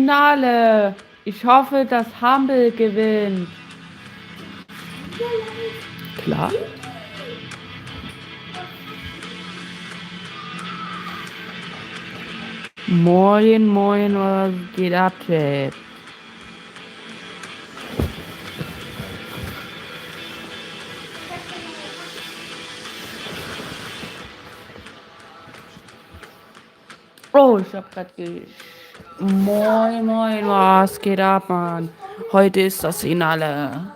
Finale. Ich hoffe, dass Humble gewinnt. Klar. Moin, moin, was geht ab, Chat? Oh, ich hab grad Moin, moin, was geht ab, Mann? Heute ist das Finale.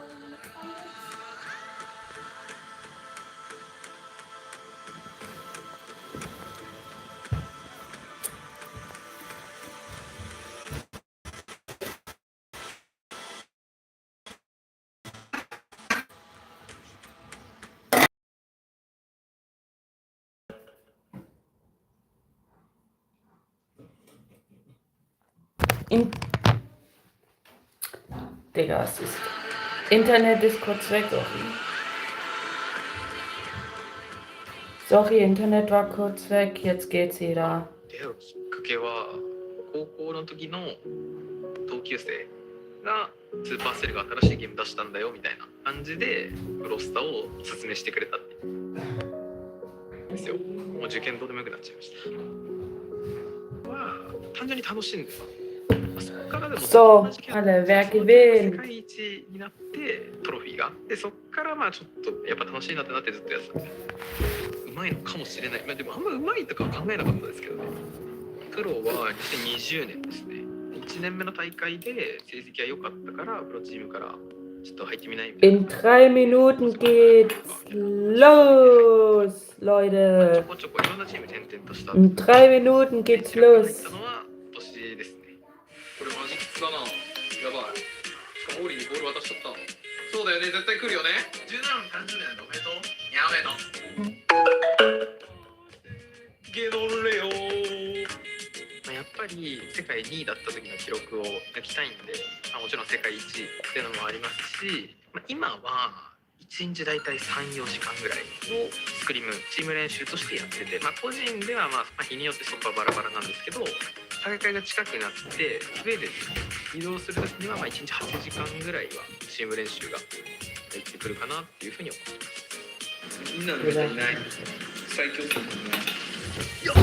Digga, es ist. Internet ist kurz weg, Sorry, Internet war kurz weg, jetzt geht's wieder. きっかけは高校の時の同級生がスーパーセルが新しいゲーム出したんだよみたいな感じでブロスタをおすすめしてくれたってですよ。もう受験どうでもよくなっちゃいました。は単純に楽しんでた。そこからでも So, alle, wer 世 gewinnt? 界一になってトロフィーがでそこからまあちょっとやっぱ楽しいなってなってずっとやってたんでうまいのかもしれない。まあでもあんまうまいとかは考えなかったですけどね。プロは2020年ですね。1年目の大会で成績が良かったからプロチームからちょっと入ってみないみたいな。 In 3 Minuten geht's los, ちょ Leute. こちょこいろんなチーム転々とした。 In 3 Minuten geht's los. のは今年ですね。これマジックだな。やばい。しかもオーリーにボール渡しちゃった。そうだよね、絶対来るよね。17の誕生日なんでおめでとう。やめと。ゲドレオー。やっぱり世界2位だった時の記録を抜きたいんで、もちろん世界1位っていうのもありますし、今は1日だいたい 3,4 時間ぐらいをスクリームチーム練習としてやってて、個人では日によってそこはバラバラなんですけど、大会が近くなってスウェーデンに移動する時には1日8時間ぐらいはチーム練習が入ってくるかなっていうふうに思ってます。みんなの見たいない最強戦だね。よっ、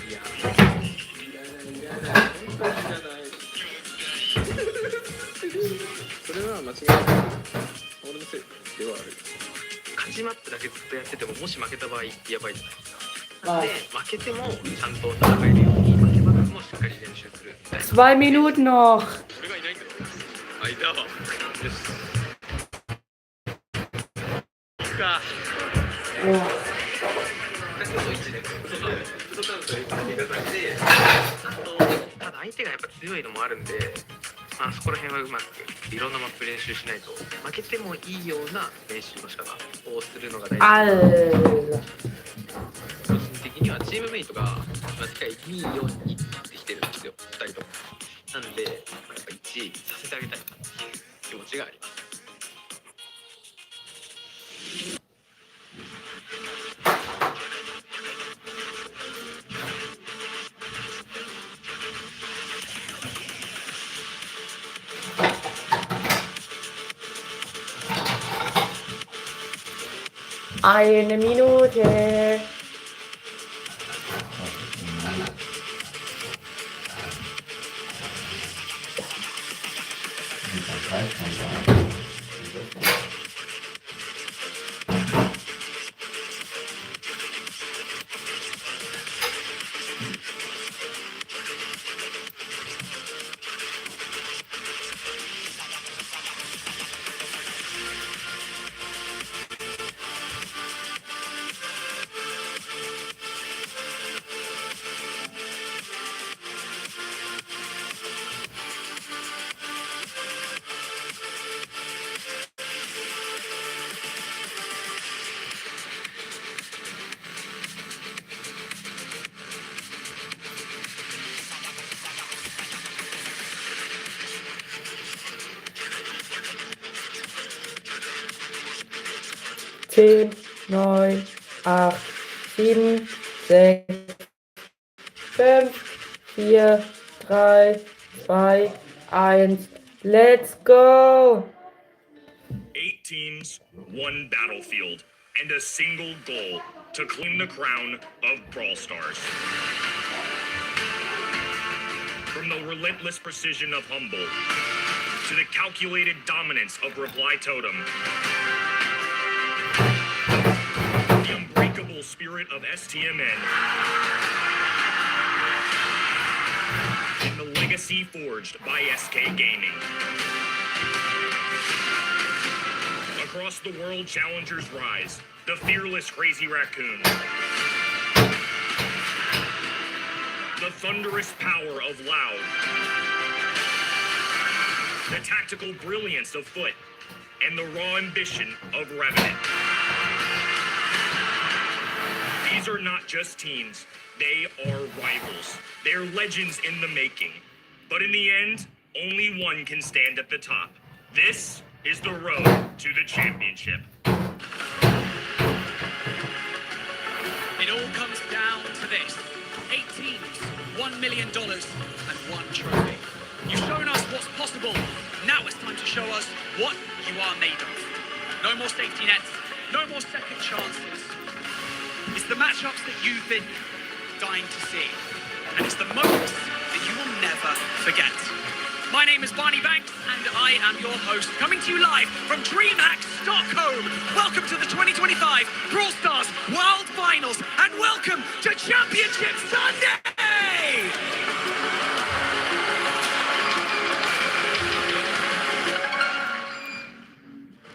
いやそれは間違いない。俺のせいではある。勝ちマップだけずっとやっててももし負けた場合やばいじゃないですか。なので負けてもちゃんと戦えるように負けマップもしっかり練習するみたいな。2 Minuten noch. 俺がいないけど間はよし行くか。ただ相手がやっぱ強いのもあるんで、そこら辺はうまくいろんなマップ練習しないと負けてもいいような練習の仕方をするのが大事。個人的にはチームメイトが世界2位4位ってきてるんですよ、2人とも。なんでやっぱ1位させてあげたいなっていう気持ちがあります。Eine Minute. Zehn, 9, 8, 7, 6, 5, 4, 3, 2, 1. Let's go! 8 teams, 1 battlefield, and a single goal to claim the crown of Brawl Stars. From the relentless precision of Humble to the calculated dominance of Reply Totem, the unbreakable spirit of STMN, and the legacy forged by SK Gaming. Across the world, challengers rise. The fearless Crazy Raccoon. The thunderous power of Loud. The tactical brilliance of Foot. And the raw ambition of Revenant. These are not just teams. They are rivals. They're legends in the making. But in the end, only one can stand at the top. This is the road to the championship. It all comes down to this. 8 teams, $1 million, and 1 trophy. You've shown us what's possible. Now it's time to show us what you are made of. No more safety nets, no more second chances. It's the matchups that you've been dying to see. And it's the moments that you will never forget. My name is Barney Banks, and I am your host, coming to you live from DreamHack Stockholm. Welcome to the 2025 Brawl Stars World Finals, and welcome to Championship Sunday!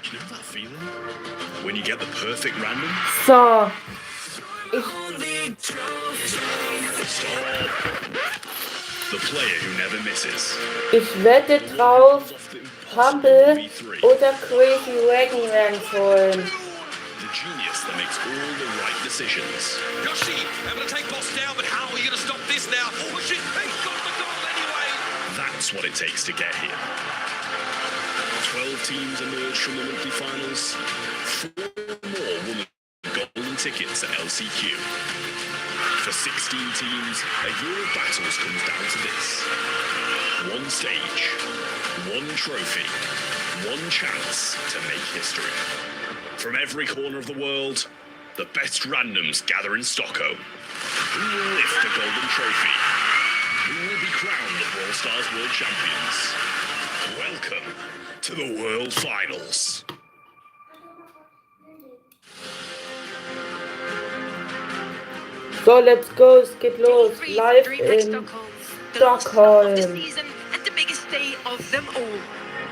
You know that feeling? When you get the perfect random? So, The player who never misses. ich wette drauf, Humble oder Crazy Wagon werden sollen. The genius that makes all the right decisions. Yoshi, able to take boss down, but how are you going to stop this now? Push it, he's got the goal anyway! That's what it takes to get here. 12 teams emerge from the monthly finals. 4 more won the golden tickets at LCQ. For 16 teams, a year of battles comes down to this. 1 stage, 1 trophy, 1 chance to make history. From every corner of the world, the best randoms gather in Stockholm. Who will lift the golden trophy? Who will be crowned the Brawl Stars World Champions? Welcome to the World Finals. So, let's go, es geht los. Live DreamHack in Stockholm. The last cup of the Stockholm. season and the biggest day of them all.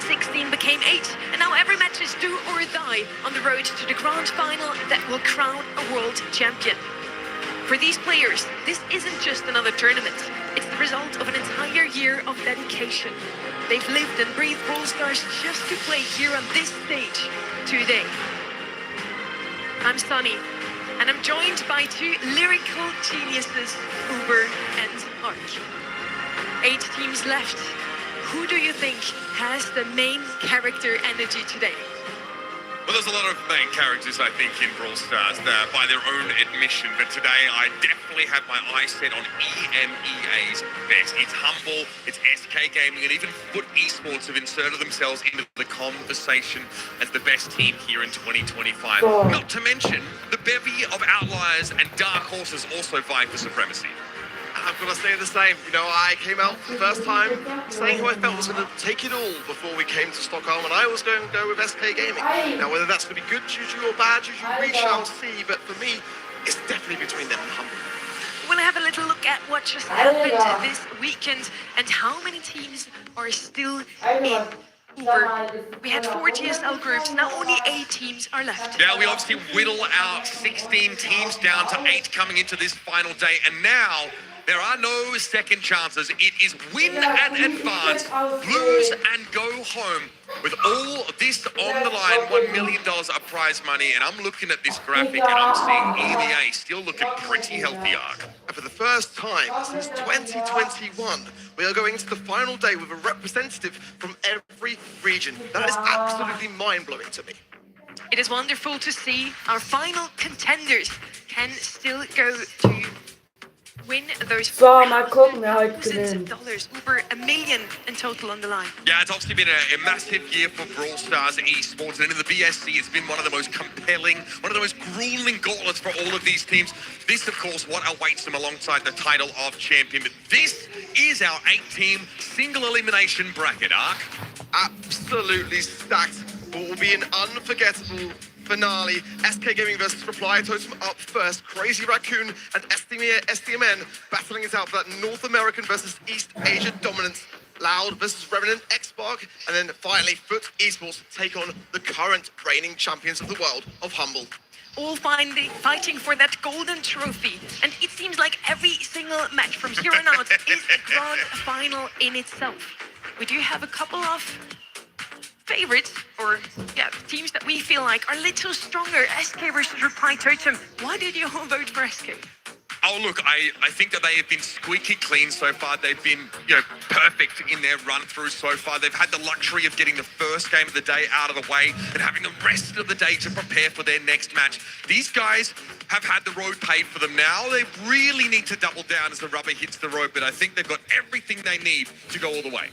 16 became 8, and now every match is do or die on the road to the grand final that will crown a world champion. For these players, this isn't just another tournament. It's the result of an entire year of dedication. They've lived and breathed Brawl Stars just to play here on this stage today. I'm Sunny, and I'm joined by 2 lyrical geniuses, Uber and Ark. 8 teams left. Who do you think has the main character energy today? Well, there's a lot of main characters, I think, in Brawl Stars by their own admission, but today I definitely have my eyes set on EMEA's best. It's Humble, it's SK Gaming, and even Foot Esports have inserted themselves into the conversation as the best team here in 2025. Oh. Not to mention the bevy of outliers and dark horses also vying for supremacy. I've got to say the same. You know, I came out for the first time saying who I felt was going to take it all before we came to Stockholm, and I was going to go with SK Gaming. Now, whether that's going to be good juju or bad juju, we shall see, but for me, it's definitely between them and Humble. We'll have a little look at what just happened this weekend and how many teams are still in Uber. We had 4 GSL groups, now only 8 teams are left. Now we obviously whittle our 16 teams down to 8 coming into this final day, and now there are no second chances. It is win and advance, lose and go home. With all this on the line, $1 million of prize money, and I'm looking at this graphic and I'm seeing EMEA still looking pretty healthy, Ark. And for the first time since 2021, we are going to the final day with a representative from every region. That is absolutely mind-blowing to me. It is wonderful to see our final contenders can still go to win those So, mal gucken, wer heute thousands of gewinnt. dollars, over $1 million in total on the line. Yeah, it's obviously been a massive year for Brawl Stars esports, and in the BSC, it's been one of the most compelling, one of the most grueling gauntlets for all of these teams. This, of course, what awaits them alongside the title of champion. But this is our 8-team single elimination bracket, Ark. Absolutely stacked. What will be an unforgettable finale. SK Gaming versus Reply Totem up first. Crazy Raccoon and SDMN battling it out for that North American versus East Asia dominance. Loud versus Revenant Xbox, and then finally Foot Esports take on the current reigning champions of the world of Humble. All fighting for that golden trophy. And it seems like every single match from here on out is a grand final in itself. We do have a couple of favorites, or teams that we feel like are a little stronger. SK versus Reply Totem. Why did you all vote for SK? Oh, look, I think that they have been squeaky clean so far. They've been, perfect in their run-through so far. They've had the luxury of getting the first game of the day out of the way and having the rest of the day to prepare for their next match. These guys have had the road paid for them now. They really need to double down as the rubber hits the road, but I think they've got everything they need to go all the way.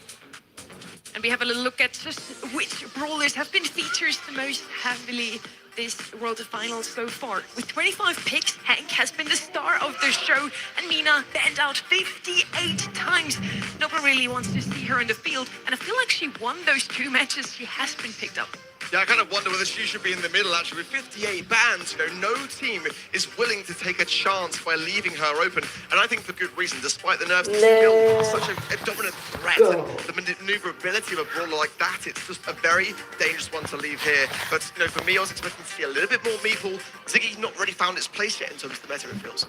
And we have a little look at just which brawlers have been featured the most heavily this World Finals so far. With 25 picks, Hank has been the star of the show, and Mina banned out 58 times. No one really wants to see her in the field, and I feel like she won those 2 matches. She has been picked up. Yeah, I kind of wonder whether she should be in the middle, actually. With 58 bans, no team is willing to take a chance by leaving her open. And I think for good reason, despite the nerves, it's still such a dominant threat. And the maneuverability of a brawler like that, it's just a very dangerous one to leave here. But, for me, I was expecting to see a little bit more Meeple. Ziggy's not really found its place yet in terms of the meta, it feels.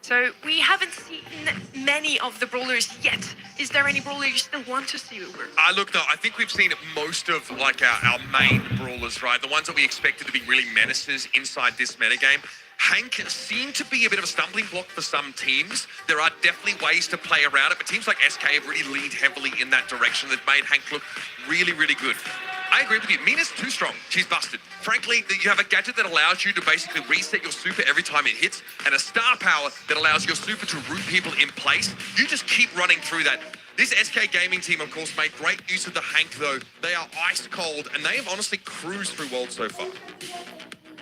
So we haven't seen many of the brawlers yet. Is there any brawler you still want to see over? Look, no, I think we've seen most of our main brawlers, right? The ones that we expected to be really menaces inside this metagame. Hank seemed to be a bit of a stumbling block for some teams. There are definitely ways to play around it, but teams like SK have really leaned heavily in that direction that made Hank look really, really good. I agree with you. Mina's too strong. She's busted. Frankly, you have a gadget that allows you to basically reset your super every time it hits, and a star power that allows your super to root people in place. You just keep running through that. This SK Gaming team, of course, made great use of the Hank, though. They are ice cold, and they have honestly cruised through Worlds so far.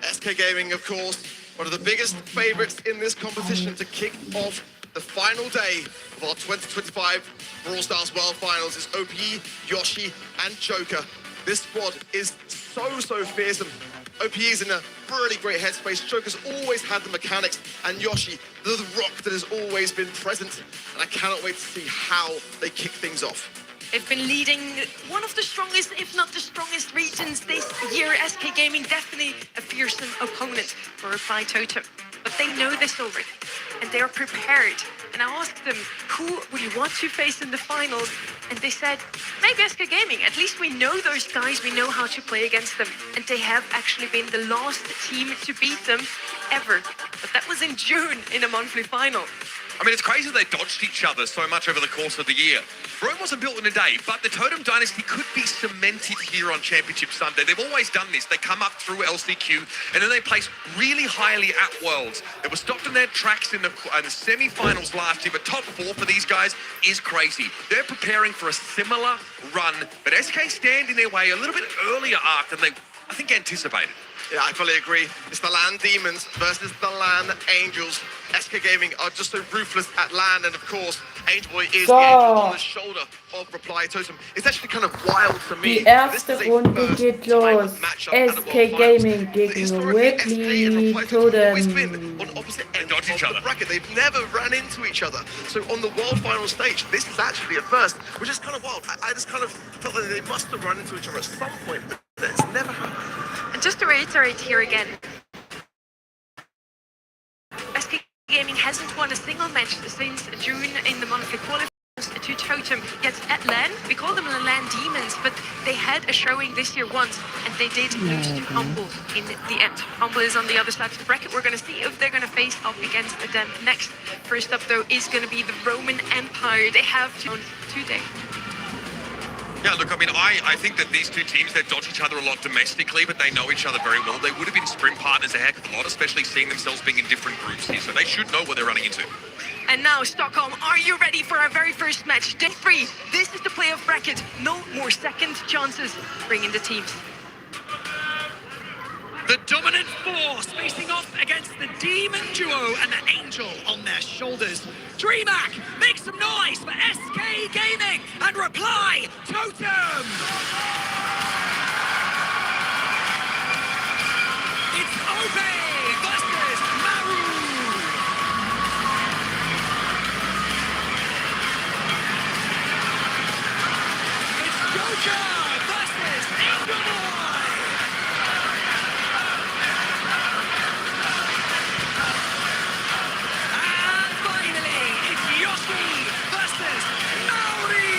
SK Gaming, of course, one of the biggest favorites in this competition to kick off the final day of our 2025 Brawl Stars World Finals is OPE, Yoshi, and Joker. This squad is so fearsome. OPE is in a really great headspace. Joker's always had the mechanics, and Yoshi, the rock that has always been present. And I cannot wait to see how they kick things off. They've been leading one of the strongest, if not the strongest regions this year. SK Gaming, definitely a fearsome opponent for Reply Totem. But they know this already, and they are prepared. And I asked them, who would you want to face in the finals? And they said, maybe SK Gaming. At least we know those guys, we know how to play against them. And they have actually been the last team to beat them ever. But that was in June in a monthly final. I mean, it's crazy they dodged each other so much over the course of the year. Rome wasn't built in a day, but the Totem Dynasty could be cemented here on Championship Sunday. They've always done this. They come up through LCQ, and then they place really highly at Worlds. They were stopped in their tracks in the semi-finals last year, but top 4 for these guys is crazy. They're preparing for a similar run, but SK stand in their way a little bit earlier, Ark, than they, I think, anticipated. Yeah, I fully agree. It's the LAN Demons versus the LAN Angels. SK Gaming are just so ruthless at LAN, and of course, Angel Boy is the angel on the shoulder of Reply Totem. It's actually kind of wild to me. Die erste Runde geht los. SK Gaming gegen Weltmeisterschaft. On opposite ends of the bracket. They've never ran into each other. So on the World Final stage, this is actually a first, which is kind of wild. I just kind of felt that they must have run into each other at some point, but it's never happened. And just to reiterate here again, SK Gaming hasn't won a single match since June in the monthly qualifiers to Totem. Yet at LAN, we call them the LAN Demons, but they had a showing this year once, and they did lose to Humble in the end. Humble is on the other side of the bracket. We're going to see if they're going to face up against them next. First up, though, is going to be the Roman Empire. They have today. Yeah, look, I mean, I think that these two teams, they dodge each other a lot domestically, but they know each other very well. They would have been sprint partners a heck of a lot, especially seeing themselves being in different groups here, so they should know what they're running into. And now, Stockholm, are you ready for our very first match? Day 3. This is the playoff bracket. No more second chances. Bring in the teams. The dominant force facing off against the demon duo and the angel on their shoulders. DreamHack, make some noise for SK Gaming and Reply Totem! It's Obe versus Maru! It's Joker versus Angel Boy! And finally, it's Yoshi versus Maori!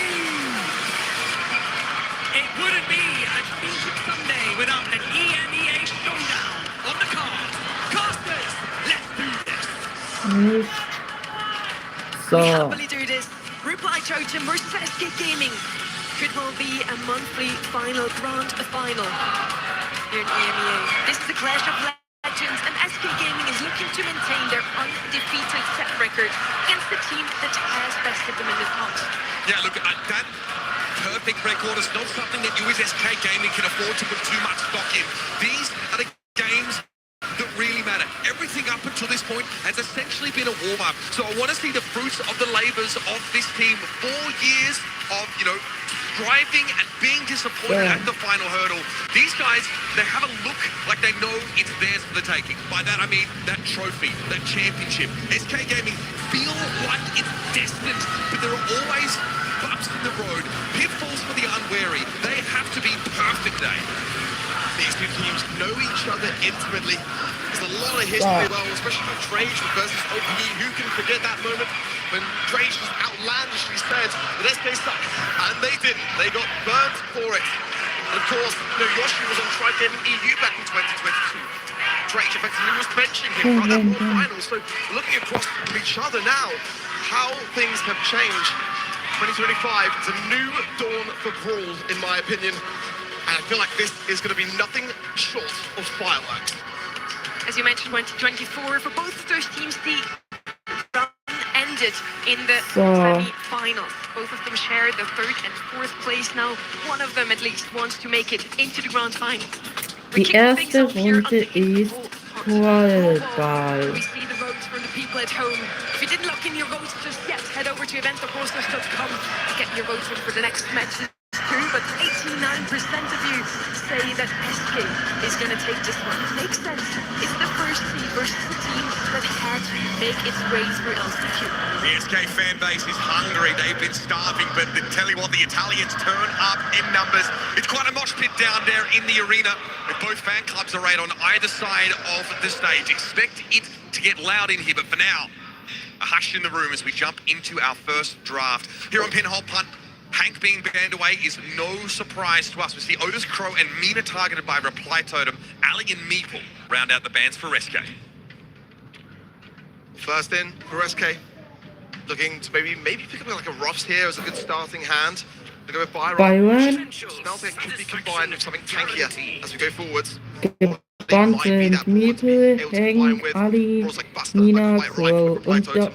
It wouldn't be a Championship Sunday without an EMEA showdown on the card. Casters, let's do this! Nicht. We So. happily do this. Reply Totem versus SK Gaming. Could well be a monthly final, grand final here in EMEA. This is the clash of legends, and SK Gaming is looking to maintain their undefeated set record against the team that has bested them in the past. Yeah, look, that perfect record is not something that you as SK Gaming can afford to put too much stock in. These are the games that really matter. Everything up until this point has essentially been a warm-up. So I want to see the fruits of the labours of this team. 4 years of, striving and being disappointed at the final hurdle. These guys, they have a look like they know it's theirs for the taking. By that I mean that trophy, that championship. SK Gaming feel like it's destined, but there are always bumps in the road, pitfalls for the unwary. They have to be perfect day. These two teams know each other intimately. There's a lot of history, well, especially with Drage versus OPE. Who can forget that moment when Drage just outlandishly said that SK sucks? And they didn't. They got burnt for it. And of course, Yoshi was on Tri Gaming EU back in 2022. Drage effectively was benching him for that World Finals. So looking across from each other now, how things have changed. 2025 is a new dawn for Brawl, in my opinion. And I feel like this is going to be nothing short of fireworks. As you mentioned, 2024, for both of those teams, the run ended in the semi-finals. Both of them share the 3rd and 4th place now. One of them, at least, wants to make it into the grand final. Die erste Runde ist Qualify. We see the votes from the people at home. If you didn't lock in your votes just yet, head over to eventtheposters.com to get your votes in for the next matches too. But 89% of you say that SK is going to take this one. Makes sense. It's the first team versus the team that had to make its way through LCQ. The SK fan base is hungry. They've been starving, but tell you what, the Italians turn up in numbers. It's quite a mosh pit down there in the arena. With both fan clubs arrayed on either side of the stage. Expect it to get loud in here, but for now, a hush in the room as we jump into our first draft. Here on Pinhole Punt, Hank being banned away is no surprise to us. We see Otis Crow and Mina targeted by Reply Totem. Ali and Meeple round out the bans for SK. First in for SK. Looking to maybe pick up like a Ruffs here as a good starting hand. To go with Byron. Smelter could be combined with something tankier as we go forwards. Gebannt sind Meeple, Hank, Ali, Mina, Crow und der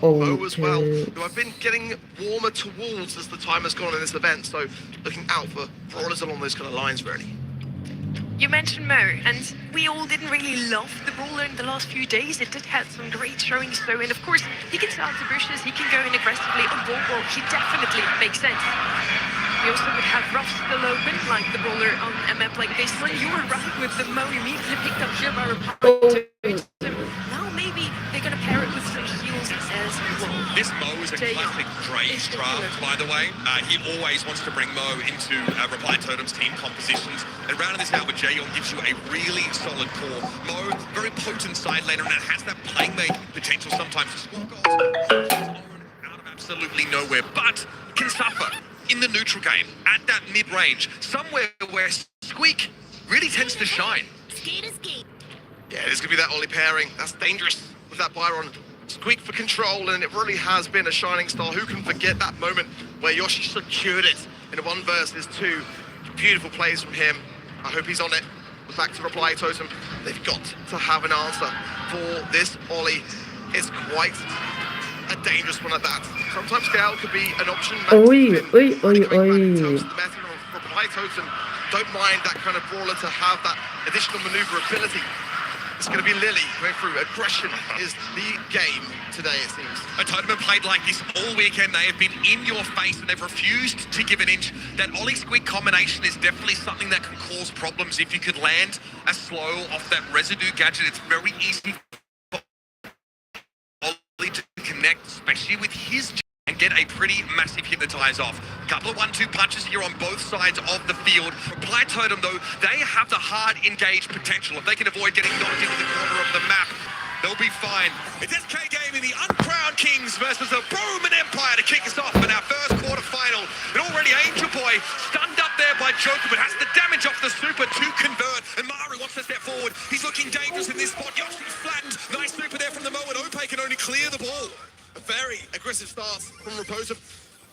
as well, Otis. who have been getting warmer towards as the time has gone in this event, so looking out for brawlers along those kind of lines, really. You mentioned Mo, and we all didn't really love the brawler in the last few days. It did have some great showings though, and of course, he can start the bushes, he can go in aggressively on ball, he definitely makes sense. We also would have Ruff still open, like the brawler on a map like this one. You were right with the Mo immediately picked up here by Reply. Now maybe they're gonna pair it with some heals as well. This Mo is a classic Drage draft, by the way. He always wants to bring Mo into Reply Totem's team compositions. And rounding this out with Jaeyoung gives you a really solid core. Mo, very potent side laner, and it has that playmaking potential sometimes to score goals out of absolutely nowhere, but can suffer in the neutral game, at that mid-range, somewhere where Squeak really tends to shine. Yeah, there's going to be that Ollie pairing. That's dangerous with that Byron. Squeak for control, and it really has been a shining star. Who can forget that moment where Yoshi secured it in a 1 versus 2. Beautiful plays from him. I hope he's on it. Back to reply totem. They've got to have an answer for this Ollie. It's quite a dangerous one at that. Sometimes Gale could be an option. Oi, oi, oi, oi. Reply totem don't mind that kind of brawler to have that additional maneuverability. It's going to be Lily going through. Aggression is the game today, it seems. A tournament played like this all weekend. They have been in your face and they've refused to give an inch. That Ollie Squid combination is definitely something that can cause problems. If you could land a slow off that residue gadget, it's very easy for Ollie to connect, especially with his and get a pretty massive hypnotize off. Couple of 1-2 punches here on both sides of the field. Reply Totem, though, they have the hard engage potential. If they can avoid getting knocked into the corner of the map, they'll be fine. It's SK Gaming, the Uncrowned Kings versus the Roman Empire to kick us off in our first quarterfinal. And already Angel Boy stunned up there by Joker, but has the damage off the super to convert. And Maru wants to step forward. He's looking dangerous in this spot. Yoshi's flattened. Nice super there from the Mo, and Ope can only clear the ball. A very aggressive start from Raposa.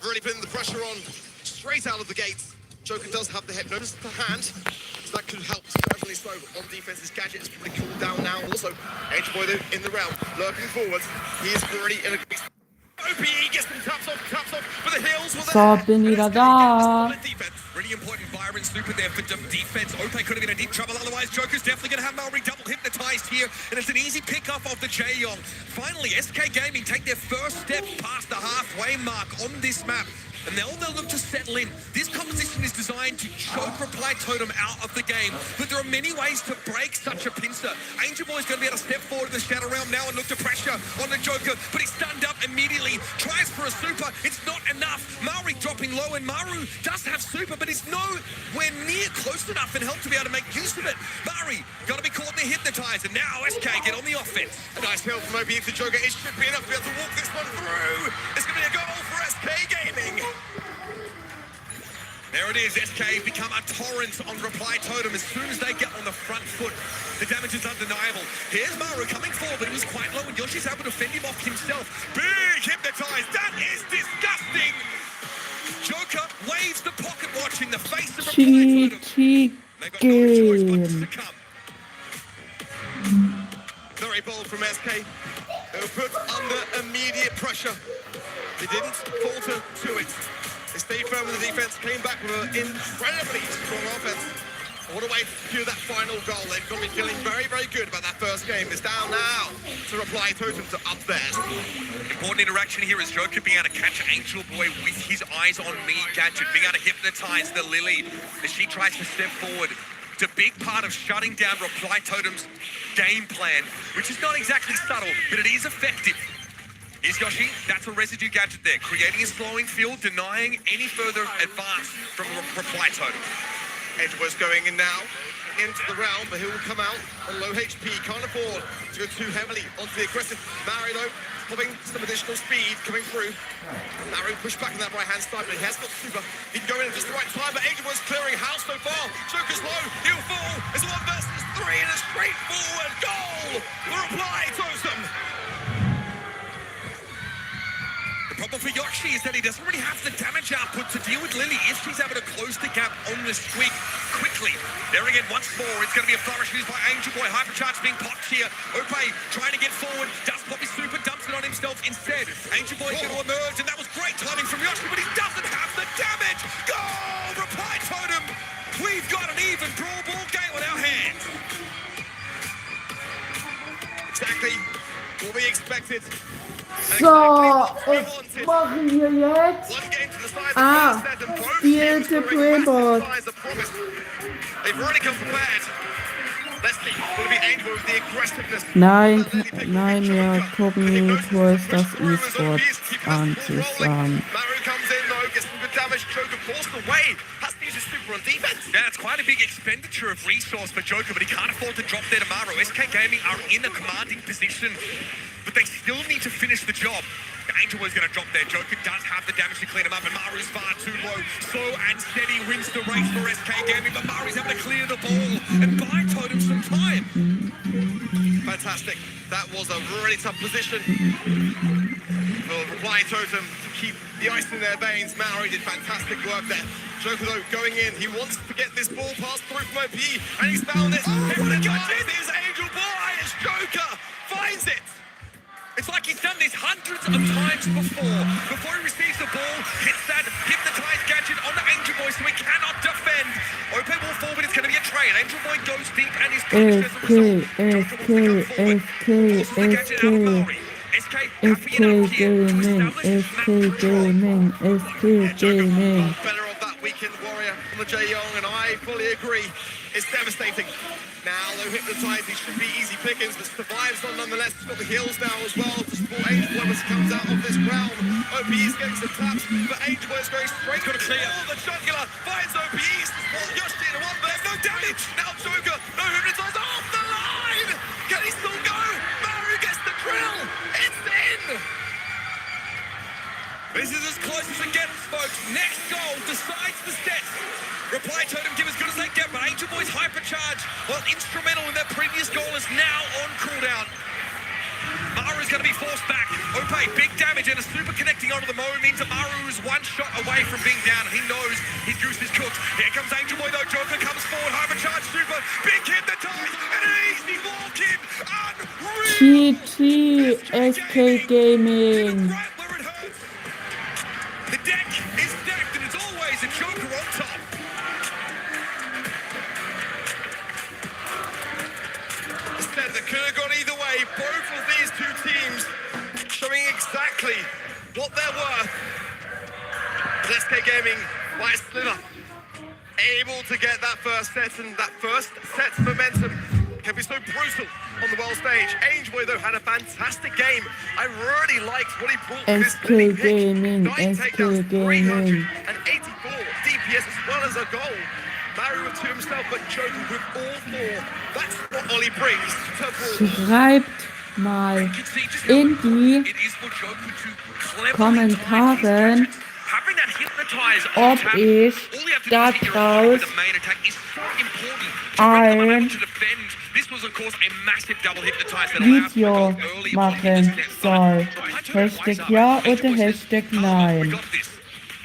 Really putting the pressure on straight out of the gates. Joker does have the hypnosis to hand, so that could help certainly slow on defense's gadget. It's pretty cooled down now. Also, Angel Boy though in the realm, lurking forward. He is already in a great. OPE gets some taps off, but the heels were So, bin wieder da. Really important Byron super there for defense. Ope could have been in deep trouble, otherwise Joker's definitely going to have Maori double hypnotized here, and it's an easy pick-up of the Jaeyong. Finally, SK Gaming take their first step past the halfway mark on this map. And now they'll look to settle in. This composition is designed to choke Reply Totem out of the game, but there are many ways to break such a pincer. Angel Boy's going to be able to step forward in the Shadow Realm now and look to pressure on the Joker, but he's stunned up immediately. Tries for a super, it's not enough. Maori dropping low, and Maru does have super, but it's nowhere near close enough and help to be able to make use of it. Maori got to be caught in the hypnotize, and now SK get on the offense. A nice help from OPE to Joker. It should be enough to be able to walk this one through. It's going to be a goal for SK Gaming. There it is, SK become a torrent on Reply Totem as soon as they get on the front foot. The damage is undeniable. Here's Maru coming forward, but he was quite low, and Yoshi's able to fend him off himself. Big hypnotize, that is disgusting! Joker waves the pocket watch in the face of Reply Totem. They've got no choice but to succumb. Very bold from SK. They were put under immediate pressure. They didn't falter to it. They stayed firm in the defense, came back with an incredibly strong offense. What a way to secure that final goal. They've got to be feeling very, very good about that first game. It's down now to Reply Totem to up theirs. Important interaction here is Joker being able to catch Angel Boy with his eyes on me gadget, being able to hypnotize the Lily as she tries to step forward. It's a big part of shutting down Reply Totem's game plan, which is not exactly subtle, but it is effective. Here's Yoshi, that's a residue gadget there, creating a slowing field, denying any further advance from Reply Totem. Angel Boy's going in now into the round, but he will come out on low HP. Can't afford to go too heavily onto the aggressive Maru though, popping some additional speed coming through. Maru pushed back on that right hand side, but he has got super. He can go in at just the right time, but Angel Boy's clearing house so far. Joker's low, he'll fall. It's a 1 versus 3 and a straightforward goal for Reply Totem. The problem for Yoshi is that he doesn't really have the damage output to deal with Lily if she's able to close the gap on the squeak quickly. There again, once more, it's going to be a flourish used by Angel Boy. Hypercharge being popped here. Ope trying to get forward, does pop his super, dumps it on himself instead. Angel Boy's going to emerge, and that was great timing from Yoshi, but he doesn't have the damage. Goal! Reply Totem! We've got an even Brawl ball game on our hands. Exactly what we expected. So, was machen wir jetzt? Spielte Brawl. Nein, nein, wir gucken kurz das E-Sport an zusammen. Yeah, it's quite a big expenditure of resource for Joker, but he can't afford to drop there to Maru. SK Gaming are in a commanding position. but they still need to finish the job. Angel was going to drop there. Joker does have the damage to clean him up, and Maru's far too low. Slow and steady wins the race for SK Gaming, but Maru's having to clear the ball and buy Totem some time. Fantastic. That was a really tough position for Reply Totem to keep the ice in their veins. Maru did fantastic work there. Joker, though, going in. He wants to get this ball passed through from OP, and he's found it. He would have got it. Here's Angel Boy. It's Joker. Finds it. It's like he's done this hundreds of times before he receives the ball, hits that hypnotized gadget on the Angel Boy so he cannot defend. Ope will forward, it's going to be a trade. Angel Boy goes deep and is punished as a result. Better of that weekend warrior from the Jae-Young, and I fully agree. It's devastating. Now, though hypnotized, he should be easy pickings, but survives nonetheless. He's got the heals now as well to support Angel Boy as he comes out of this round. OP is getting some taps, but Angel Boy is going straight to the clear. The jugular finds OP to support Yoshi in one, but there's no damage. Now Joker, no hypnotized, off the line! Can he still go? Maru gets the drill. It's in! This is as close as it gets, folks. Next goal decides the stats. Reply Totem give as good as they get, but Angel Boy's hypercharge, while instrumental in their previous goal, is now on cooldown. Maru's going to be forced back. Ope, big damage, and a super connecting onto the Mo means that Maru is one shot away from being down. He knows his goose is cooked. Here comes Angel Boy, though. Joker comes forward, hypercharge, super, big hit the ties, and an easy walk in. Unreal! GG SK Gaming. Right where it hurts. The deck is decked, and it's always a Joker on top. That could have gone either way. Both of these two teams showing exactly what they're worth. But SK Gaming, by a sliver, able to get that first set, and that first set's momentum can be so brutal on the world stage. Angel Boy, though, had a fantastic game. I really liked what he brought to this SK Gaming, SK Gaming. And 84 DPS as well as a goal. Maru to himself, but Joker with all four. That's what Ollie brings to Brawl. Schreibt mal in die Kommentare, ob ich da draus ein Video machen soll. Hashtag ja oder Hashtag nein.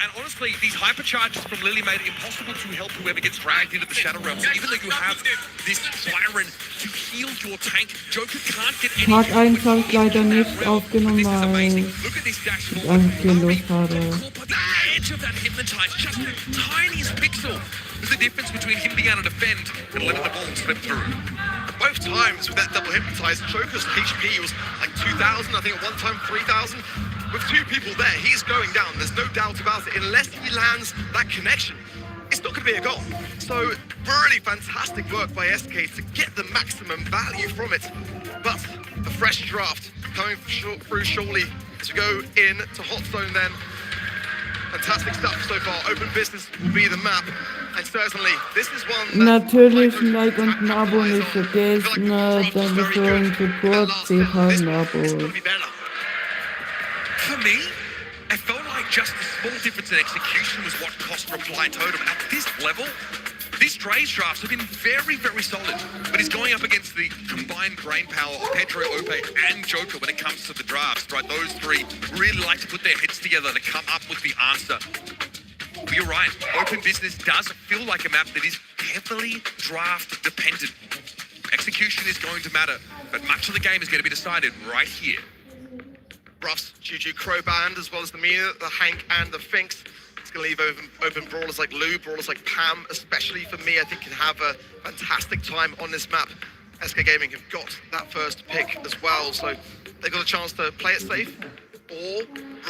And honestly, these hypercharges from Lily made it impossible to help whoever gets dragged into the Shadow Realms. Even though you have this Byron to heal your tank, Joker can't get any. Hat einfach leider nicht aufgenommen, weil ich eigentlich keine Lust habe. Edge of that hypnotize, just the tiniest pixel. There's the difference between him being able to defend and letting the ball slip through. Both times with that double hypnotize, Joker's HP was like 2,000, I think at one time 3,000. With two people there, he's going down. There's no doubt about it. Unless he lands that connection, it's not going to be a goal. So really fantastic work by SK to get the maximum value from it. But a fresh draft coming through shortly to go in to Hot Zone then. Fantastic stuff so far. Open Business will be the map. And certainly, this is one Natürlich ein Like und ein Abo nicht vergessen. Danke für euren Support. 10.000 Abos. For me, I felt like just a small difference in execution was what cost Reply Totem. At this level, these Dre's drafts have been very, very solid. But he's going up against the combined brain power of Pedro, Ope, and Joker when it comes to the drafts, right? Those three really like to put their heads together to come up with the answer. But you're right, Open Business does feel like a map that is heavily draft dependent. Execution is going to matter, but much of the game is going to be decided right here. Ruff's Juju Crow Band, as well as the Mina, the Hank, and the Finks. It's going to leave open brawlers like Lou, brawlers like Pam, especially for me, I think can have a fantastic time on this map. SK Gaming have got that first pick as well, so they've got a chance to play it safe or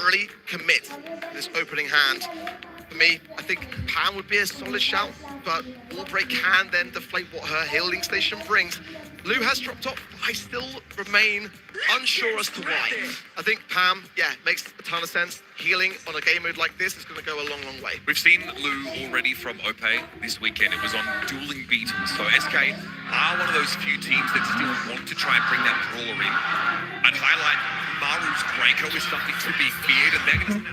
really commit this opening hand. For me, I think Pam would be a solid shout, but Wall Break can then deflate what her healing station brings. Lou has dropped off. I still remain unsure as to why. I think Pam, yeah, makes a ton of sense. Healing on a game mode like this is going to go a long, long way. We've seen Lou already from Ope this weekend. It was on dueling beatles. So SK are one of those few teams that still want to try and bring that brawler in. I'd highlight Maru's Breaker with something to be feared, and they're going to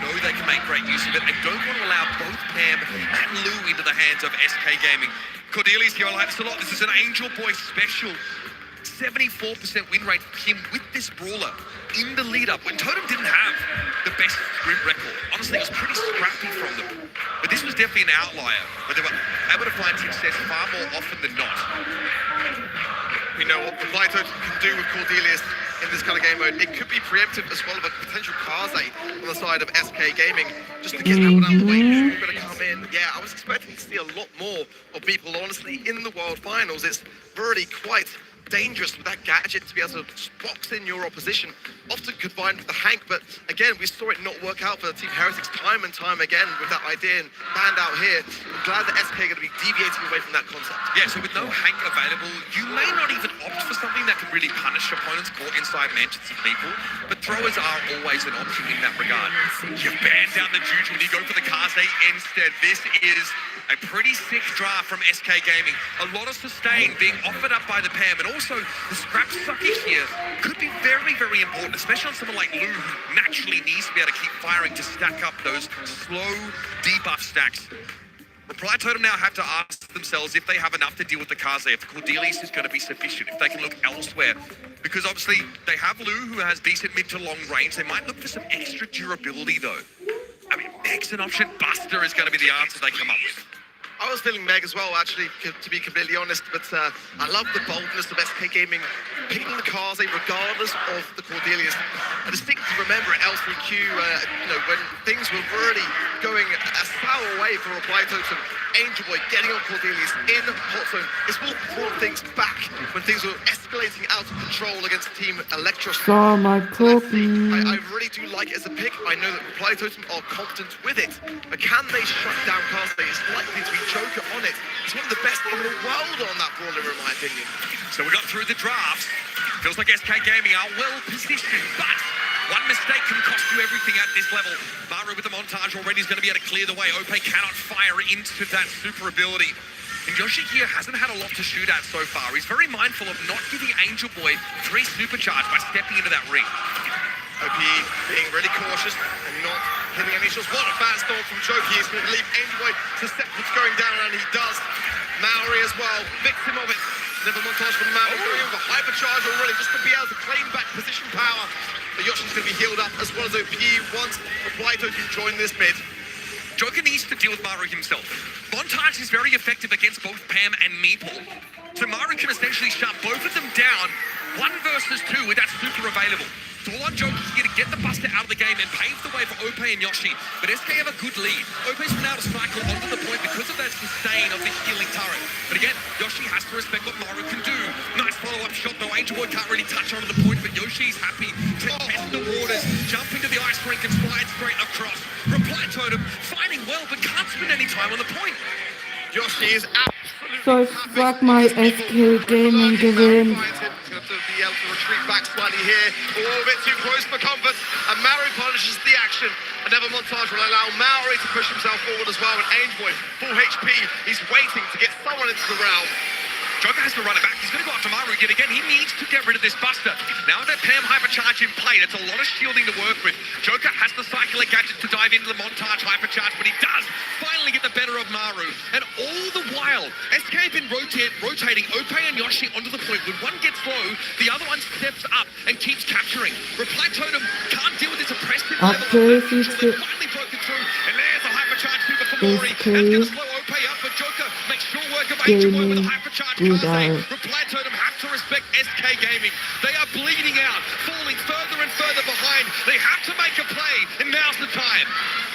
know they can make great use of it. They don't want to allow both Pam and Lou into the hands of SK Gaming. Cordelia's here, I like this a lot. This is an Angel Boy special. 74% win rate for him with this brawler in the lead up when Totem didn't have the best sprint record. Honestly, it was pretty scrappy from them. But this was definitely an outlier, where they were able to find success far more often than not. We know what the Blight Totem can do with Cordelius in this kind of game mode. It could be preemptive as well of a potential Kaze on the side of SK Gaming, just to get that one out of the way. We're going to come in. Yeah, I was expecting to see a lot more of people, honestly, in the World Finals. It's really quite dangerous with that gadget to be able to box in your opposition, often combined with the Hank, but again, we saw it not work out for Team Heretics time and time again with that idea and banned out here. I'm glad that SK are going to be deviating away from that concept. Yeah, so with no Hank available, you may not even opt for something that can really punish opponents caught inside mansions of people, but throwers are always an option in that regard. You ban down the Juju and you go for the Kaze instead. This is a pretty sick draft from SK Gaming. A lot of sustain being offered up by the Pam, and also the scrap sucker here could be very, very important, especially on someone like Lou, who naturally needs to be able to keep firing to stack up those slow debuff stacks. Reply Totem now have to ask themselves if they have enough to deal with the Kaze, if the Cordelius is going to be sufficient, if they can look elsewhere. Because obviously they have Lou, who has decent mid to long range. They might look for some extra durability though. I mean, Meg's an option. Buster is going to be the answer they come up with. I was feeling Meg as well, actually, to be completely honest, but I love the boldness of SK Gaming, picking the Kaze regardless of the Cordelius. I just think to remember at L3Q, when things were really going a sour way for Reply Totem, Angel Boy getting on Cordelius in Hot Zone. This will brought things back when things were escalating out of control against Team Electros. So my I really do like it as a pick. I know that Reply Totem are confident with it, but can they shut down Kaze? It's likely to be Joker on it. He's one of the best in the world on that brawler, in my opinion. So we got through the drafts. Feels like SK Gaming are well positioned, but one mistake can cost you everything at this level. Maru with the montage already is going to be able to clear the way. Ope cannot fire into that super ability. And Yoshi here hasn't had a lot to shoot at so far. He's very mindful of not giving Angel Boy 3 supercharge by stepping into that ring. OP being really cautious and not hitting any shots. What a fast storm from Joki. He's going to leave Angel Boy to step what's going down, and he does. Maori as well, victim of it. Never montage from Maori going in with a hypercharge already just to be able to claim back position power. But Yoshi's going to be healed up as well as OP once Reply Totem join this mid. Joker needs to deal with Maru himself. Montage is very effective against both Pam and Meeple. So Maru can essentially shut both of them down, 1 versus 2 with that super available. So all on Joker here to get the Buster out of the game and pave the way for Ope and Yoshi. But SK have a good lead. Ope's been able to cycle onto the point because of that sustain of the healing turret. But again, Yoshi has to respect what Maru can do. Nice follow-up shot though. Angel Boy can't really touch onto the point, but Yoshi's happy to test the waters, jump into the ice rink and slide straight across. Reply Totem fighting well, but can't spend any time on the point. Yoshi is absolutely So fuck my SK Gaming gewinnt. To be able to retreat back slightly here, a bit too close for comfort, and Maori punishes the action. Another montage will allow Maori to push himself forward as well, and Angel Boy, full HP, he's waiting to get someone into the round. Joker has to run it back. He's going to go after Maru yet again. He needs to get rid of this Buster. Now that Pam hypercharge in play, that's a lot of shielding to work with. Joker has the cycler gadget to dive into the montage hypercharge, but he does finally get the better of Maru. And all the while, SK have been rotating Ope and Yoshi onto the point. When one gets low, the other one steps up and keeps capturing. Reply Totem can't deal with this oppressive level of hypercharge. Finally broken through, and there's a hypercharge super for Mori. That's going to slow Ope up, but Joker makes sure work of Angel Boy with a hypercharge. Reply Totem have to respect SK Gaming. They are bleeding out, falling further and further behind. They have to make a play, and now's the time.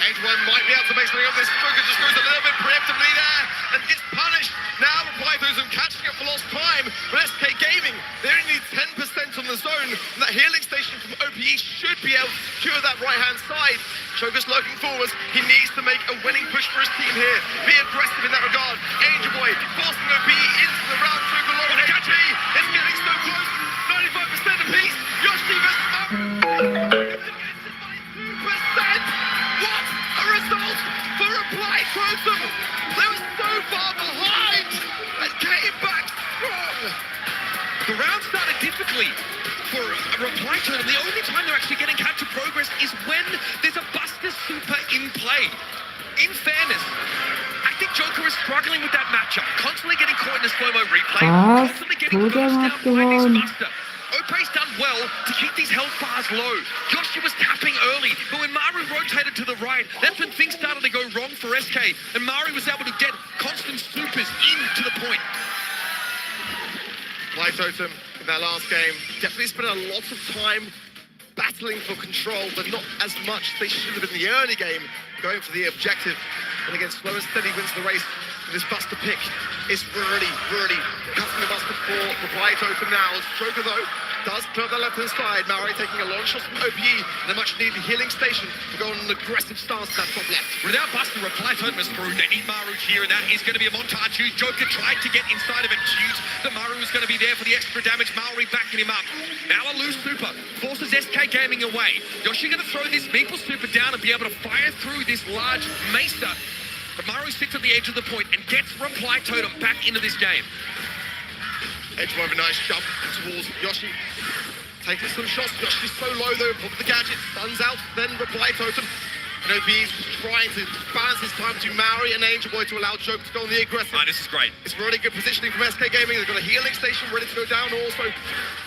Angel Boy might be able to make something of this. Joker just goes a little bit preemptively there and gets punished. Now Reply Totem catching up for lost time, but SK Gaming, they only need 10% on the zone, and that healing station from OPE should be able to secure that right-hand side. Joker's lurking forwards. He needs to make a winning push for his team here. Be aggressive in that regard. Angel Boy forcing OP into the round. Joker low on HP. It's getting so close. 95% apiece. Yoshi versus percent. What a result for Reply Totem. They were so far behind and came back strong. The round started difficultly for a Reply Totem. The only time they're actually getting capture progress is when there's a Buster Super in play. In fairness, I think Joker is struggling with that matchup, constantly getting caught in the slow-mo replay, constantly getting pushed down by this Buster. Ope's done well to keep these health bars low. Yoshi was tapping early, but when Maru rotated to the right, that's when things started to go wrong for SK, and Maru was able to get constant supers into the point. Reply Totem in that last game definitely spent a lot of time battling for control, but not as much as they should have in the early game, going for the objective. And again, slow and steady wins the race. And this Buster pick is really cutting the mustard for Reply Totem now. As Joker, though, does clear the left-hand side. Maori taking a long shot from OPE and a much-needed healing station to go on an aggressive stance to that top left. Without Buster, Reply Totem is through. They need Maru here, and that is going to be a montage. Joker tried to get inside of it. Cute that Maru was going to be there for the extra damage. Maori backing him up. Now a loose super forces SK Gaming away. Yoshi going to throw this Meeple super down and be able to fire through this large Mesa. But Maru sits at the edge of the point and gets Reply Totem back into this game. Edge of a nice jump towards Yoshi. Taking some shots. Yoshi's so low though. Pop the gadget. Stuns out. Then Reply Totem. And OB's trying to balance his time to Maori and Angel Boy to allow Joker to go on the aggressive. This is great. It's really good positioning from SK Gaming. They've got a healing station ready to go down also.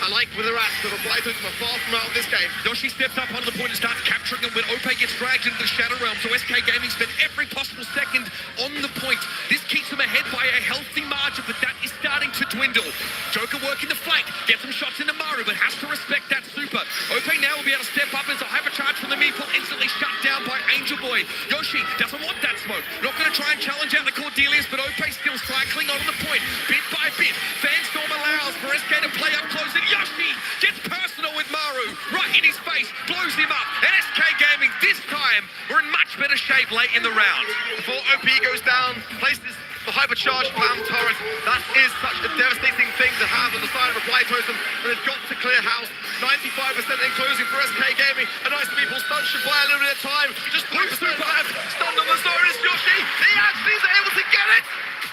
I like where they're at. So Reply Totem are far from out of this game. Yoshi steps up onto the point and starts capturing him when Ope gets dragged into the Shadow Realm. So SK Gaming spent every possible second on the point. This keeps them ahead by a healthy margin, but that is starting to dwindle. Joker working the flank, gets some shots into Maru, but has to respect that super. Ope now will be able to step up as a hypercharge from the Meeple, instantly shut down by Angel Boy. Yoshi doesn't want that smoke. Not going to try and challenge out the Cordelius, but Ope still cycling on the point, bit by bit. Fanstorm allows for SK to play up close, and Yoshi gets personal with Maru, right in his face, blows him up, and SK Gaming this time were in much better shape late in the round. Before OP goes down, places the hypercharged Pam turret. That is such a devastating thing to have on the side of Reply Totem, but they've got to clear house. 95% in closing for SK Gaming. A nice Meeple stun should buy a little bit of time. Just 2% left. Stunned on the zone is Yoshi. He actually is able to get it.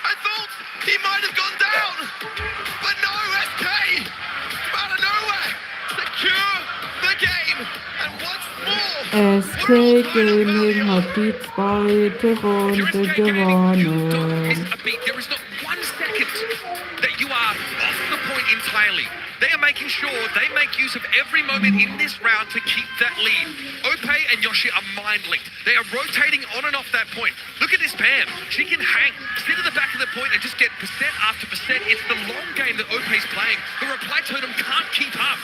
I thought he might have gone down, but no, SK out of nowhere secure the game, and once more SK Gaming hat die zweite Runde gewonnen. There is not 1 second that you are off the point entirely. They are making sure they make use of every moment in this round to keep that lead. Ope and Yoshi are mind-linked. They are rotating on and off that point. Look at this Pam. She can hang, sit at the back of the point and just get percent after percent. It's the long game that Ope's playing. The Reply Totem can't keep up.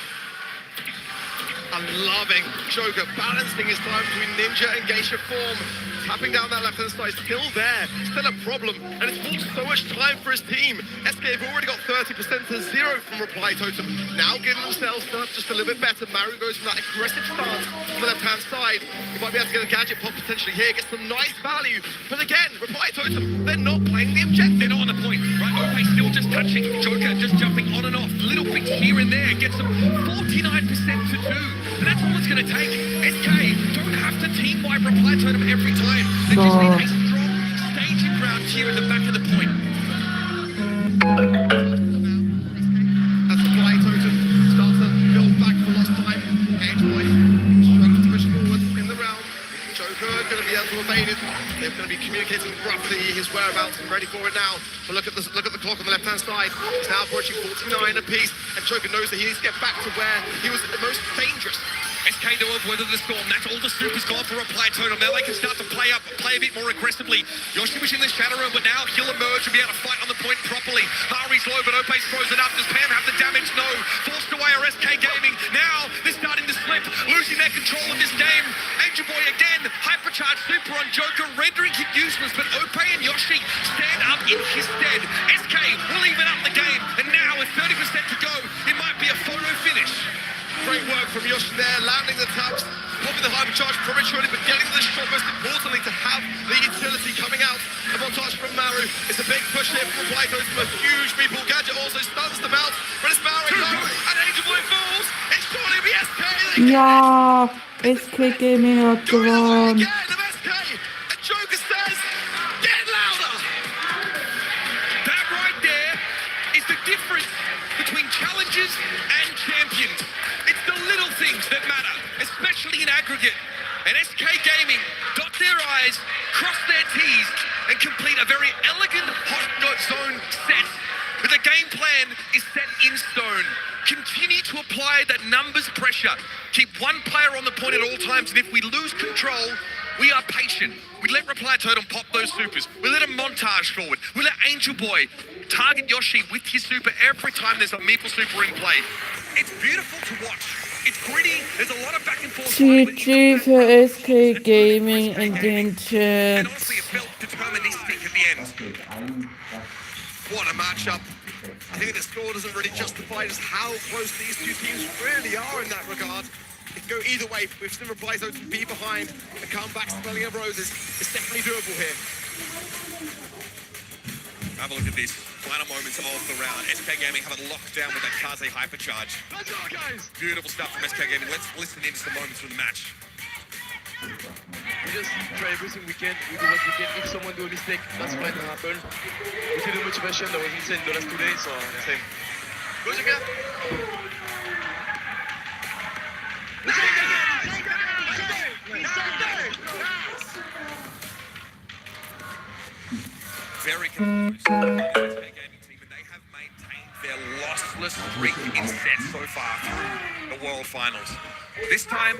I'm loving Joker balancing his time between Ninja and Geisha form. Tapping down that left-hand side, still there, still a problem, and it's bought so much time for his team. SK have already got 30% to 0 from Reply Totem. Now giving themselves just a little bit better. Maru goes from that aggressive stance on the left-hand side. He might be able to get a gadget pop potentially here, get some nice value. But again, Reply Totem, they're not playing the objective. They're not on the point, right? Ope still just touching. Joker just jumping on and off. Little bits here and there. Gets them 49% to 2. And that's all it's going to take. SK don't have to team-wipe Reply Totem every time. They just need a strong staging ground here in the back of the point. As Reply Totem starts to build back for lost time. Angel Boy struggling to push forward in the round. Joker going to be able to evade it. They're going to be communicating roughly his whereabouts and ready for it now. But look at the clock on the left-hand side. It's now approaching 49 apiece, and Joker knows that he needs to get back to where he was the most dangerous. SK though have weathered the storm. That's all the super's gone for Reply Totem. Now they can start to play a bit more aggressively. Yoshi was in the Shadow Realm, but now he'll emerge and be able to fight on the point properly. Mari's low, but Ope's frozen up. Does Pam have the damage? No. Forced away are SK Gaming. Now they're starting to slip, losing their control of this game. Angel Boy again, hypercharged super on Joker, rendering him useless, but Ope and Yoshi stand up in his stead. SK will even up the game, and now with 30% to go, it might be a photo finish. Great work from Yoshi there, landing the taps, popping having the hypercharge prematurely, but getting the shot, most importantly, to have the utility coming out. A montage from Maru. It's a big push here from Blaito. It's a huge meatball gadget, also stuns them out. But it's Maru low, and Angel Boy falls. It's surely the SK. Ja, SK Gaming hat gewonnen. Again, of SK. And Joker says, get louder. That right there is the difference between challengers and champions. It's the little things that matter, especially in aggregate. And SK Gaming dot their I's, cross their T's, and complete a very elegant hot zone set. But the game plan is set in stone. Continue to apply that numbers pressure. Keep one player on the point at all times, and if we lose control, we are patient. We let Reply Totem pop those supers. We let him montage forward. We let Angel Boy target Yoshi with his super every time there's a Meeple super in play. It's beautiful to watch. It's gritty. There's a lot of back and forth. GG für SK Gaming in den Chat. And honestly, it felt deterministic at the end. What a matchup. I think the score doesn't really justify just how close these two teams really are in that regard. It can go either way. We've seen Replyzo to be behind and come back smelling of roses. It's definitely doable here. Have a look at this. Final moments of the round. SK Gaming have it locked down with that Kaze hypercharge. Let's go, guys! Beautiful stuff from SK Gaming. Let's listen into some moments from the match. We just try everything we can, we do what we can. If someone do a mistake, that's fine to happen. We see the motivation that was insane the last 2 days, so same. Go again! Very composed. SK Gaming team, and they have maintained their lossless streak in sets so far through the World Finals. This time,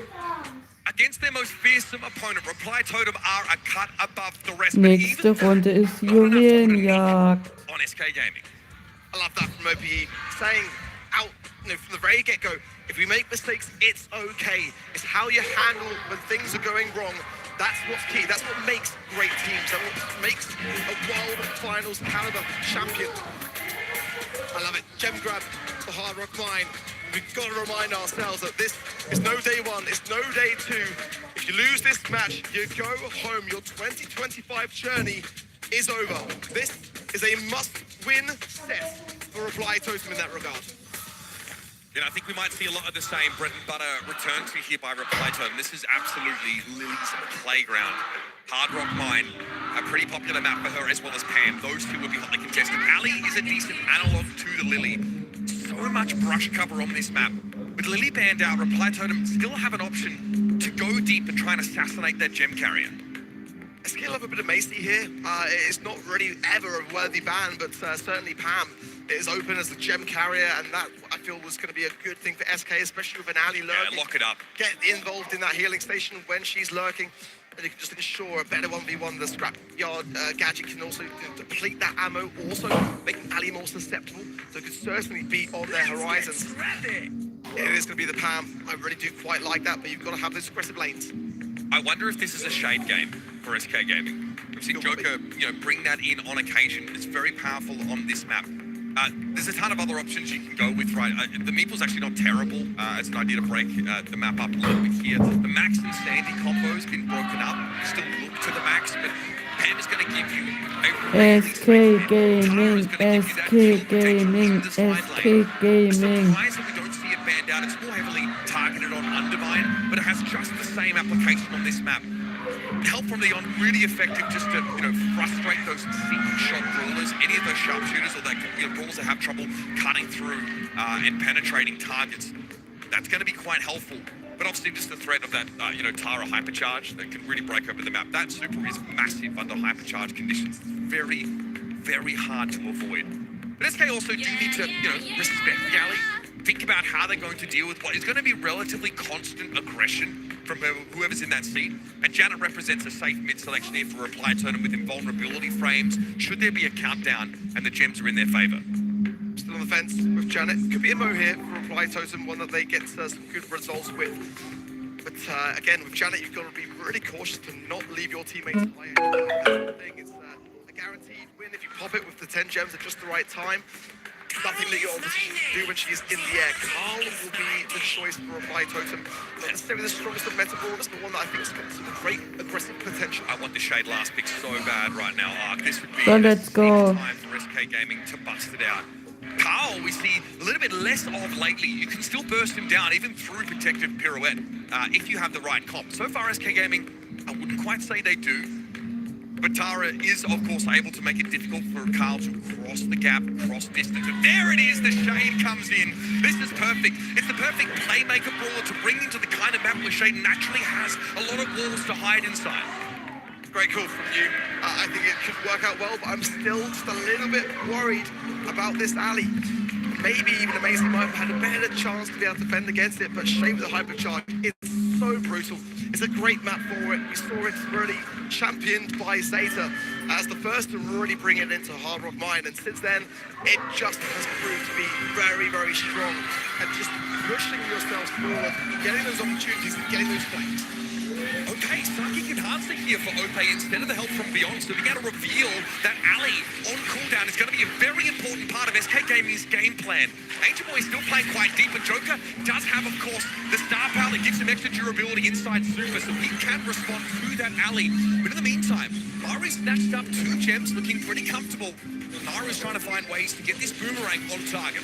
against their most fearsome opponent, Reply Totem are a cut above the rest. Nächste Runde ist Juwelenjagd. On SK Gaming. I love that from OPE, saying out from the very get-go, if we make mistakes, it's okay. It's how you handle when things are going wrong. That's what's key. That's what makes great teams. That's what makes a World Finals caliber champion. I love it. Gem grab, the Hard Rock Mine. We've got to remind ourselves that this is no day one, it's no day two. If you lose this match, you go home. Your 2025 journey is over. This is a must-win set for Reply Totem in that regard. You know, I think we might see a lot of the same bread and butter return to here by Reply Totem. This is absolutely Lily's playground. Hard Rock Mine, a pretty popular map for her as well as Pam. Those two will be hotly contested. Ali is a decent analog to the Lily. So much brush cover on this map. With Lily banned out, Reply Totem still have an option to go deep and try and assassinate that gem carrier. SK love a bit of Macy here. It's not really ever a worthy ban, but certainly Pam is open as the gem carrier, and that I feel was going to be a good thing for SK, especially with an Ali lurking. Yeah, lock it up. Get involved in that healing station when she's lurking, and you can just ensure a better 1v1. The scrapyard gadget can also deplete that ammo, also making Ali more susceptible, so it could certainly be on their horizons. It is going to be the Pam. I really do quite like that, but you've got to have those aggressive lanes. I wonder if this is a shade game for SK Gaming. We've seen Joker, bring that in on occasion. It's very powerful on this map. There's a ton of other options you can go with, right? The Meeple's actually not terrible as an idea to break the map up a little bit here. The Max and Sandy combo's been broken up. Still look to the Max, but Pam is going to give you a SK Gaming, SK Gaming, SK Gaming. Surprised that we don't see it banned out. It's more heavily targeted on Undermine, but it has just the same application on this map. Help from the on really effective just to frustrate those single shot brawlers, any of those sharpshooters or that brawlers that have trouble cutting through and penetrating targets. That's going to be quite helpful. But obviously just the threat of that Tara hypercharge that can really break open the map. That super is massive under hypercharge conditions. Very, very hard to avoid. But SK also do need to respect Galley. Think about how they're going to deal with what is going to be relatively constant aggression from whoever's in that seat. And Janet represents a safe mid selection here for Reply Totem with invulnerability frames. Should there be a countdown and the gems are in their favor? Still on the fence with Janet. Could be a mo here for Reply Totem, one that they get some good results with. But again, with Janet, you've got to be really cautious to not leave your teammates play. That's the thing. It's a guaranteed win if you pop it with the 10 gems at just the right time. nothing that your opposition can do when she's in the air. Carl will be the choice for Reply Totem. Not necessarily the strongest of meta brawlers, but one that I think has got some great aggressive potential. I want the Shade last pick so bad right now, Ark. This would be So let's go. time for SK Gaming to bust it out. Carl, we see a little bit less of lately. You can still burst him down, even through Protective Pirouette, if you have the right comp. So far, SK Gaming, I wouldn't quite say they do. But Tara is, of course, able to make it difficult for Carl to cross the gap, cross distance. And there it is, the Shade comes in. This is perfect. It's the perfect playmaker brawler to bring into the kind of map where Shade naturally has a lot of walls to hide inside. Great call from you. I think it could work out well, but I'm still just a little bit worried about this alley. Maybe even Amazing might have had a better chance to be able to defend against it, but Shade with a hypercharge is so brutal. It's a great map for it. We saw it really championed by Zeta as the first to really bring it into Hard Rock Mine, and since then, it just has proved to be very, very strong at just pushing yourselves forward, getting those opportunities and getting those plays. Okay, psychic enhancer here for Ope instead of the help from beyond. So we got to reveal that alley on cooldown is going to be a very important part of SK Gaming's game plan. Angel Boy is still playing quite deep, and Joker does have, of course, the star power that gives him extra durability inside Super, so he can respond to that alley. But in the meantime, Mari's snatched up 2 gems, looking pretty comfortable. Mari's trying to find ways to get this boomerang on target.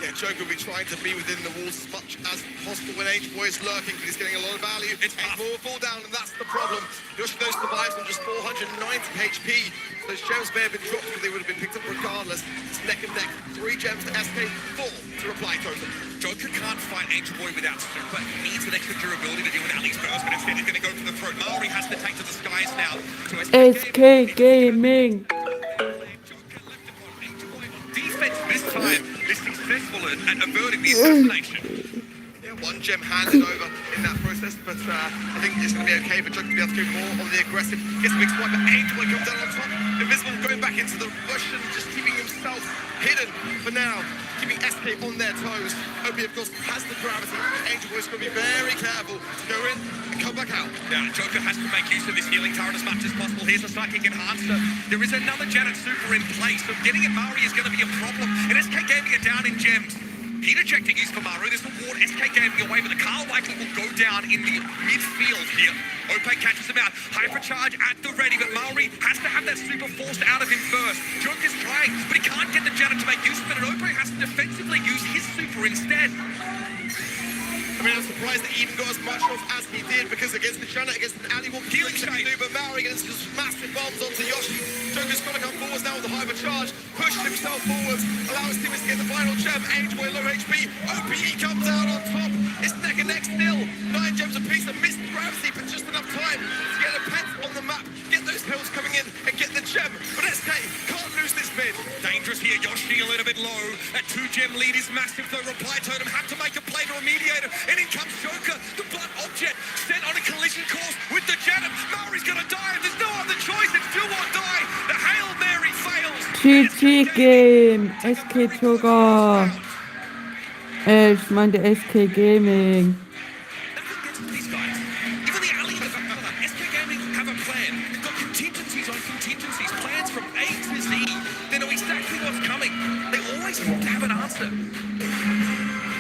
Yeah, Joker will be trying to be within the walls as much as possible when Angel Boy is lurking, but he's getting a lot of value. It's Angel Boy will fall down, and that's the problem. Yoshino survives on just 490 HP. Those gems may have been dropped, but they would have been picked up regardless. It's neck and neck. 3 gems to SK, 4 to Reply Totem. Joker can't fight Angel Boy without Super. He needs an extra durability to deal with Ali's burst, but instead he's going to go for the throat. Mari has to take to the skies now. So SK Gaming. Defense this time is successful at averting the assassination. Yeah, 1 gem handed over in that process, but I think it's going to be okay for Joker to be able to go more on the aggressive. Gets a big swipe, but Angel Boy comes down on top. Invisible going back into the rush and just keeping himself hidden for now, keeping SK on their toes. Obi, of course, has the gravity. Angel Boy's going to be very careful to go in and come back out. Now, Joker has to make use of this healing turret as much as possible. Here's a psychic enhancer. There is another Janet Super in place, so getting at Mari is going to be a problem. And SK Gaming are down in gems. Heat ejecting is for Maru. This will ward SK Gaming away, but the car likely will go down in the midfield here. Ope catches him out. Hypercharge at the ready, but Maori has to have that super forced out of him first. Joker's trying, but he can't get the Janet to make use of it, and Ope has to defensively use his super instead. I mean, I'm surprised that he even got as much off as he did, because against the Janet, against an alley, what Healing can he do? But Maori gets just massive bombs onto Yoshi. Joker's got to come forwards now with the hypercharge, push himself forwards, allow his teammates to get the final gem. Angel Boy low HP. OPE comes out on top. It's neck and neck still. 9 gems apiece, and missed gravity, but just enough time to get a pet on the map, get those hills coming in, and get the gem. But SK can't lose this mid. Dangerous here, Yoshi a little bit low. That 2-gem lead is massive, though. Reply Totem have to make a play to remediate it. And in comes Joker, the blood object, sent on a collision course with the Janet. Maori's gonna die. There's no other choice. It's do or die. The Hail Mary fails. GG Game. SK Joker. Ich meinte SK Gaming. Nothing gets to these guys. Even the alley, SK Gaming have a plan. They've got contingencies on contingencies, plans from A to Z. They know exactly what's coming. They always seem to have an answer.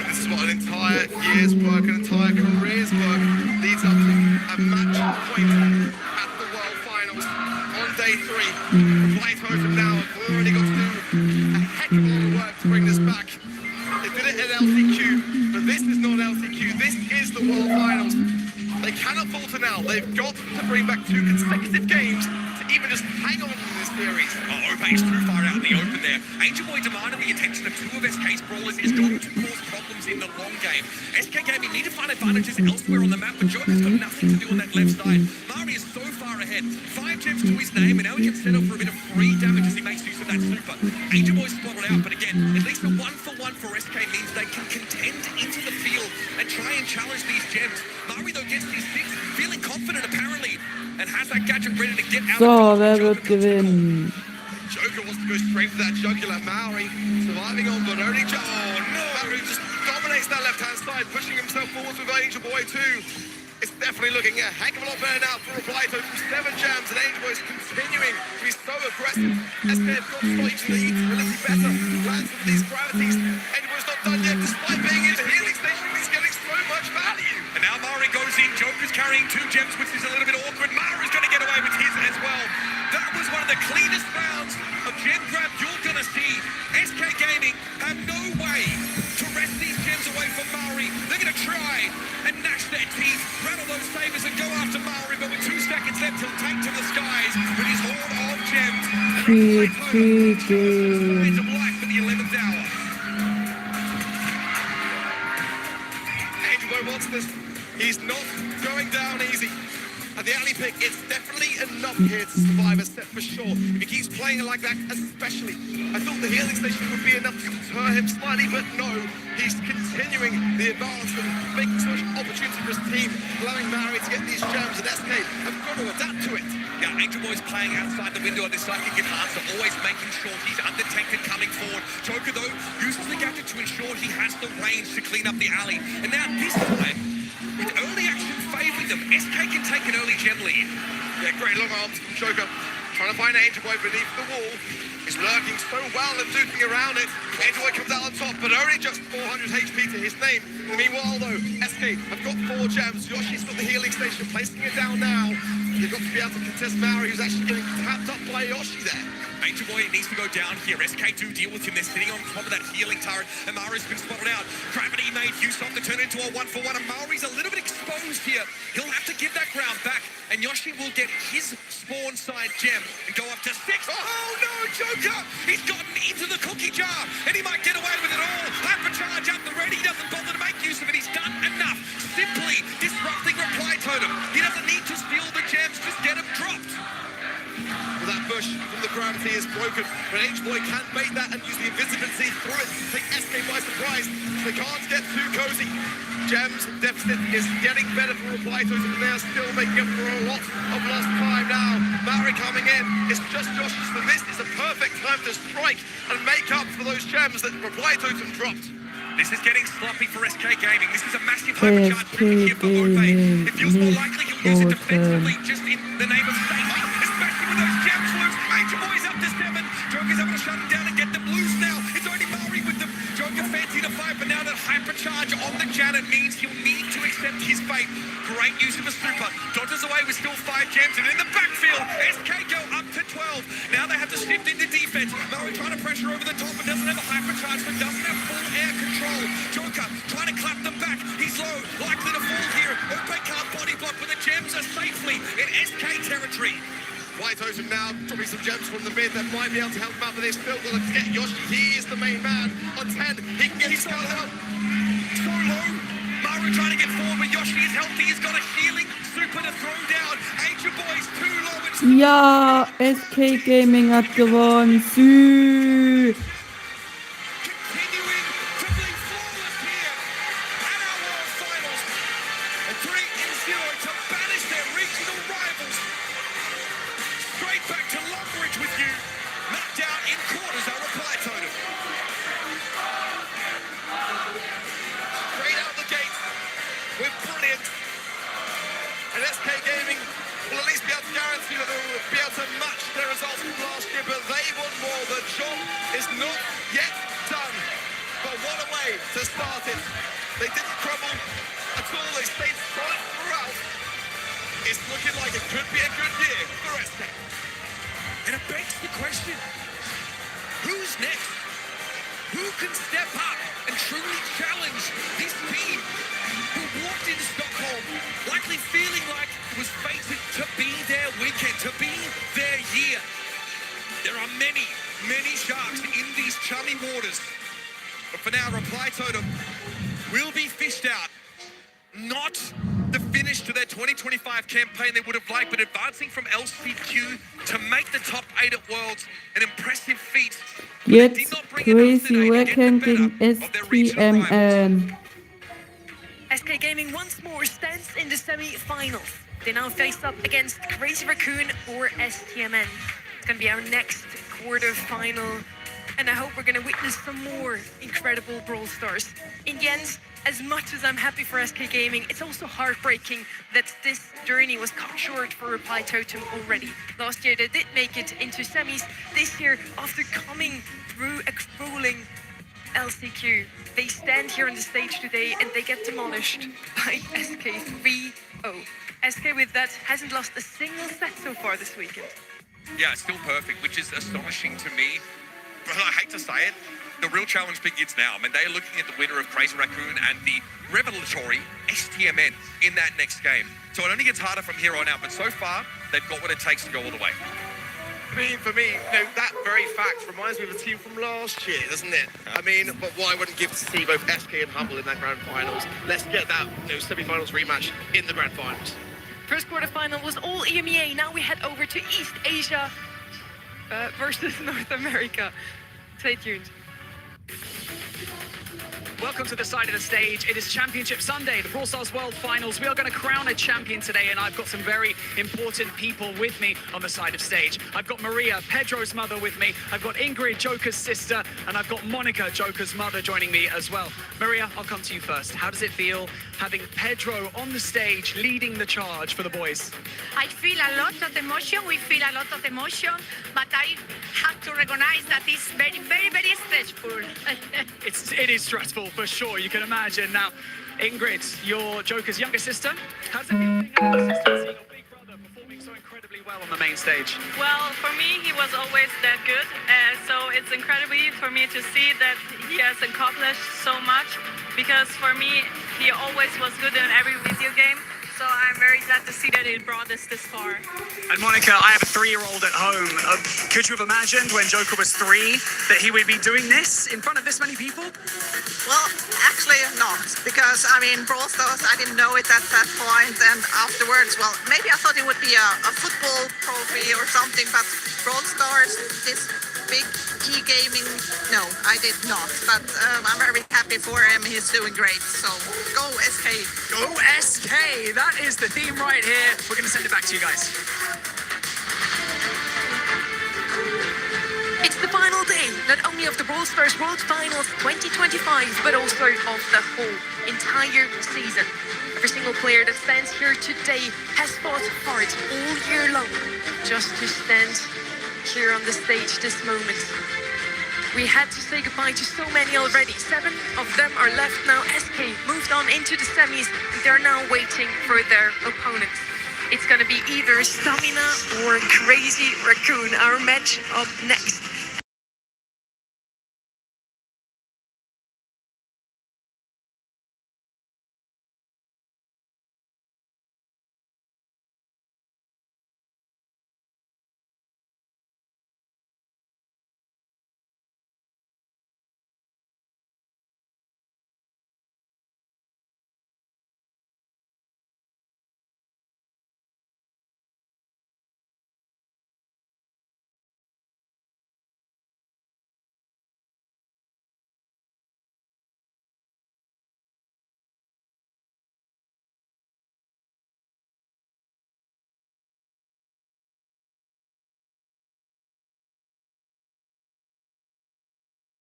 This is what an entire year's work, an entire career's work leads up to a match point at the World Finals on day 3. Reply Totem now have already got to do a heck of a lot of work to bring this back. They did it at LCQ, but this is not LCQ. This is the World Finals. They cannot falter now. They've got to bring back 2 consecutive games to even just hang on in this series. Oh, Ope is too far out in the open there. Angel Boy demanding the attention of 2 of SK's brawlers is going to cause problems in the long game. SK Gaming need to find advantages elsewhere on the map, but Joker's got nothing to do on that left side. Mari is so far ahead. 5 gems to his name, and now he can set up for a bit of free damage as he makes use of that super. Angel Boy's spotted out, but again, at least a 1-for-1 for SK means they can contend into the field and try and challenge these gems. Mari, though, gets these 6, feeling confident apparently, and has that gadget ready to get out So, of wer wird gewinnen? Joker wants to go straight for that jugular. Maori surviving on, but only just. Oh no! Maori just dominates that left-hand side, pushing himself forwards with Angel Boy too. It's definitely looking a heck of a lot better now for Reply Totem. 7 gems, and Angel Boy is continuing to be so aggressive. impressive. SK have got Spike to lead, relatively better. Lands with these gravities. Edward's not done yet, despite being in the healing station. He's getting so much value. And now Mari goes in. Joker's carrying 2 gems, which is a little bit awkward. Mari's going to get away with his as well. That was one of the cleanest rounds of gem grab you're going to see. SK Gaming have no way to wrest these gems away from Mari. They're going to try and gnash their teeth, rattle those sabers and go after Mari, but with 2 seconds left, he'll take to the skies with his horde of gems. Signs of life for the 11th hour. Angel Boy wants this. He's not going down easy. At the alley pick, it's definitely enough here to survive a set for sure. If he keeps playing it like that, especially. I thought the healing station would be enough to deter him slightly, but no. He's continuing the advance and making so much opportunity for his team, allowing Mari to get these gems, and SK have got to adapt to it. Yeah, Angel Boy's playing outside the window on this psychic enhancer, always making sure he's undetected coming forward. Joker, though, uses the gadget to ensure he has the range to clean up the alley. And now this time, with early action favouring them, SK can take an early gem lead. Yeah, great long arms from Joker. Trying to find Angel Boy beneath the wall. He's lurking so well and duping around it. Angel Boy comes out on top, but only just 400 HP to his name. Meanwhile, though, SK have got 4 gems. Yoshi's got the healing station, placing it down now. They've got to be able to contest Mari, who's actually getting tapped up by Yoshi there. Angel Boy needs to go down here. SK do deal with him. They're sitting on top of that healing turret, and Mari's been spotted out. Gravity made use of to turn it into a 1-for-1, and Mari's a little bit exposed here. He'll have to give that ground back, and Yoshi will get his spawn side gem and go up to 6. Oh no, Joker! He's gotten into the cookie jar, and he might get away with it all. Hypercharge up the ready, he doesn't bother to make use of it. He's done enough. Simply disrupting reply totem. He doesn't need to steal the gems, just get them dropped. Well, that bush from the gravity is broken, but H-Boy can make that and use the invisibility through it to take SK by surprise. They can't get too cozy. Gems deficit is getting better for Reply Totem, and they are still making up for a lot of lost time now. Mari coming in. It's just Josh, so this is a perfect time to strike and make up for those gems that Reply Totem dropped. This is getting sloppy for SK Gaming. This is a massive hypercharge trigger here for Ove. It feels more likely he'll use it defensively just in the name of safety, especially with those gems loose. Major Boy's up to 7. Joker's able to shut him down and get them loose now. It's only Mari with them. Joker fancy to fight, but now that hypercharge on the Janet means he'll need to accept his fate. Great use of a super. Dodges away with still 5 gems, and in the backfield, SK go up to 12. Now they have to shift into defense. Mari trying to pressure over the top, but doesn't have a hypercharge, but doesn't have full air control. Joker trying to clap them back. He's low, likely to fall here. Ope can't body block, but the gems are safely in SK territory. White Totem now dropping some gems from the mid that might be able to help him out, but they still got to get Yoshi. He is the main man on 10. He can get his guys out. So low. Maru trying to get forward, but Yoshi is healthy. He's got a healing super to throw down. Angel Boy's too low. Ja, SK Gaming hat gewonnen. Sü. Continuing to be flawless here at our World Finals. A 3-0 to banish their regional rivals. Straight back to Longridge with you. Knocked out in quarters, our Reply Totem. Straight out the gate with brilliant. And SK Gaming will at least be able to guarantee that they will be able to match their results from last year, but they want more. The job is not yet done. But what a way to start it. They didn't crumble at all. They stayed solid throughout. It's looking like it could be a good year for SK. And it begs the question, who's next? Who can step up and truly challenge this team who walked into Stockholm likely feeling like it was fated to be their weekend, to be their year? There are many, many sharks in these chummy waters. But for now, Reply Totem will be fished out. Not the finish to their 2025 campaign they would have liked, but advancing from LCQ to make the top 8 at Worlds, an impressive feat. Jetzt Crazy Wacken gegen STMN. SK Gaming once more stands in the semi-finals. They now face up against Crazy Raccoon or STMN. It's going to be our next quarter-final, and I hope we're going to witness some more incredible Brawl Stars. In the end, as much as I'm happy for SK Gaming, it's also heartbreaking that this journey was cut short for Reply Totem already. Last year they did make it into semis. This year, after coming through a grueling LCQ, they stand here on the stage today and they get demolished by SK 3-0. SK with that hasn't lost a single set so far this weekend. Yeah, still perfect, which is astonishing to me. But I hate to say it, the real challenge begins now. I mean, they're looking at the winner of Crazy Raccoon and the revelatory STMN in that next game. So it only gets harder from here on out, but so far, they've got what it takes to go all the way. I mean, for me, that very fact reminds me of the team from last year, doesn't it? I mean, but what I wouldn't give to see both SK and Humble in that grand finals. Let's get that semi-finals rematch in the grand finals. First quarterfinal was all EMEA. Now we head over to East Asia versus North America. Stay tuned. Welcome to the side of the stage. It is Championship Sunday, the Brawl Stars World Finals. We are going to crown a champion today, and I've got some very important people with me on the side of stage. I've got Maria, Pedro's mother, with me. I've got Ingrid, Joker's sister, and I've got Monica, Joker's mother, joining me as well. Maria, I'll come to you first. How does it feel having Pedro on the stage leading the charge for the boys? I feel a lot of emotion. We feel a lot of emotion, but I have to recognize that it's very, very, very stressful. It is stressful for sure. You can imagine. Now, Ingrid, your Joker's younger sister. How's it feel being a younger sister, seeing your big brother performing so incredibly well on the main stage? Well, for me, he was always that good. So it's incredibly for me to see that he has accomplished so much. Because for me, he always was good in every video game. So I'm very glad to see that he brought us this far. And Monica, I have a 3-year-old at home. Could you have imagined when Joker was 3 that he would be doing this in front of this many people? Well, actually not, because I mean, Brawl Stars, I didn't know it at that point, and afterwards, well, maybe I thought it would be a football trophy or something, but Brawl Stars, this big e-gaming, no, I did not, but I'm very happy for him, he's doing great, so go SK. Go SK, that is the theme right here. We're going to send it back to you guys. It's the final day, not only of the Brawl Stars World Finals 2025, but also of the whole entire season. Every single player that stands here today has fought hard all year long just to stand here on the stage this moment. We had to say goodbye to so many already. 7 of them are left now. SK moved on into the semis, and they're now waiting for their opponents. It's gonna be either Stamina or Crazy Raccoon, our match up next.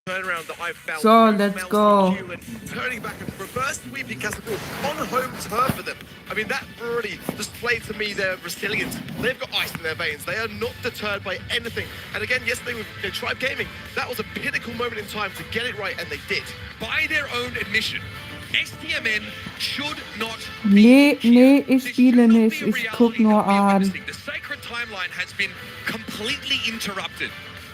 Turnaround that I've found. So, let's go. Turning back and reverse sweeping Castle on home turf for them. I mean, that really displayed to me their resilience. They've got ice in their veins. They are not deterred by anything. And again, yesterday with Tribe Gaming, that was a pinnacle moment in time to get it right, and they did. By their own admission, STMN should not Nee, ich spiele nicht. Ich guck nur an. The sacred timeline has been completely interrupted.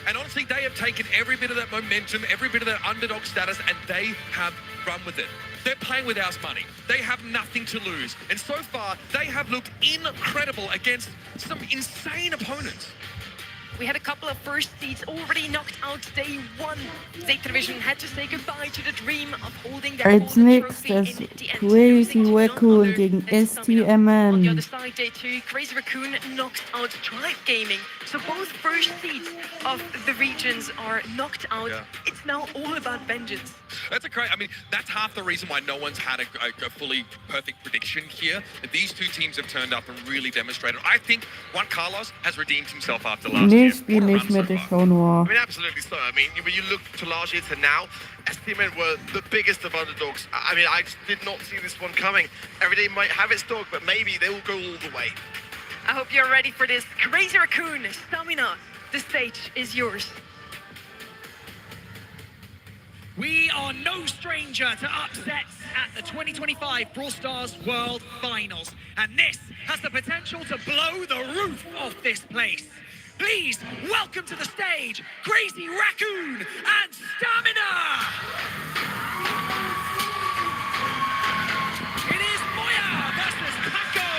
And honestly, they have taken every bit of that momentum, every bit of that underdog status, and they have run with it. They're playing with house money. They have nothing to lose. And so far, they have looked incredible against some insane opponents. We had a couple of first seeds already knocked out day 1. State Division had to say goodbye to the dream of holding their Als nächstes Crazy Raccoon gegen On the STMN. other side, day 2, Crazy Raccoon knocked out Tribe Gaming. So both first seeds of the regions are knocked out. Yeah. It's now all about vengeance. That's that's half the reason why no one's had a fully perfect prediction here. These two teams have turned up and really demonstrated. I think Juan Carlos has redeemed himself after last Nee, year. spiel What a nicht run so mit, ich far. schau nur. I mean, absolutely so. I mean, when you look to last year to now, STMN were the biggest of underdogs. I mean, I just did not see this one coming. Every day might have its dog, but maybe they will go all the way. I hope you're ready for this. Crazy Raccoon, Stamina, the stage is yours. We are no stranger to upsets at the 2025 Brawl Stars World Finals, and this has the potential to blow the roof off this place. Please welcome to the stage, Crazy Raccoon and Stamina! It is Moya versus Paco!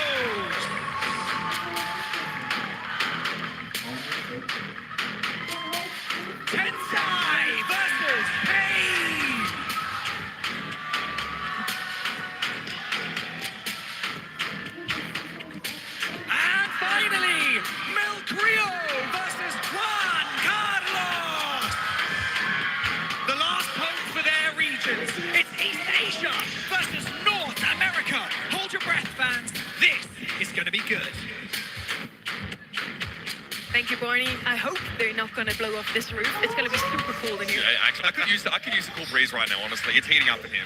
Tensai versus Paige! And finally, Milk Rio versus Juan Carlos! The last hope for their regions. It's East Asia versus North America. Hold your breath, fans. This is going to be good. Thank you, Barney. I hope they're not going to blow off this roof. It's going to be super cold in here. Yeah, actually, I could use a cool breeze right now, honestly. It's heating up in here.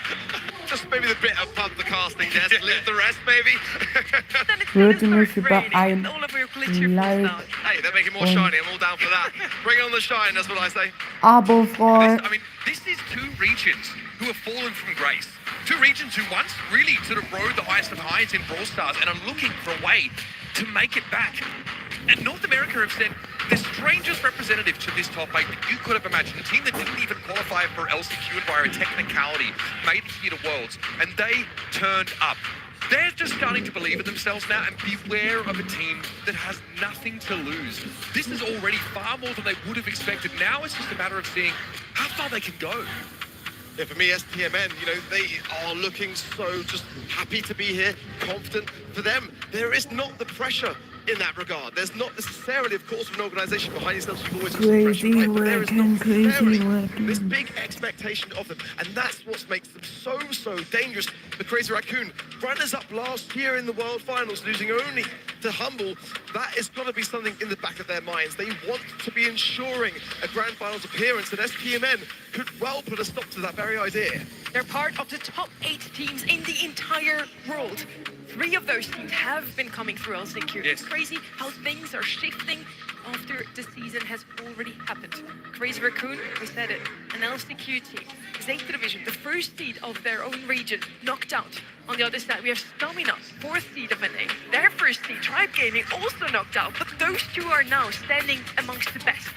Just maybe the bit of pump the casting, just leave the rest, maybe. Then it's Würde gonna mich start über raining ein with all of your glitcher Live down. Hey, they're making more shiny. I'm all down for that. Bring on the shine, that's what I say. Abo freuen. I mean, this is two regions who have fallen from grace. Two regions who once really sort of rode the highest of highs in Brawl Stars and are looking for a way to make it back. And North America have said the strangest representative to this top 8 that you could have imagined. A team that didn't even qualify for LCQ and via a technicality made it here to Worlds, and they turned up. They're just starting to believe in themselves now, and beware of a team that has nothing to lose. This is already far more than they would have expected. Now it's just a matter of seeing how far they can go. Yeah, for me, STMN, you know, they are looking so just happy to be here, confident. For them, there is not the pressure in that regard. There's not necessarily, of course, an organisation behind yourself who's always under pressure, Crazy right? But there is not working, crazy necessarily working. this big expectation of them, and that's what makes them so dangerous. The Crazy Raccoon, runners-up last year in the World Finals, losing only to Humble. That is going to be something in the back of their minds. They want to be ensuring a Grand Finals appearance, and STMN could well put a stop to that very idea. They're part of the top 8 teams in the entire world. 3 of those teams have been coming through LCQ. Yes. It's crazy how things are shifting after the season has already happened. Crazy Raccoon, we said it, an LCQ team, 8th division, the first seed of their own region, knocked out. On the other side, we have Stamina, 4th seed of NA. Their first seed, Tribe Gaming, also knocked out, but those two are now standing amongst the best.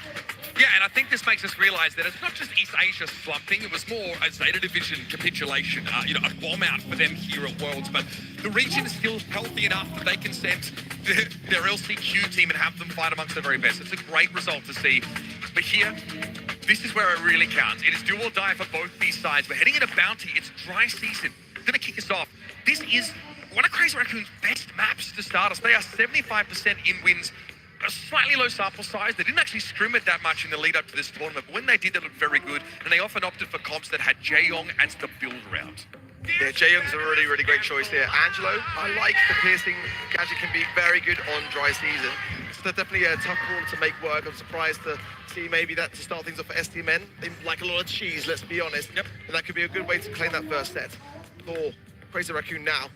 Yeah, and I think this makes us realise that it's not just East Asia slumping, it was more a Zeta Division capitulation, a bomb out for them here at Worlds, but the region is still healthy enough that they can send their LCQ team and have them fight amongst the very best. It's a great result to see. But here, this is where it really counts. It is do or die for both these sides. We're heading into Bounty, it's dry season. Going to kick us off. This is one of Crazy Raccoon's best maps to start us. They are 75% in wins. A slightly low sample size. They didn't actually scrim it that much in the lead up to this tournament, but when they did, they looked very good, and they often opted for comps that had Jaeyong and to build around. Yeah, Jaeyong's a really great choice here. Angelo, I like the piercing gadget, can be very good on dry season. So definitely a tough ball to make work. I'm surprised to see maybe that to start things off for STMN. They like a lot of cheese, let's be honest. Yep. And that could be a good way to claim that first set. For Crazy Raccoon now,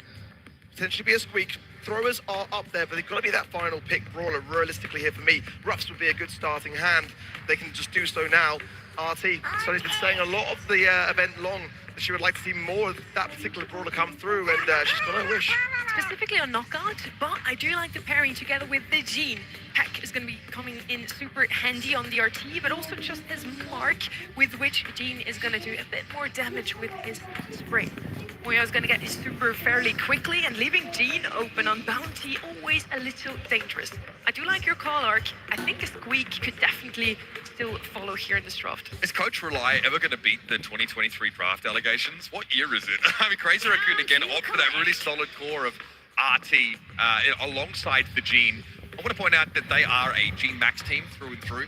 potentially be a squeak. Throwers are up there, but they've got to be that final pick brawler realistically here for me. Ruffs would be a good starting hand. They can just do so now. RT, Sonny's been saying a lot of the event long that she would like to see more of that particular brawler come through, and she's got her wish. Specifically on knockout, but I do like the pairing together with the Gene. Peck is going to be coming in super handy on the RT, but also just his mark with which Gene is going to do a bit more damage with his spray. Moya is going to get his super fairly quickly, and leaving Gene open on Bounty always a little dangerous. I do like your call, Ark. I think a squeak could definitely still follow here in this draft. Is Coach Rely ever going to beat the 2023 draft allegations? What year is it? I mean, Crazy Raccoon again opted for that really solid core of RT alongside the Gene. I want to point out that they are a Gene Max team through and through.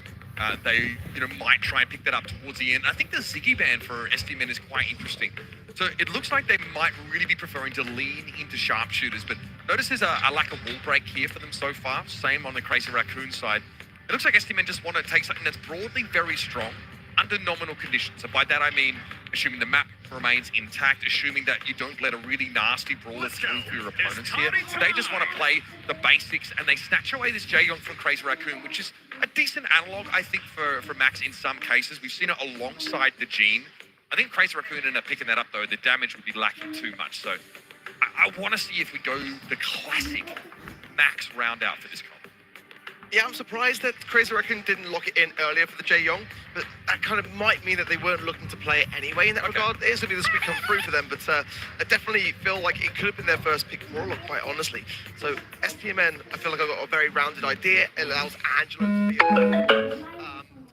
They might try and pick that up towards the end. I think the Ziggy ban for STMN is quite interesting. So it looks like they might really be preferring to lean into sharpshooters, but notice there's a lack of wall break here for them so far. Same on the Crazy Raccoon side. It looks like STMN just want to take something that's broadly very strong under nominal conditions. And by that I mean assuming the map remains intact, assuming that you don't let a really nasty brawler through for your opponents here. They just want to play the basics, and they snatch away this Jaehyung from Crazy Raccoon, which is a decent analog, I think, for Max in some cases. We've seen it alongside the Gene. I think Crazy Raccoon ended up picking that up, though. The damage would be lacking too much. So I want to see if we go the classic Max round out for this comp. Yeah, I'm surprised that Crazy Raccoon didn't lock it in earlier for the Jaehyung, but that kind of might mean that they weren't looking to play it anyway in that regard. It is going to be the speed come through for them, but I definitely feel like it could have been their first pick brawler, quite honestly. So STMN, I feel like I've got a very rounded idea. It allows Angelo to be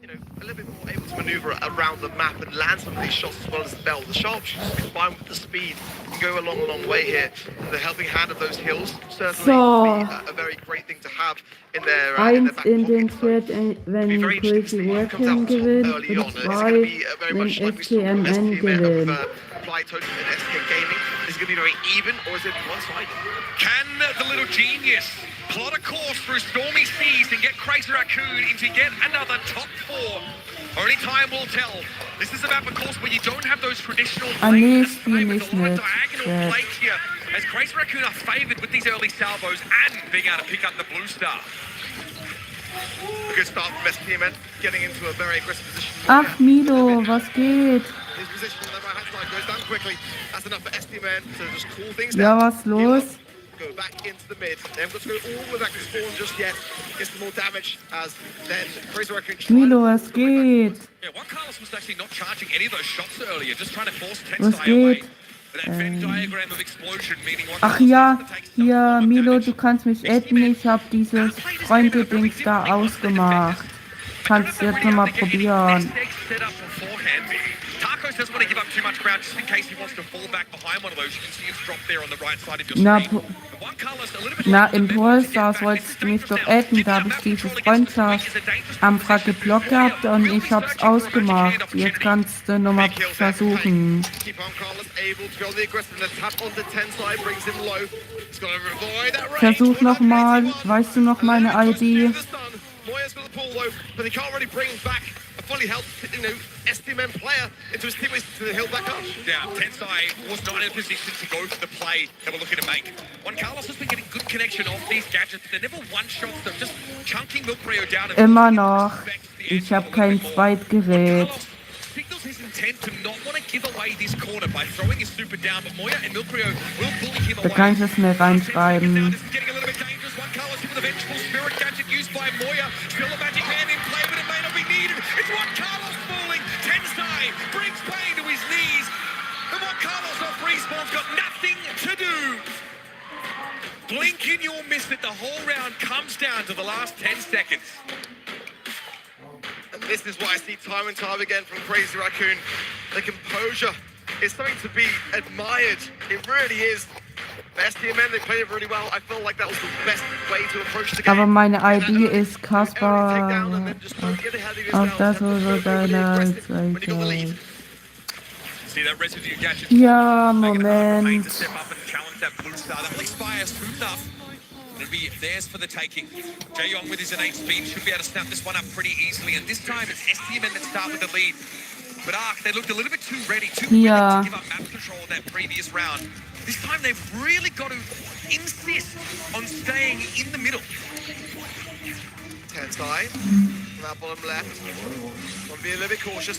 a little bit more able to maneuver around the map and land some of these shots as well as the bell. The sharpshooters combined with the speed can go a long way here. And the helping hand of those hills certainly be a very great thing to have in their Eins back in den pocket. Chat, wenn Crazy Raccoon gewinnt und 2, wenn STMN gewinnt. Fly token in SK Gaming. Is it going to be very even, or is it one-sided? Can the little genius plot a course through stormy seas and get Crazy Raccoon into yet another top 4? Only time will tell. This is about a course where you don't have those traditional Nee, lanes. spiel nicht mit. Diagonal plate here, as Crazy Raccoon are favoured with these early salvos and being able to pick up the blue star. A good start from STMN, getting into a very aggressive position. Ach, Milo, was geht? His position on the right hand side goes down quickly. That's enough for STMN to just cool things Ja, down. was los? Go back into the mid. They haven't got to go all the way back to spawn just yet. Get some more damage as then Crazy Raccoon. Milo, was geht? Yeah, Juan Carlos was actually not charging any of those shots earlier, just trying to force Was Tensai away. geht? But that Venn diagram of explosion, meaning Juan Ach Carlos ja, has to take some hier, form of Milo, damage. du kannst mich adden. Ich hab dieses Freunde-Dings da ausgemacht. Kannst jetzt nochmal probieren. Tarkos doesn't want to give up too much ground just in case he wants to fall back behind one of those. You can see him drop there on the right side of your Na, screen. But Juan Carlos a little bit Na, longer im than Polstars wolltest du mich doch adden, da habe ich diese Freundschaftsanfrage geblockt gehabt und ich hab's ausgemacht. Jetzt kannst du nochmal versuchen. Keep on Carlos able to go the aggressiveness. Tap on the 10 side brings him low. He's got to avoid that range. Versuch nochmal. Weißt du noch meine ID? Moya's got the pull low, but he can't really bring back a fully healthy, STMN player into his teammates to the hill back up. Yeah, Tensai was not in a position to go for the play that we're looking to make. Juan Carlos has been getting good connection off these gadgets, but they're never one-shots, they're just chunking Milkrio down. Immer noch. Ich habe kein Zweitgerät. Signals his intent to not want to give away this corner by throwing his super down, but Moya and Milkrio will bully him Da away. kann ich es mir reinschreiben. This is getting a little bit dangerous. Juan Carlos with a vengeful spirit gadget used by Moya. Still a magic hand in play, but it may not be needed. It's Juan Carlos falling. Tensai brings pain to his knees. And Juan Carlos off respawn's got nothing to do. Blink and you'll miss it. The whole round comes down to the last 10 seconds. And this is what I see time and time again from Crazy Raccoon. The composure is something to be admired. It really is. The STMN, they played it really well. I feel like that was the best way to approach the game. Aber meine ID ist Kaspar. Auch das so deine Seite. See that residue gadget? Ja, Make it hard for Main Moment. to step up and challenge that blue star. That will expire soon enough. It'll be theirs for the taking. Jaehyung with his innate speed should be able to snap this one up pretty easily. And this time it's STMN that start with the lead. But Ark, they looked a little bit too ready, too willing Yeah. to give up map control that previous round. This time they've really got to insist on staying in the middle. 10 side. From that bottom left. Want to be a little bit cautious.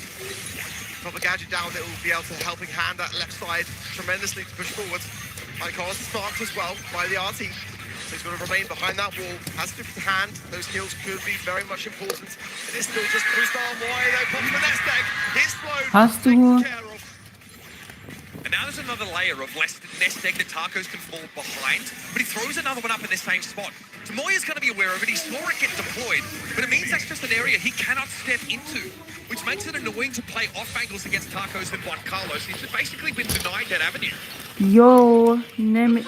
Drop a gadget down that will be able to helping hand that left side tremendously to push forward. Mike Carlos is marked as well by the RT. So he's going to remain behind that wall. Has to hand. Those kills could be very much important. It is still just blue star Moy. They pop the nest egg. He's slowed. Hast du? Taken care of. And now there's another layer of nest egg that Tarkos can fall behind, but he throws another one up in the same spot. So Moya's going to be aware of it. He saw it get deployed, but it means that's just an area he cannot step into, which makes it annoying to play off angles against Tarkos and Juan Carlos. He's basically been denied that avenue. Jo, nimm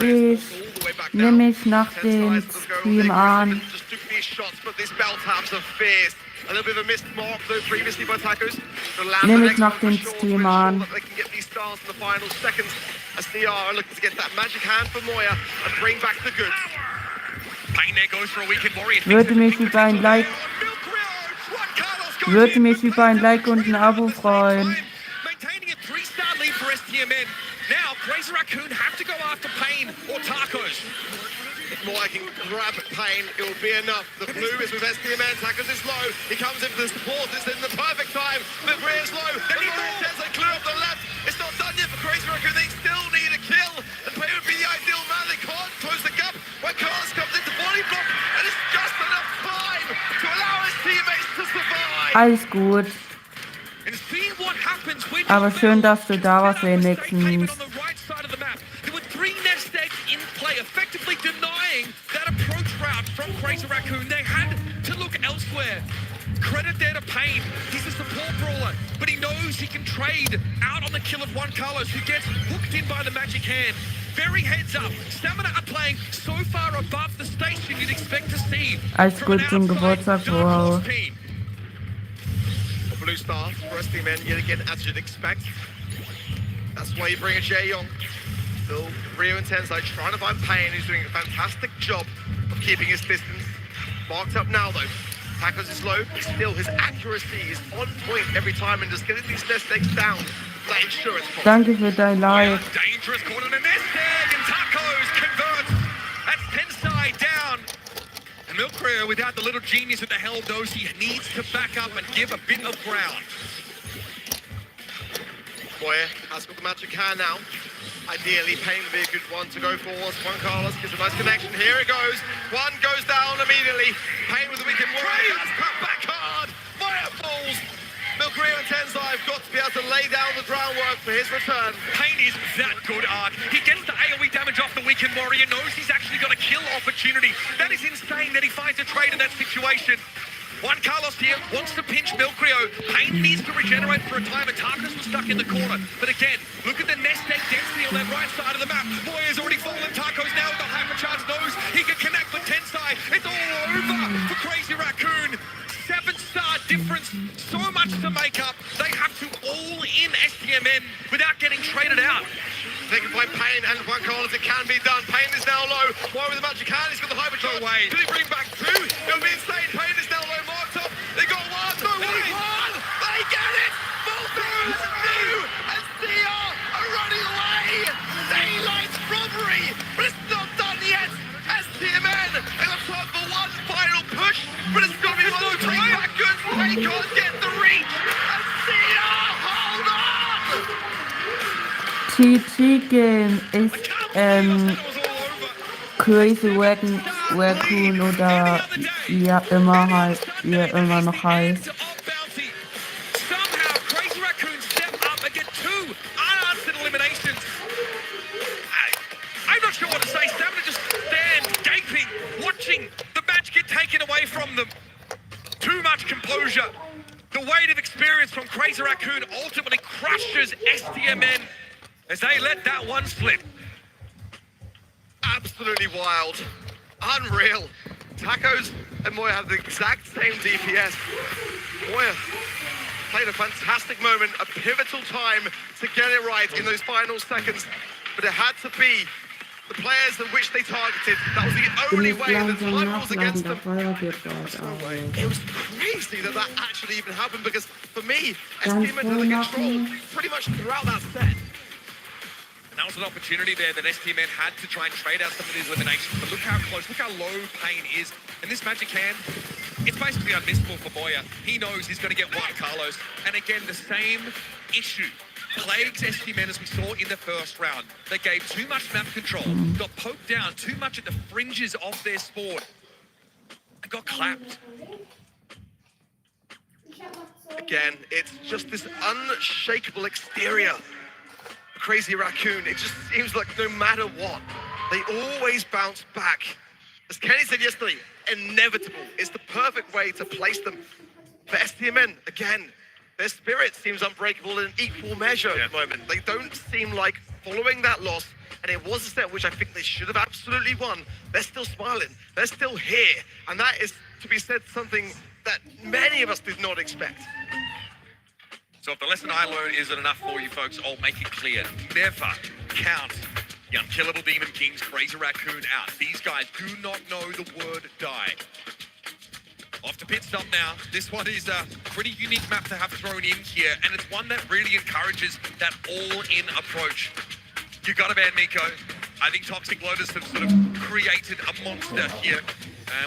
ich nach dem Stream an. Just took these shots, but this bell taps are fierce. A little bit of a missed mark though previously by Tacos. Nimm ich nach dem Stream an. They can get these stars in the final seconds as they are looking to get that magic hand for Moya and bring back the goods. Pain there goes for a weekend warrior. Würde mich über ein Like Würde mich über ein Like und ein Abo freuen. Maintaining a 3-star lead for STMN. Now, Crazy Raccoon have to go after Pain or Tacos. More I can grab Pain, it will be enough. The blue is with STMN, Tacos is low. He comes in for the support, it's in the perfect time. McRae is low, McRae says a clue up the left. It's not done yet for Crazy Raccoon, they still need a kill. And Pain would be the ideal man, they can't close the gap. When Carlos comes into body block, and it's just enough time to allow his teammates to survive. Alles gut. And see what happens when Aber schön, dass du da warst wenigstens. on the right side of the map. There were 3 nest eggs in play, effectively denying that approach route from Crazy Raccoon. They had to look elsewhere. Credit there to Pain. He's a support brawler, but he knows he can trade out on the kill of Juan Carlos, who gets hooked in by the magic hand. Very heads up. Stamina are playing so far above the station you'd expect to see. Alles gut zum Geburtstag, wow. Blue star for STMN yet again, as you'd expect. That's why you bring a Jae-Young. Still Rio and Tensai trying to find Pain, who's doing a fantastic job of keeping his distance. Marked up now though. Tacos is low, but still his accuracy is on point every time, and just getting these nest eggs down. That insurance policy. Danke für dein Like. Dangerous corner in the nest egg, and Tacos converts. That's Tensai down. And Milkreer, without the little genius at the helm, knows he needs to back up and give a bit of ground. Boyer has got the magic hand now. Ideally, Pain would be a good one to go for. Juan Carlos gives a nice connection. Here it goes. One goes down immediately. Pain with the wicked warrior. That's cut back hard. Moya falls. Milkreer and Tensai have got to be able to lay down the groundwork for his return. Pain is that good, Art. He gets the AoE damage off the weakened warrior, knows he's actually got a kill opportunity. That is insane that he finds a trade in that situation. Juan Carlos here wants to pinch Milkrio. Pain needs to regenerate for a time, and Tarkus was stuck in the corner. But again, look at the nest egg density on that right side of the map. Boyer's already fallen. Tarkus now with the hypercharge knows he can connect with Tensai. It's all over for Crazy Raccoon. 7-star difference, so much to make up. They have to all in STMN without getting traded out. They can find Pain and Juan Carlos, it can be done. Pain is now low. Boy with the magic hand, he's got the hypercharge. No way. Did he bring back 2? It'll be insane. Pain is now low, marked up. They got 1. No, Hey. 1. They get it. Volker is new. And CR are running away. Daylight robbery. But it's not done yet. STMN in the top for one final push. But it's got to be one to take back good. They can't get the reach. And CR, hold on. GG Game ist Crazy Raccoon oder ja immer halt, wie er immer noch heißt. Somehow, Crazy Raccoon step up and get 2 unanswered eliminations. I'm not sure what to say. Stamina just stand gaping, watching the match get taken away from them. Too much composure. The weight of experience from Crazy Raccoon ultimately crushes STMN as they let that one slip. Absolutely wild. Unreal. Tacos and Moya have the exact same DPS. Moya played a fantastic moment, a pivotal time to get it right in those final seconds. But it had to be the players in which they targeted. That was the only way the time was against them. It was crazy that that actually even happened, because for me, STMN had the control pretty much throughout that set. And that was an opportunity there that STMN had to try and trade out some of these eliminations. But look how close, look how low Pain is. And this magic hand, it's basically unmissable for Moya. He knows he's going to get Juan Carlos. And again, the same issue plagues STMN as we saw in the first round. They gave too much map control, got poked down too much at the fringes of their sport, and got clapped. Again, it's just this unshakable exterior. Crazy Raccoon, it just seems like no matter what, they always bounce back. As Kenny said yesterday, inevitable is the perfect way to place them. For STMN, again, their spirit seems unbreakable in equal measure at the moment. They don't seem like following that loss, and it was a set which I think they should have absolutely won. They're still smiling, they're still here, and that is, to be said, something that many of us did not expect. So if the lesson I learned isn't enough for you folks, I'll make it clear. Never count the unkillable Demon King's Crazy Raccoon out. These guys do not know the word die. Off to The pit stop now. This one is a pretty unique map to have thrown in here, and it's one that really encourages that all-in approach. You gotta ban Miko. I think Toxic Lotus have sort of created a monster here.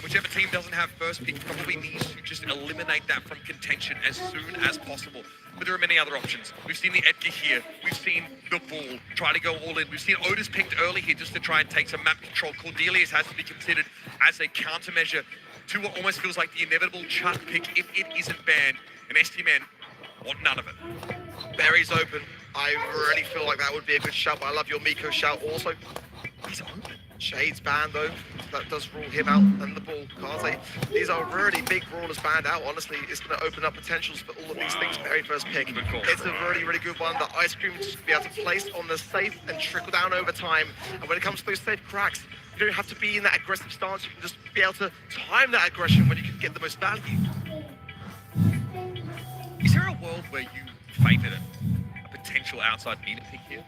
Whichever team doesn't have first pick probably needs to just eliminate that from contention as soon as possible. But there are many other options. We've seen the Edgar here. We've seen the Bull try to go all in. We've seen Otis picked early here just to try and take some map control. Cordelius has to be considered as a countermeasure to what almost feels like the inevitable Chut pick if it isn't banned. And STMN want none of it. Berry's open. I really feel like that would be a good shout, but I love your Miko shout also. He's open. Shade's banned though. That does rule him out, and the Bull. Kaze. These are really big brawlers banned out. Honestly, it's going to open up potentials for all of these things. Very first pick. It's a really, really good one. The ice cream to be able to place on the safe and trickle down over time. And when it comes to those safe cracks, you don't have to be in that aggressive stance. You can just be able to time that aggression when you can get the most value. Is there a world where you favour a potential outside meter pick here?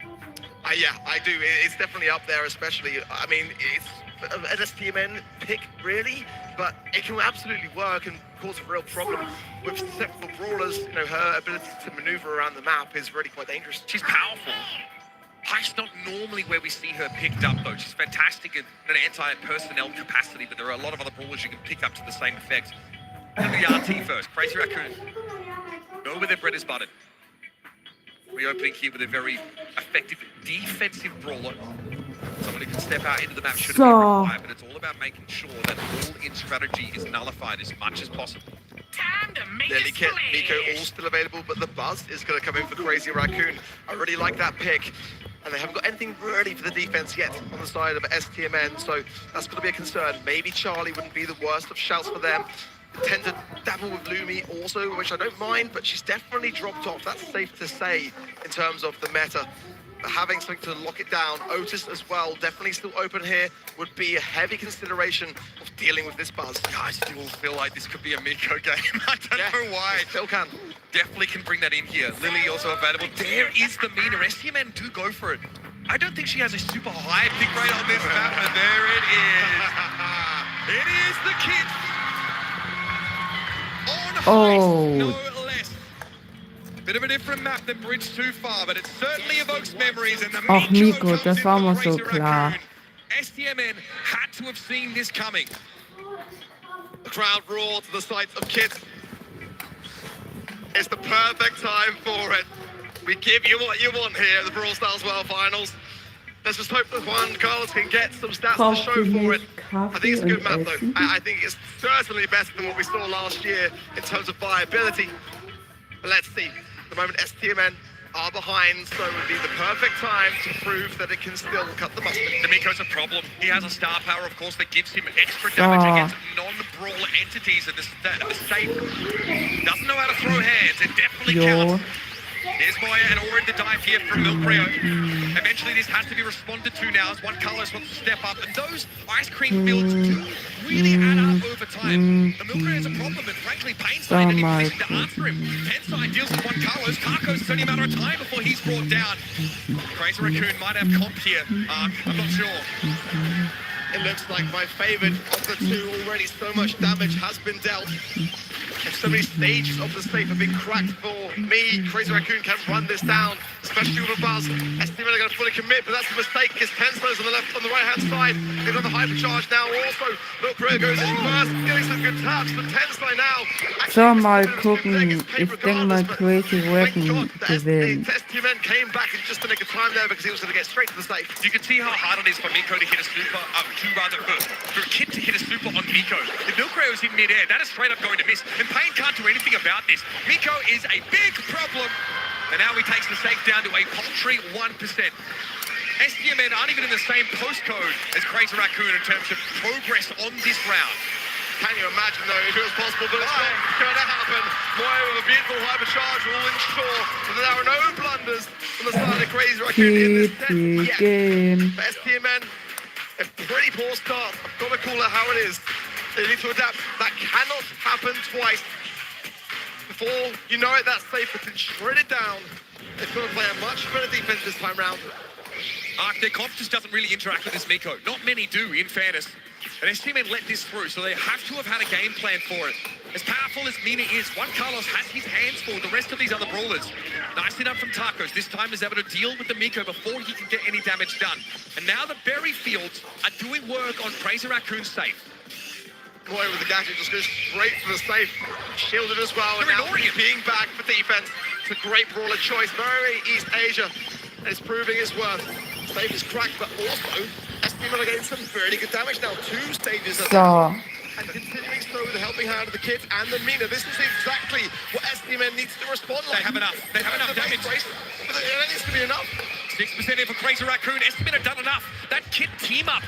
Yeah, I do. It's definitely up there, especially. I mean, it's an STMN pick, really, but it can absolutely work and cause a real problem with susceptible brawlers. You know, her ability to maneuver around the map is really quite dangerous. She's powerful. Heist's not normally where we see her picked up, though. She's fantastic in an anti-personnel capacity, but there are a lot of other brawlers you can pick up to the same effect. Look at the RT first. Crazy Raccoon. Know where their bread is buttered. Reopening here with a very effective defensive brawler. Someone who can step out into the map should have been required, but it's all about making sure that all-in strategy is nullified as much as possible. Time to make Lily it Kit, splash. Miko all still available, but the buzz is going to come in for Crazy Raccoon. I really like that pick. And they haven't got anything really for the defense yet on the side of STMN, so that's going to be a concern. Maybe Charlie wouldn't be the worst of shouts for them. They tend to dabble with Lumi also, which I don't mind, but she's definitely dropped off. That's safe to say in terms of the meta. But having something to lock it down, Otis as well, definitely still open here, would be a heavy consideration of dealing with this buzz. I still feel like this could be a Miko game. I don't know why. Still can. Definitely can bring that in here. Lily also available. There is the meter. STMN do go for it. I don't think she has a super high pick rate on this map, and there it is. It is the kid. On Heist, no less. Bit of a different map than Bridge Too Far, but it certainly evokes memories. And the Ach, Miko, das war mir so klar. STMN had to have seen this coming. The crowd roar to the sights of Kit. It's the perfect time for it. We give you what you want here at the Brawl Stars World Finals. Let's just hope that Juan Carlos can get some stats to show for it. I think it's a good map though. I think it's certainly better than what we saw last year in terms of viability. But let's see. At the moment STMN are behind, so it would be the perfect time to prove that it can still cut the mustard. D'Amico's a problem. He has a star power, of course, that gives him extra damage against non-brawl entities, and the state doesn't know how to throw hands. It definitely counts. There's Maya and Aura in the dive here from Milkrio. Eventually this has to be responded to now as Juan Carlos wants to step up, and those ice cream builds do really add up over time. The Milkrio has a problem, and frankly Painside didn't even listen to answer him. Penside deals with Juan Carlos. Carco's it's only a matter of time before he's brought down. Crazy Raccoon might have comp here. I'm not sure. It looks like my favorite of the two already. So much damage has been dealt. So many stages of the safe have been cracked for me. Crazy Raccoon can run this down, especially with a buzz. STMN are going to fully commit, but that's a mistake. It's Tenslow's on the right-hand side. They've got the hypercharge now also. Milkrio goes in first, getting some good taps, but Tenslow now. So, mal gucken. Ich denke mal, Crazy Raccoon gewinnt. STMN came back in just to make a time there because he was going to get straight to the safe. You can see how hard it is for Miko to hit a super, for a kid to hit a super on Miko. If Milkrio is in mid-air, that is straight up going to miss. And Payne can't do anything about this. Miko is a big problem. And now he takes the safe down to a paltry 1%. STMN aren't even in the same postcode as Crazy Raccoon in terms of progress on this round. Can you imagine though if it was possible, but it's not going to happen. Moya with a beautiful hypercharge will ensure that there are no blunders on the side of Crazy Raccoon in this set yet. For STMN, a pretty poor start. I've got to call it how it is. They need to adapt. That cannot happen twice. Before you know it, that safe has been shredded down. They've got to play a much better defense this time round. Their comp just doesn't really interact with this Miko. Not many do, in fairness. And STMN let this through, so they have to have had a game plan for it. As powerful as Mina is, Juan Carlos has his hands full. The rest of these other brawlers, nicely done from Tacos. This time is able to deal with the Miko before he can get any damage done. And now the Berry Fields are doing work on Crazy Raccoon's safe. Boy, with the gadget just goes straight for the safe. Shielded as well, and They're now ignoring him. being back for defense. It's a great brawler choice. Very East Asia. And it's proving its worth. Safe is cracked, but also STM are getting some very good damage now. 2 stages of So, and continuing so with the helping hand of the kids and the Mina. This is exactly what STM needs to respond like. They have enough. They have enough damage. But it needs to be enough. 6% in for Crazy Raccoon. Estimate have done enough. That kid team up.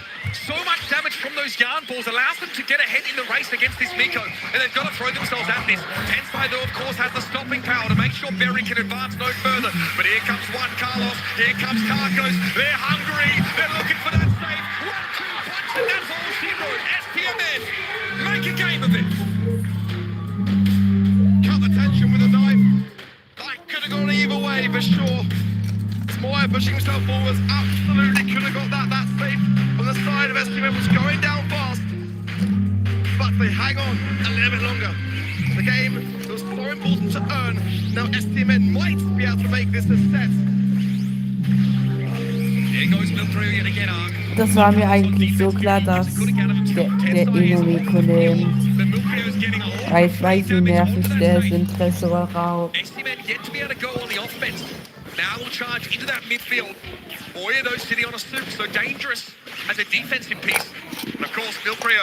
So much damage from those yarn balls allows them to get ahead in the race against this Miko. And they've got to throw themselves at this. Tensai, though, of course, has the stopping power to make sure Berry can advance no further. But here comes Juan Carlos. Here comes Tacos. They're hungry. They're looking for that save. 1-2 punch, and that's all she wrote. STMN, make a game of it. Cut the tension with a knife. That could have gone either way for sure. Moya pushing himself forwards, absolutely could have got that safe on the side of STM, was going down fast, but they hang on a little bit longer. The game was so important to earn. Now STM might be able to make this a set. Here goes Miltrio yet again, Ark. das war mir eigentlich so klar, dass der Inomiko nimmt. Weil ich weiß, wie nervig der ist in Tresor Rauch. STM yet to be able to go on the offense. Now we'll charge into that midfield. Boy, are those sitting on a soup, so dangerous as a defensive piece. And of course, Miltrio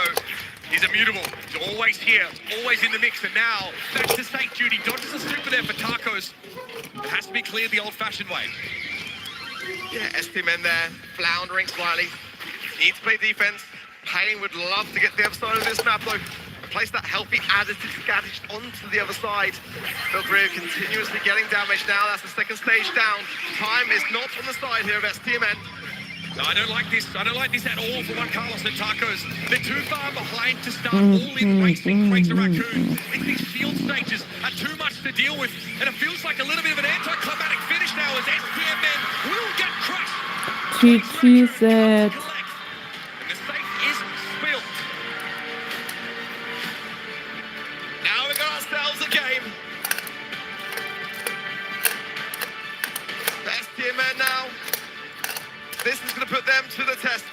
is immutable. He's always here, always in the mix. And now, back to St. Judy. Dodges a super there for Tacos. It has to be cleared the old-fashioned way. Yeah, STM there, floundering slightly. Need to play defense. Payne would love to get the other side of this map though. Place that healthy additive scattered onto the other side. Miltrio continuously getting damage now. That's the second stage down. Time is not on the side here of STMN. No, I don't like this. I don't like this at all for Juan Carlos and Tacos. They're too far behind to start all-in racing Crazy Raccoon. These shield stages are too much to deal with, and it feels like a little bit of an anticlimactic finish now as STMN will get crushed. She said. And the safe is spilled. Now we got ourselves a game. The STMN now. This is going to put them to the test.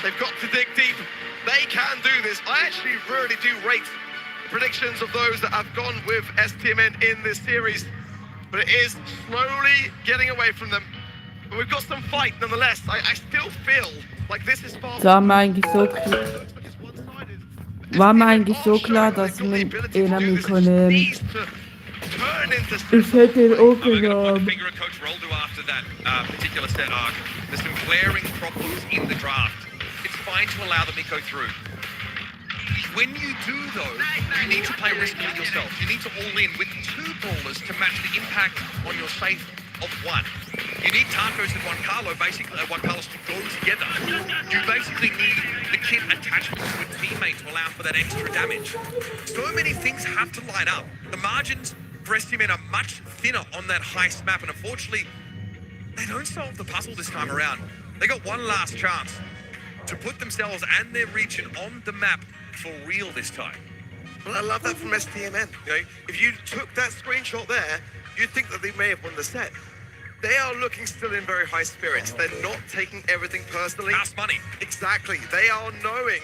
They've got to dig deep. They can do this. I actually really do rate predictions of those that have gone with STMN in this series. But it is slowly getting away from them. But we've got some fight nonetheless. I still feel like this is far. War mir eigentlich so klar, dass man Inomiko nimmt. Ich hätte ihn auch genommen. Finger a coach roll to after that particular set arc. There's some glaring problems in the draft. It's fine to allow the Miko through. When you do, though, you need to play riskily yourself. You need to all in with 2 brawlers to match the impact on your safe of 1. You need Tacos and Juan Carlos to go together. You basically need the kit attachment to a teammate to allow for that extra damage. So many things have to line up. The margins for STMN are much thinner on that heist map, and unfortunately, they don't solve the puzzle this time around. They got one last chance to put themselves and their region on the map for real this time. Well, I love that from STMN. You know, if you took that screenshot there, you'd think that they may have won the set. They are looking still in very high spirits. They're not taking everything personally. Fast money. Exactly. They are knowing,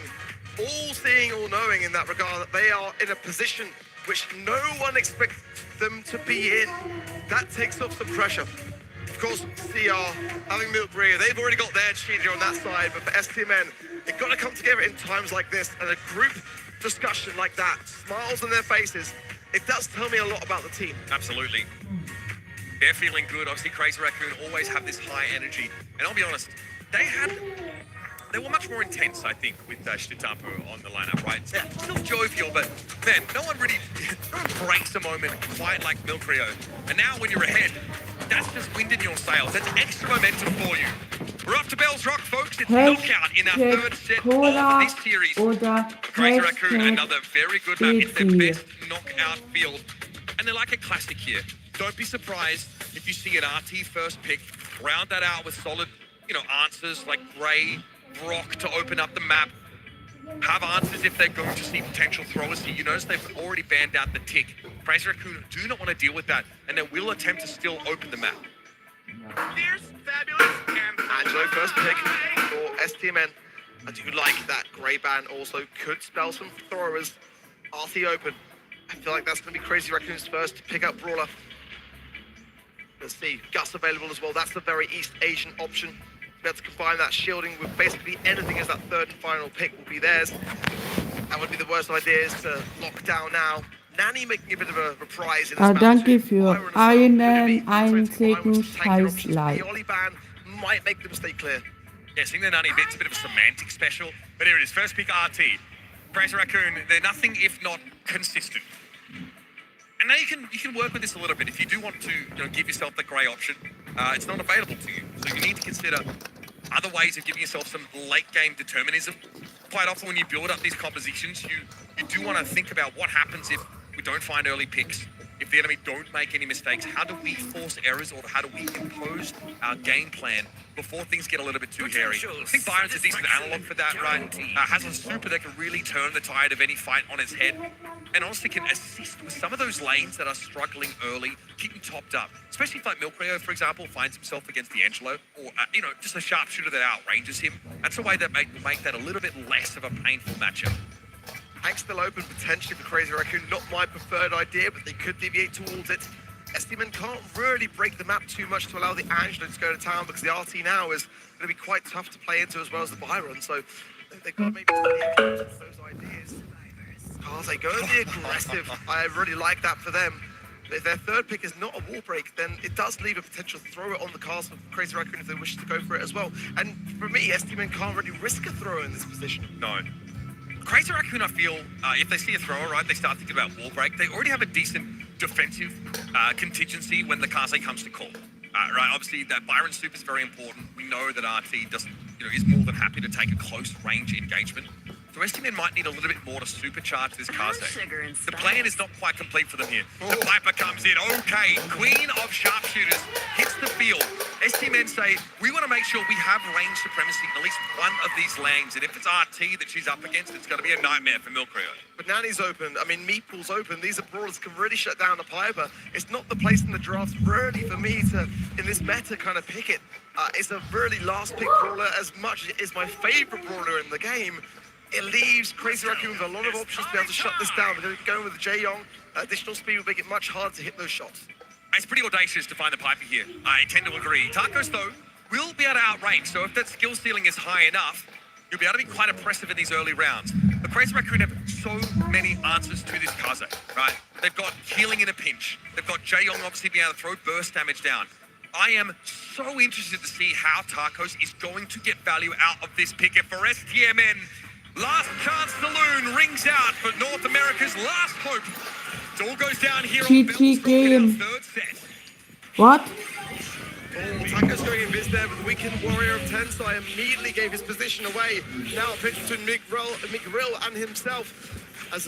all seeing, all knowing in that regard, that they are in a position which no one expects them to be in. That takes off some pressure. Of course, CR, having Miltrio, they've already got their cheater on that side, but for STMN, they've got to come together in times like this, and a group discussion like that, smiles on their faces, it does tell me a lot about the team. Absolutely. They're feeling good. Obviously, Crazy Raccoon always have this high energy. And I'll be honest, they were much more intense, I think, with Shtitapu on the lineup, right? Yeah, still jovial, but man, no one breaks a moment quite like Miltrio. And now when you're ahead, that's just wind in your sails. That's extra momentum for you. We're off to Bell's Rock, folks. It's knockout in our 3rd set of this series. Crazy Raccoon, another very good map. It's their best knockout field. And they're like a classic here. Don't be surprised if you see an RT first pick, round that out with solid, answers like Gray, Brock to open up the map. have answers if they're going to see potential throwers here. You notice they've already banned out the tick. Crazy Raccoon do not want to deal with that, and they will attempt to still open the map. Fierce, fabulous, Angelo, first pick for STMN. I do like that grey band also could spell some throwers. RT open. I feel like that's going to be Crazy Raccoon's first to pick up Brawler. Let's see, Gus available as well. That's the very East Asian option. To be able to combine that shielding with basically anything as that third and final pick will be theirs. That would be the worst idea, is to lock down now. Nanny making a bit of a reprise in this match. Danke für einen einzigen Scheiß-Like. The Ollie ban might make the mistake clear. Yeah, seeing the Nani bit's a bit of a semantic special, but here it is. First pick RT. Crazy Raccoon, they're nothing if not consistent. And now you can work with this a little bit. If you do want to give yourself the grey option, it's not available to you. So you need to consider other ways of giving yourself some late game determinism. Quite often when you build up these compositions, you do want to think about what happens if we don't find early picks. If the enemy don't make any mistakes, how do we force errors, or how do we impose our game plan before things get a little bit too hairy? I think Byron's a decent analog for that, right? Has a super that can really turn the tide of any fight on its head, and honestly can assist with some of those lanes that are struggling early, keep them topped up. Especially if like Milkrio, for example, finds himself against the Angelo, or just a sharpshooter that outranges him. That's a way that will make that a little bit less of a painful matchup. Tank still open potentially for Crazy Raccoon. Not my preferred idea, but they could deviate towards it. STMN can't really break the map too much to allow the Angelo to go to town, because the RT now is going to be quite tough to play into as well as the Byron. So they've got to maybe those ideas. Kaze going to be aggressive. I really like that for them. If their third pick is not a wall break, then it does leave a potential thrower on the cast for Crazy Raccoon if they wish to go for it as well. And for me, STMN can't really risk a throw in this position. No. Crazy Raccoon, I feel, if they see a thrower, right, they start thinking about wall break. They already have a decent defensive contingency when the Kaze comes to call. Right, obviously that Byron super is very important. We know that RT doesn't, is more than happy to take a close range engagement. So STMN might need a little bit more to supercharge this Kaze. The plan is not quite complete for them here. The Piper comes in. Okay, Queen of Sharpshooters hits the field. STMN say, we want to make sure we have range supremacy in at least one of these lanes. And if it's RT that she's up against, it's going to be a nightmare for Milkrio. But Nanny's open. I mean, Meatball's open. These are brawlers can really shut down the Piper. It's not the place in the draft really for me to, in this meta, kind of pick it. It's a really last pick brawler. As much as it is my favorite brawler in the game, it leaves Crazy Raccoon with a lot of options to be able to shut this down. They're going with the Jae-Young. Additional speed will make it much harder to hit those shots. It's pretty audacious to find the Piper here. I tend to agree. Tarkos, though, will be able to outrange. So if that skill ceiling is high enough, you'll be able to be quite oppressive in these early rounds. The Crazy Raccoon have so many answers to this Kaze, right? They've got healing in a pinch. They've got Jae-Young obviously being able to throw burst damage down. I am so interested to see how Tarkos is going to get value out of this pick. And for STMN, last chance saloon rings out for North America's last hope. It all goes down here GG game. third set. What? Tarkos going in biz there with the weakened warrior of Tensai immediately gave his position away. Now a pitch between Miguel and himself as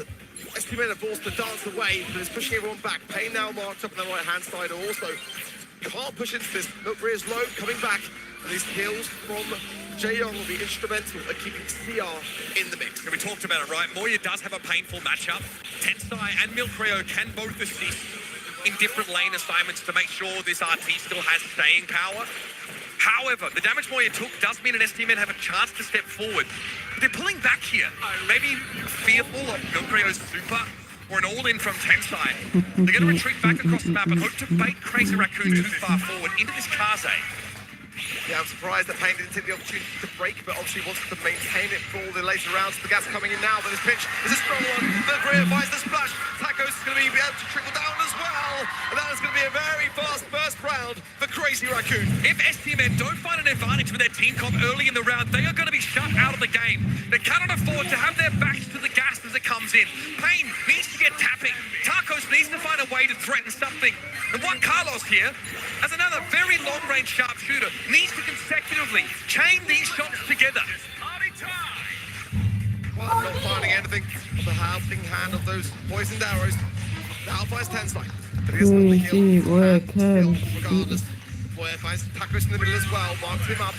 STMN are forced to dance away, but is pushing everyone back. Payne now marked up on the right hand side also. Can't push into this. Milkrio is low, coming back. And these kills from Jae-Young will be instrumental at keeping CR in the mix. And we talked about it, right? Moya does have a painful matchup. Tensai and Milkrio can both assist in different lane assignments to make sure this RT still has staying power. However, the damage Moya took does mean an STMN have a chance to step forward. But they're pulling back here. Maybe fearful of Milkrio's super, or an all-in from Tensai. They're going to retreat back across the map and hope to bait Crazy Raccoon too far forward into this Kaze. Yeah, I'm surprised that Payne didn't take the opportunity to break, but obviously wants to maintain it for all the later rounds. The gas coming in now, but this pitch is a strong one. Milkrio finds the splash. Tarkos is going to be able to trickle down as well. And that is going to be a very fast first round for Crazy Raccoon. If STMN don't find an advantage with their team comp early in the round, they are going to be shut out of the game. They cannot afford to have their backs to the gas as it comes in. Payne needs to get tapping. Tarkos needs to find a way to threaten something. And Juan Carlos here, as another very long-range sharpshooter, needs to consecutively chain these shots together. Well, not finding anything of the helping hand of those poisoned arrows. Now finds Tensai. But he doesn't have the heal. Regardless. Boy finds Tarkos in the middle as well. Marks him up.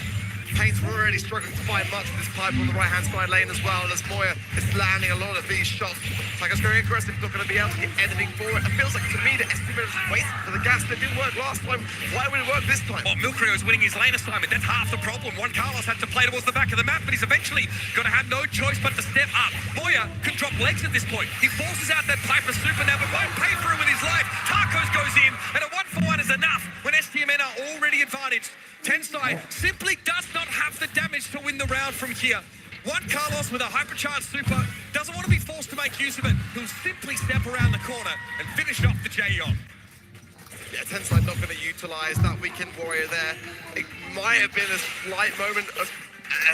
Payne's already struggling to find much of this pipe on the right-hand side lane as well, as Moya is landing a lot of these shots. Tycho's very aggressive, not going to be able to get anything for it. It feels like to me that STM is waiting for the gas that didn't work last time. Why would it work this time? Well, Milcreo's winning his lane assignment. That's half the problem. Juan Carlos had to play towards the back of the map, but he's eventually going to have no choice but to step up. Moya can drop legs at this point. He forces out that Piper super now, but won't pay for it with his life. Tarkos goes in, and a 1-for-1 is enough when STMN are already advantaged. Tensai simply does not have the damage to win the round from here. Juan Carlos with a hypercharged super doesn't want to be forced to make use of it. He'll simply step around the corner and finish off the J-on. Yeah, Tensai not going to utilise that weekend warrior there. It might have been a slight moment of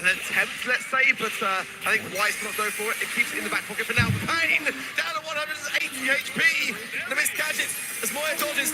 an attempt, let's say, but I think White's not go for it. It keeps it in the back pocket for now. Payne down to 180 HP. The missed gadget as Moya dodges.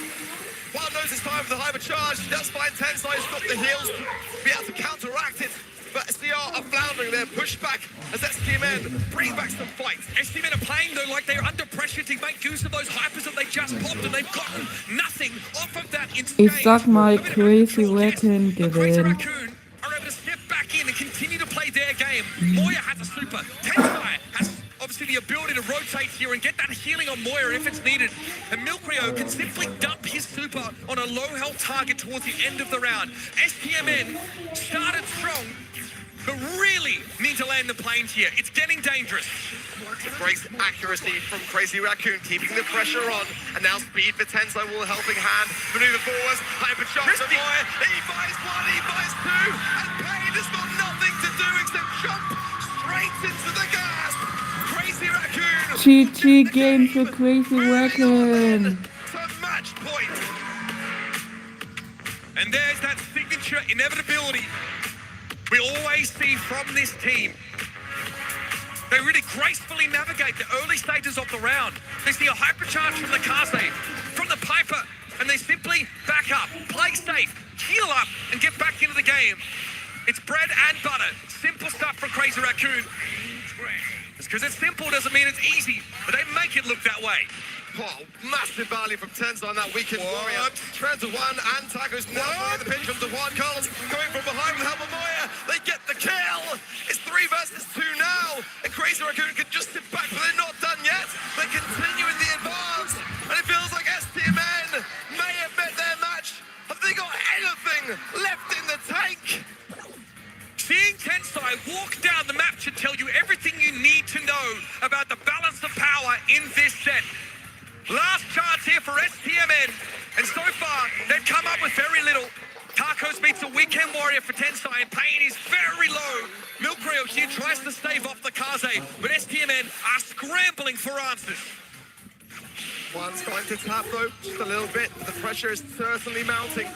Wild knows it's time for the hypercharge. That's fine. Tensai's got the heals to be able to counteract it. But CR are floundering there, pushed back as STMN bring back some fights. STMN are playing though like they're under pressure to make use of those hypers that they just popped, and they've gotten nothing off of that in Ich sag mal, Crazy Wacken gewinnt. Raccoon are able to step back in and continue to play their game. Moya has a super. Tensai has obviously the ability to rotate here and get that healing on Moya if it's needed. And Milcreo can simply dump his super on a low health target towards the end of the round. STMN started strong, but really need to land the planes here. It's getting dangerous. Great accuracy from Crazy Raccoon, keeping the pressure on. And now speed for Tensai will helping hand. Maneuver forwards, hypercharge for Moya. He buys one, he buys two. And Payne has got nothing to do except jump straight into the gas. Crazy Raccoon. GG game für Crazy Wacken. To match point. And there's that signature inevitability we always see from this team. They really gracefully navigate the early stages of the round. They see a hypercharge from the Kaze, from the Piper, and they simply back up, play safe, heal up, and get back into the game. It's bread and butter. Simple stuff from Crazy Raccoon. Just because it's simple doesn't mean it's easy, but they make it look that way. Oh, massive value from Tensai on that weekend warrior. Trend to one, and Taco's now playing the pinch from the Juan Carlos going from behind with help of Moya. They get the kill. It's 3 versus 2 now. And Crazy Raccoon can just sit back, but they're not done yet. They continue in the advance, and it feels like STMN may have met their match. Have they got anything left in the tank? Seeing Tensai walk down the map should tell you everything you need to know about the balance of power in this set. Last chance here for STMN, and so far they've come up with very little. Tarkos beats a weekend warrior for Tensai, and Payne is very low. Milcreo here tries to stave off the Kaze, but STMN are scrambling for answers. One's going to tap though, just a little bit. The pressure is certainly mounting.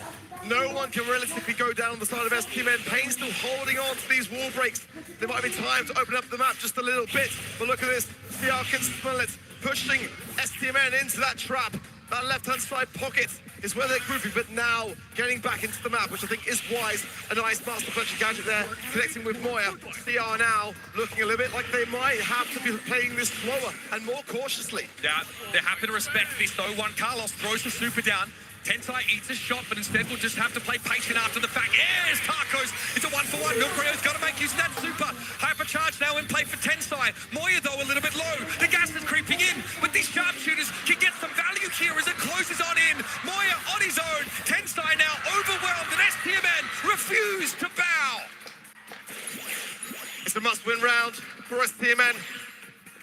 No one can realistically go down the side of STMN. Payne still holding on to these wall breaks. There might be time to open up the map just a little bit, but look at this. CR can smell it, pushing STMN into that trap. That left-hand side pocket is where they're grouping, but now getting back into the map, which I think is wise. A nice master punching gadget there, connecting with Moya. CR now looking a little bit like they might have to be playing this slower and more cautiously. Yeah, they're happy to respect this though. Juan Carlos throws the super down. Tensai eats a shot, but instead will just have to play patient after the fact. Here's Tarkos. It's a 1-for-1. Milcreo's got to make use of that super. Hypercharge now in play for Tensai. Moya, though, a little bit low. The gas is creeping in, but these sharpshooters can get some value here as it closes on in. Moya on his own. Tensai now overwhelmed, and STMN refuse to bow. It's a must-win round for STMN.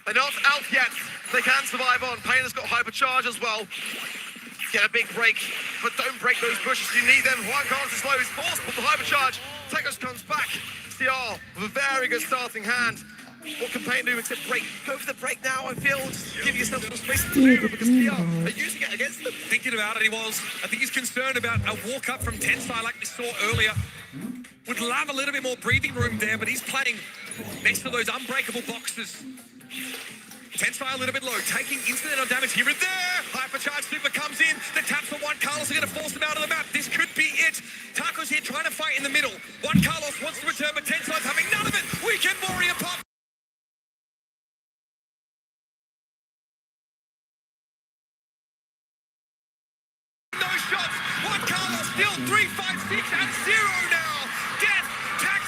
They're not out yet. They can survive on. Payne has got hypercharge as well. Get a big break, but don't break those bushes. You need them. Juan Carlos is slow. He's forced for the hypercharge. Tekos comes back. CR with a very good starting hand. What can Payne do except break? Go for the break now, I feel. Just give yourself some space to maneuver because CR are using it against them. Thinking about it, he was. I think he's concerned about a walk-up from Tensai like we saw earlier. Would love a little bit more breathing room there, but he's playing next to those unbreakable boxes. Tensai a little bit low, taking incidental damage here and there. Hypercharge super comes in. The taps for Juan Carlos are going to force him out of the map. This could be it. Tarkos here trying to fight in the middle. Juan Carlos wants to return, but Tensai's having none of it. Weekend Warrior pop. No shots. Juan Carlos still 3, 5, 6 and 0 now. Death, tag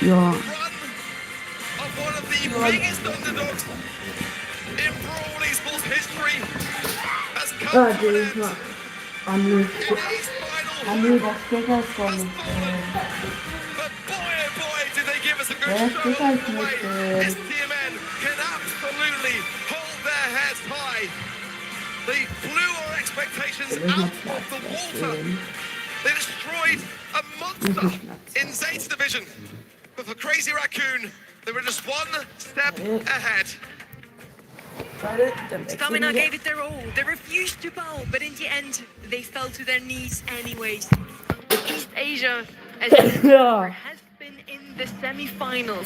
Ja. Of one of the biggest underdogs in Brawl Esports history has come to an end. In his final but boy, oh boy, did they give us a good show along the way. STMN can absolutely hold their heads high. They blew our expectations out of the water. They destroyed a monster in Zayd's division. But for Crazy Raccoon, they were just one step ahead. Stamina gave it their all. They refused to bow, but in the end, they fell to their knees anyways. East Asia, as has been in the semi-finals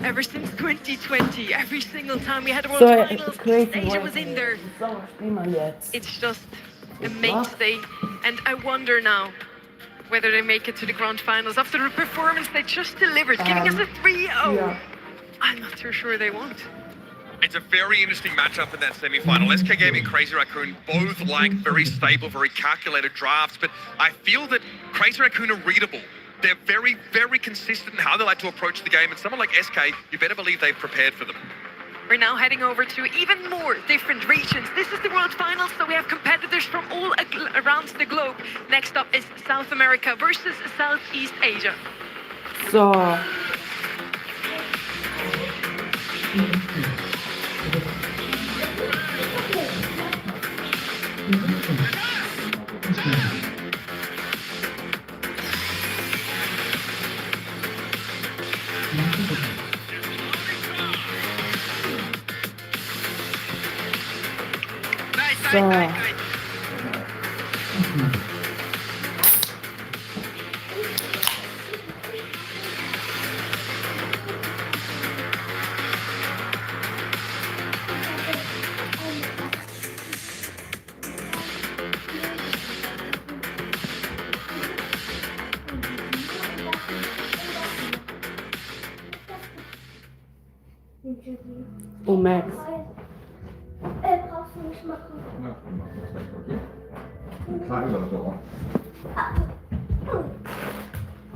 ever since 2020. Every single time we had a World Finals, East Asia was in there. It's just a mainstay, and I wonder now whether they make it to the Grand Finals after the performance they just delivered, giving us a 3-0. I'm not too sure they won't. It's a very interesting matchup in that semi-final. SK Gaming and Crazy Raccoon both like very stable, very calculated drafts, but I feel that Crazy Raccoon are readable. They're very, very consistent in how they like to approach the game, and someone like SK, you better believe they've prepared for them. We're now heading over to even more different regions. This is the World Finals, so we have competitors from all around the globe. Next up is South America versus Southeast Asia. So. Oh, Max. Brauchst du nicht machen.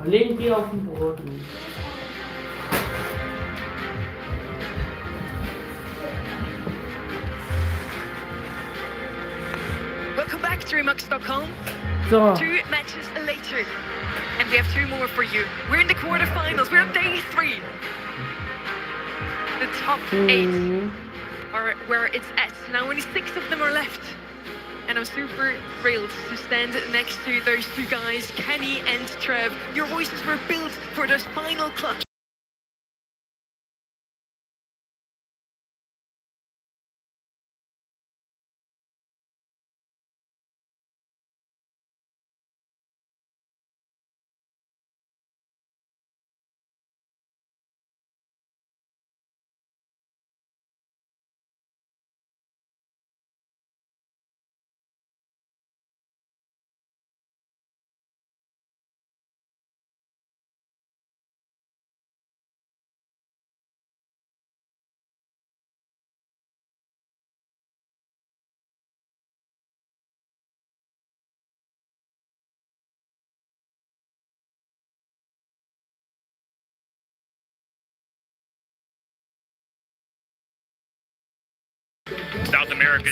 Legen die auf den Boden. Welcome back to Remux Stockholm. So. 2 matches later. And we have 2 more for you. We're in the quarterfinals. We're on day 3. The top 8 are where it's at. Now only 6 of them are left. And I'm super thrilled to stand next to those 2 guys, Kenny and Trev. Your voices were built for this final clutch.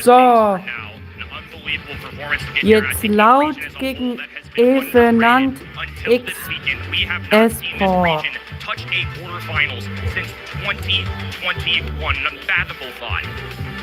So, jetzt laut gegen Evenant X Esport. Touch a quarterfinals since 2021. An unfathomable thought.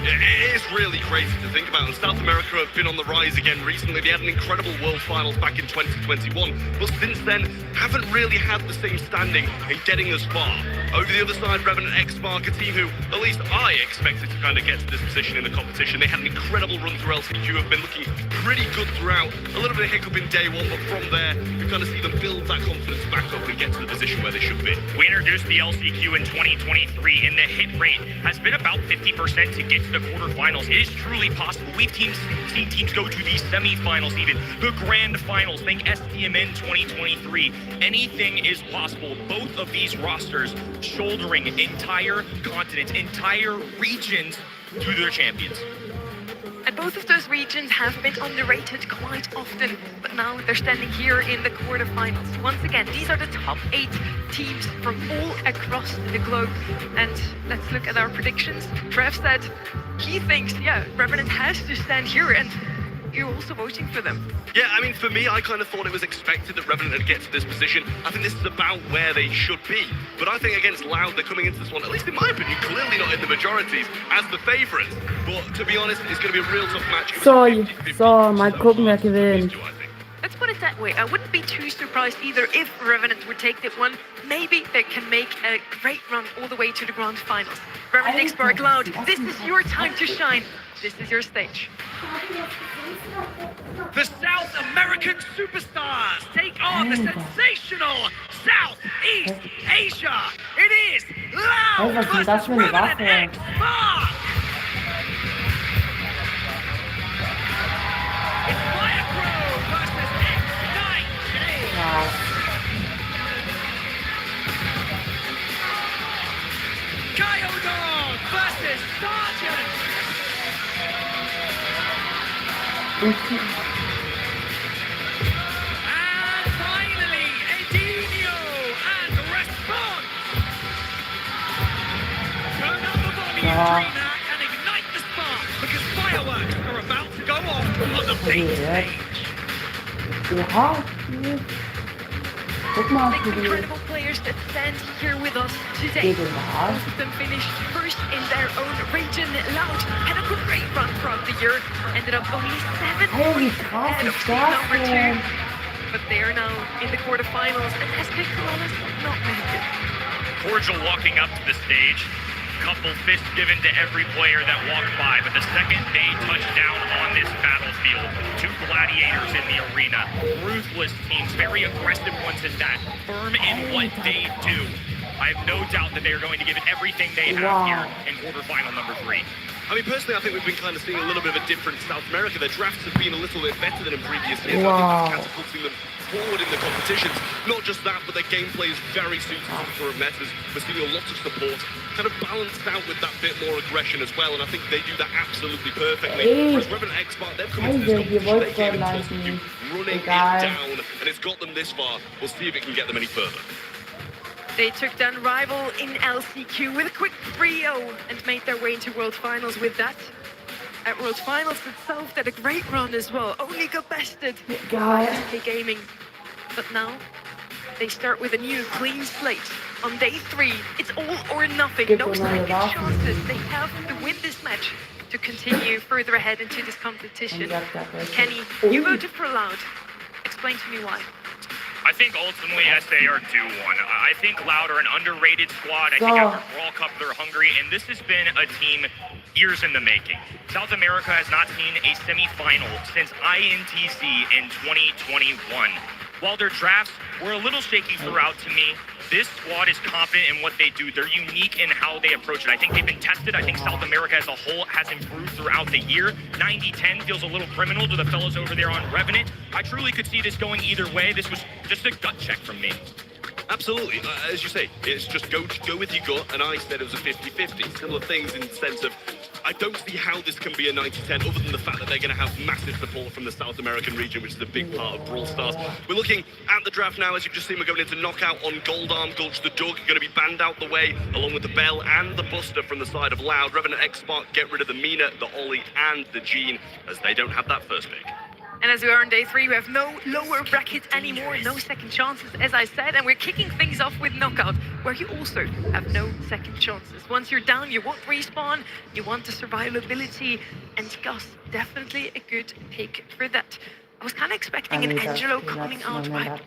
It is really crazy to think about. And South America have been on the rise again recently. They had an incredible World Finals back in 2021, but since then haven't really had the same standing in getting as far. Over the other side, Revenant X Mark, a team who, at least I expected to kind of get to this position in the competition. They had an incredible run through LCQ, have been looking pretty good throughout. A little bit of hiccup in day 1, but from there, you kind of see them build that confidence back up and get to the position where they should be. We introduced the LCQ in 2023, and the hit rate has been about 50% to get to the quarterfinals. It is truly possible. We've seen teams go to the semifinals, even the grand finals. Think STMN 2023. Anything is possible. Both of these rosters shouldering entire continents, entire regions to their champions. And both of those regions have been underrated quite often, but now they're standing here in the quarterfinals. Once again, these are the top 8 teams from all across the globe. And let's look at our predictions. Trev said he thinks, Revenant has to stand here, and you're also voting for them. Yeah, I mean, for me, I kind of thought it was expected that Revenant would get to this position. I think this is about where they should be. But I think against Loud, they're coming into this one, at least in my opinion, clearly not in the majorities, as the favourites. But to be honest, it's going to be a real tough match. So, mal gucken, wer gewinnt. Let's put it that way. I wouldn't be too surprised either if Revenant would take that one. Maybe they can make a great run all the way to the grand finals. Revenant X-Spark Loud, this is your time to shine. This is your stage. The South American superstars take on the sensational Southeast Asia. It is Loud versus Revenant X-Spark. It's Firecrow versus X-Night. Kyodon versus Sergeant. And finally, Edinho and Response. Turn up the volume, DreamHack, and ignite the spark, because fireworks are about to go off on the big stage. The incredible players that stand here with us today. Most of them finished first in their own region. Loud had a great run throughout the year. Ended up only 7 points ahead of team number 2. But they are now in the quarterfinals, and SK Koalas not make it. Cordial walking up to the stage. Couple fists given to every player that walked by, but the second they touched down on this battlefield, 2 gladiators in the arena, ruthless teams, very aggressive ones at that, firm in what they do. I have no doubt that they are going to give it everything they have here in quarterfinal number 3. I mean, personally, I think we've been kind of seeing a little bit of a different South America. Their drafts have been a little bit better than in previous years. I think that's catapulting them forward in the competitions. Not just that, but their gameplay is very suited to the current metas. We're seeing a lot of support, kind of balanced out with that bit more aggression as well, and I think they do that absolutely perfectly. Whereas Revenant X-Spark, they've come into this competition, they came into us running it down, and it's got them this far. We'll see if it can get them any further. They took down Rival in LCQ with a quick 3-0 and made their way into World Finals with that. At World Finals itself, they had a great run as well, only got bested by SK Gaming. But now, they start with a new clean slate. On day 3, it's all or nothing, no second chances. They have to win this match to continue further ahead into this competition. Kenny, you voted for Loud. Explain to me why. I think ultimately SA are due one. I think Loud are an underrated squad. I think after Brawl Cup they're hungry, and this has been a team years in the making. South America has not seen a semi-final since INTC in 2021. While their drafts were a little shaky throughout to me, this squad is confident in what they do. They're unique in how they approach it. I think they've been tested. I think South America as a whole has improved throughout the year. 90-10 feels a little criminal to the fellas over there on Revenant. I truly could see this going either way. This was just a gut check from me. Absolutely. As you say, it's just go with your gut, and I said it was a 50-50. Similar things in the sense of, I don't see how this can be a 90-10 other than the fact that they're going to have massive support from the South American region, which is a big part of Brawl Stars. We're looking at the draft now. As you've just seen, we're going into knockout on Gold Arm. Gulch the Dug going to be banned out the way, along with the Bell and the Buster from the side of Loud. Revenant X-Spark get rid of the Mina, the Ollie, and the Gene, as they don't have that first pick. And as we are on day 3, we have no lower bracket anymore, no second chances, as I said, and we're kicking things off with knockout, where you also have no second chances. Once you're down, you want respawn, you want the survivability, and Gus, definitely a good pick for that. I was kind of expecting an Angelo coming out right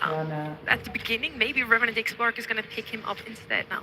at the beginning. Maybe Revenant X-Spark is going to pick him up instead now.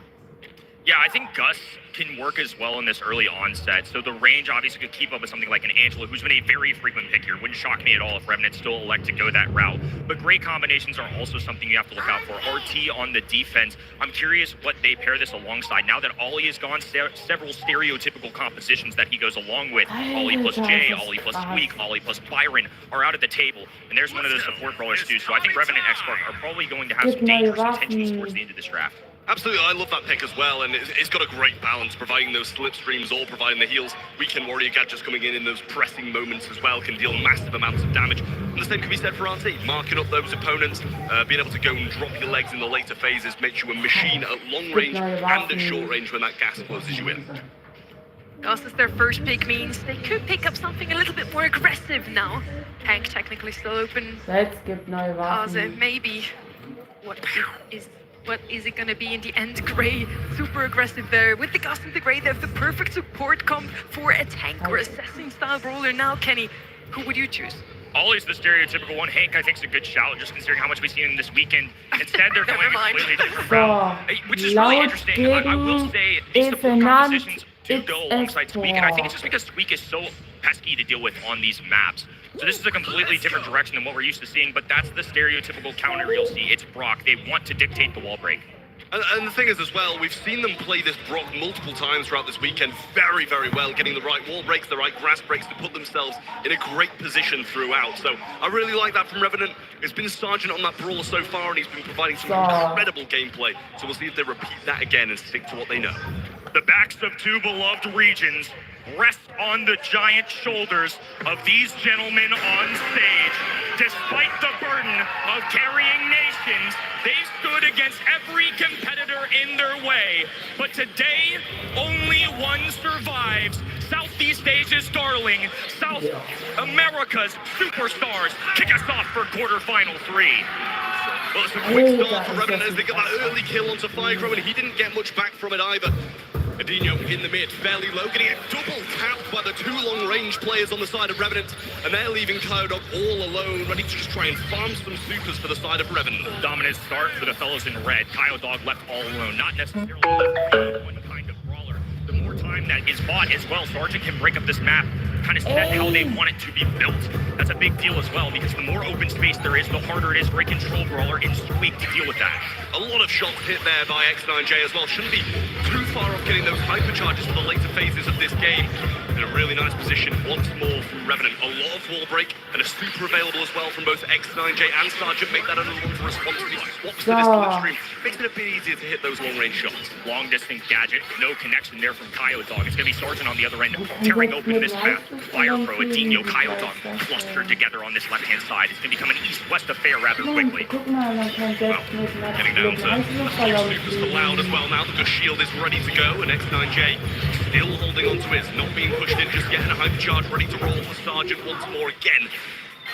Yeah, I think Gus can work as well in this early onset, so the range obviously could keep up with something like an Angelo, who's been a very frequent pick here. Wouldn't shock me at all if Revenant still elect to go that route. But great combinations are also something you have to look out for. RT on the defense, I'm curious what they pair this alongside. Now that Ollie has gone, several stereotypical compositions that he goes along with, Ollie plus Jay, Ollie plus Squeak, Ollie plus Byron, are out at the table. And there's one of those support brawlers too, so I think Revenant X-Spark are probably going to have some dangerous intentions towards the end of this draft. Absolutely, I love that pick as well, and it's got a great balance, providing those slipstreams or providing the heals. Weekend Warrior gadgets coming in those pressing moments as well can deal massive amounts of damage. And the same can be said for RT, marking up those opponents, being able to go and drop your legs in the later phases makes you a machine at long range and at short range when that gas closes you in. Gas is their first pick means they could pick up something a little bit more aggressive now. Tank technically still open. Jetzt gibt neue Waffen. Maybe. What is it gonna be in the end? Gray, super aggressive there. With the Gas and the Gray, they have the perfect support comp for a tank or assassin style brawler. Now, Kenny, who would you choose? Always the stereotypical one. Hank, I think, is a good shout, just considering how much we've seen him this weekend. Instead, they're going a completely different route, which is really interesting. I will say, these support compositions do go alongside Squeak, and I think it's just because Squeak is so pesky to deal with on these maps. So this is a completely different direction than what we're used to seeing, but that's the stereotypical counter you'll see. It's Brock. They want to dictate the wall break. And the thing is as well, we've seen them play this Brock multiple times throughout this weekend very, very well, getting the right wall breaks, the right grass breaks to put themselves in a great position throughout. So I really like that from Revenant. It's been Sergeant on that Brawl so far, and he's been providing some incredible gameplay. So we'll see if they repeat that again and stick to what they know. The backs of two beloved regions rest on the giant shoulders of these gentlemen on stage. Despite the burden of carrying nations, they stood against every competitor in their way. But today, only one survives. Southeast Asia's darling, South America's superstars kick us off for quarterfinal 3. Well, it's a quick start for Revenant as they get that early kill onto Firecrow, and he didn't get much back from it either. Adinho in the mid, fairly low, getting it double tapped by the two long-range players on the side of Revenant, and they're leaving Kyodog all alone, ready to just try and farm some supers for the side of Revenant. Dominant start for the fellows in red. Kyodog left all alone, not necessarily one kind of brawler. The more time that is bought as well, Sergeant can break up this map, kind of set how they want it to be built. That's a big deal as well, because the more open space there is, the harder it is for a control brawler in Squeak to deal with that. A lot of shots hit there by X9J as well. Shouldn't be too far off getting those hypercharges for the later phases of this game. In a really nice position once more from Revenant. A lot of wall break and a super available as well from both X9J and Sergeant. Make that another one for response to these swaps to this bloodstream. Makes it a bit easier to hit those long range shots. Long distance gadget, no connection there from Kyodog. It's going to be Sergeant on the other end, tearing open this map. Firecrow, Adinho, Kyodog clustered together on this left hand side. It's going to become an east-west affair rather quickly. Getting down to supers for Loud as well now. The good shield is ready to go, and X9J still holding on to his, not being pushed in just yet, and a hypercharge ready to roll for Sergeant once more again.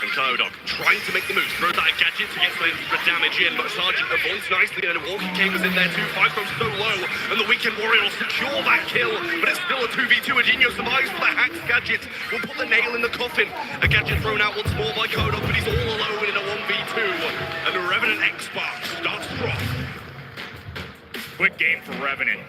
And Kyodog trying to make the move, throw that gadget to get some extra damage in, but Sergeant avoids nicely, and a walking cane was in there too. Firecrow's so low, and the Weekend Warrior will secure that kill, but it's still a 2v2. Adinho survives for the Hack's gadget. Will put the nail in the coffin. A gadget thrown out once more by Kyodog, but he's all alone in a 1v2. And the Revenant X-Spark starts strong. Quick game for Revenant.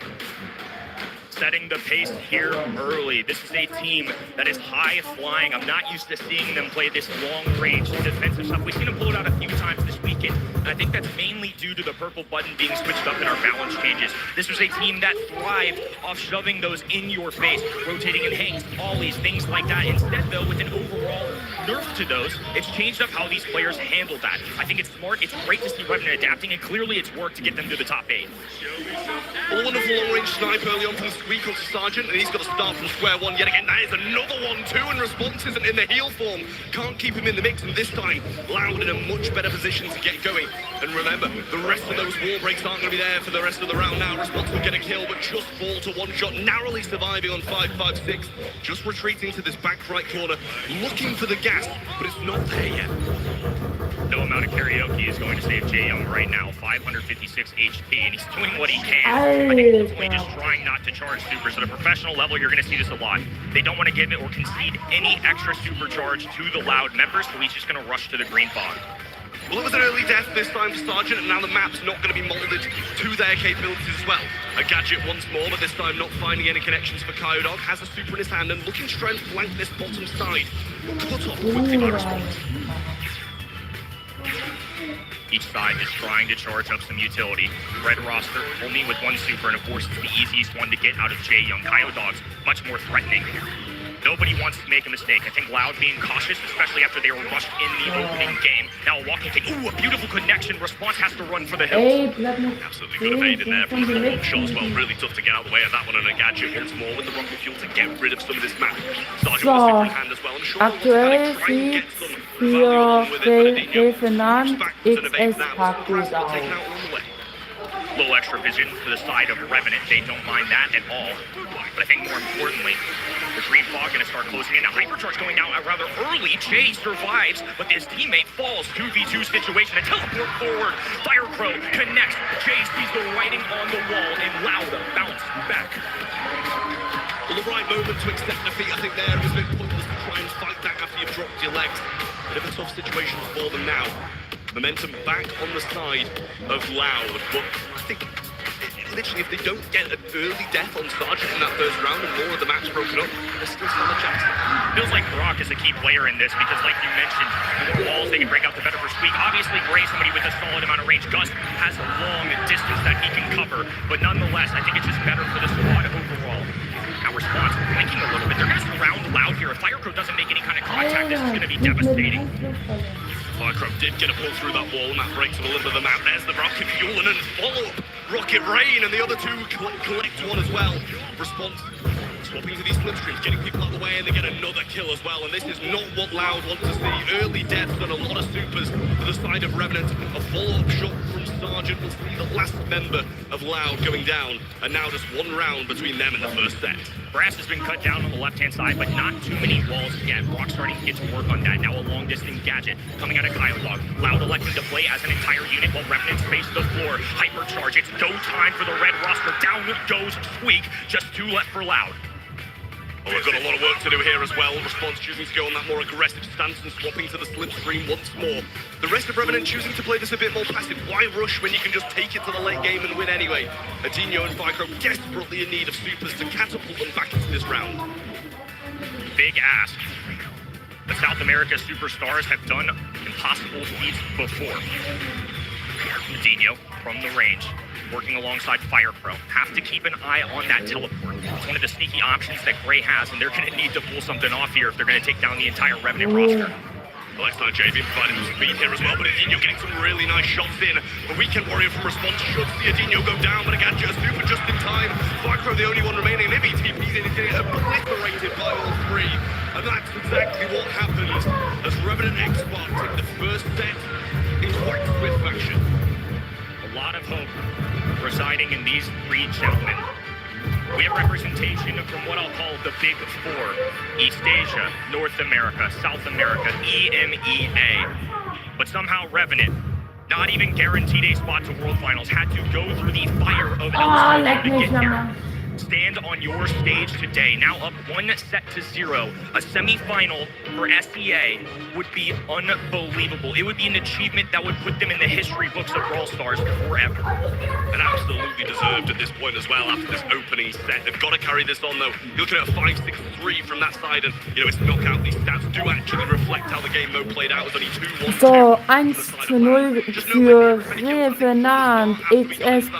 Setting the pace here early. This is a team that is high flying. I'm not used to seeing them play this long range defensive stuff. We've seen them pull it out a few times this weekend, and I think that's mainly due to the purple button being switched up in our balance changes. This was a team that thrived off shoving those in your face, rotating in hangs, ollies, things like that. Instead, though, with an overall nerf to those, it's changed up how these players handle that. I think it's smart. It's great to see Revenant adapting, and clearly it's worked to get them to the top 8. A wonderful long-range snipe early on from Squeak onto Sergeant, and he's got to start from square one yet again. That is another one too, and Response isn't in the heal form. Can't keep him in the mix, and this time Loud in a much better position to get going. And remember, the rest of those wall breaks aren't going to be there for the rest of the round now. Response will get a kill, but just fall to one shot, narrowly surviving on 5-5-6. Just retreating to this back right corner, looking for the gas, but it's not there yet. No amount of karaoke is going to save Jae Young right now. 556 HP, and he's doing what he can. I think ultimately just trying not to charge supers. At a professional level, you're going to see this a lot. They don't want to give it or concede any extra supercharge to the Loud members, so he's just going to rush to the green bomb. Well, it was an early death this time for Sergeant, and now the map's not going to be molded to their capabilities as well. A gadget once more, but this time not finding any connections for Kyodog. Has a super in his hand and looking to try and flank this bottom side. Cut off quickly by Response. Each side is trying to charge up some utility. Red roster only with one super, and of course it's the easiest one to get out of Jae Young. Kyodog's much more threatening. Nobody wants to make a mistake. I think Loud being cautious, especially after they were rushed in the opening game. Now a walking take. Ooh, a beautiful connection. Response has to run for the hills. Absolutely good evade in there from the bomb shot as well. Really tough to get out of the way of that one, and a gadget once more with the rocket fuel to get rid of some of this map. Sergeant was in hand as well. I'm sure Aktuell sieht für Hilfenand XS Park gut aus. A little extra vision to the side of Revenant. They don't mind that at all. But I think more importantly, the green fog going to start closing in. A hypercharge going out rather early. Jay survives, but his teammate falls. 2v2 situation. A teleport forward. Firecrow connects. Jay sees the writing on the wall, and Loud bounce back. Well, the right moment to accept defeat, I think there was a bit pointless to try and fight back after you've dropped your legs. Bit of a tough situation for them now. Momentum back on the side of Loud, but I think literally if they don't get an early death on Sergeant in that first round and more of the map's broken up, there's still a chance. Feels like Brock is a key player in this because, like you mentioned, the more walls they can break out, the better for Squeak. Obviously, Gray, somebody with a solid amount of range. Gus has a long distance that he can cover, but nonetheless, I think it's just better for the squad overall. Now Response blinking a little bit. They're going to surround Loud here. If Firecrow doesn't make any kind of contact, this is going to be devastating. Firecrow did get a pull through that wall, and that breaks up a little bit of the map. There's the rocket fuel and then follow-up rocket rain, and the other two collect one as well. Response swapping to these slipstreams, getting people out of the way, and they get another kill as well. And this is not what Loud want to see. Early deaths and a lot of supers to the side of Revenant. A follow-up shot from Sergeant will see the last member of Loud going down, and now just one round between them in the first set. Brass has been cut down on the left-hand side, but not too many walls yet. Brock starting to get to work on that. Now a long-distance gadget coming out of Kyolog. Loud electing to play as an entire unit while Revenant space the floor. Hypercharge. It's go time for the red roster. Down goes Squeak. Just two left for Loud. Well, we've got a lot of work to do here as well. Response choosing to go on that more aggressive stance and swapping to the slipstream once more. The rest of Revenant choosing to play this a bit more passive. Why rush when you can just take it to the late game and win anyway? Adinho and Firecrow desperately in need of supers to catapult them back into this round. Big ask. The South America superstars have done impossible feats before. Adinho from the range, working alongside Firecrow. Have to keep an eye on that teleport. It's one of the sneaky options that Gray has, and they're going to need to pull something off here if they're going to take down the entire Revenant roster. Well, that's not JV providing some speed here as well, but Adinho getting some really nice shots in. The Weekend Warrior from Response should see Adinho go down, but again, just super just in time. Firecrow the only one remaining, and if he TP's in, he's getting obliterated by all three. And that's exactly what happens as Revenant X-Spark take the first set in quite swift fashion. A lot of hope residing in these three gentlemen. We have representation from what I'll call the Big Four: East Asia, North America, South America, EMEA. But somehow Revenant, not even guaranteed a spot to World Finals, had to go through the fire of LCQ to get here. Stand on your stage today, now up 1-0. A semi-final for SEA would be unbelievable. It would be an achievement that would put them in the history books of Brawl Stars forever. And absolutely deserved at this point as well after this opening set. They've got to carry this on though. You're looking at a 5-6-3 from that side, and you know it's knockout. These stats do actually reflect how the game mode played out. It was only 2-1. So 1-0 für Revenant XS.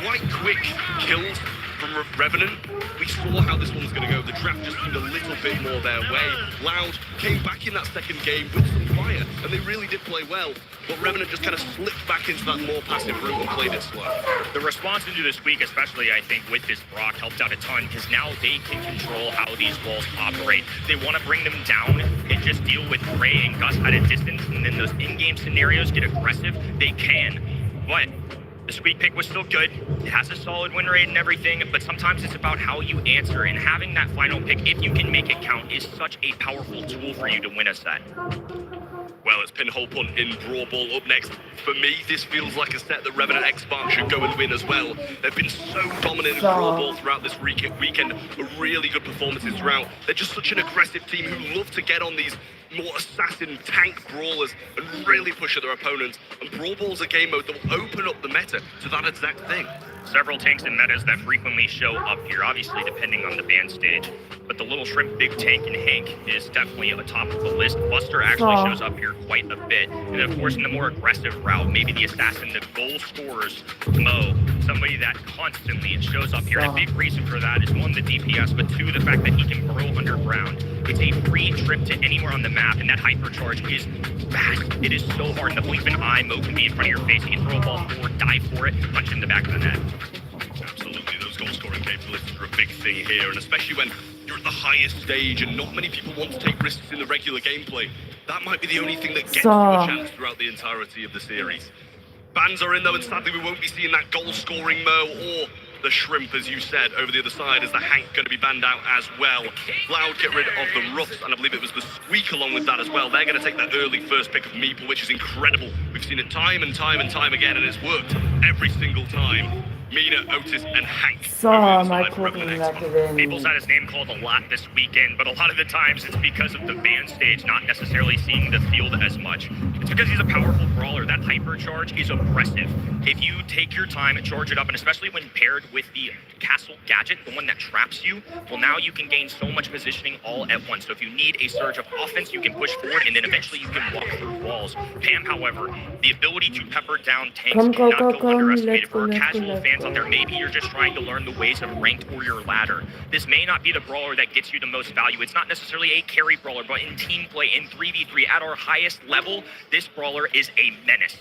Quite quick kills from Revenant. We saw how this one's going to go. The draft just seemed a little bit more their way. Loud came back in that second game with some fire, and they really did play well. But Revenant just kind of slipped back into that more passive route and played it slow. The response into this week, especially I think with this Brock, helped out a ton because now they can control how these walls operate. They want to bring them down and just deal with Gray and Gus at a distance, and then those in-game scenarios get aggressive. They can, but the Squeak pick was still good. It has a solid win rate and everything, but sometimes it's about how you answer, and having that final pick, if you can make it count, is such a powerful tool for you to win a set. Well, it's Pinhole Punt in Brawl Ball up next. For me, this feels like a set that Revenant X-Spark should go and win as well. They've been so dominant in Brawl Ball throughout this weekend. Really good performances throughout. They're just such an aggressive team who love to get on these more assassin tank brawlers and really push at their opponents. And Brawl Ball's a game mode that will open up the meta to that exact thing. Several tanks and metas that frequently show up here, obviously depending on the ban stage. But the little shrimp, big tank, and Hank is definitely at the top of the list. Buster actually shows up here quite a bit. And of course, in the more aggressive route, maybe the assassin, the goal scorers, Mo, somebody that constantly shows up here. And a big reason for that is one, the DPS, but two, the fact that he can burrow underground. It's a free trip to anywhere on the map, and that hypercharge is fast. It is so hard. And the blink of an eye, Mo can be in front of your face. He can throw a ball forward, dive for it, punch in the back of the net. Absolutely, those goal-scoring capabilities are a big thing here, and especially when you're at the highest stage and not many people want to take risks in the regular gameplay. That might be the only thing that gets you a chance throughout the entirety of the series. Bans are in though, and sadly we won't be seeing that goal-scoring Mo or the shrimp, as you said, over the other side. Is the Hank going to be banned out as well? Loud get rid of the Ruffs, and I believe it was the Squeak along with that as well. They're going to take that early first pick of Meeple, which is incredible. We've seen it time and time and time again, and it's worked every single time. Mina, Otis, and Hank. Mal gucken, wer gewinnt. People's had his name called a lot this weekend, but a lot of the times it's because of the ban stage not necessarily seeing the field as much. It's because he's a powerful brawler. That hypercharge is oppressive. If you take your time and charge it up, and especially when paired with the castle gadget, the one that traps you, well, now you can gain so much positioning all at once. So if you need a surge of offense, you can push forward, and then eventually you can walk through walls. Pam, however, the ability to pepper down tanks cannot go underestimated. For our casual fans out there, maybe you're just trying to learn the ways of ranked or your ladder. This may not be the brawler that gets you the most value. It's not necessarily a carry brawler, but in team play, in 3v3, at our highest level, this brawler is a menace.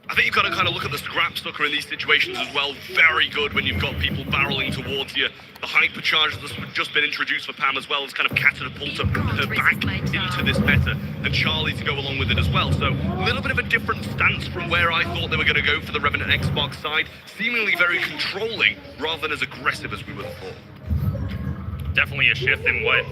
I think you've got to kind of look at the scrap sucker in these situations as well. Very good when you've got people barreling towards you. The hypercharge that's just been introduced for Pam as well has kind of catapulted her back into this meta, and Charlie to go along with it as well. So a little bit of a different stance from where I thought they were going to go for the Revenant Xbox side. Seemingly very controlling rather than as aggressive as we would have thought. Definitely a shift in what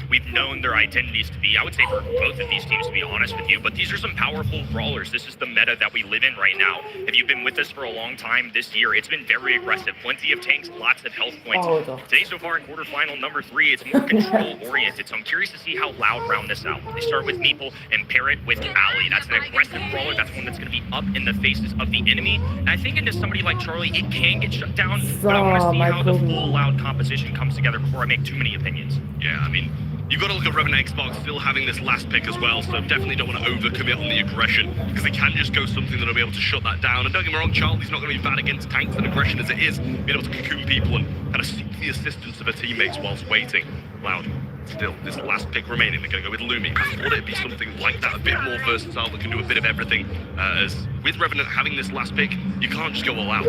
we've known their identities to be. I would say for both of these teams, to be honest with you, but these are some powerful brawlers. This is the meta that we live in right now. If you've been with us for a long time this year, it's been very aggressive. Plenty of tanks, lots of health points. Today so far in quarterfinal number 3, it's more control-oriented, so I'm curious to see how Loud round this out. They start with Meeple and pair it with Ali. That's an aggressive brawler. That's one that's going to be up in the faces of the enemy. And I think into somebody like Charlie, it can get shut down, but I want to see how the full Loud composition comes together before I make too many opinions. Yeah, I mean, you've got to look at Revenant Xbox still having this last pick as well, so definitely don't want to overcommit on the aggression, because they can just go something that'll be able to shut that down. And don't get me wrong, Charlie's not going to be bad against tanks and aggression as it is, being able to cocoon people and kind of seek the assistance of her teammates whilst waiting. Loud. Still, this last pick remaining, they're going to go with Lumi. I thought it'd be something like that, a bit more versatile that can do a bit of everything. As with Revenant having this last pick, you can't just go all out.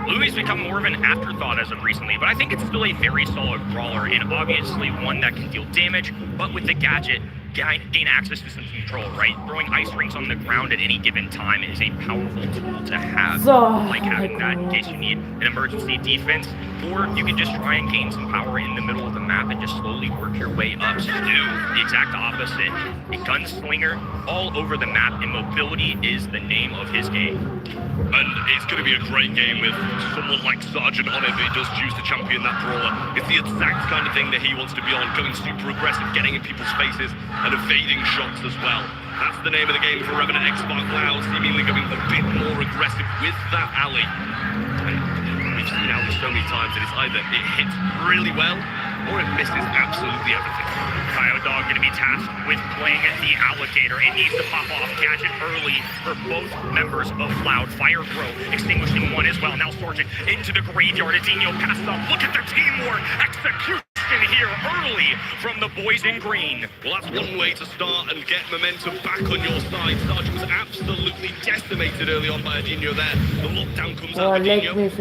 Lumi's become more of an afterthought as of recently, but I think it's still a very solid brawler, and obviously one that can deal damage, but with the gadget, gain access to some control, right? Throwing ice rings on the ground at any given time is a powerful tool to have, like having that in case you need an emergency defense, or you can just try and gain some power in the middle of the map and just slowly work your way up. Stu, the exact opposite, a gunslinger all over the map, and mobility is the name of his game. And it's going to be a great game with someone like Sergeant on it, but he does choose to champion that brawler. It's the exact kind of thing that he wants to be on, going super aggressive, getting in people's faces, and evading shots as well. That's the name of the game for Revenant Xbox. Loud seemingly going a bit more aggressive with that alley. And we've seen alley so many times that it's either it hits really well, or it misses absolutely everything. Kyle Dog going to be tasked with playing the alligator. It needs to pop off gadget early for both members of Loud. Fire throw, extinguishing one as well. Now Sergeant into the graveyard. Adinho passes up. Look at the teamwork. Execution here early from the boys in green. Well, that's one way to start and get momentum back on your side. Sergeant was absolutely decimated early on by Adinho there. The lockdown comes out. Adinho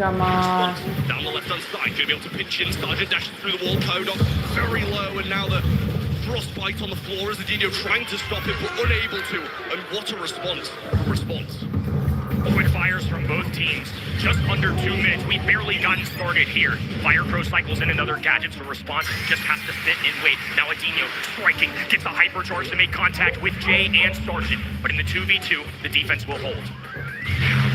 down the left-hand side, going to be able to pinch in. Sergeant dashes through the wall. Kodok very low, and now the frostbite on the floor as Adinho trying to stop it, but unable to. And what a response. Quick fires from both teams. Just under 2 minutes. We've barely gotten started here. Firecrow cycles in another gadget to respond. Just has to sit and wait. Now Adinho striking. Gets a hypercharge to make contact with Jay and Sergeant. But in the 2v2, the defense will hold.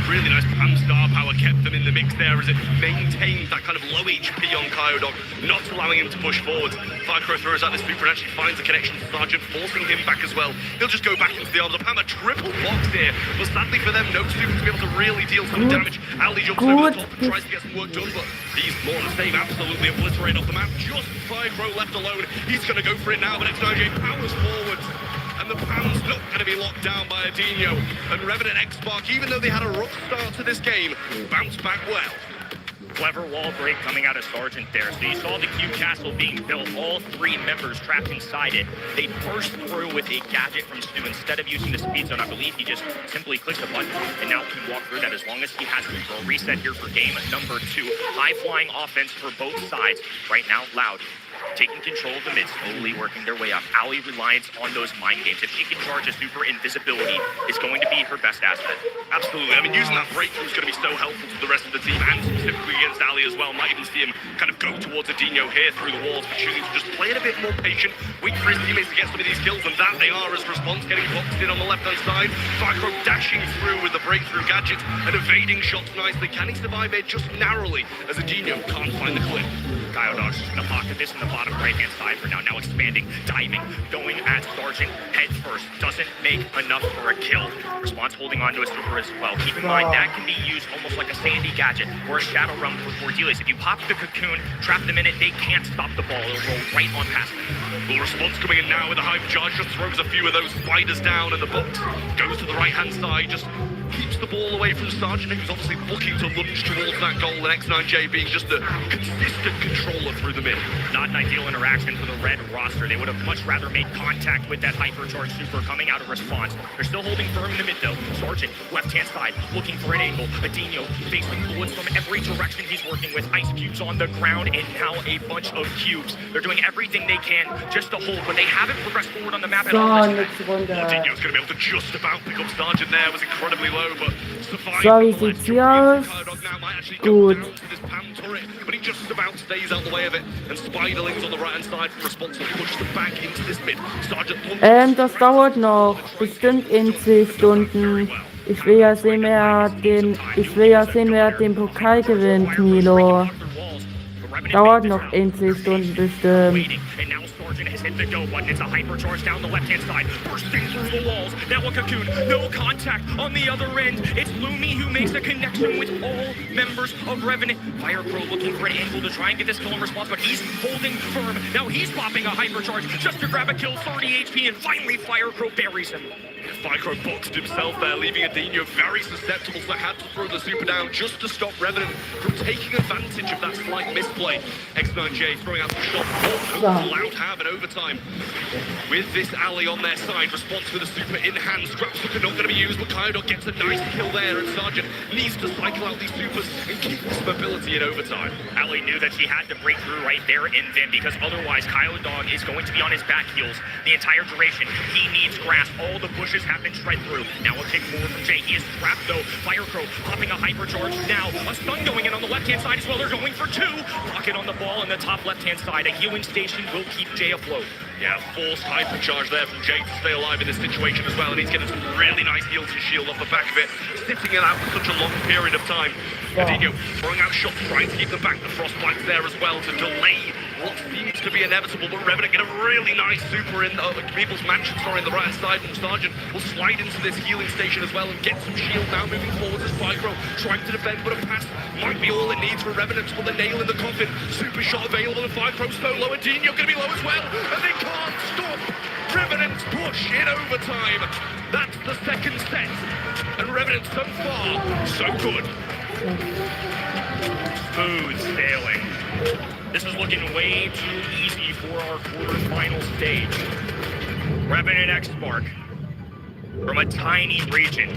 Really nice Pam star power kept them in the mix there as it maintained that kind of low HP on Kyodog, not allowing him to push forward. Fycro throws out this super and actually finds a connection to Sergeant, forcing him back as well. He'll just go back into the arms of Pam, a triple box here, but sadly for them, no super to be able to really deal some damage. Ali jumps over the top and tries to get some work done, but he's more than the same, absolutely obliterated off the map. Just Fycro left alone. He's going to go for it now, but X9J powers forward. And the Pam's not going to be locked down by Adinho. And Revenant X-Spark, even though they had a rough start to this game, bounced back well. Clever wall break coming out of Sergeant there. So you saw the Q castle being built, all 3 members trapped inside it. They burst through with a gadget from Stu. Instead of using the speed zone, I believe he just simply clicks a button and now can walk through that as long as he has to. So a reset here for game number 2. High flying offense for both sides. Right now, Loud taking control of the mid, slowly working their way up. Ali reliance on those mind games. If she can charge a super, invisibility is going to be her best asset. Absolutely. I mean, using that breakthrough is going to be so helpful to the rest of the team, and specifically against Ali as well. Might even see him kind of go towards Adinho here through the walls, but choosing to just play it a bit more patient, wait for his teammates to get some of these kills, and that they are as Response getting boxed in on the left-hand side. Fycro dashing through with the breakthrough gadget and evading shots nicely. Can he survive it just narrowly as Adinho can't find the clip? Kyodog's just gonna pocket this in the bottom right-hand side for now. Now expanding, diving, going at Sergeant head first. Doesn't make enough for a kill. Response holding on to a super as well. Keep in mind, that can be used almost like a Sandy gadget or a Shadow Realm for Cordelius. If you pop the cocoon, trap them in it, they can't stop the ball. It'll roll right on past them. Well, Response coming in now with a hype charge, just throws a few of those spiders down, and the box goes to the right-hand side, just keeps the ball away from Sergeant, who's obviously looking to lunge towards that goal, and X9J being just a consistent controller through the mid. Not an ideal interaction for the red roster. They would have much rather made contact with that hypercharged super coming out of Response. They're still holding firm in the mid though. Sergeant, left-hand side, looking for an angle. Adinho facing bullets from every direction he's working with. Ice cubes on the ground, and now a bunch of cubes. They're doing everything they can just to hold, but they haven't progressed forward on the map at all. Adinho's going to be able to just about pick up Sergeant there. Was incredibly low, but survived. So wie sieht's hier aus? Gut. But he just about stays out the way of it, and Spiderlings on the right hand side from Response will push them back into this mid. Sergeant Das dauert noch bestimmt in 10 Stunden. Ich will ja sehen, wer den Pokal gewinnt, Milo. Dauert noch in 10 Stunden bestimmt. Sergeant has hit the go button. It's a hypercharge down the left-hand side, bursting through the walls. Now a cocoon, no contact on the other end. It's Lumi who makes a connection with all members of Revenant. Fycro looking for an angle to try and get this kill in Response, but he's holding firm. Now he's popping a hypercharge just to grab a kill, 30 HP, and finally Fycro buries him. Fycro boxed himself there, leaving Adinho very susceptible, so had to throw the super down just to stop Revenant from taking advantage of that slight misplay. X9J throwing out some shots, Loud have in overtime. With this alley on their side, Response with a super in hand. Scrap super not going to be used, but Kyodog gets a nice kill there, and Sergeant needs to cycle out these supers and keep this mobility in overtime. Ali knew that she had to break through right there in Vim, because otherwise Kyodog is going to be on his back heels the entire duration. He needs grasp. All the bushes have been shred through. Now a kick forward from Jay. He is trapped though. Fycro popping a hypercharge now. A stun going in on the left-hand side as well. They're going for 2. Rocket on the ball in the top left-hand side. A healing station will keep Jay afloat. Yeah, forced hypercharge there from Jay to stay alive in this situation as well, and he's getting some really nice heals and shield off the back of it, sitting it out for such a long period of time. Adinho throwing out shots, trying to keep them back. The frostbite's there as well to delay what seems to be inevitable, but Revenant get a really nice super in People's Mansion, in the right-hand side, and Sergeant will slide into this healing station as well and get some shield now moving forward as Fycro trying to defend, but a pass might be all it needs for Revenant to put the nail in the coffin. Super shot available, and Fycro's so low. Adinho going to be low as well, and they can't stop Revenant's push in overtime. That's the second set, and Revenant so far, so good. Smooth sailing. This is looking way too easy for our quarterfinal stage. Revenant X-Spark from a tiny region.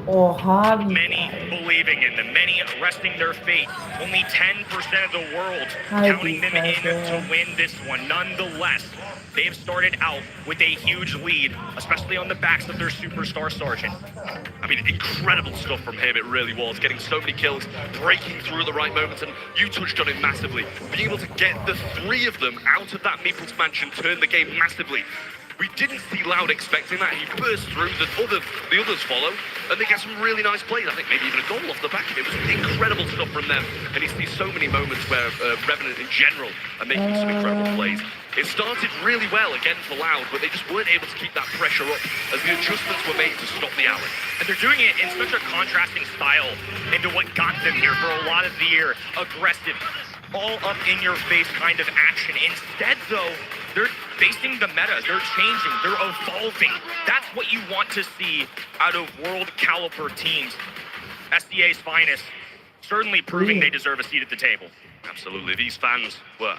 Many believing in them, many resting their fate. Only 10% of the world counting them in to win this one. Nonetheless, they have started out with a huge lead, especially on the backs of their superstar Sergeant. I mean, incredible stuff from him, it really was. Getting so many kills, breaking through at the right moments, and you touched on it massively. Being able to get the 3 of them out of that Meeples Mansion turned the game massively. We didn't see Loud expecting that. He burst through, the others follow, and they get some really nice plays. I think maybe even a goal off the back of it. It was incredible stuff from them. And you see so many moments where Revenant in general are making some incredible plays. It started really well again for Loud, but they just weren't able to keep that pressure up as the adjustments were made to stop the alley. And they're doing it in such a contrasting style into what got them here for a lot of the year. Aggressive, all up in your face kind of action. Instead though, they're facing the meta, they're changing, they're evolving. That's what you want to see out of world caliber teams. SDA's finest, certainly proving they deserve a seat at the table. Absolutely, these fans were,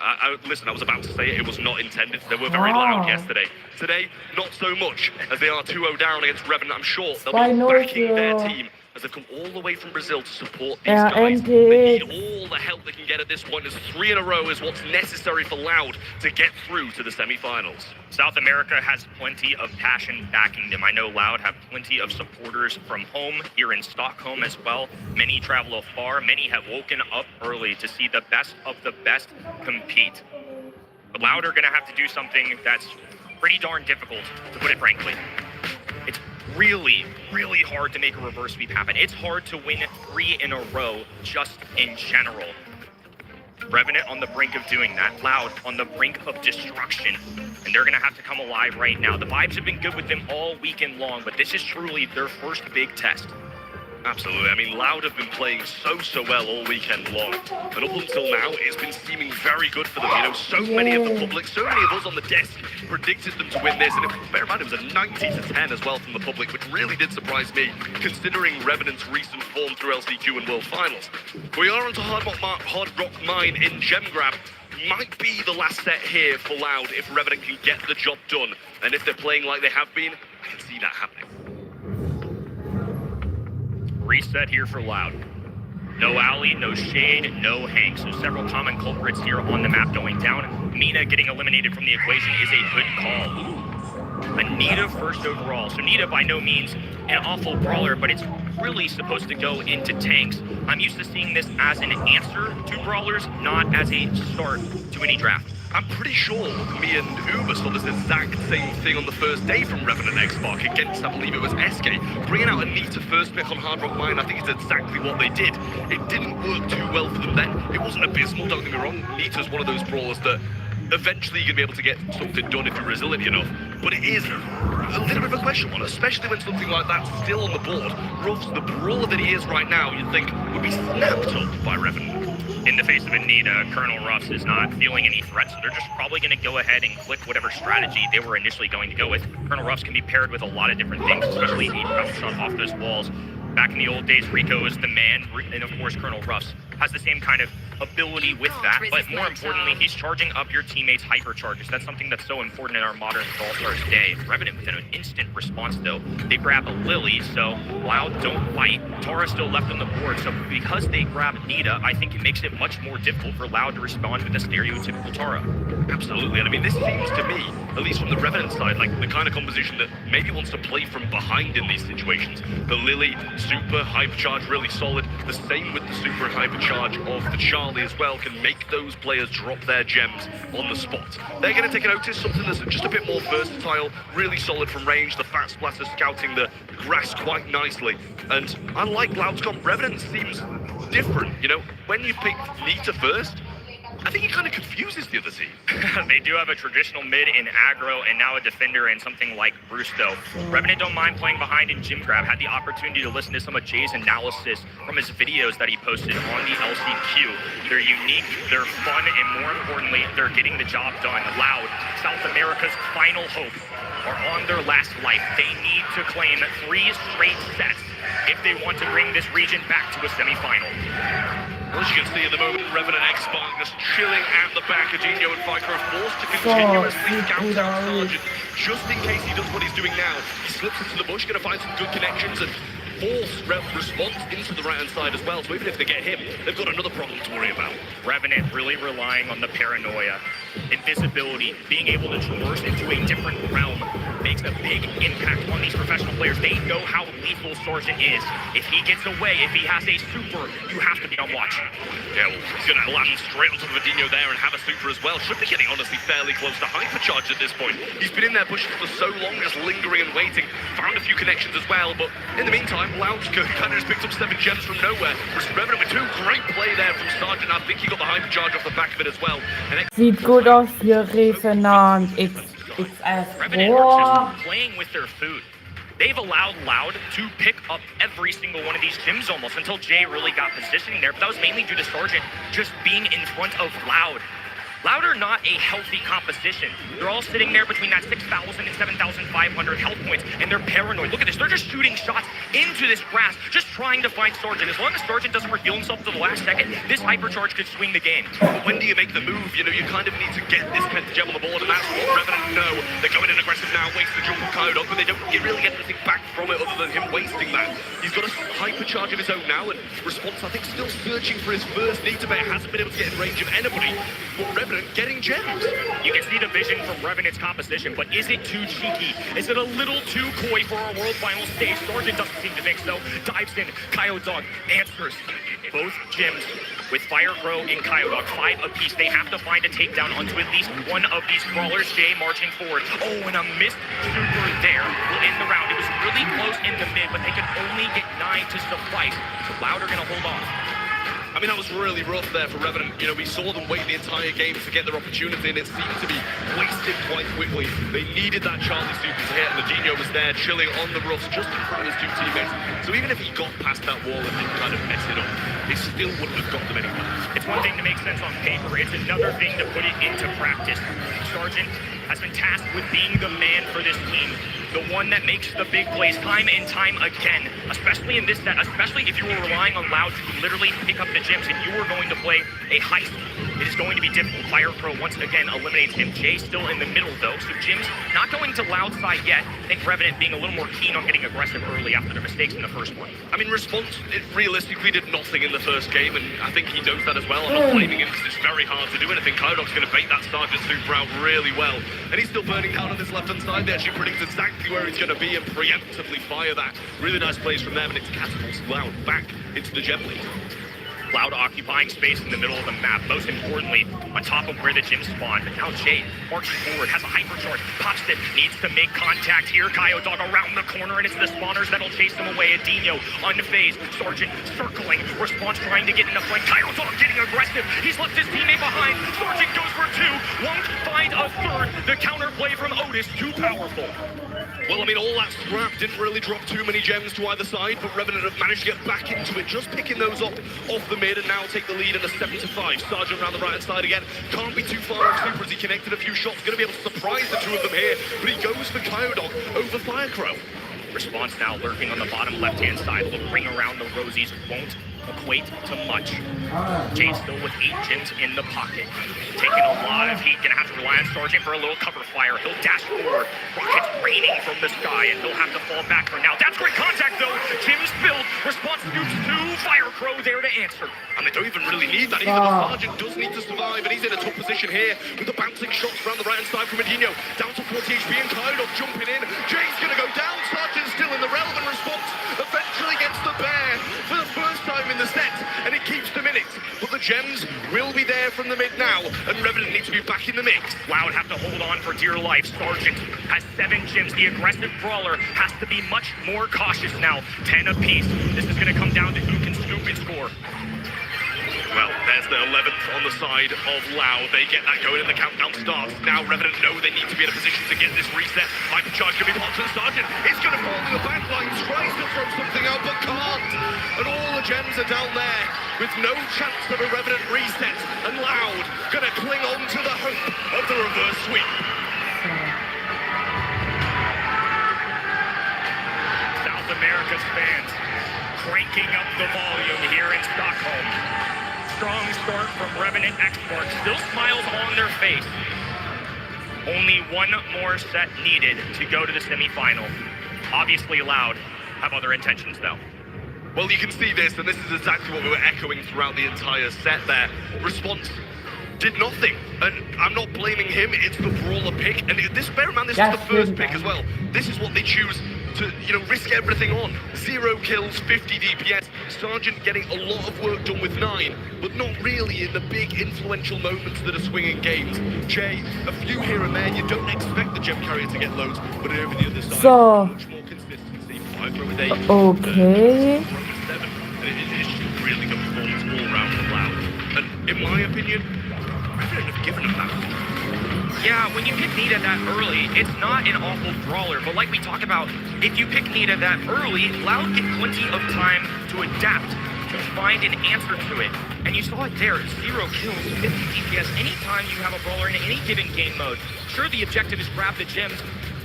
listen, I was about to say it, it was not intended. They were very loud yesterday. Today, not so much, as they are 2-0 down against Revenant. I'm sure they'll be backing their team as they've come all the way from Brazil to support these guys. They need all the help they can get at this point, as 3 in a row is what's necessary for Loud to get through to the semi-finals. South America has plenty of passion backing them. I know Loud have plenty of supporters from home, here in Stockholm as well. Many travel afar, many have woken up early to see the best of the best compete. But Loud are gonna have to do something that's pretty darn difficult, to put it frankly. It's really, really hard to make a reverse sweep happen. It's hard to win 3 in a row just in general. Revenant on the brink of doing that. Loud on the brink of destruction. And they're gonna have to come alive right now. The vibes have been good with them all weekend long, but this is truly their first big test. Absolutely. I mean, Loud have been playing so well all weekend long. And up until now, it's been seeming very good for them. You know, so many of the public, so many of us on the desk predicted them to win this. And bear in mind, it was a 90-10 as well from the public, which really did surprise me, considering Revenant's recent form through LCQ and World Finals. We are onto Hard Rock Mine in Gem Grab. Might be the last set here for Loud if Revenant can get the job done. And if they're playing like they have been, I can see that happening. Reset here for Loud. No alley, no shade, no Hank. So several common culprits here on the map going down. Mina getting eliminated from the equation is a good call. Ooh. Anita first overall. So Nita by no means an awful brawler, but it's really supposed to go into tanks. I'm used to seeing this as an answer to brawlers, not as a start to any draft. I'm pretty sure me and Uber saw this exact same thing on the first day from Revenant X-Spark against, I believe it was SK. Bringing out Anita first pick on Hard Rock Mine, I think it's exactly what they did. It didn't work too well for them then. It wasn't abysmal, don't get me wrong. Nita's one of those brawlers that eventually you're going to be able to get something done if you're resilient enough. But it is a little bit of a question one, especially when something like that's still on the board. Ruffs, the brawler that he is right now, you'd think would be snapped up by Revenant. In the face of Anita, Colonel Ruffs is not feeling any threat, so they're just probably going to go ahead and click whatever strategy they were initially going to go with. Colonel Ruffs can be paired with a lot of different things, especially a bounce shot off those walls. Back in the old days, Rico is the man, and of course Colonel Ruffs has the same kind of ability with that, but more importantly, he's charging up your teammates' hypercharges. That's something that's so important in our modern Brawl Stars day. Revenant with an instant response though. They grab a Lily, so Loud don't fight. Tara's still left on the board, so because they grab Nita, I think it makes it much more difficult for Loud to respond with a stereotypical Tara. Absolutely, and I mean, this seems to me, at least from the Revenant side, like the kind of composition that maybe wants to play from behind in these situations. The Lily, super, hypercharge, really solid. The same with the super and hypercharge of the Charlie as well, can make those players drop their gems on the spot. They're going to take a notice, something that's just a bit more versatile, really solid from range. The Fat Splatter scouting the grass quite nicely. And unlike Loud's comp, Revenant seems different. You know, when you pick Nita first, I think it kind of confuses the other team. They do have a traditional mid in aggro and now a defender in something like Brusto. Revenant don't mind playing behind in Gym Grab. Had the opportunity to listen to some of Jay's analysis from his videos that he posted on the LCQ. They're unique, they're fun, and more importantly, they're getting the job done. Loud, South America's final hope, are on their last life. They need to claim 3 straight sets if they want to bring this region back to a semi-final. As you can see at the moment, Revenant X-Spark just chilling at the back. Adinho and Ficro forced to continuously scout out Sergeant, just in case he does what he's doing now. He slips into the bush, going to find some good connections and force response into the right-hand side as well. So even if they get him, they've got another problem to worry about. Revenant really relying on the paranoia, invisibility, being able to traverse into a different realm, makes a big impact on these professional players. They know how lethal Sargent is. If he gets away, if he has a super, you have to be on watch. Yeah, well, he's going to land straight on top of Adinho there and have a super as well. Should be getting, honestly, fairly close to hypercharge at this point. He's been in there pushing for so long, just lingering and waiting. Found a few connections as well, but in the meantime, Loud kind of just picked up 7 gems from nowhere. Revenant with 2 great play there from Sargent. I think he got the hypercharge off the back of it as well. And Sieht gut aus hier, Revenant XF. Revenant are just playing with their food. They've allowed Loud to pick up every single one of these gyms almost until Jay really got positioning there, but that was mainly due to Sargent just being in front of Loud. Loud are not a healthy composition. They're all sitting there between that 6,000 and 7,500 health points, and they're paranoid. Look at this. They're just shooting shots into this grass, just trying to find Sargent. As long as Sargent doesn't reveal himself to the last second, this hypercharge could swing the game. But when do you make the move? You know, you kind of need to get this 10th gem on the board, and that's what Revenant know. They're going in aggressive now, waste the jump from Kyodok, but they don't really get anything back from it other than him wasting that. He's got a hypercharge of his own now, and Response, I think, still searching for his first need to bear. Hasn't been able to get in range of anybody, but Revenant getting gems. You can see the vision from Revenant's composition, but is it too cheeky? Is it a little too coy for our World Final stage? Sargent doesn't seem to think so. Dives in, Kyodog answers. Both gyms with Fire Crow and Kyodog, 5 apiece. They have to find a takedown onto at least one of these brawlers. Jay marching forward. Oh, and a missed super there will end the round. It was really close in the mid, but they could only get 9 to suffice. So Loud are gonna hold on. I mean, that was really rough there for Revenant. You know, we saw them wait the entire game to get their opportunity, and it seemed to be wasted quite quickly. They needed that Charlie super to hit, and Adinho was there chilling on the roughs just in front of his 2 teammates. So even if he got past that wall and didn't kind of mess it up, it still wouldn't have got them anywhere. It's one thing to make sense on paper. It's another thing to put it into practice. Sargent has been tasked with being the man for this team. The one that makes the big plays time and time again, especially in this set, especially if you were relying on Loud to literally pick up the gyms and you were going to play a heist. It is going to be difficult. Fire Crow once again eliminates him. Jay still in the middle though, so Jim's not going to Loud side yet. I think Revenant being a little more keen on getting aggressive early after their mistakes in the first one. I mean, Response, it realistically did nothing in the first game, and I think he knows that as well. I'm not blaming him because it's very hard to do anything. Kyodok's going to bait that Sargent super out really well, and he's still burning down on this left-hand side. They actually predict exactly where he's going to be and preemptively fire that. Really nice plays from them, and it's catapults Loud back into the gem lead. Loud occupying space in the middle of the map, most importantly, on top of where the gym spawned. But now Jay, marching forward, has a hypercharge, pops it, needs to make contact here. Kyodog around the corner, and it's the spawners that'll chase him away. Adinho, unfazed. Sargent circling, Response trying to get in the flank. Kyodog getting aggressive. He's left his teammate behind. Sargent goes for 2, won't find a third. The counterplay from Otis, too powerful. Well, I mean, all that scrap didn't really drop too many gems to either side, but Revenant have managed to get back into it, just picking those up off the mid and now take the lead in a 7-5. Sargent around the right-hand side again. Can't be too far off super as he connected a few shots. Going to be able to surprise the 2 of them here, but he goes for Kyodog over Fire Crow. Response now lurking on the bottom left-hand side. A little ring around the Rosies won't equate to much. Jay still with 8 gems in the pocket. Taking a lot of heat. Gonna have to rely on Sargent for a little cover fire. He'll dash forward. Rockets raining from the sky, and he'll have to fall back for now. That's great contact, though. Jim's build. Response scoops 2. Fire Crow there to answer. And they don't even really need that. Even though Sargent does need to survive, and he's in a tough position here with the bouncing shots around the right-hand side from Adinho. Down to 40 HP, and Kyodog jumping in. Jay's gonna go down. Sargent's still in the relevant response. Eventually gets the bear for the first time in the set, and it keeps them in it. But the gems will be there from the mid now, and Revenant need to be back in the mix. Loud have to hold on for dear life. Sargent has 7 gems. The aggressive brawler has to be much more cautious now. 10 apiece. This is going to come down to who can scoop and score. Well, there's the 11th on the side of Loud. They get that going and the countdown starts. Now Revenant know they need to be in a position to get this reset. Hypercharge can be popped to Sargent. It's going to fall in the back line. Tries to throw something out, but can't. And all the gems are down there with no chance of a Revenant reset. And Loud going to cling on to the hope of the reverse sweep. South America's fans cranking up the volume here in Stockholm. Strong start from Revenant Export. Still smiles on their face. Only one more set needed to go to the semifinal. Obviously Loud have other intentions though. Well, you can see this, and this is exactly what we were echoing throughout the entire set there. Response did nothing. And I'm not blaming him, it's the brawler pick. And this, bear in mind, this is the first pick as well. This is what they choose to, risk everything on. 0 kills, 50 DPS. Sergeant getting a lot of work done with 9, but not really in the big influential moments that are swinging games. Jay, a few here and there. You don't expect the gem carrier to get loads, but over the other side, So. much more consistency. 5 throw a day. Okay. 7. And it's just really good performance all around from Loud. And in my opinion, Revenant have given him that. Yeah, when you pick Nita that early, it's not an awful brawler, but like we talk about, if you pick Nita that early, Loud get plenty of time to adapt, to find an answer to it. And you saw it there, 0 kills, 50 DPS. Anytime you have a brawler in any given game mode, sure, the objective is grab the gems,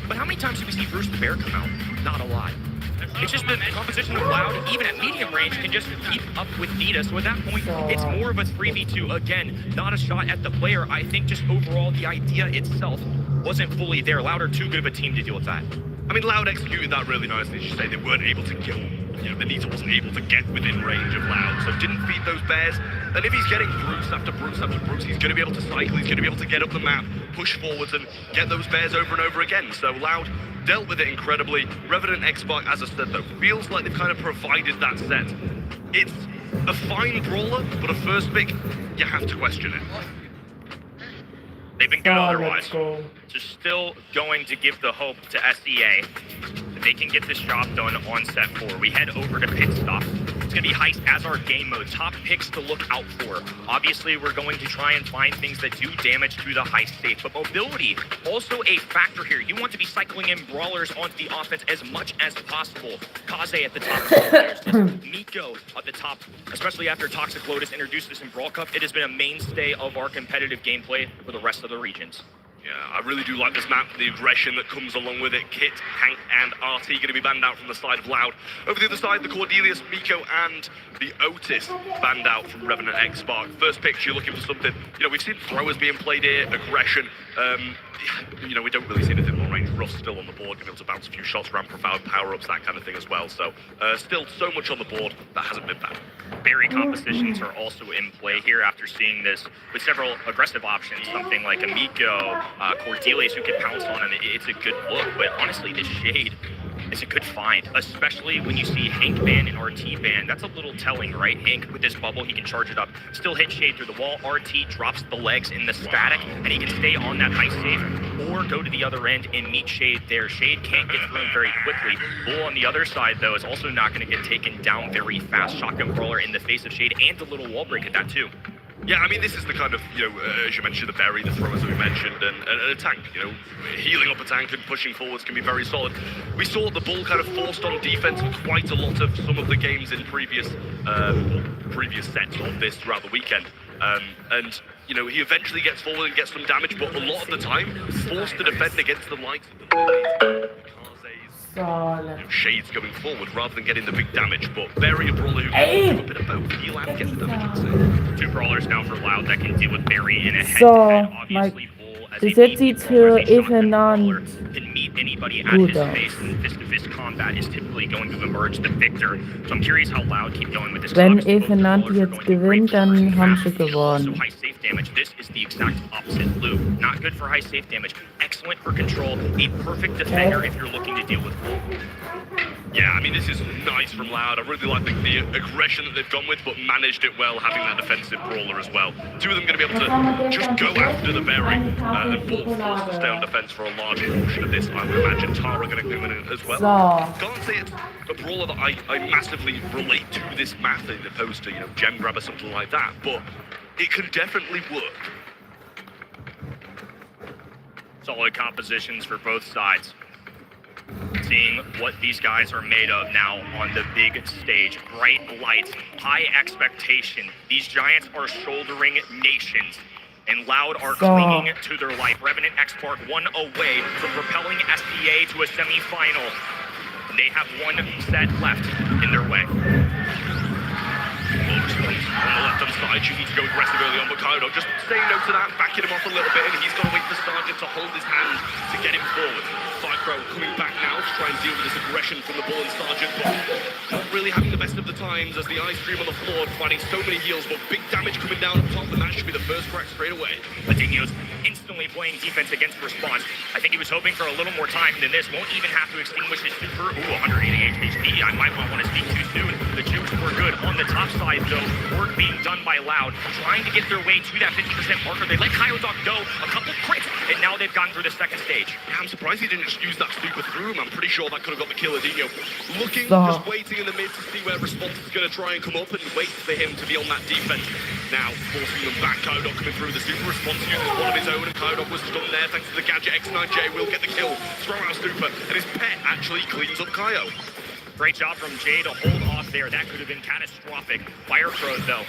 but how many times do we see Bruce the Bear come out? Not a lot. It's just the composition of Loud, even at medium range, can just keep up with Nita. So at that point, it's more of a 3v2. Again, not a shot at the player. I think just overall, the idea itself wasn't fully there. Loud are too good of a team to deal with that. I mean, Loud executed that really nicely. As you say, they weren't able to kill. The Nita wasn't able to get within range of Loud, so didn't feed those bears. And if he's getting Bruce after Bruce after Bruce, he's going to be able to cycle, he's going to be able to get up the map, push forwards, and get those bears over and over again. So Loud dealt with it incredibly. Revenant X-Spark, as I said though, feels like they've kind of provided that set. It's a fine brawler, but a first pick, you have to question it. They've been good otherwise. So still going to give the hope to SEA that they can get this job done on set 4. We head over to pit stop. It's going to be Heist as our game mode. Top picks to look out for. Obviously, we're going to try and find things that do damage to the Heist stage, but mobility, also a factor here. You want to be cycling in brawlers onto the offense as much as possible. Kaze at the top of the players. Miko at the top, especially after Toxic Lotus introduced this in Brawl Cup. It has been a mainstay of our competitive gameplay for the rest of the regions. Yeah, I really do like this map, the aggression that comes along with it. Kit, Hank, and RT going to be banned out from the side of Loud. Over the other side, the Cordelius, Miko, and the Otis banned out from Revenant X-Spark. First pitch, you're looking for something. We've seen throwers being played here, aggression. We don't really see anything more range. Russ still on the board, being able to bounce a few shots around profound power-ups, that kind of thing as well. So, still so much on the board that hasn't been bad. Berry compositions are also in play here after seeing this with several aggressive options, something like a Miko, Cordelius who can pounce on him. It's a good look, but honestly, this Shade is a good find, especially when you see Hank ban and RT ban. That's a little telling, right? Hank with this bubble, he can charge it up, still hit Shade through the wall. RT drops the legs in the static, and he can stay on that high save or go to the other end and meet Shade there. Shade can't get through him very quickly. Bull on the other side, though, is also not going to get taken down very fast. Shotgun Brawler in the face of Shade and a little wall break at that, too. Yeah, I mean, this is the kind of, as you mentioned, the berry, the throwers that we mentioned, and a tank, healing up a tank and pushing forwards can be very solid. We saw the Bull kind of forced on defense for quite a lot of some of the games in previous sets of this throughout the weekend. And he eventually gets forward and gets some damage, but a lot of the time, forced to defend against the likes of the Shades going forward rather than getting the big damage, but Berry, a brawler who can do a bit of both, heal and get the damage, I'd say. 2 brawlers now for Loud that can deal with Berry in a head-to-head. So, Obviously, Bull, as bis a jetzt sieht's für Evenant can meet anybody at gut his aus. face, and fist-to-fist combat is typically going to emerge the victor. So I'm curious how Loud keep going with this. Wenn Evenant jetzt gewinnt, dann haben sie Also gewonnen. high safe damage. This is the exact opposite loop. Not good for high safe damage. Excellent for control. A perfect defender if you're looking to deal with Bull. Yeah, I mean, this is nice from Loud. I really like the aggression that they've gone with, but managed it well, having that defensive brawler as well. 2 of them going to be able to just go after the berry, and Bull forced to stay on defense for a large portion of this. I would imagine Tara going to come in as well. Can't say it's a brawler that I massively relate to this map, as opposed to, Gem Grab or something like that, but it can definitely work. Solid compositions for both sides. Seeing what these guys are made of now on the big stage. Bright lights, high expectation. These giants are shouldering nations. And Loud are clinging to their life. Revenant X-Spark 1 away from propelling SEA to a semi-final. And they have 1 set left in their way. Well, response on the left-hand side. You need to go aggressive early on, but Kaido just saying no to that, backing him off a little bit, and he's got to wait for Sergeant to hold his hand to get him forward. Ficro coming back now to try and deal with this aggression from the Bull and Sergeant, but not really having the best of the times as the ice stream on the floor, finding so many heals, but big damage coming down up top, and that should be the first crack straight away. Adinio's instantly playing defense against response. I think he was hoping for a little more time than this. Won't even have to extinguish his super. Ooh, 188 HP. I might not want to speak too soon. The jukes were good. On the top side, though, work being done by Loud, trying to get their way to that 50% marker. They let Kyodok go, a couple crits, and now they've gone through the second stage. Yeah, I'm surprised he didn't just use that super through him. I'm pretty sure that could have got the kill. Adinio looking, just waiting in the mid to see where response is going to try and come up and wait for him to be on that defense. Now, forcing them back. Kyodok coming through. The super response uses one of his own, and Kyodok was stunned there thanks to the gadget. X9J will get the kill. Throw out super, and his pet actually cleans up Kyo. Great job from Jay to hold off there. That could have been catastrophic. Fire throws, though,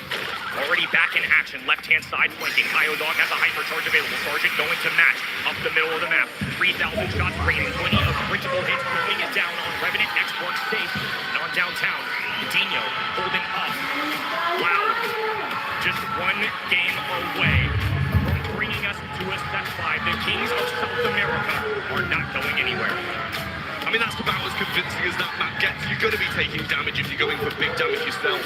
already back in action. Left-hand side flanking. Kyodok has a hypercharge available. Sergeant going to match up the middle of the map. 3,000 shots rating. Plenty of critical hits. Throwing it down on Revenant. X-Work safe. And on downtown, Dino holding up. Loud. Just one game away from bringing us to a set 5. The Kings of South America are not going anywhere. I mean, that's about as convincing as that map gets. You're going to be taking damage if you're going for big damage yourself.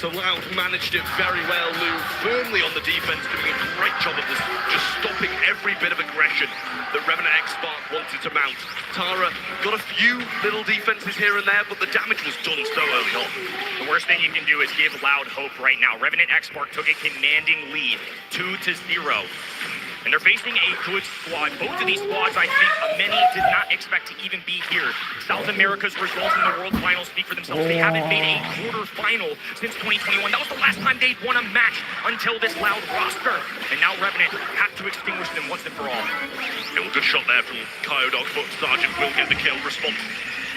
So Loud managed it very well. Lou firmly on the defense, doing a great job of this, just stopping every bit of aggression that Revenant X-Spark wanted to mount. Tara got a few little defenses here and there, but the damage was done so early on. The worst thing you can do is give Loud hope right now. Revenant X-Spark took a commanding lead, 2-0. And they're facing a good squad. Both of these squads, I think, many did not expect to even be here. South America's results in the World Finals speak for themselves. They haven't made a quarterfinal since 2021. That was the last time they'd won a match until this Loud roster. And now Revenant have to extinguish them once and for all. And a good shot there from Kyodok, but Sergeant will get the kill. Response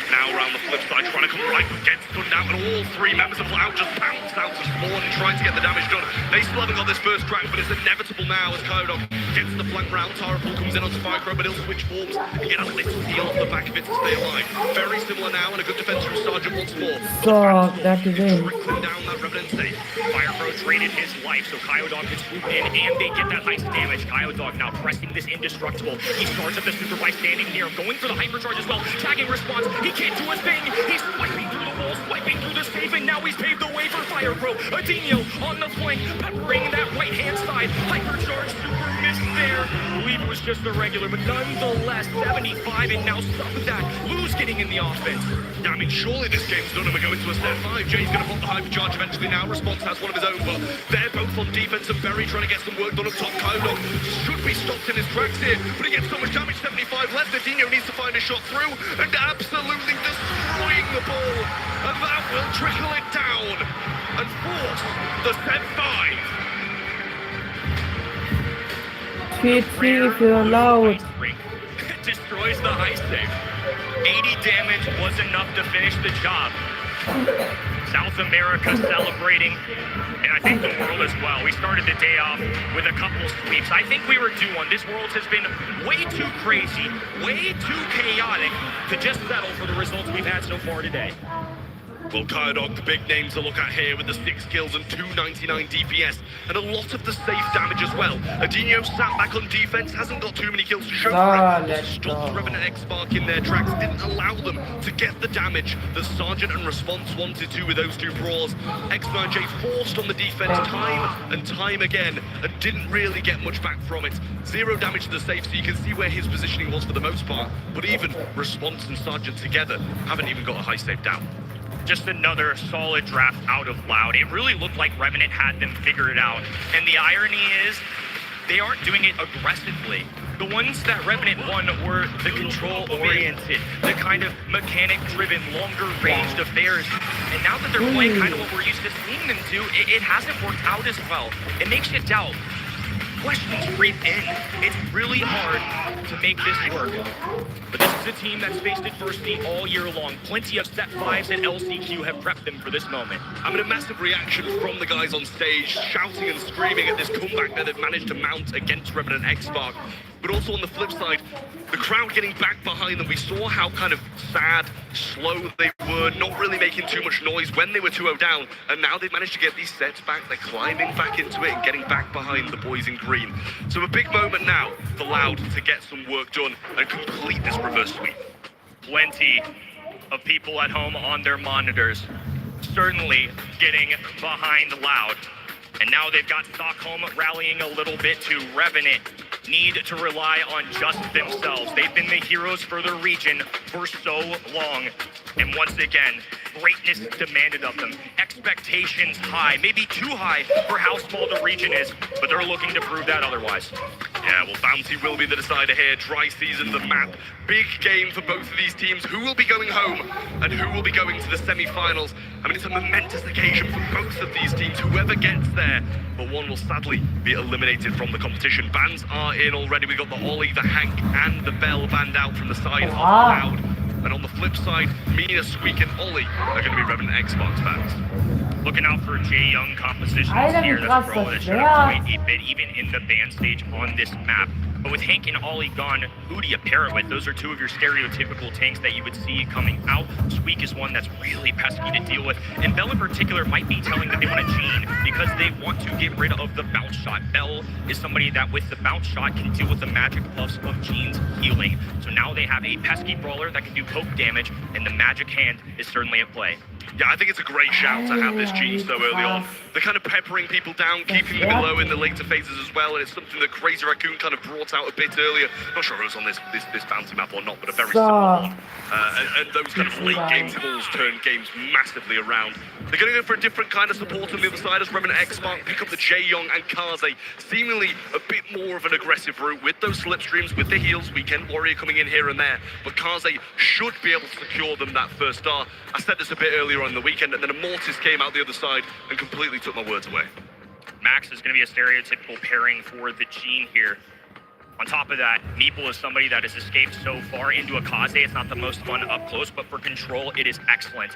now around the flip side, trying to come right, but gets stunned out, and all three members of Loud just bounce out to spawn and trying to get the damage done. They still haven't got this first crack, but it's inevitable now as Kyodok gets the flank round. Tara Full comes in onto Ficro, but he'll switch forms and get a little steal off the back of it to stay alive. Very similar now, and a good defense from Sergeant once more. So, that is it. Trickling down that Revenant state. Firepro traded his life, so Kyodok can swoop in, and they get that heist damage. Kyodok now pressing this indestructible. He starts up the super by standing near, going for the hypercharge as well. Tagging response, he can't do a thing. He's swiping through the wall, swiping through the safe, and now he's paved the way for Firepro. Adinio on the flank, peppering that right-hand side. Hypercharge super missed there. I believe it was just a regular, but nonetheless, 75, and now some of that. Lou's getting in the offense. I mean, surely this game's done and we're going to a set 5. Jay's going to pop the hypercharge eventually now. Response has one of his own, but they're both on defense, and Berry trying to get some work done up top. Kyodok should be stopped in his tracks here, but he gets so much damage. 75 left. Adinio needs to find a shot through, and absolutely destroying the ball, and that will trickle it down and force the set 5. Sweet für Loud. Destroys the high save. 80 damage was enough to finish the job. South America celebrating, and I think the world as well. We started the day off with a couple sweeps. I think we were due one. This world has been way too crazy, way too chaotic to just settle for the results we've had so far today. Well, Kyodok, the big name to look at here with the 6 kills and 299 DPS, and a lot of the safe damage as well. Adinio sat back on defense, hasn't got too many kills to show for it. Stopped Revenant X-Spark in their tracks, didn't allow them to get the damage that Sergeant and Response wanted to with those two brawls. X9J forced on the defense time and time again, and didn't really get much back from it. 0 damage to the safe, so you can see where his positioning was for the most part, but even Response and Sergeant together haven't even got a high save down. Just another solid draft out of Loud. It really looked like Revenant had them figured out. And the irony is, they aren't doing it aggressively. The ones that Revenant won were the control-oriented, the kind of mechanic-driven, longer-ranged affairs. And now that they're playing kind of what we're used to seeing them do, it hasn't worked out as well. It makes you doubt. Questions creep in. It's really hard to make this work. But this is a team that's faced adversity all year long. Plenty of set 5s and LCQ have prepped them for this moment. I mean, a massive reaction from the guys on stage, shouting and screaming at this comeback that they've managed to mount against Revenant X-Spark. but also on the flip side, the crowd getting back behind them. We saw how kind of sad, slow they were, not really making too much noise when they were 2-0 down, and now they've managed to get these sets back. They're climbing back into it and getting back behind the boys in green. So a big moment now for Loud to get some work done and complete this reverse sweep. Plenty of people at home on their monitors, certainly getting behind Loud. And now they've got Stockholm rallying a little bit to Revenant. Need to rely on just themselves. They've been the heroes for their region for so long. And once again, greatness demanded of them. Expectations high, maybe too high for how small the region is, but they're looking to prove that otherwise. Yeah, well, Bounty will be the decider here. Dry season, the map. Big game for both of these teams. Who will be going home and who will be going to the semi-finals? I mean, it's a momentous occasion for both of these teams, whoever gets there. But one will sadly be eliminated from the competition. Bans are in already. We've got the Ollie, the Hank, and the Bell banned out from the side of Loud. And on the flip side, Mina, Squeak, and Ollie are going to be Revenant Xbox fans. Looking out for Jay Young compositions here. That's a Brawl that showed up quite a bit even in the band stage on this map. But with Hank and Ollie gone, who do you pair it with? Those are two of your stereotypical tanks that you would see coming out. Squeak is one that's really pesky to deal with. And Bell in particular might be telling that they want a Gene because they want to get rid of the bounce shot. Bell is somebody that with the bounce shot can deal with the magic buffs of Gene's healing. So now they have a pesky brawler that can do poke damage, and the magic hand is certainly at play. Yeah, I think it's a great shout to have this Gene so early on. They're kind of peppering people down, keeping them below in the later phases as well, and it's something that Crazy Raccoon kind of brought out a bit earlier. Not sure if it was on this bounty map or not, but a very similar one. And those kind of late game balls turn games massively around. They're going to go for a different kind of support on the other side as Revenant X-Spark pick up the Jae-Young and Kaze, seemingly a bit more of an aggressive route with those slipstreams, with the heals, Weekend Warrior coming in here and there, but Kaze should be able to secure them that first star. I said this a bit earlier on the weekend, and then a Mortis came out the other side and completely took my words away. Max is going to be a stereotypical pairing for the Gene here. On top of that, Meeple is somebody that has escaped so far into a Kaze. It's not the most fun up close, but for control, it is excellent.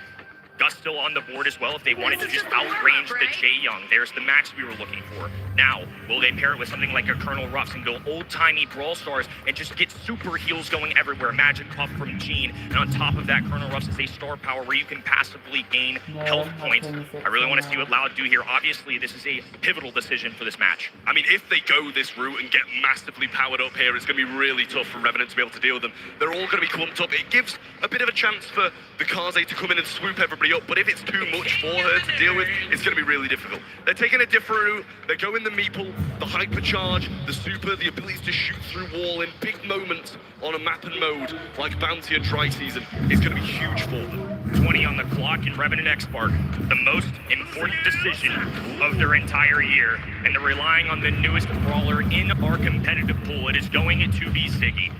Gus still on the board as well if they wanted to just outrange the Jae-Young. There's the Max we were looking for. Now, will they pair it with something like a Colonel Ruffs and go old-timey Brawl Stars and just get super heals going everywhere? Magic Puff from Gene, and on top of that, Colonel Ruffs is a star power where you can passively gain health points. I really want to see what Loud do here. Obviously, this is a pivotal decision for this match. I mean, if they go this route and get massively powered up here, it's going to be really tough for Revenant to be able to deal with them. They're all going to be clumped up. It gives a bit of a chance for the Kaze to come in and swoop everybody up, but if it's too much for her to deal with, it's going to be really difficult. They're taking a different route. They're going the Meeple, the hypercharge, the super, the ability to shoot through wall in big moments on a map and mode like Bounty and Dry Season is going to be huge for them. 20 on the clock in Revenant X-Spark, the most important decision of their entire year, and they're relying on the newest brawler in our competitive pool. It is going to be Ziggy.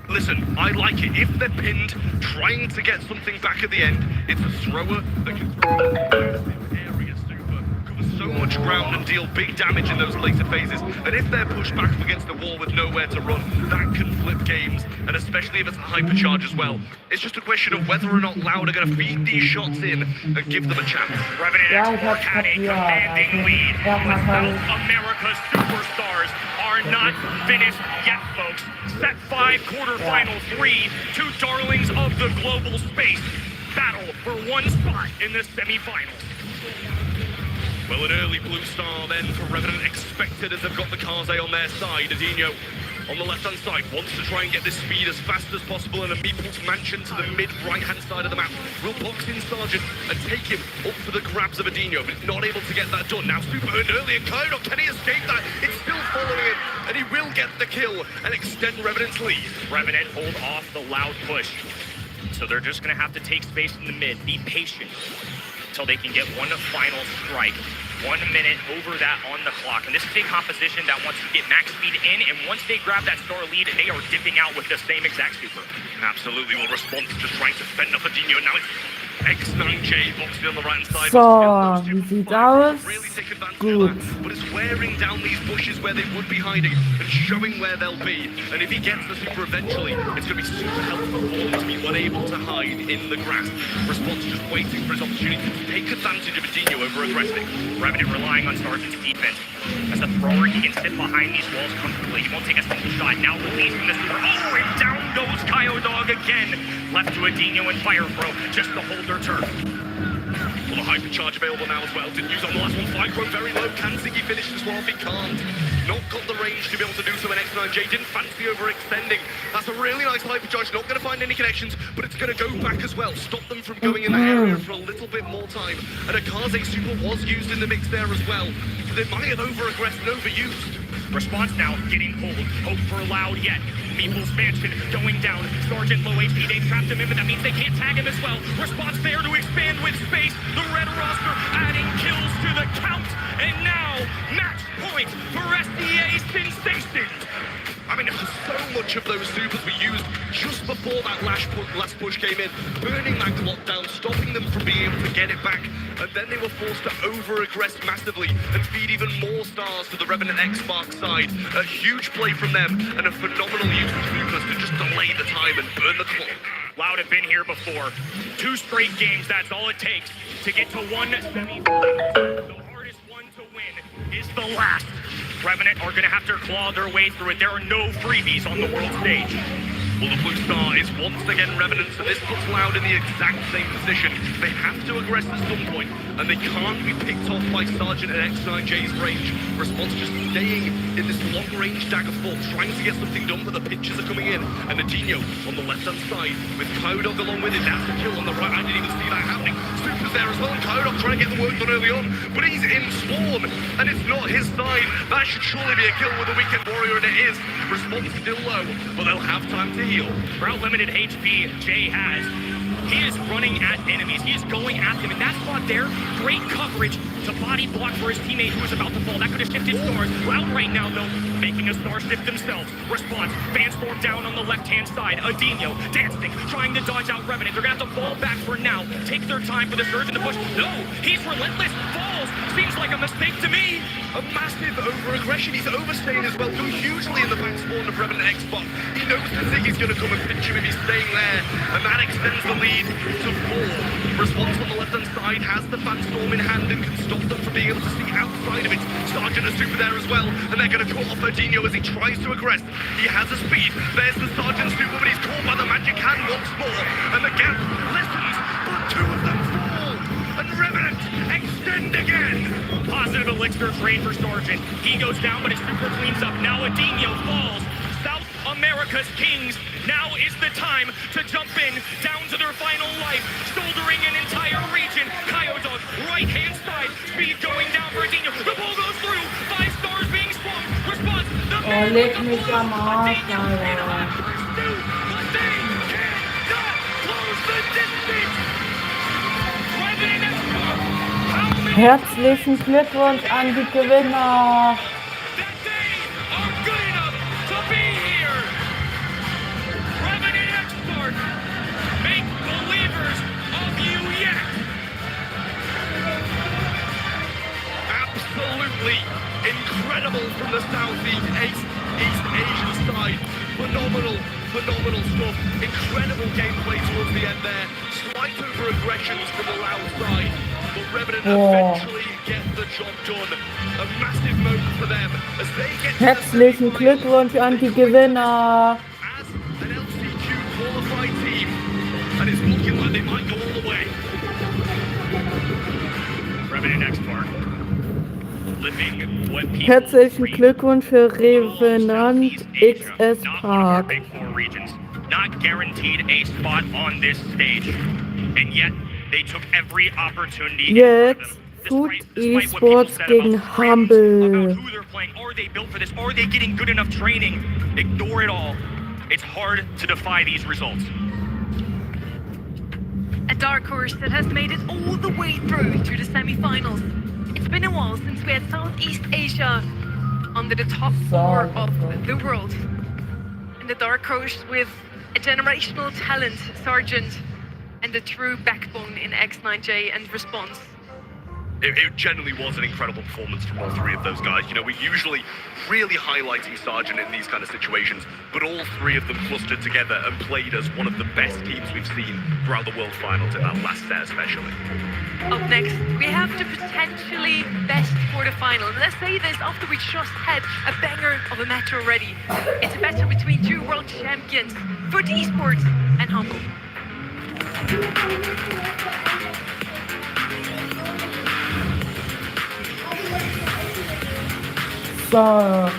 Listen, I like it. If they're pinned, trying to get something back at the end, it's a thrower that can area super, cover so much ground and deal big damage in those later phases. And if they're pushed back up against the wall with nowhere to run, that can flip games, and especially if it's a hypercharge as well. It's just a question of whether or not Loud are going to feed these shots in and give them a chance. Revenant X-Spark had a commanding lead, but South America's superstars are not finished yet, folks. Set 5, quarterfinal 3, two darlings of the global space battle for one spot in the semifinals. Well, an early blue star then for Revenant expected as they've got the Kaze on their side. Adinho on the left-hand side wants to try and get this speed as fast as possible, and a Meeple's Mansion to the mid-right-hand side of the map will box in Sergeant and take him up for the grabs of Adinho, but not able to get that done. Now super earned early, and Kaido, can he escape that? It's still following him, and he will get the kill and extend Revenant's lead. Revenant hold off the Loud push, so they're just going to have to take space in the mid, be patient until they can get one final strike. 1 minute over that on the clock. And this is a composition that wants to get max speed in, and once they grab that star lead, they are dipping out with the same exact super. Absolutely will respond to just trying to fend off Adinho. Now it's X9J boxing on the right side. So, wie sieht's aus? Gut. But it's wearing down these bushes where they would be hiding and showing where they'll be. And if he gets the super eventually, it's going to be super helpful for him to be unable to hide in the grass. Response just waiting for his opportunity to take advantage of Adinho over aggressing. Revenant relying on Sergeant's defense. As the thrower, he can sit behind these walls comfortably. He won't take a single shot. Now releasing the super. Oh, and down goes Kyo Dog again. Left to Adinho and Fire Throw just to hold their turf. Well, the hypercharge available now as well. Didn't use on the last one. Fire very low. Can Ziggy finish this one off? He can't. Not got the range to be able to do so in X9J. Didn't fancy overextending. That's a really nice hypercharge. Not going to find any connections, but it's going to go back as well. Stop them from going in the area for a little bit more time. And a Kaze super was used in the mix there as well. So they might have over-aggressed and overused. Response now, getting pulled. Hope for Loud yet. Meeple's Mansion going down. Sergeant low HP, they trapped him in, but that means they can't tag him as well. Response there to expand with space. The red roster adding kills to the count. And now, match point for SDA Sensation. I mean, so much of those supers were used just before that last push came in, burning that clock down, stopping them from being able to get it back, and then they were forced to over-aggress massively and feed even more stars to the Revenant X-Spark side. A huge play from them, and a phenomenal use of supers to just delay the time and burn the clock. Loud have been here before. 2 straight games, that's all it takes to get to one semi-final. The hardest one to win is the last. Revenant are going to have to claw their way through it. There are no freebies on the world stage. Well, the blue star is once again Revenant, so this puts Loud in the exact same position. They have to aggress at some point, and they can't be picked off by Sergeant at X9J's range. Response just staying in this long-range dagger fort, trying to get something done, but the pitches are coming in. And Adinho on the left-hand side, with Kyodog along with it. That's the kill on the right. I didn't even see that happening. Super's there as well, and Kyodog trying to get the work done early on, but he's in Swarm, and it's not his side. That should surely be a kill with a Weekend Warrior, and it is. Response still low, but they'll have time to heal. For how limited HP Jay has, he is running at enemies. He is going at them, and that spot there, great coverage to body block for his teammate who was about to fall. That could have shifted stars. Loud right now, though, making a star shift themselves. Response, Fanstorm down on the left-hand side. Adinho dancing, trying to dodge out Revenant. They're going to have to fall back for now. Take their time for the surge and the push. No, he's relentless. Falls. Seems like a mistake to me. A massive over-aggression. He's overstaying as well. Come hugely in the back spawn of Revenant X-Box. He knows that Ziggy's going to come and pinch him if he's staying there. And that extends the lead to 4. Response on the left-hand side has the Fanstorm in hand and can stop them from being able to see outside of it. Sergeant is super there as well. And they're going to cut off Adinho as he tries to aggress. He has a speed. There's the Sergeant super, but he's caught by the magic hand once more. And the gap lessens, but 2 of them fall. And Revenant extend again. Positive elixir trade for Sergeant. He goes down, but his super cleans up. Now Adinho falls. South America's Kings. Now is the time to jump in, down to their final life, shouldering an entire region. Kyodog, right-hand side, speed going down for Adinho. The ball goes through. 5 stars being swung. Response, the man with the ball. Adinho in on that pursuit, but they cannot close the distance. Revenant X-Spark, how many Herzlichen Glückwunsch an die Gewinner. that they are good enough to be here. Revenant X-Spark, make believers of you yet. Absolutely incredible from the Southeast East Asian side. Phenomenal stuff. Incredible gameplay towards the end there. Slight over-aggressions from the Loud side. But Revenant eventually get the job done. A massive moment for them as they get Herzlichen Glückwunsch an die Gewinner. as an LCQ qualified team. And it's looking like they might go all the way. Revenant X-Spark, living what people Herzlichen dream. Glückwunsch für Revenant XS Not one of our Park. Big 4 regions, not guaranteed a spot on this stage, and yet they took every opportunity. Jetzt Food Esports gegen Humble. Who they're playing, are they built for this? Are they getting good enough training? Ignore it all. It's hard to defy these results. A dark horse that has made it all the way through to the semi-finals. It's been a while since we had Southeast Asia under the top 4 of the world. And the dark horse with a generational talent, Sergeant, and a true backbone in X9J and Response. It genuinely was an incredible performance from all three of those guys. You know, we're usually really highlighting Sargent in these kind of situations, but all three of them clustered together and played as one of the best teams we've seen throughout the World Finals in that last set especially. Up next, we have the potentially best quarterfinal. Let's say this after we just had a banger of a match already. It's a battle between two world champions, Foot Esports and Humble. So,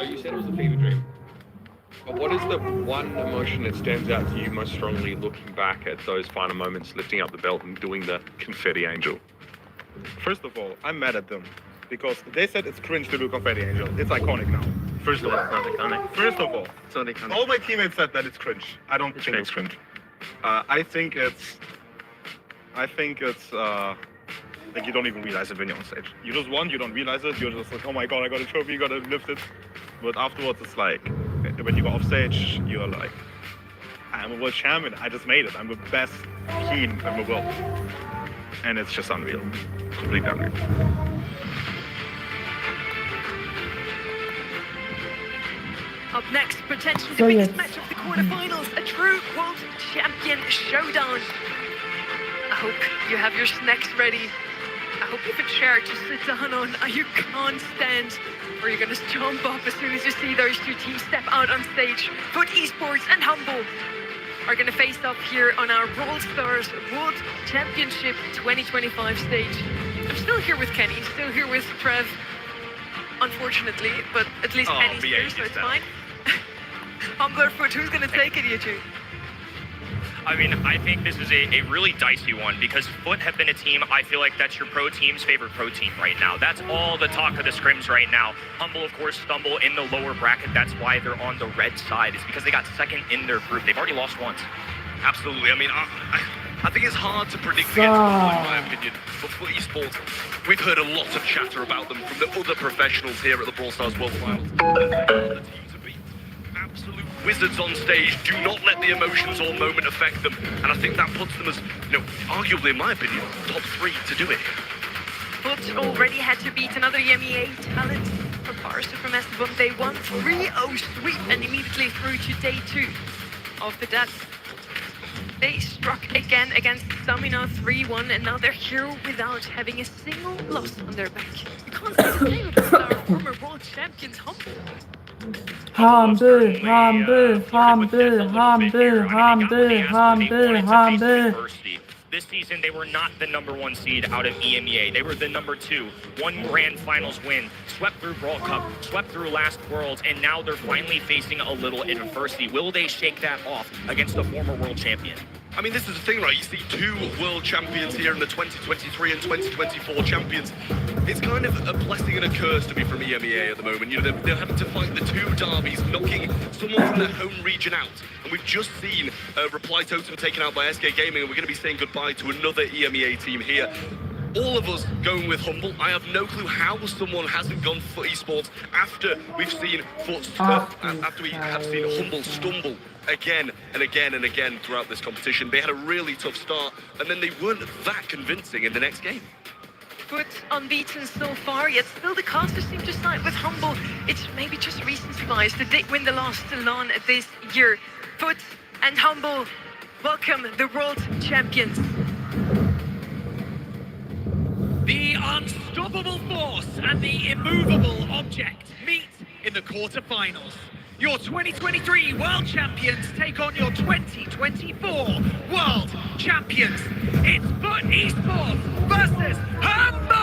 So you said it was a fever dream. But what is the one emotion that stands out to you most strongly looking back at those final moments, lifting up the belt and doing the confetti angel? First of all, I'm mad at them because they said it's cringe to do confetti angel. It's iconic now. First of all, it's not iconic. First of all, It's not iconic. all my teammates said that it's cringe. I don't think it's cringe. I think it's like you don't even realize it when you're on stage. You just won, you don't realize it. You're just like, oh my god, I got a trophy, you gotta lift it. But afterwards, it's like when you go off stage, you're like, I'm a world champion. I just made it. I'm the best team in the world, and it's just unreal, completely unreal. Up next, potentially the biggest match of the quarterfinals, a true world champion showdown. I hope you have your snacks ready. I hope you have a chair to sit down on. You can't stand, or you're gonna jump up as soon as you see those two teams step out on stage. Foot Esports and Humble are gonna face up here on our Brawl Stars World Championship 2025 stage. I'm still here with Kenny, still here with Trev, unfortunately, but at least Kenny's here, so it's fine. Humble or Foot, who's gonna take it, you two? I mean, I think this is a really dicey one because Foot have been a team, I feel like that's your pro team's favorite pro team right now. That's all the talk of the scrims right now. Humble, of course, stumble in the lower bracket. That's why they're on the red side. It's because they got second in their group. They've already lost once. Absolutely. I mean, I think it's hard to predict against Brawl, in my opinion. But for esports, we've heard a lot of chatter about them from the other professionals here at the Brawl Stars World Finals. The team to beat. Absolute wizards on stage. Do not let the emotions or moment affect them. And I think that puts them as, you know, arguably, in my opinion, top 3 to do it. Foot already had to beat another EMEA talent from Paris Supermassive on day 1. 3-0 sweep and immediately through to day 2. After that, they struck again against Stamina 3-1, and now they're here without having a single loss on their back. You can't say the same about our former world champions, Humble. Humble, humble, humble, humble, humble, humble, humble. This season, they were not the #1 seed out of EMEA. They were the #2. 1 grand finals win, swept through Brawl Cup, swept through Last Worlds, and now they're finally facing a little adversity. Will they shake that off against the former world champion? I mean, this is the thing, right? You see 2 world champions here in the 2023 and 2024 champions. It's kind of a blessing and a curse to be from EMEA at the moment. You know, they're having to fight the 2 derbies, knocking someone from their home region out. And we've just seen Reply Totem taken out by SK Gaming, and we're going to be saying goodbye to another EMEA team here. All of us going with Humble. I have no clue how someone hasn't gone for esports after we've seen after we have seen Humble stumble again and again and again throughout this competition. They had a really tough start, and then they weren't that convincing in the next game. Foot unbeaten so far, yet still the casters seem to side with Humble. It's maybe just recency-wise. They did win the last LAN this year. Foot and Humble, welcome the world champions. The unstoppable force and the immovable object meet in the quarterfinals. Your 2023 World Champions take on your 2024 World Champions. It's Foot Esports versus Humble!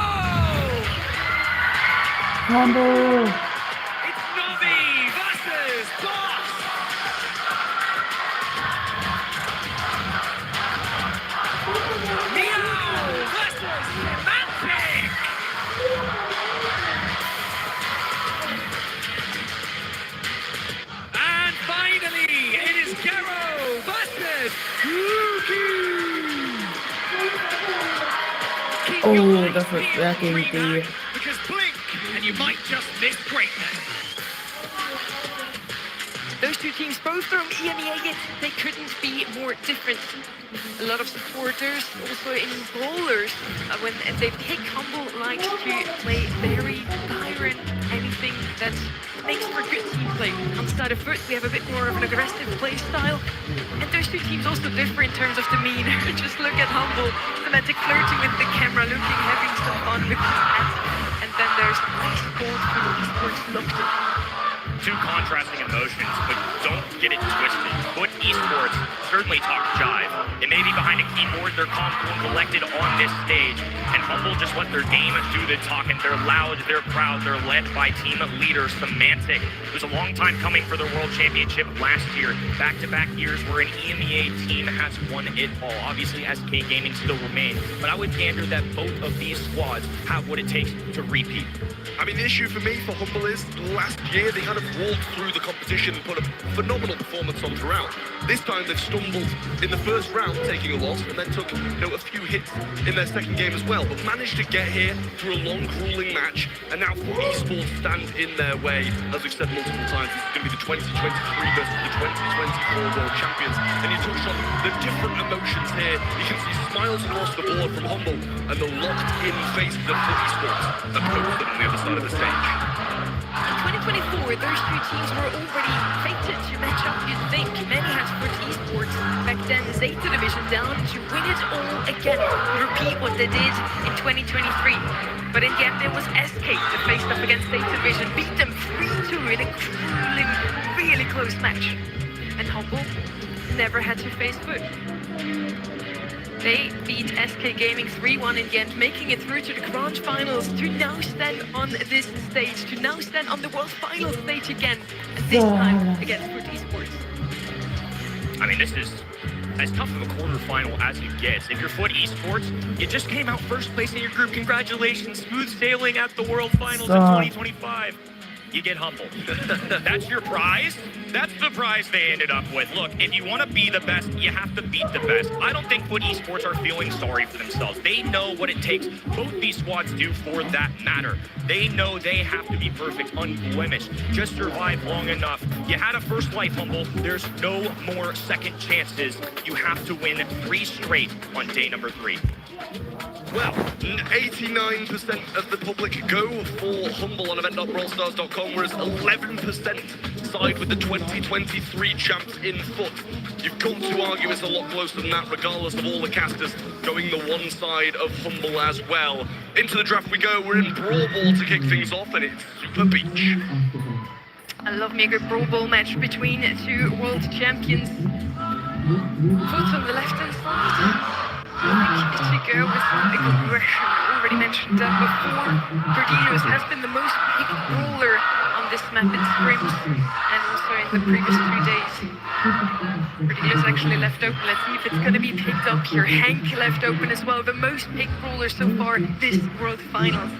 Humble! It's Navi versus Boss! Meow versus Semantic! And finally, it is Garo versus Yuki! Oh, das wird schwer gegen die. Because blink, and you might just miss greatness. Those two teams, both from EMEA, they couldn't be more different. A lot of supporters, also in brawlers, when they pick Humble, like to play very Byron, anything that makes for good team play. On the side of Foot, we have a bit more of an aggressive play style. And those two teams also differ in terms of demeanor. Just look at Humble, Semantic flirting with the camera, looking, having some fun with his hats. And then there's Ice Cold for the esports looked at. Two contrasting emotions, but don't get it twisted. Foot Esports certainly talk jive. It may be behind a keyboard, they're calm, cool, and collected on this stage. And Humble just let their game do the talking. They're loud, they're proud, they're led by team leader Semantic. It was a long time coming for the World Championship last year. Back-to-back years where an EMEA team has won it all. Obviously, SK Gaming still remain, but I would gander that both of these squads have what it takes to repeat. I mean, the issue for me for Humble is last year they kind of rolled through the competition and put a phenomenal performance on throughout. This time they've stumbled in the first round, taking a loss, and then took a few hits in their second game as well, but managed to get here through a long, grueling match, and now Foot Esports stand in their way. As we've said multiple times, this is going to be the 2023 versus the 2024 World Champions, and you touched on the different emotions here. You can see smiles across the board from Humble, and the locked-in faces of Foot Esports oppose them on the other side of the stage. In 2024, those two teams were already fated to match up, you'd think. Many had Foot Esports back then, Zeta Division down to win it all again, repeat what they did in 2023. But in the end, it was SK that faced up against Zeta Division, beat them 3-2 in a grueling, really close match. And Humble never had to face Foot. They beat SK Gaming 3-1 in the end, making it through to the grand finals to now stand on this stage, to now stand on the world final stage again, and this time against Foot Esports. I mean, this is as tough of a quarterfinal as it gets. If you're Foot Esports, you just came out first place in your group. Congratulations, smooth sailing at the World Finals in 2025. You get Humble. That's your prize. That's the prize they ended up with. Look, if you want to be the best, you have to beat the best. I don't think Foot Esports are feeling sorry for themselves. They know what it takes. Both these squads do for that matter. They know they have to be perfect, unblemished. Just survive long enough. You had a first life, Humble. There's no more second chances. You have to win 3 straight on day number 3. Well, 89% of the public go for Humble on event.brawlstars.com, whereas 11% side with the 2023 champs in Foot. You've got to argue it's a lot closer than that, regardless of all the casters going the one side of Humble as well. Into the draft we go. We're in Brawl Ball to kick things off, and it's Super Beach. I love me a good Brawl Ball match between two world champions. Foot on the left-hand side. Like to go with aggression. Already mentioned that before. Perdinos has been the most picked brawler on this map in scrims and also in the previous 2 days. Perdinos actually left open. Let's see if it's going to be picked up here. Hank left open as well. The most picked brawler so far this World Finals.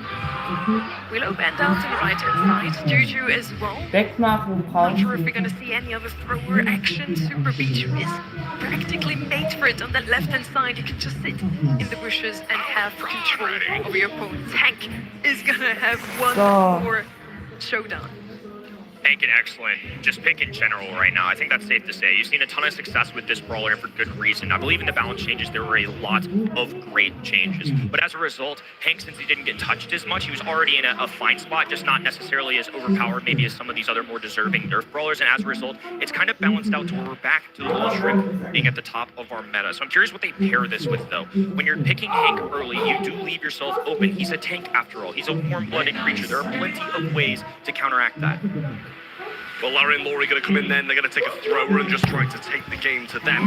Willow bent down to the right-hand side. Juju as well. Not sure if we're going to see any other thrower action. Super Beach is practically made for it on that left-hand side. You can just sit in the bushes and have control of your opponent. Hank is going to have one more showdown. Hank and excellent, just pick in general right now. I think that's safe to say. You've seen a ton of success with this brawler and for good reason. I believe in the balance changes, there were a lot of great changes. But as a result, Hank, since he didn't get touched as much, he was already in a fine spot, just not necessarily as overpowered maybe as some of these other more deserving nerf brawlers. And as a result, it's kind of balanced out to where we're back to the little shrimp being at the top of our meta. So I'm curious what they pair this with, though. When you're picking Hank early, you do leave yourself open. He's a tank after all. He's a warm-blooded creature. There are plenty of ways to counteract that. Well, Larry and Laurie going to come in then. They're going to take a thrower and just try to take the game to them.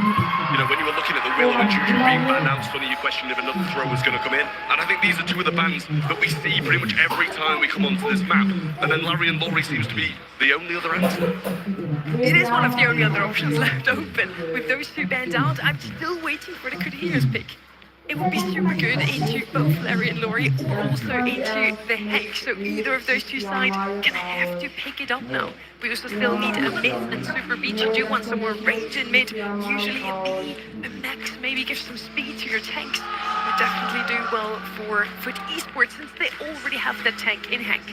You know, when you were looking at the Willow and Juju being announced, funny, you questioned if another throw was going to come in. And I think these are two of the bans that we see pretty much every time we come onto this map. And then Larry and Laurie seems to be the only other answer. It is one of the only other options left open. With those two banned out, I'm still waiting for the Cordeliers pick. It would be super good into both Larry and Laurie, or also into the Hank. So either of those two sides gonna have to pick it up now. We also still need a mid and super beat. You do want some more range in mid. Usually a B, a max, maybe give some speed to your tanks. Would definitely do well for Foot Esports since they already have that tank in Hank.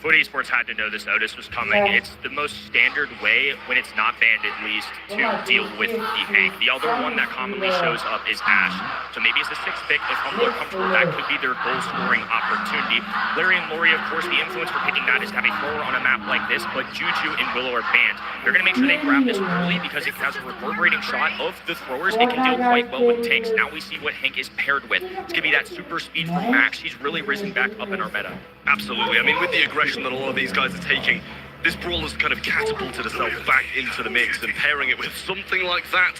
Foot Esports had to know this Otis was coming. It's the most standard way, when it's not banned at least, to deal with the Hank. The other one that commonly shows up is Ash. So maybe as a 6th pick, if Humble are comfortable, that could be their goal scoring opportunity. Larry and Laurie, of course, the influence for picking that is to have a thrower on a map like this, but Juju and Willow are banned. They're going to make sure they grab this early because it has a reverberating shot of the throwers. It can deal quite well with tanks. Now we see what Hank is paired with. It's going to be that super speed from Max. He's really risen back up in our meta. Absolutely. I mean, with the aggression that a lot of these guys are taking, this Brawl has kind of catapulted itself back into the mix, and pairing it with something like that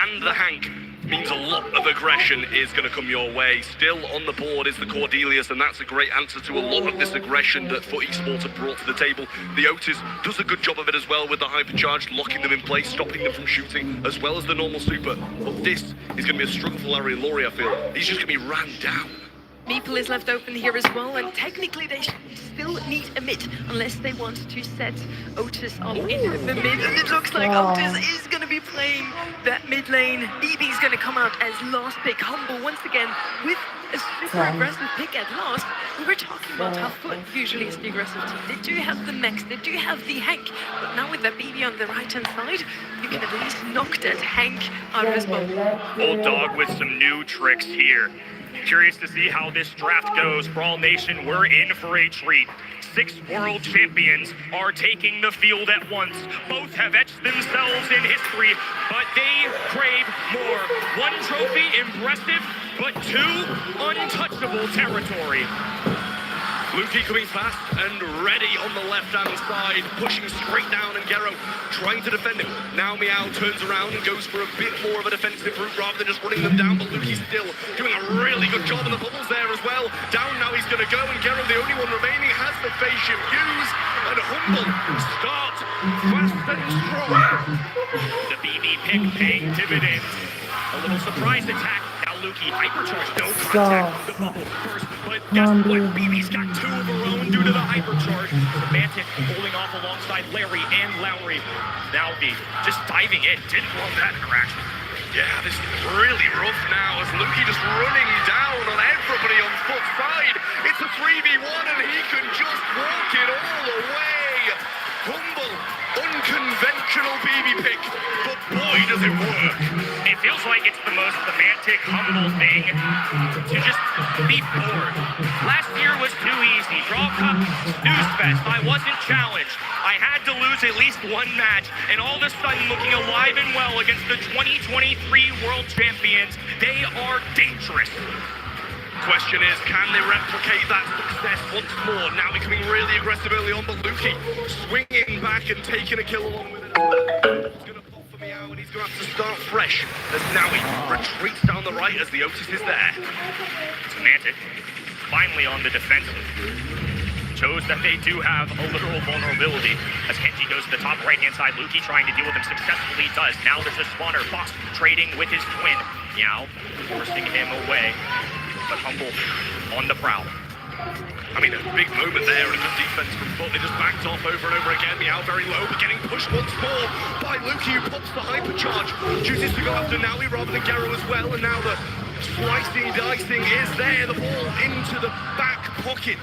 and the Hank means a lot of aggression is going to come your way. Still on the board is the Cordelius, and that's a great answer to a lot of this aggression that Foot Esports have brought to the table. The Otis does a good job of it as well with the hypercharge, locking them in place, stopping them from shooting, as well as the normal super. But this is going to be a struggle for Larry and Laurie, I feel. He's just going to be ran down. Meeple is left open here as well, and technically they still need a mid, unless they want to set Otis up in the mid, and it looks like Otis is going to be playing that mid lane. BB is going to come out as last pick. Humble once again with a super aggressive pick at last. We were talking about how Foot usually is the aggressive team. They do have the Max, they do have the Hank, but now with that BB on the right hand side, you can at least knock that Hank out of his boat. Old Dog with some new tricks here. Curious to see how this draft goes. Brawl Nation, we're in for a treat. 6 world champions are taking the field at once. Both have etched themselves in history, but they crave more. 1 trophy, impressive, but 2, untouchable territory. Lukey coming fast and ready on the left-hand side, pushing straight down, and Gero trying to defend him. Now Meow turns around and goes for a bit more of a defensive route rather than just running them down, but Lukey's still doing a really good job on the bubbles there as well. Down now he's going to go, and Gero, the only one remaining, has the phase shift used, and Humble start fast and strong. The BB pick paying dividends. A little surprise attack. Now Lukey hypercharge, no contact. The bubble first, but guess what? BB's got 2 of her own due to the hypercharge. Semantic holding off alongside Larry and Lowry. Now B just diving in. Didn't love that interaction. Yeah, this is really rough now as Lukey just running down on everybody on Foot's side. It's a 3v1 and he can just walk it all away. Humble, unconventional BB pick, but boy does it work. It feels like it's the most romantic, humble thing to just be bored. Last year was too easy. Draw Cup, Snooze Fest, I wasn't challenged. I had to lose at least 1 match, and all of a sudden looking alive and well against the 2023 World Champions. They are dangerous. Question is, can they replicate that success once more? Now becoming really aggressive early on, but Lukey swinging back and taking a kill along with it. He's going to pop for Meow, and he's going to have to start fresh as now he retreats down the right as the Otis is there. Semantic, finally on the defensive. Shows that they do have a literal vulnerability. As Kenji goes to the top right-hand side, Lukey trying to deal with him successfully does. Now there's a spawner, Boss trading with his twin. Meow forcing him away. But Humble on the prowl. I mean, a big moment there and a good defense from Foot. They just backed off over and over again. Meow very low, but getting pushed once more by Lukey, who pops the hypercharge. Chooses to go after Naui rather than Gero as well, and now the slicing, dicing is there. The ball into the back pocket.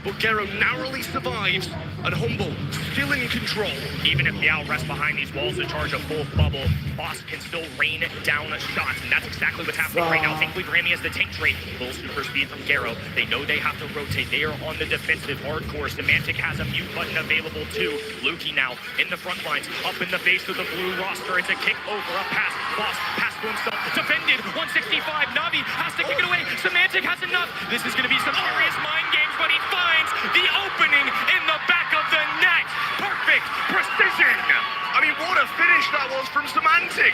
But Gero narrowly survives, and Humble still in control. Even if Meow rests behind these walls to charge a full bubble, Boss can still rain down shots, and that's exactly what's happening right now. Thankfully for Remy has the tank trait, full super speed from Gero. They know they have to rotate. They are on the defensive hardcore. Semantic has a mute button available too. Lukey now in the front lines, up in the face of the blue roster. It's a kick over, a pass. Boss pass to himself, defended, 165. Navi has to kick it away. Semantic has enough. This is going to be some serious mind games, but he finds the opening in the back of the net. Perfect precision finish that was from Semantic.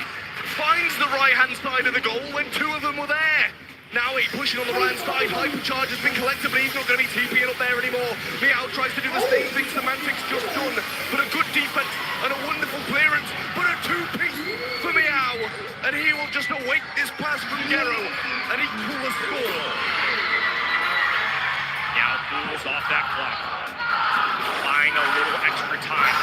Finds the right-hand side of the goal when two of them were there. Now he's pushing on the right-hand side. Hypercharge has been collected, but he's not going to be TPing up there anymore. Meow tries to do the same thing Semantic's just done, but a good defense and a wonderful clearance, but a two-piece for Meow, and he will just await this pass from Gero and equal the score. Now pulls off that clock. Buying a little extra time.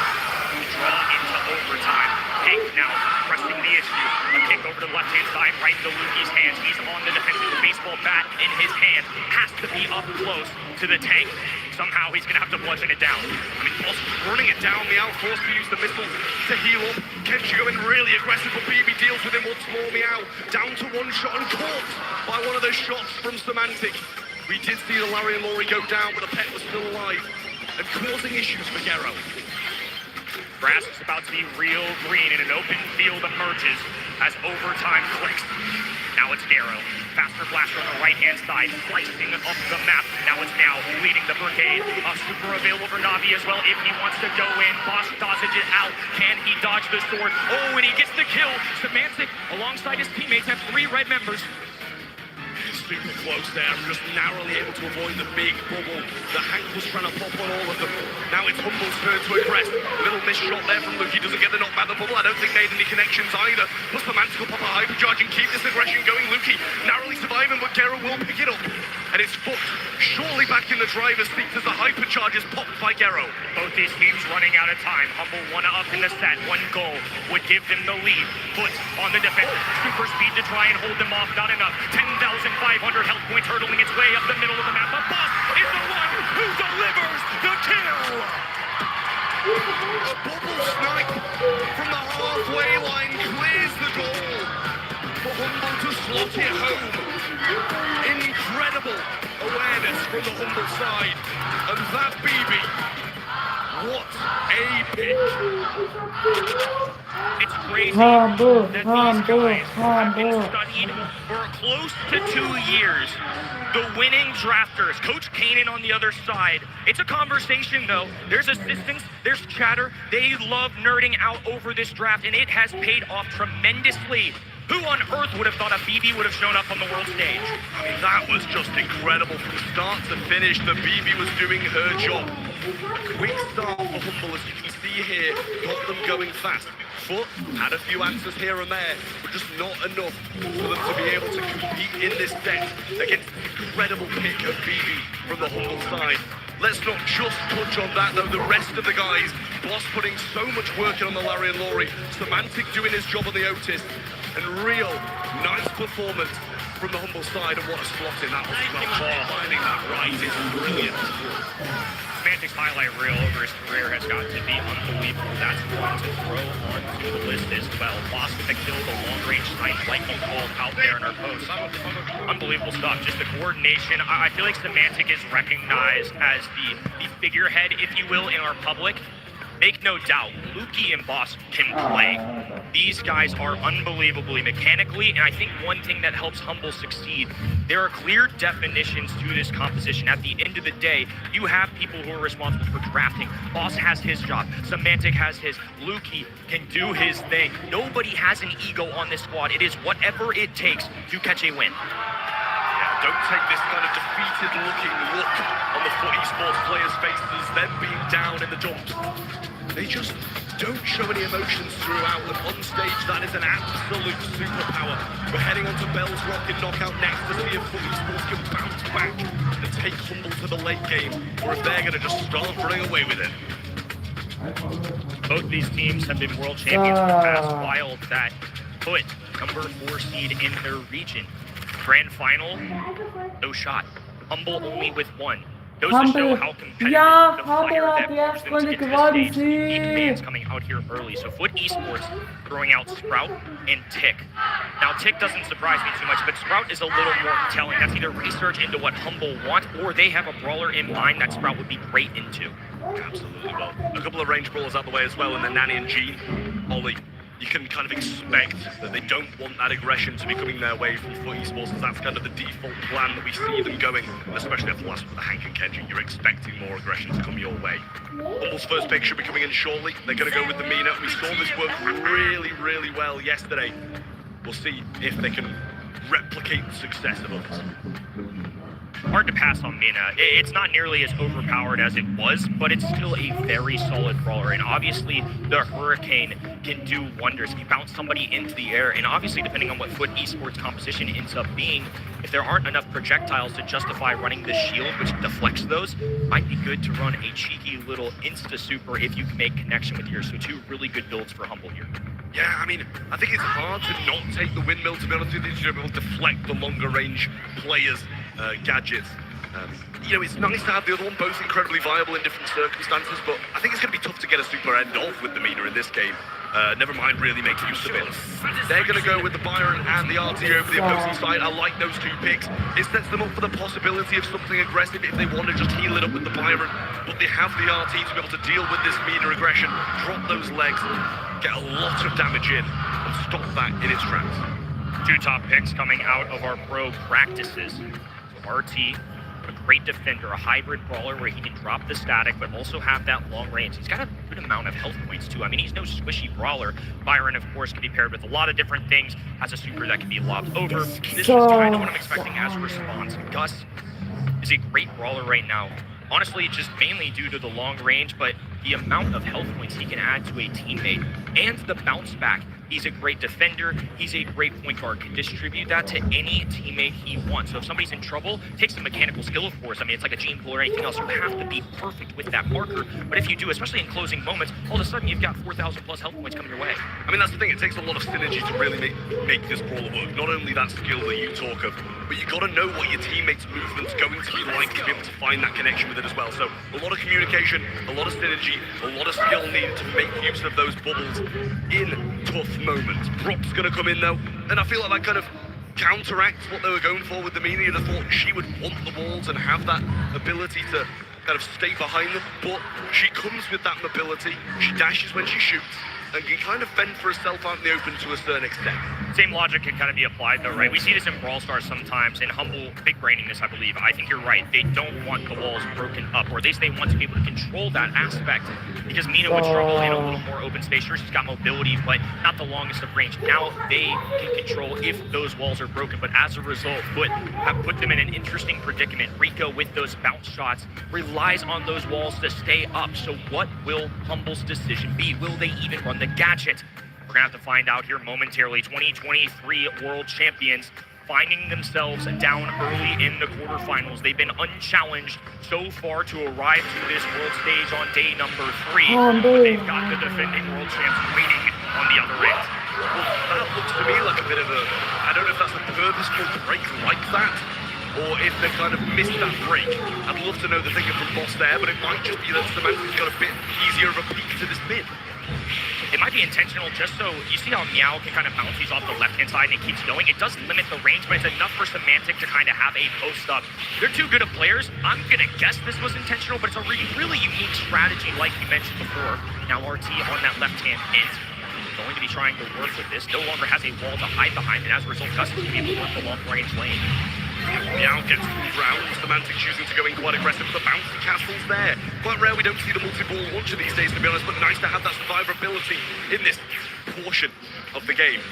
We draw into overtime. Hank now pressing the issue. A kick over to the left-hand side, right into Lukey's hands. He's on the defense with a baseball bat in his hand. Has to be up close to the tank. Somehow he's going to have to bludgeon it down. I mean, Boss running it down. Meow forced to use the missile to heal up. Kenshi going really aggressive, but BB deals with him once more. Meow down to one shot and caught by one of those shots from Semantic. We did see the Larry and Laurie go down, but the pet was still alive and causing issues for Gero. Grass is about to be real green and an open field emerges as overtime clicks. Now it's Gero. Faster blaster on the right-hand side, slicing up the map. Now it's Meow leading the brigade. Super available for Navi as well if he wants to go in. Boss dodges it out. Can he dodge the sword? Oh, and he gets the kill. Semantic, alongside his teammates, have 3 red members. Super close there, just narrowly able to avoid the big bubble. The Hank was trying to pop on all of them. Now it's Humble's turn to aggress. Little missed shot there from Luke. He doesn't get the knock by the bubble. I don't think they had any connections either. Plus the Mantic will pop a hypercharge and keep this aggression going. Lukey narrowly surviving, but Gero will pick it up. And it's booked surely back in the driver's seat as the hypercharge is popped by Gero. Both these teams running out of time. Humble one up in the set. One goal would give them the lead. Foot on the defense. Super speed to try and hold them off. Not enough. 10,500 health points hurtling its way up the middle of the map. But Boss is the one who delivers the kill. A bubble snipe from the halfway line clears the goal for Humble to slot it home. Incredible awareness from the Humble side. And that BB, what a pick. It's crazy Humble, that these humble, guys have been humble. studied for close to 2 years. The winning drafters, Coach Kanan on the other side. It's a conversation though. There's assistance, there's chatter. They love nerding out over this draft and it has paid off tremendously. Who on earth would have thought a BB would have shown up on the world stage? I mean, that was just incredible. From start to finish, the BB was doing her job. Quick start for Humble, as you can see here, got them going fast. Foot had a few answers here and there, but just not enough for them to be able to compete in this set against the incredible pick of BB from the Humble side. Let's not just touch on that though, the rest of the guys, Boss putting so much work in on the Larry and Laurie, Semantic doing his job on the Otis, and real nice performance from the Humble side, and what a slot in that was. Finding that right is brilliant. Semantic's highlight reel over his career has got to be unbelievable. That's one to throw onto the list as well. Boss with the kill, the long-range snipe, like you called out there in our post. Unbelievable stuff. Just the coordination. I feel like Semantic is recognized as the figurehead, if you will, in our public. Make no doubt, Lukey and Boss can play. These guys are unbelievably mechanically, and I think one thing that helps Humble succeed, there are clear definitions to this composition. At the end of the day, you have people who are responsible for drafting. Boss has his job. Semantic has his. Lukey can do his thing. Nobody has an ego on this squad. It is whatever it takes to catch a win. Don't take this kind of defeated-looking look on the Foot Esports players' faces, them being down in the dumps. They just don't show any emotions throughout, and on stage, that is an absolute superpower. We're heading on to Bell's Rock in Knockout next to see if Foot Esports can bounce back and take Humble to the late game, or if they're going to just start running away with it. Both these teams have been world champions in the past, while that put number 4 seed in their region. Grand final, no shot. Humble only with 1. Goes to show how competitive Ja, the Humble fire hat that die moves them to Erstrunde get to this gewonnen, stage. Eight sie. fans coming out here early. So Foot Esports throwing out Sprout and Tick. Now Tick doesn't surprise me too much, but Sprout is a little more telling. That's either research into what Humble want, or they have a brawler in mind that Sprout would be great into. Absolutely. Well, a couple of range brawlers out the way as well, and then Nanny and Jean. Ollie you can kind of expect that they don't want that aggression to be coming their way from FUT Esports, as that's kind of the default plan that we see them going, and especially after the last with the Hank and Kenji, you're expecting more aggression to come your way. Humble's first pick should be coming in shortly. They're going to go with the Mina. We saw this work really, really well yesterday. We'll see if they can replicate the success of others. Hard to pass on Mina. It's not nearly as overpowered as it was, but it's still a very solid brawler. And obviously, the Hurricane can do wonders. If you bounce somebody into the air, and obviously, depending on what FUT Esports composition ends up being, if there aren't enough projectiles to justify running the shield, which deflects those, might be good to run a cheeky little insta-super if you can make connection with yours. So 2 really good builds for Humble here. Yeah, I mean, I think it's hard to not take the windmill, to be honest with you, to be able to deflect the longer range players' gadgets. You know, it's nice to have the other one, both incredibly viable in different circumstances, but I think it's going to be tough to get a super end off with the Mina in this game. Never mind really make use of it. They're going to go with the Byron and the RT over the opposing side. I like those 2 picks. It sets them up for the possibility of something aggressive if they want to just heal it up with the Byron, but they have the RT to be able to deal with this Mina aggression, drop those legs, get a lot of damage in, and stop that in its tracks. 2 top picks coming out of our pro practices. So RT, a great defender, a hybrid brawler where he can drop the static, but also have that long range. He's got a good amount of health points too. I mean, he's no squishy brawler. Byron, of course, can be paired with a lot of different things, has a super that can be lobbed over. This is kind of what I'm expecting as a response. Gus is a great brawler right now. Honestly, just mainly due to the long range, but the amount of health points he can add to a teammate and the bounce back. He's a great defender. He's a great point guard. Can distribute that to any teammate he wants. So if somebody's in trouble, take some mechanical skill, of course. I mean, it's like a gene pool or anything else. You have to be perfect with that marker. But if you do, especially in closing moments, all of a sudden you've got 4,000 plus health points coming your way. I mean, that's the thing. It takes a lot of synergy to really make this brawler work. Not only that skill that you talk of, but you got to know what your teammates' movement's going to be like to be able to find that connection with it as well. So a lot of communication, a lot of synergy, a lot of skill needed to make use of those bubbles in tough moments. Brock's going to come in though, and I feel like that kind of counteracts what they were going for with the Mina. You'd have thought she would want the walls and have that ability to kind of stay behind them, but she comes with that mobility. She dashes when she shoots and can kind of fend for herself out in the open to a certain extent. Same logic can kind of be applied though, right? We see this in Brawl Stars sometimes, in Humble, big braining this, I believe. I think you're right. They don't want the walls broken up, or at least they want to be able to control that aspect, because Mina would struggle in a little more open space. Sure, she's got mobility, but not the longest of range. Now they can control if those walls are broken, but as a result, FUT have put them in an interesting predicament. Rico, with those bounce shots, relies on those walls to stay up. So what will Humble's decision be? Will they even run the gadget? We're gonna have to find out here momentarily. 2023 world champions finding themselves down early in the quarterfinals. They've been unchallenged so far to arrive to this world stage on day number 3. But they've got the defending world champs waiting on the other end. Well, that looks to me like a bit of a, I don't know if that's a purposeful break like that, or if they kind of missed that break. I'd love to know the thinking from Boss there, but it might just be that Samantha's got a bit easier of a peek to this mid. It might be intentional just so, you see how Meow can kind of bounce these off the left-hand side and it keeps going? It does limit the range, but it's enough for Semantic to kind of have a post-up. They're too good of players. I'm going to guess this was intentional, but it's a really unique strategy like you mentioned before. Now RT on that left-hand hint. Going to be trying to work with this. No longer has a wall to hide behind, and as a result, Gus is going to be able to work the long-range lane. Meow gets round. Semantic choosing to go in quite aggressive. The bouncy castle's there. Quite rare we don't see the multi-ball launcher these days, to be honest, but nice to have that survivability in this portion of the game.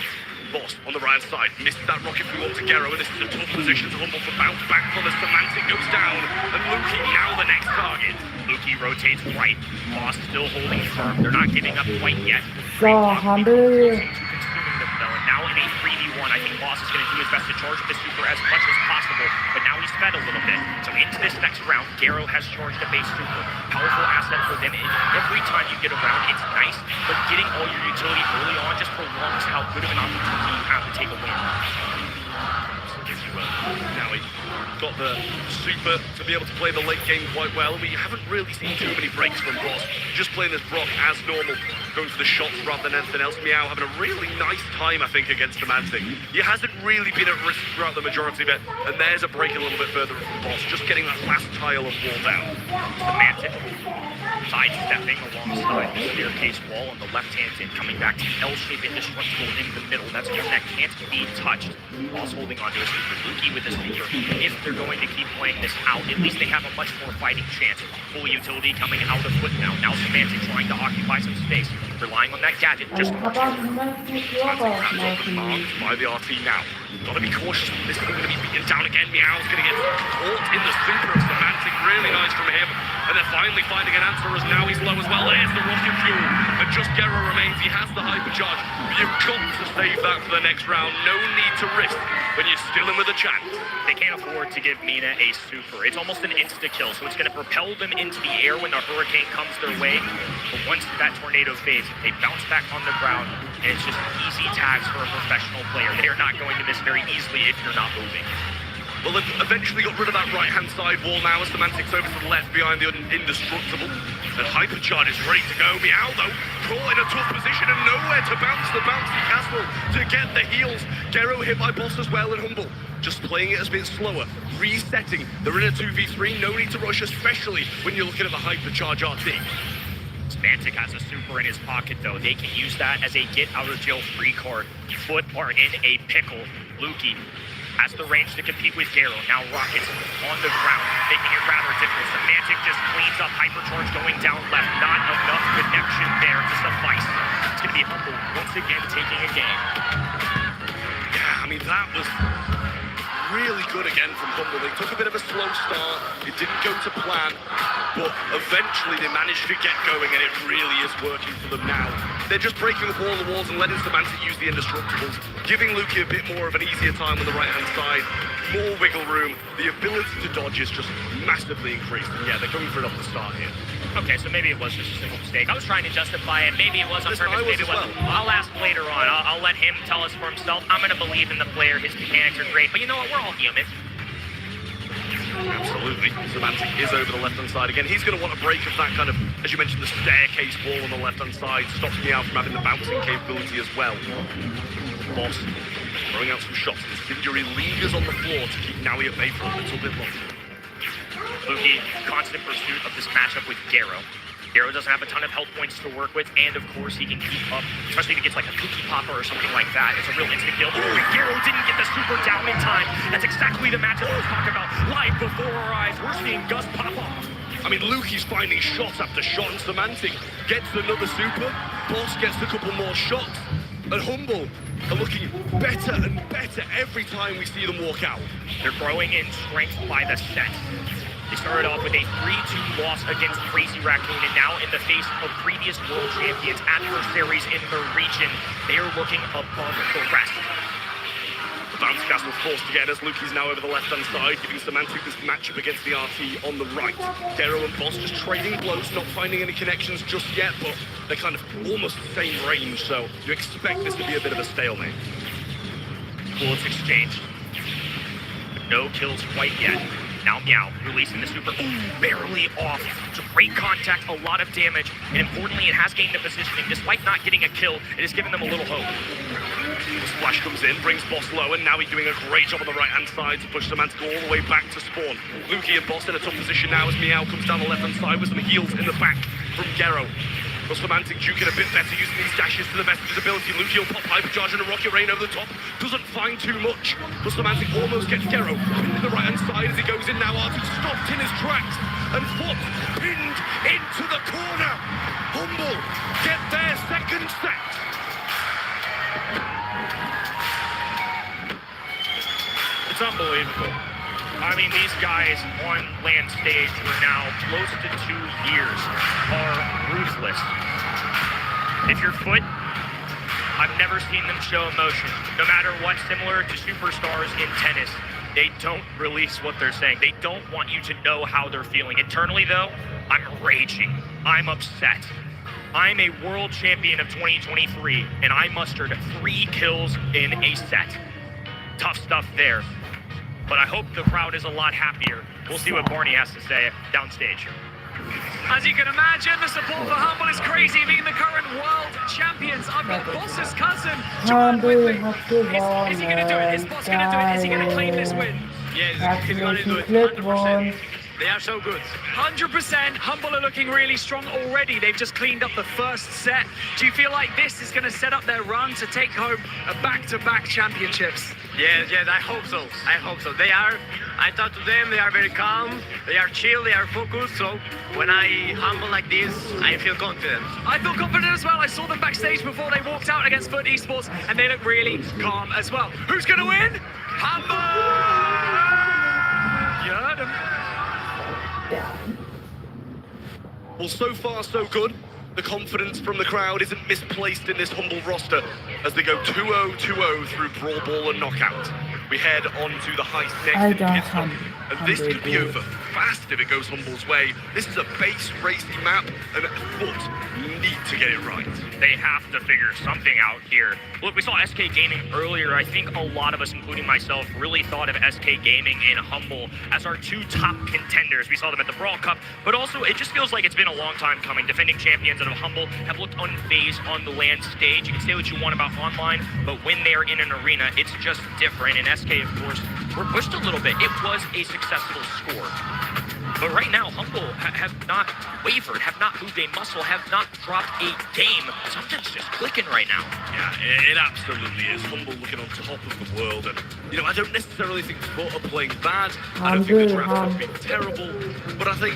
Boss on the right side, misses that rocket from Gero, and this is a tough position to Humble for bounce back from as Semantic goes down, and Loki now the next target. Loki rotates right. Boss still holding firm. They're not giving up quite yet. Humble. Now in a 3v1, I think Boss is going to do his best to charge with the super as much as possible, but now he's fed a little bit. So into this next round, Gero has charged a base super. Powerful asset for them, and every time you get around, it's nice, but getting all your utility early on just prolongs how good of an opportunity you have to take a win. Now he's got the super to be able to play the late game quite well. We haven't really seen too many breaks from Boss. Just playing as Brock as normal, going for the shots rather than anything else. Meow having a really nice time, I think, against Semantic. He hasn't really been at risk throughout the majority of it, and there's a break a little bit further from Boss, just getting that last tile of wall down. Semantic sidestepping alongside the staircase wall on the left-hand end, coming back to L-shape indestructible in the middle. That's one that can't be touched. Boss holding onto a super. Luki with a super. If they're going to keep playing this out, at least they have a much more fighting chance. Full utility coming out of foot now. Now Semantic trying to occupy some space, relying on that gadget. Just Aber die möchten nicht Urlaub machen. By the RT now. Gotta be cautious. This is going to be beaten down again. Meow's going to get caught in the super of Semantic. Really nice from him. And they're finally finding an answer as now he's low as well. There's the rocket fuel. And just Gero remains. He has the hypercharge. You've got to save that for the next round. No need to risk when you're still in with a chance. They can't afford to give Mina a super. It's almost an insta-kill, so it's going to propel them into the air when the hurricane comes their way. But once that tornado fades, they bounce back on the ground, and it's just easy tags for a professional player. They are not going to miss very easily if you're not moving. Well, they've eventually got rid of that right-hand side wall now as Semantic's over to the left behind the Indestructible. And Hypercharge is ready to go. Meow, though, caught in a tough position and nowhere to bounce the bouncy castle to get the heals. Gero hit by Boss as well and Humble. Just playing it a bit slower, resetting. They're in a 2v3, no need to rush, especially when you're looking at the Hypercharge RT. Semantic has a super in his pocket, though. They can use that as a get-out-of-jail-free card. Foot are in a pickle. Luki has the range to compete with Gero. Now Rockets on the ground, making it rather difficult. Semantic just cleans up Hypercharge going down left. Not enough connection there to suffice. It's going to be Humble once again taking a game. Yeah, I mean, that was really good again from Humble. They took a bit of a slow start. It didn't go to plan, but eventually they managed to get going, and it really is working for them now. They're just breaking up all the walls and letting Semantic use the Indestructibles, giving Luki a bit more of an easier time on the right-hand side, more wiggle room. The ability to dodge is just massively increased. And yeah, they're going for it off the start here. Okay, so maybe it was just a simple mistake. I was trying to justify it. Maybe it was on purpose, maybe it wasn't. I'll ask later on. I'll let him tell us for himself. I'm going to believe in the player. His mechanics are great. But you know what? We're all human. Absolutely. Semantic is over the left-hand side again. He's going to want a break of that kind of, as you mentioned, the staircase wall on the left-hand side. Stops me out from having the bouncing capability as well. Boss throwing out some shots. This injury lingers on the floor to keep Naui at bay for a little bit longer. Luki, constant pursuit of this matchup with Gero. Gero doesn't have a ton of health points to work with, and of course he can keep up, especially if he gets like a cookie popper or something like that. It's a real instant kill. Oh, and Gero didn't get the super down in time. That's exactly the matchup I was talking about. Live before our eyes, we're seeing Gus pop off. I mean, Luki's finding shot after shot, and Semantic gets another super. Boss gets a couple more shots, and Humble are looking better and better every time we see them walk out. They're growing in strength by the set. They started off with a 3-2 loss against Crazy Raccoon, and now in the face of previous world champions, adversaries in the region, they are looking above the rest. The bounce castle forced again as Luki's now over the left-hand side, giving Semantic this matchup against the RT on the right. Gero and Boss just trading blows, not finding any connections just yet, but they're kind of almost the same range, so you expect this to be a bit of a stalemate. Bullets exchanged. No kills quite yet. Now Meow, releasing the super, barely off. Great contact, a lot of damage, and importantly, it has gained the positioning. Despite not getting a kill, it has given them a little hope. The splash comes in, brings Boss low, and now he's doing a great job on the right-hand side to push Semantic all the way back to spawn. Luki and Boss in a tough position now as Meow comes down the left-hand side with some heals in the back from Gero. But Semantic juking a bit better, using these dashes to the best of his ability. Luki will pop Hypercharge and a Rocket Rain over the top. Doesn't find too much, but Semantic almost gets Gero into the right-hand side as he goes in now. Artie stopped in his tracks, and Foot pinned into the corner. Humble get their second set. It's unbelievable. I mean, these guys on land stage for now close to 2 years are ruthless. If you're Foot, I've never seen them show emotion. No matter what, similar to superstars in tennis, they don't release what they're saying. They don't want you to know how they're feeling. Internally, though, I'm raging. I'm upset. I'm a world champion of 2023, and I mustered 3 kills in a set. Tough stuff there. But I hope the crowd is a lot happier. We'll see what Barney has to say downstage. As you can imagine, the support for Humble is crazy, being the current world champions. I've got Boss's cousin, John, with me. Is he going to do it? Is Boss going to do it? Is he going to claim this win? Yeah, he's going to do it 100%. They are so good. 100%. Humble are looking really strong already. They've just cleaned up the first set. Do you feel like this is going to set up their run to take home a back-to-back championships? Yes, I hope so. I hope so. I talk to them, they are very calm, they are chill, they are focused. So when I humble like this, I feel confident. I feel confident as well. I saw them backstage before they walked out against Foot Esports, and they look really calm as well. Who's going to win? Humble! You heard him. Well, so far, so good. The confidence from the crowd isn't misplaced in this Humble roster as they go 2-0, 2-0 through Brawl Ball and Knockout. We head on to the heist next in pit stop, and this could be over fast if it goes Humble's way. This is a base racy map, and Foot need to get it right. They have to figure something out here. Look, we saw SK Gaming earlier. I think a lot of us, including myself, really thought of SK Gaming and Humble as our two top contenders. We saw them at the Brawl Cup, but also it just feels like it's been a long time coming. Defending champions out of Humble have looked unfazed on the LAN stage. You can say what you want about online, but when they're in an arena, it's just different. And SK, of course, were pushed a little bit. It was a successful score. But right now, Humble have not wavered, have not moved a muscle, have not dropped a game. Something's just clicking right now. Yeah, it absolutely is. Humble looking on top of the world. And, I don't necessarily think Foot are playing bad. I don't think the draft has been terrible. But I think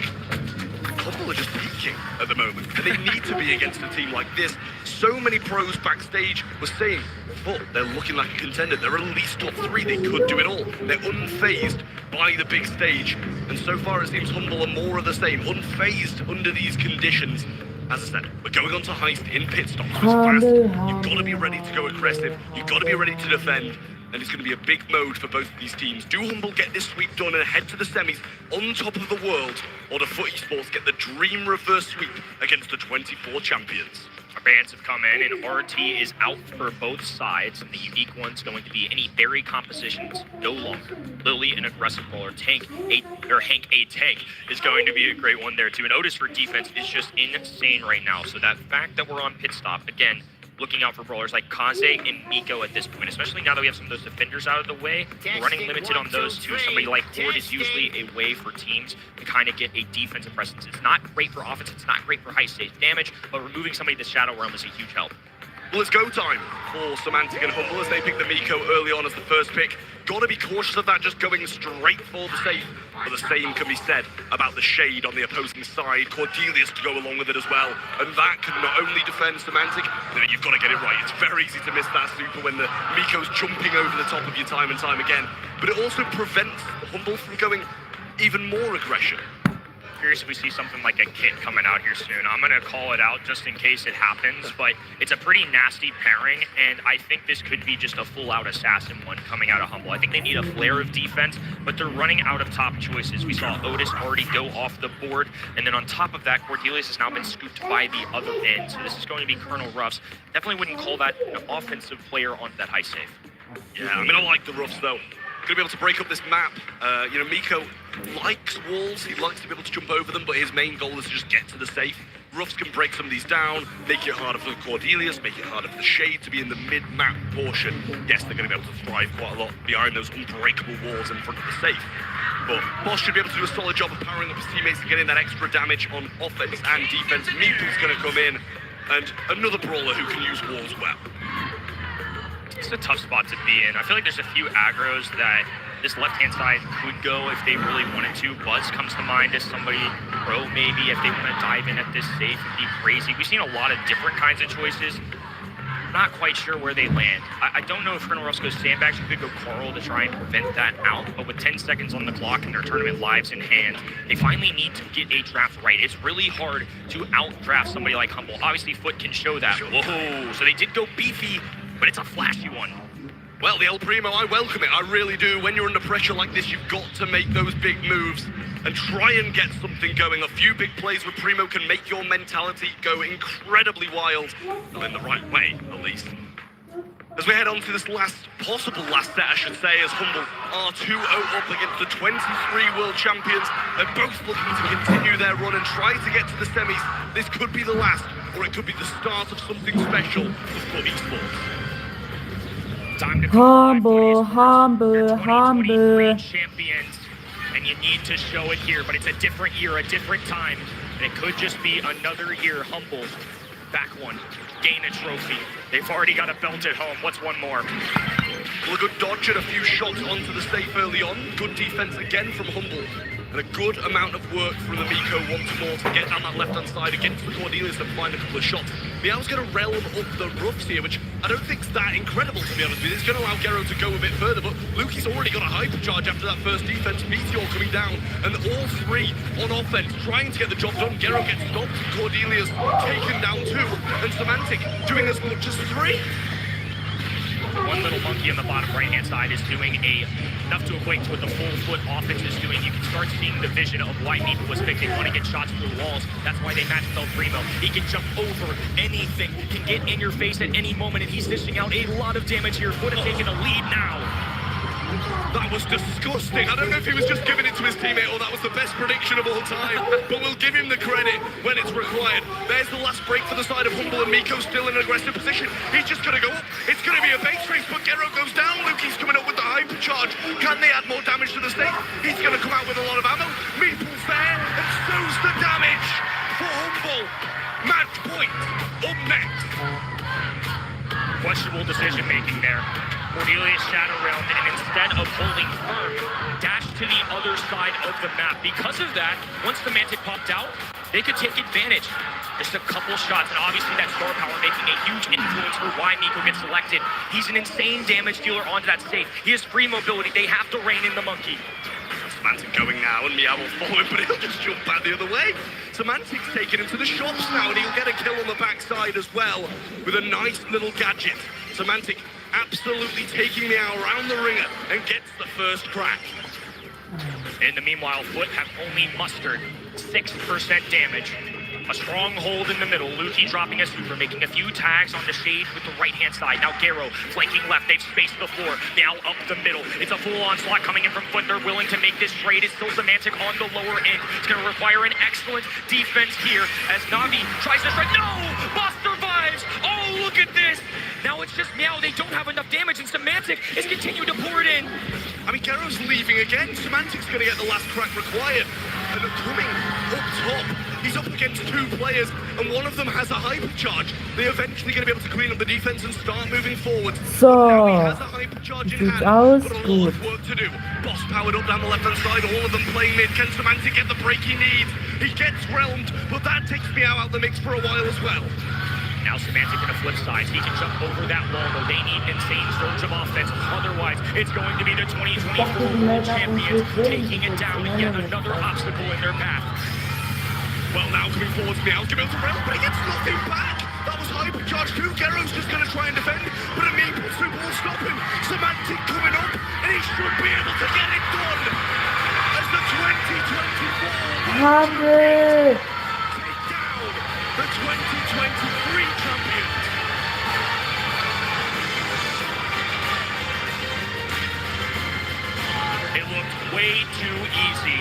Humble are just peaking at the moment. And they need to be against a team like this. So many pros backstage were saying, Foot, they're looking like a contender. They're at least top 3. They could do it all. They're unfazed by the big stage. And so far it seems Humble are more of the same, unfazed under these conditions. As I said, we're going on to heist in pit stops. You've got to be ready to go aggressive. You've got to be ready to defend. And it's going to be a big mode for both of these teams. Do Humble get this sweep done and head to the semis on top of the world? Or do Foot Esports get the dream reverse sweep against the 24 champions? Our bans have come in, and RT is out for both sides, and the unique one's going to be any berry compositions no longer. Lily, an aggressive brawler, Hank, a tank, is going to be a great one there too. And Otis for defense is just insane right now. So that fact that we're on pit stop, again, looking out for brawlers like Kaze and Miko at this point, especially now that we have some of those defenders out of the way. We're running limited on those two. Somebody like Ford is usually a way for teams to kind of get a defensive presence. It's not great for offense, it's not great for high stage damage, but removing somebody to Shadow Realm is a huge help. Well, it's go time for Semantic and Humble as they pick the Miko early on as the first pick. Got to be cautious of that, just going straight for the safe. But the same can be said about the Shade on the opposing side. Cordelius to go along with it as well. And that can not only defend Semantic, you've got to get it right. It's very easy to miss that super when the Miko's jumping over the top of you time and time again. But it also prevents Humble from going even more aggression. Curious if we see something like a kit coming out here soon. I'm going to call it out just in case it happens, but it's a pretty nasty pairing, and I think this could be just a full-out assassin one coming out of Humble. I think they need a flare of defense, but they're running out of top choices. We saw Otis already go off the board, and then on top of that, Cordelius has now been scooped by the other end, so this is going to be Colonel Ruffs. Definitely wouldn't call that an offensive player onto that high save. Yeah, I mean, I like the Ruffs, though. Going to be able to break up this map. Miko likes walls. He likes to be able to jump over them, but his main goal is to just get to the safe. Ruffs can break some of these down, make it harder for Cordelius, make it harder for the Shade to be in the mid-map portion. Yes, they're going to be able to thrive quite a lot behind those unbreakable walls in front of the safe. But Boss should be able to do a solid job of powering up his teammates and getting that extra damage on offense and defense. Meeple's going to come in, and another brawler who can use walls well. It's a tough spot to be in. I feel like there's a few aggros that this left-hand side could go if they really wanted to. Buzz comes to mind as somebody pro maybe if they want to dive in at this safe and be crazy. We've seen a lot of different kinds of choices. Not quite sure where they land. I don't know if Colonel Ruffs goes sandbags. You could go Coral to try and prevent that out, but with 10 seconds on the clock and their tournament lives in hand, they finally need to get a draft right. It's really hard to out-draft somebody like Humble. Obviously, Foot can show that. Whoa, so they did go beefy, but it's a flashy one. Well, the El Primo, I welcome it. I really do. When you're under pressure like this, you've got to make those big moves and try and get something going. A few big plays with Primo can make your mentality go incredibly wild. Not in the right way, at least. As we head on to this possible last set, I should say, as Humble are 2-0 up against the 23 world champions. They're both looking to continue their run and try to get to the semis. This could be the last, or it could be the start of something special for Foot Esports. Time to Humble. champions. and you need to show it here, but it's a different year, a different time, and it could just be another year. Humble, back one, gain a trophy. They've already got a belt at home. What's one more? Well, a good dodge and a few shots onto the safe early on. Good defense again from Humble. And a good amount of work from the Miko once more to get down that left-hand side against the Cordelius and find a couple of shots. Meow's going to realm up the roughs here, which I don't think's that incredible, to be honest with you. It's going to allow Gero to go a bit further, but Lukey's already got a hypercharge after that first defense. Meteor coming down, and all three on offense trying to get the job done. Gero gets stopped, Cordelius taken down 2, and Semantic doing as much as 3. One little monkey on the bottom right-hand side is doing enough to equate to what the full foot offense is doing. You can start seeing the vision of why Meeple was picked. They want to get shots through the walls. That's why they matched El Primo. He can jump over anything, can get in your face at any moment, and he's dishing out a lot of damage here. Foot has taken a lead now. That was disgusting. I don't know if he was just giving it to his teammate or that was the best prediction of all time, but we'll give him the credit when it's required. There's the last break for the side of Humble, and Miko still in an aggressive position. He's just going to go up. It's going to be a base race, but Gero goes down. Lukey's coming up with the hypercharge. Can they add more damage to the stake? He's going to come out with a lot of ammo. Meeple's there, and so's the damage for Humble. Match point up next. Questionable decision making there. Cordelius Shadow Realm, and instead of holding firm, dashed to the other side of the map. Because of that, once the Mantic popped out, they could take advantage. Just a couple shots, and obviously that star power making a huge influence for why Miko gets selected. He's an insane damage dealer onto that stage. He has free mobility. They have to rein in the monkey. Semantic going now, and Meow will follow him, but he'll just jump back the other way. Semantic's taking him to the shops now, and he'll get a kill on the backside as well with a nice little gadget. Semantic absolutely taking Meow around the ringer and gets the first crack. In the meanwhile, Foot have only mustered 6% damage. A strong hold in the middle. Lukey dropping a super, making a few tags on the shade with the right-hand side. Now Gero flanking left. They've spaced the floor. Now up the middle. It's a full onslaught coming in from Foot. They're willing to make this trade. It's still Semantic on the lower end. It's going to require an excellent defense here as Navi tries to strike. No! Boss survives! Oh, look at this! Now it's just Meow. They don't have enough damage, and Semantic is continuing to pour it in. I mean, Gero's leaving again. Semantic's going to get the last crack required. And they're coming up top. He's up against 2 players, and one of them has a hypercharge. They're eventually going to be able to clean up the defense and start moving forward. So, now he has a hypercharge in hand, aus, but a lot gut. of work to do. Boss powered up down the left-hand side, all of them playing mid. Can Semantic get the break he needs? He gets realmed, but that takes Meow out the mix for a while as well. Now Semantic on the flip side, he can jump over that wall, though they need an insane surge of offense. Otherwise, it's going to be the 2024 World Champions taking it down and yet another obstacle in their path. Well, now coming forwards, Meow give it to Realm, but he gets nothing back. That was hypercharge too. Gero's just going to try and defend, but a Meeple super will stop him. Semantic coming up, and he should be able to get it done. As the 2024 Humble! take down the 2023 champions. It looked way too easy.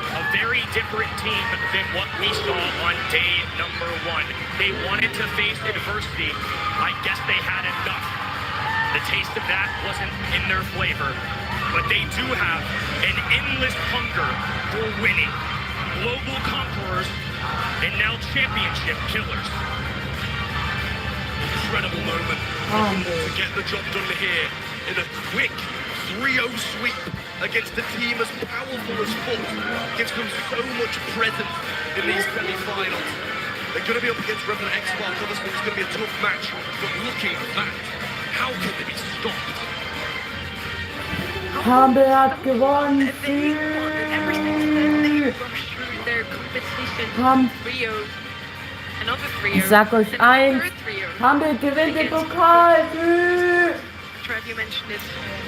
A very different team than what we saw on day number 1. They wanted to face adversity. I guess they had enough. The taste of that wasn't in their flavor, but they do have an endless hunger for winning. Global conquerors and now championship killers. Incredible moment to get the job done here in a quick 3-0 sweep against a team as powerful as Foot. Gives them so much presence in these semi-finals. They're going to be up against Revenant X-Spark. Obviously, it's going to be a tough match. But looking at that, how can they be stopped? Humble hat gewonnen. Their competition Hum- 3-0. Another 3-0. Ich sag euch and eins, third 3-0. Humble gewinnt den Pokal. Trev, you mentioned it.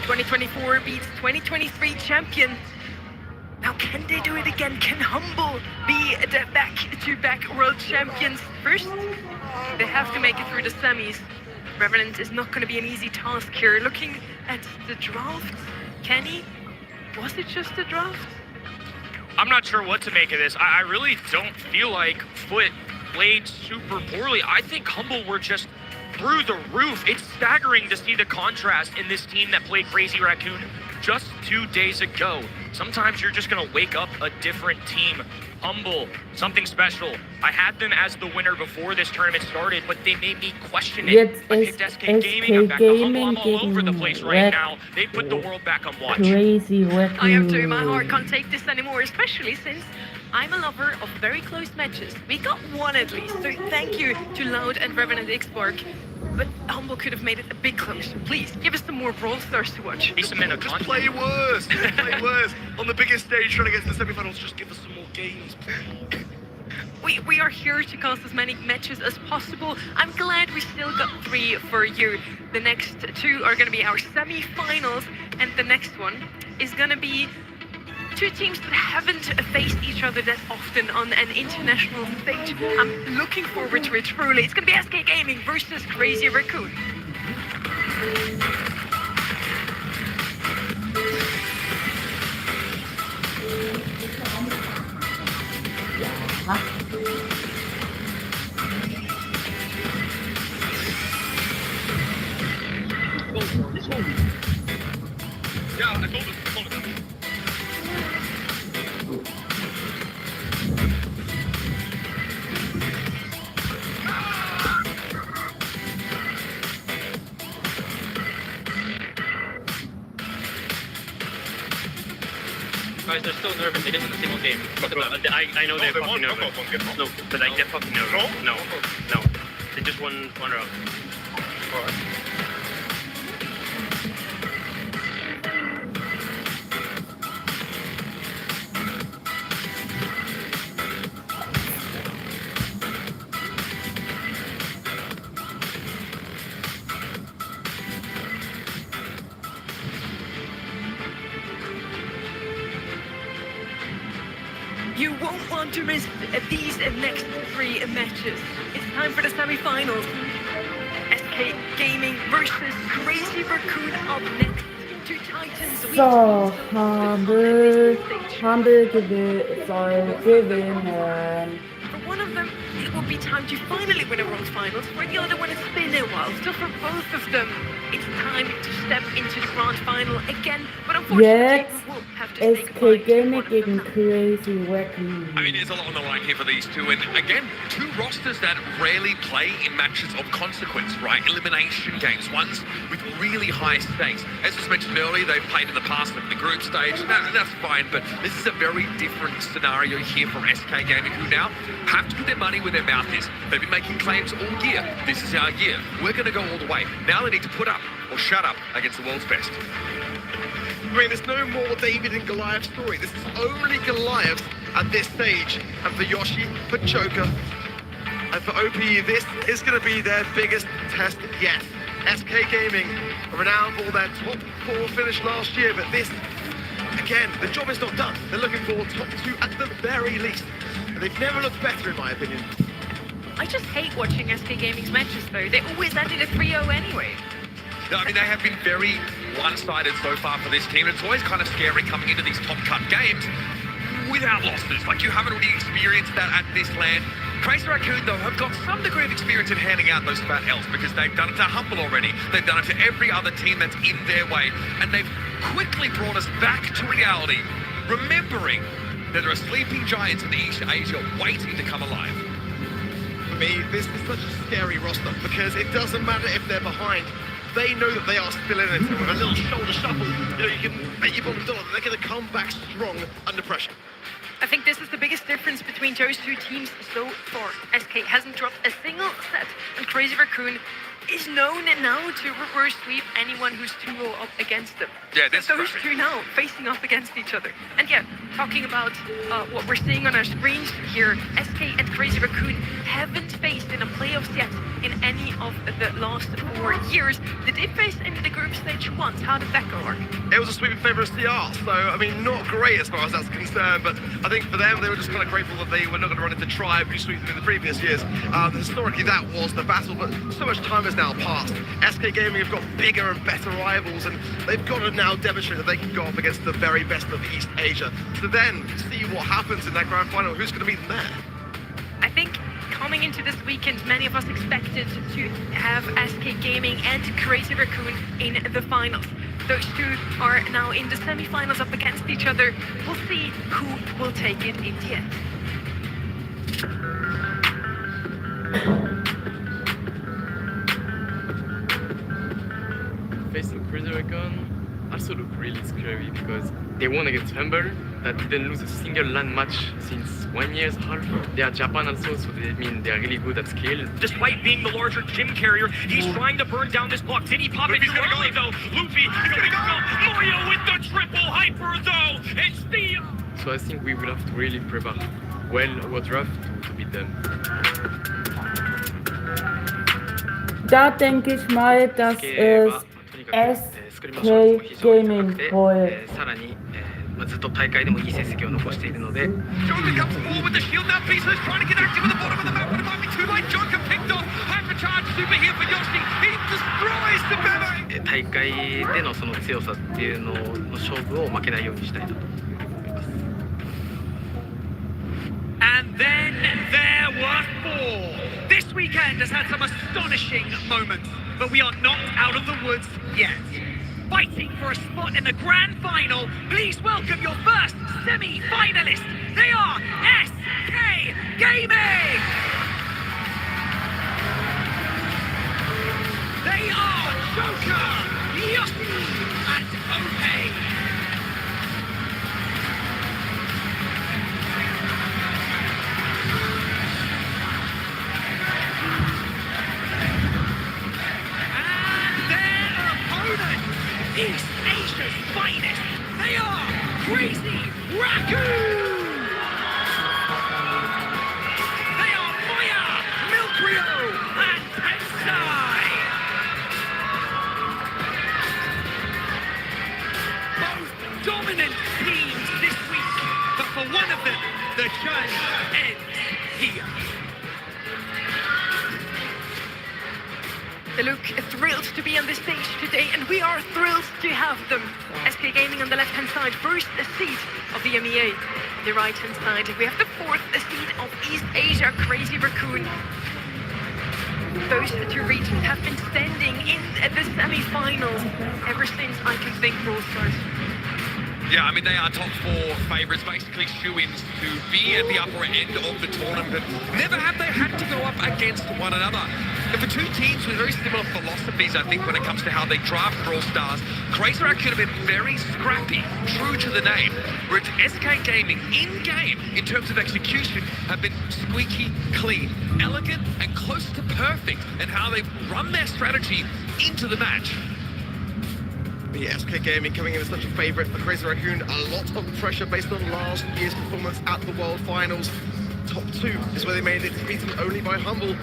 2024 beats 2023 champion. Now, can they do it again? Can Humble be the back-to-back world champions? First, they have to make it through the semis. Revenant is not going to be an easy task here. Looking at the draft, Kenny, was it just a draft? I'm not sure what to make of this. I really don't feel like Foot played super poorly. I think Humble were just through the roof. It's staggering to see the contrast in this team that played Crazy Raccoon just 2 days ago. Sometimes you're just gonna wake up a different team. Humble, something special. I had them as the winner before this tournament started, but they made me question it. Jetzt I ist picked SK Gaming. I'm back to Humble. I'm all over the place right now. They put the world back on watch. Crazy I am too. My Raccoon. heart can't take this anymore, especially since I'm a lover of very close matches. We got one at least, so thank you to Loud and Revenant X-Spark. But Humble could have made it a bit closer. Please, give us some more Brawl Stars to watch. Just play worse. Just play worse. On the biggest stage, trying to get to the semi-finals, just give us some more games. We are here to cast as many matches as possible. I'm glad we still got 3 for you. The next 2 are going to be our semi-finals, and the next one is going to be 2 teams that haven't faced each other that often on an international stage. I'm looking forward to it truly. It's going to be SK Gaming versus Crazy Raccoon. Yeah, I told him. Guys, they're still nervous. They didn't win a single game. I know they're fucking nervous. No, but like they're fucking nervous. No. They just won one round. You won't want to miss these next 3 matches. It's time for the semi-finals. SK Gaming versus Crazy Raccoon up next. 2 Titans. So, Humble soll gewinnen. For one of them, it will be time to finally win a World Finals. For the other one, it's been a while. So for both of them, it's time to step into the Grand Final again. But unfortunately, Jetzt we will have to say SK goodbye to Gaming one of gegen them. Crazy Raccoon. I mean, there's a lot on the line here for these two, and again, 2 rosters that rarely play in matches of consequence, right? Elimination games, ones with really high stakes. As was mentioned earlier, they've played in the past in the group stage, and that's fine, but this is a very different scenario here for SK Gaming, who now have to put their money where their mouth is. They've been making claims all year. This is our year. We're going to go all the way. Now they need to put up or shut up against the world's best. I mean, there's no more David and Goliath story. This is only Goliath at this stage. And for Yoshi, for Joker, and for OPE, this is going to be their biggest test yet. SK Gaming are renowned for their top 4 finish last year, but this, again, the job is not done. They're looking for top 2 at the very least. And they've never looked better, in my opinion. I just hate watching SK Gaming's matches, though. They always ended at 3-0 anyway. No, I mean, they have been very one-sided so far for this team. It's always kind of scary coming into these top-cut games without losses. Like, you haven't really experienced that at this land. Crazy Raccoon, though, have got some degree of experience in handing out those fat L's because they've done it to Humble already. They've done it to every other team that's in their way. And they've quickly brought us back to reality, remembering that there are sleeping giants in East Asia waiting to come alive. For me, this is such a scary roster because it doesn't matter if they're behind. They know that they are still in it. With a little shoulder shuffle, you can bet your bottom dollar that they're going to come back strong under pressure. I think this is the biggest difference between those 2 teams so far. SK hasn't dropped a single set, and Crazy Raccoon is known now to reverse sweep anyone who's 2-0 up against them. Yeah, that's those 2 now facing off against each other. And yeah, talking about what we're seeing on our screens here, SK and Crazy Raccoon haven't faced in a playoffs yet in any of the last 4 years. They did face in the group stage once. How did that go, Mark? It was a sweep in favour of CR, so, I mean, not great as far as that's concerned, but I think for them, they were just kind of grateful that they were not going to run into Tribe, who sweeped them in the previous years. Historically, that was the battle, but so much time has now passed. SK Gaming have got bigger and better rivals, and they've got to now demonstrate that they can go up against the very best of East Asia. To then see what happens in that grand final, who's going to meet them there? I think coming into this weekend, many of us expected to have SK Gaming and Crazy Raccoon in the finals. Those two are now in the semi-finals up against each other. We'll see who will take it in the end. Facing Crazy Raccoon also look really scary because they won against Humble, that didn't lose a single LAN match since 1 year's half. They are Japan also, so they mean they are really good at skill. Despite being the larger gym carrier, he's trying to burn down this block. Did he pop it too early though? Luffy, he's gonna go. Mario with the triple hyper though. It's the... So I think we will have to really prepare well our draft to beat them. Da denke ich mal, dass es SK Gaming holt. さらに、ずっと大会でもいい成績を残しているので。 Joker comes forward with the shield now. Pieces trying to get active at the bottom of the map, but it might be too late. Joker picked off. Hypercharge super here for Yoshi. He destroys the memo. 大会でのその強さっていうのの勝負を負けないようにしたいなと。 And then there were four. This weekend has had some astonishing moments, but we are not out of the woods yet. Fighting for a spot in the grand final, please welcome your first semi-finalist. They are SK Gaming! They are Joker, Yoshi, and Ope. East Asia's finest. They are Crazy Raccoon. They are Fire, Milkrio, and Tensai. Both dominant teams this week, but for one of them, the journey ends here. They look thrilled to be on this stage today, and we are thrilled to have them. SK Gaming on the left-hand side, first seed of the MEA. On the right-hand side, we have the fourth seed of East Asia, Crazy Raccoon. Those two regions have been standing in the semi-finals ever since I can think Brawl Stars. Yeah, I mean, they are top four favourites, basically shoe-ins to be at the upper end of the tournament, but never have they had to go up against one another. And for two teams with very similar philosophies, I think, when it comes to how they draft Brawl Stars, Crazy Raccoon have been very scrappy, true to the name, whereas SK Gaming, in-game, in terms of execution, have been squeaky clean, elegant, and close to perfect in how they run their strategy into the match. The SK Gaming coming in as such a favourite for Crazy Raccoon. A lot of pressure based on last year's performance at the World Finals. Top two is where they made it, beaten only by Humble.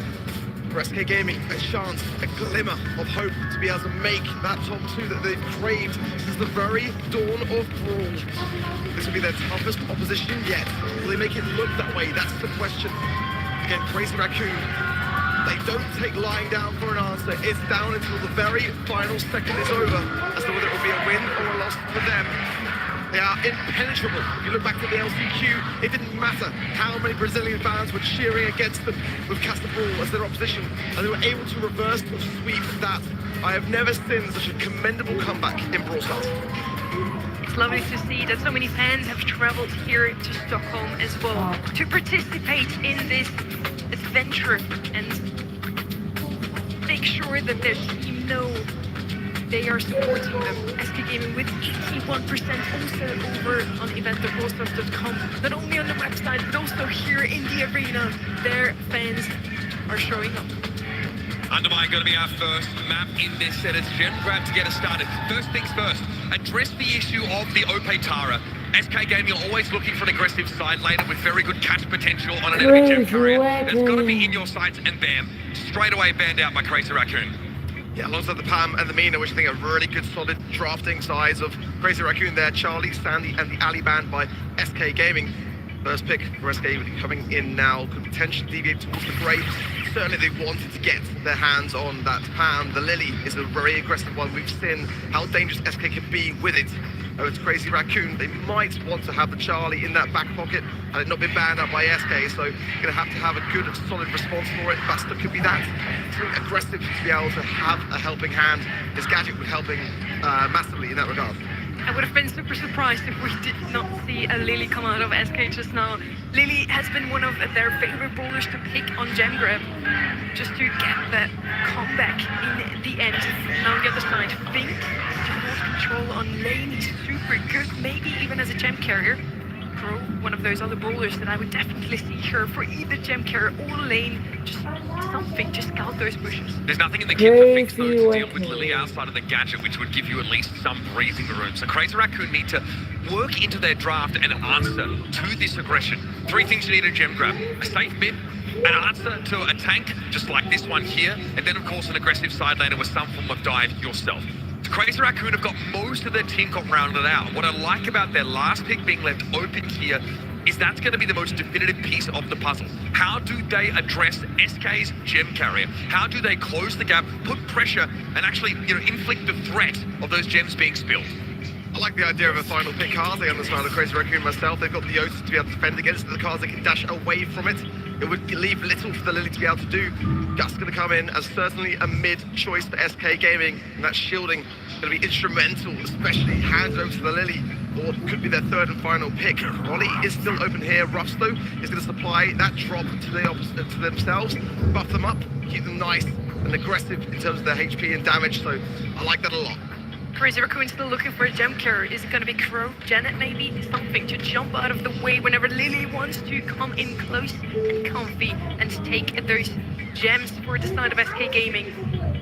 For SK Gaming, a chance, a glimmer of hope to be able to make that top two that they've craved since the very dawn of Brawl. This will be their toughest opposition yet. Will they make it look that way? That's the question. Again, Crazy Raccoon, they don't take lying down for an answer. It's down until the very final second is over as to whether it will be a win or a loss for them. They are impenetrable. If you look back to the LCQ, it didn't matter how many Brazilian fans were cheering against them with Castor Brawl as their opposition, and they were able to reverse or sweep that. I have never seen such a commendable comeback in Brawl Stars. It's lovely to see that so many fans have traveled here to Stockholm as well to participate in this adventure and make sure that their team know they are supporting them. SK Gaming with 81% also over on event.brawlstars.com. Not only on the website, but also here in the arena. Their fans are showing up. Undermine going to be our first map in this set. It's Gem Grab to get us started. First things first, address the issue of the Ope Tara. SK Gaming are always looking for an aggressive side laner with very good catch potential on an enemy Gem carrier. That's got to be in your sights, and bam, straight away banned out by Crazy Raccoon. Yeah, alongside the Pam and the Mina, which I think are really good, solid drafting sides of Crazy Raccoon there. Charlie, Sandy, and the Ali band by SK Gaming. First pick for SK coming in now could potentially deviate towards the Grey. Certainly they wanted to get their hands on that Pam. The Lily is a very aggressive one. We've seen how dangerous SK can be with it. over to Crazy Raccoon. They might want to have the Charlie in that back pocket had it not been banned out by SK, so going to have a good, solid response for it. Basta could be that. Too aggressive to be able to have a helping hand. His gadget would help him massively in that regard. I would have been super surprised if we did not see a Lily come out of SK just now. Lily has been one of their favorite brawlers to pick on gem grab, just to get that comeback in the end. Now on the other side, Fink to hold control on lane, he's super good, maybe even as a gem carrier. Pro, one of those other brawlers that I would definitely see her for either gem carrier or lane, just something to scout those bushes. There's nothing in the kit for Fix though to deal with Lily outside of the gadget, which would give you at least some breathing room. So Crazy Raccoon need to work into their draft and answer to this aggression. 3 things you need in gem grab: a safe mid, an answer to a tank, just like this one here, and then of course an aggressive side laner with some form of dive yourself. Crazy Raccoon have got most of their team got rounded out. What I like about their last pick being left open here is that's going to be the most definitive piece of the puzzle. How do they address SK's gem carrier? How do they close the gap, put pressure, and actually, inflict the threat of those gems being spilled? I like the idea of a final pick Kaze on the side of Crazy Raccoon myself. They've got the Otis to be able to defend against it. The Kaze can dash away from it. It would leave little for the Lily to be able to do. Gus going to come in as certainly a mid choice for SK Gaming, and that shielding going to be instrumental, especially handed over to the Lily, or could be their third and final pick. Rolly is still open here. Ruffs, though, is going to supply that drop to the opposite to themselves, buff them up, keep them nice and aggressive in terms of their HP and damage, so I like that a lot. Crazy Raccoon still looking for a gem carrier. Is it going to be Crow, Janet maybe? Something to jump out of the way whenever Lily wants to come in close and comfy and take those gems for the side of SK Gaming.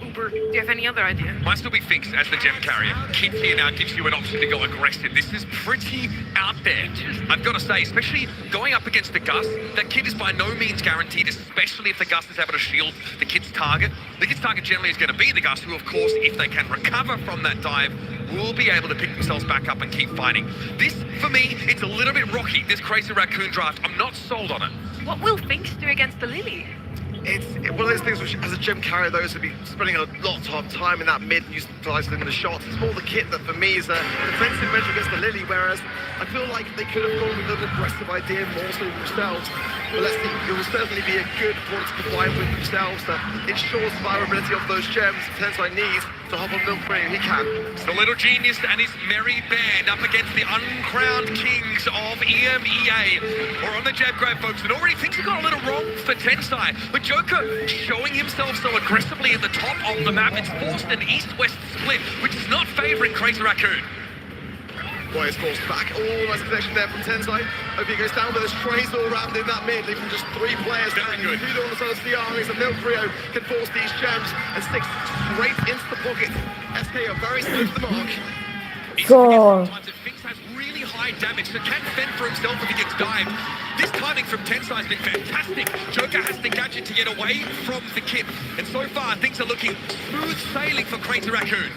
Uber, do you have any other idea? Might still be Finks as the gem carrier. Kid here now gives you an option to go aggressive. This is pretty out there, I've got to say, especially going up against the Gus. That Kid is by no means guaranteed, especially if the Gus is able to shield the Kid's target. The Kid's target generally is going to be the Gus, who of course, if they can recover from that dive, will be able to pick themselves back up and keep fighting. This, for me, it's a little bit rocky, this Crazy Raccoon draft. I'm not sold on it. What will Finks do against the Lily? It's one of those things which, as a gem carrier, those would be spending a lot of time in that mid, utilising the shots. It's more the kit that, for me, is a defensive measure against the Lily, whereas I feel like they could have gone with an aggressive idea more so themselves. But let's see, it will certainly be a good point to combine with themselves that ensures survivability of those gems. Tensai needs to hop on Milk Brain, he can. It's the little genius and his merry band up against the uncrowned kings of EMEA. We're on the jab grab, folks, and already things have got a little wrong for Tensai. But Joker showing himself so aggressively at the top of the map, it's forced an east-west split, which is not favouring Crazy Raccoon. Boy, it's forced back. Oh, nice connection there from Tensai. Hope he goes down, but there's trays all around in that mid, leaving just 3 players down. Very good. Hudo on the side of CR, and Milk Rio can force these gems and stick straight into the pocket. SK are very close to the mark. Sometimes Finks has really high damage, so can fend for himself if he gets dived. This timing from Tensai has been fantastic. Joker has the gadget to get away from the kid, and so far things are looking smooth sailing for Crazy Raccoon.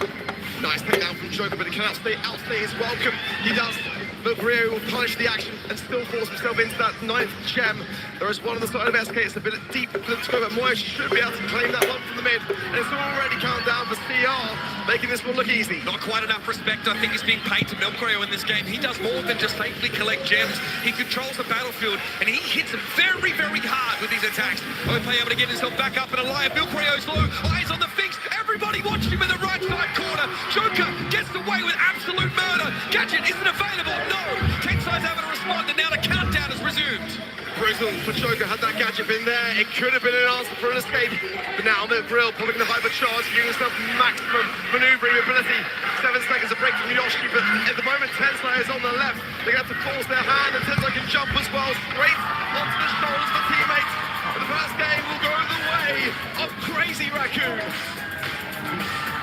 Nice takedown from Joker, but he cannot outstay his welcome. He does. But Rio will punish the action and still force himself into that 9th gem. There is one on the side of SK. It's a bit deep for them to go, but Moya should be able to claim that one from the mid. And it's already counted down for CR, making this one look easy. Not quite enough respect, I think, is being paid to Milk Rio in this game. He does more than just safely collect gems. He controls the battlefield, and he hits them very, very hard with these attacks. Ope able to get himself back up and alive. Milk Rio's low, eyes on the Finks. Everybody watch him in the right side corner. Joker gets away with absolute murder. Gadget isn't available. No. Tensai's having to respond, and now the countdown is resumed. Brutal for Joker, had that gadget been there, it could have been an answer for an escape. But now Milk Grill popping the hypercharge, giving himself maximum manoeuvring ability. 7 seconds of break from Yoshi, but at the moment Tensai is on the left. They're going to have to force their hand, and Tensai can jump as well, straight onto the shoulders of teammates. And the first game will go the way of Crazy Raccoon.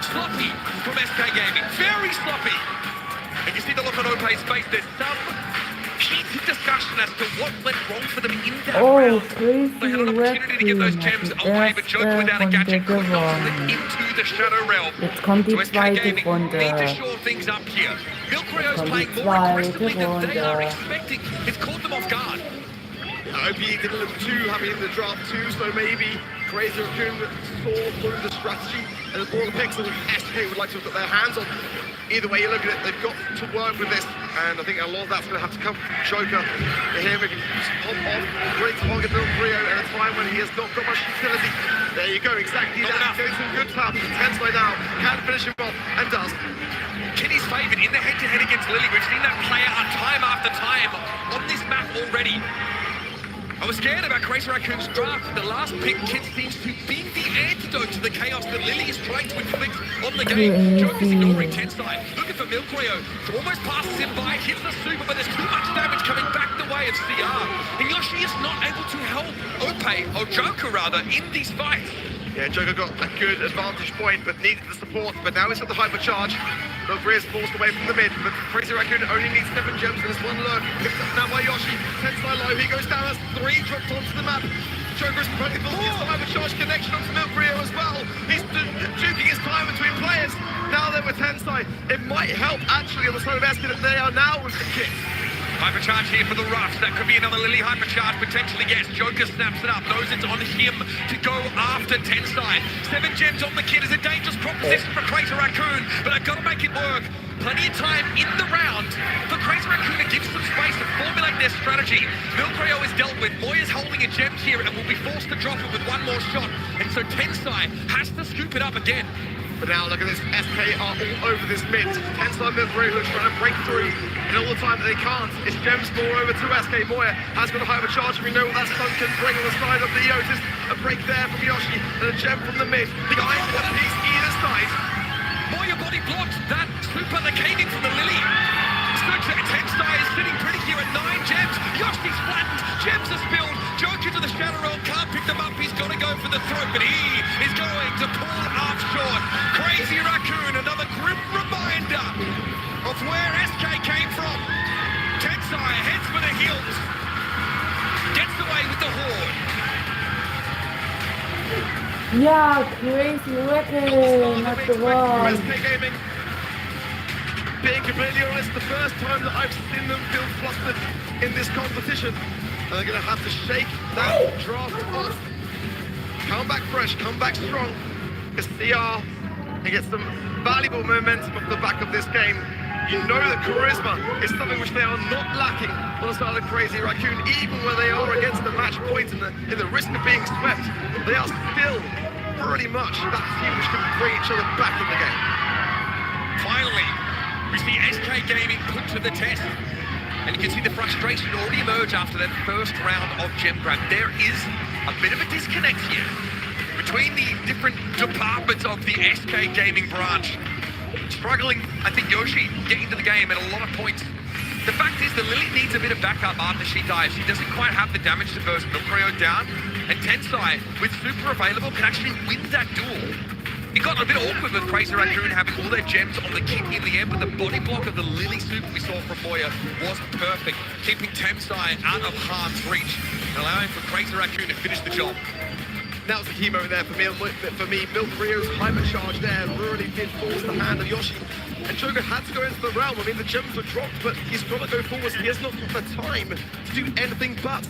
Sloppy from SK Gaming, very sloppy. And you see the look on Ope's face, there's some heated discussion as to what went wrong for them in that round. They had an opportunity to get those gems away, but Joker without a gadget could not slip into the Shadow Realm. Jetzt kommt die So SK zweite Gaming Runde. need to shore things up here. Milk Rio's Kommt playing die more zweite aggressively than they are Runde. expecting. It's caught them off guard. OP didn't look too happy in the draft too, so maybe Crazy Raccoon saw through the strategy and the ball picks that SK would like to put their hands on. Either way you look at it, they've got to work with this, and I think a lot of that's going to have to come from Joker. Here we can just pop off, great target Bill Brio at a time when he has not got much utility. There you go, exactly that. Going some good tap. Tensai now can finish him off, and does. Kenny's favoured in the head-to-head against Lily. We've seen that play out time after time on this map already. I was scared about Crazy Raccoon's draft. The last pick, Kid seems to be the antidote to the chaos that Lily is trying to inflict on the game. Joker's ignoring Tensai, looking for Milkreo. Almost passes him by, hits the super, but there's too much damage coming back the way of CR. And Yoshi is not able to help or Joker rather, in these fights. Yeah, Joker got a good advantage point, but needed the support. But now he's got the hypercharge. Milkreo is forced away from the mid, but Crazy Raccoon only needs 7 gems, and there's one lurk. Picked up now by Yoshi. Tensai low, he goes down, that's 3 dropped onto the map. Joker is running for the hypercharge connection onto Milkreo as well. He's duking his time between players. Now then with Tensai, it might help actually on the side of SK that they are now with the kit. Hypercharge here for the Ruffs. That could be another Lily hypercharge, potentially, yes. Joker snaps it up, knows it's on him to go after Tensai. 7 gems on the kid is a dangerous proposition for Crazy Raccoon, but I've got to make it work. Plenty of time in the round for Crazy Raccoon to give some space to formulate their strategy. Milkreo is dealt with. Moya's holding a gem here and will be forced to drop it with one more shot. And so Tensai has to scoop it up again. But now look at this, SK are all over this mid. Tensai Milkreo who's trying to break through, and all the time that they can't. It's gems more over to SK. Moya has got a hypercharge, and we know what that stun can bring on the side of the Otis. A break there from Yoshi, and a gem from the mid. Behind one piece either side. Moya body blocked that super that came in from the Lily. Tensai is sitting pretty here at 9 gems. Yoshi's flattened, gems are spilled. Joker to the Shadow Realm, can't pick them up. He's got to go for the throat, but he is going to pull off short. Crazy Raccoon, another grim reminder of where SK came from. Tensai heads for the hills, gets away with the horde. Yeah, Crazy Raccoon at the wall. SK Gaming. Being completely honest, the first time that I've seen them feel flustered in this competition. And they're going to have to shake that draft off. Come back fresh, come back strong. It's CR and get some valuable momentum off the back of this game. You know that charisma is something which they are not lacking on the side of Crazy Raccoon, even when they are against the match point and the risk of being swept. They are still pretty much that team which can bring each other back in the game. Finally, we see SK Gaming put to the test. And you can see the frustration already emerge after that first round of gem grab. There is a bit of a disconnect here between the different departments of the SK Gaming branch. Struggling, I think, Yoshi getting to the game at a lot of points. The fact is that Lily needs a bit of backup after she dies. She doesn't quite have the damage to burst Milkreo down. And Tensai, with super available, can actually win that duel. It got a bit awkward with Crazy Raccoon having all their gems on the kick in the end, but the body block of the Lily super we saw from Moya was perfect, keeping Tensai out of harm's reach and allowing for Crazy Raccoon to finish the job. That was the key moment there for me. Milkreo's hypercharge there really did force the hand of Yoshi. And Joker had to go into the realm. I mean, the gems were dropped, but he's got to go forward. He has not got the time to do anything but.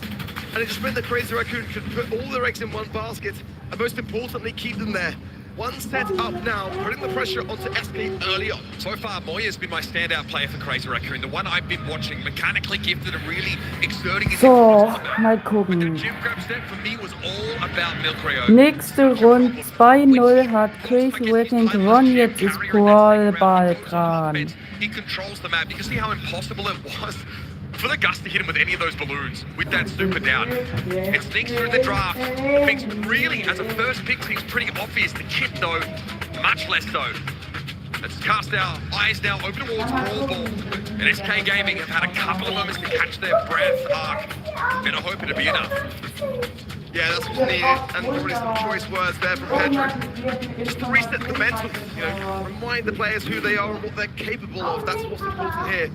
And it just meant that Crazy Raccoon could put all their eggs in one basket, and most importantly, keep them there. One set up now, putting the pressure onto SK early on. So far, Moya's been my standout player for Crazy Raccoon. The one I've been watching, mechanically gifted and really exerting his So, influence. mal gucken. The gym grab set for me was all about Milkreo. Nächste Runde 2-0 hat Crazy Raccoon gewonnen, jetzt ist Brawl Ball dran. He controls the map. You can see how impossible it was for the Gus to hit him with any of those balloons with that super down. It sneaks through the draft. The things really, as a first pick, seems pretty obvious. The kit, though, much less so. Let's cast our eyes now over towards Brawl Ball. And SK Gaming have had a couple of moments to catch their breath. Better hope it'll be enough. Yeah, that's what's needed, and probably some choice words there from Pedro. Just to reset the mental, remind the players who they are and what they're capable of. That's what's important here.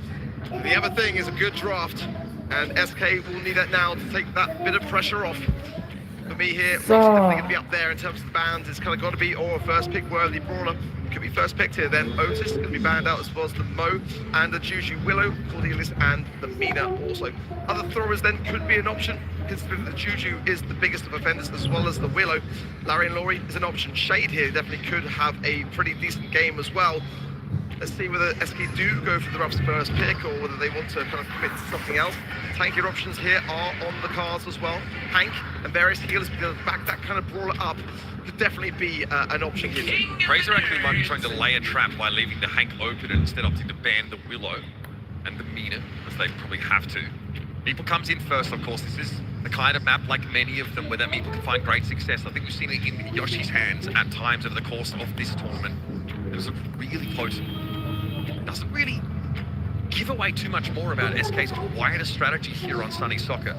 The other thing is a good draft, and SK will need that now to take that bit of pressure off. For me here, Ross definitely going to be up there in terms of the bans. It's kind of got to be or a first pick worthy brawler. Could be first picked here then. Otis is going to be banned out, as well as the Mo and the Juju Willow, Cordelis and the Mina also. Other throwers then could be an option. considering that Juju is the biggest of offenders as well as the Willow. Larry and Laurie is an option. Shade here definitely could have a pretty decent game as well. Let's see whether SK do go for the Ruff's first pick or whether they want to kind of commit to something else. Tankier options here are on the cards as well. Hank and various healers to back that kind of brawler up could definitely be an option here. Fraser actually might be trying to lay a trap by leaving the Hank open and instead opting to ban the Willow and the Mina, as they probably have to. Meeple comes in first, of course. This is the kind of map, like many of them, where that Meeple can find great success. I think we've seen it in Yoshi's hands at times over the course of this tournament. It was really close. Doesn't really give away too much more about SK's wider strategy here on Sunny Soccer.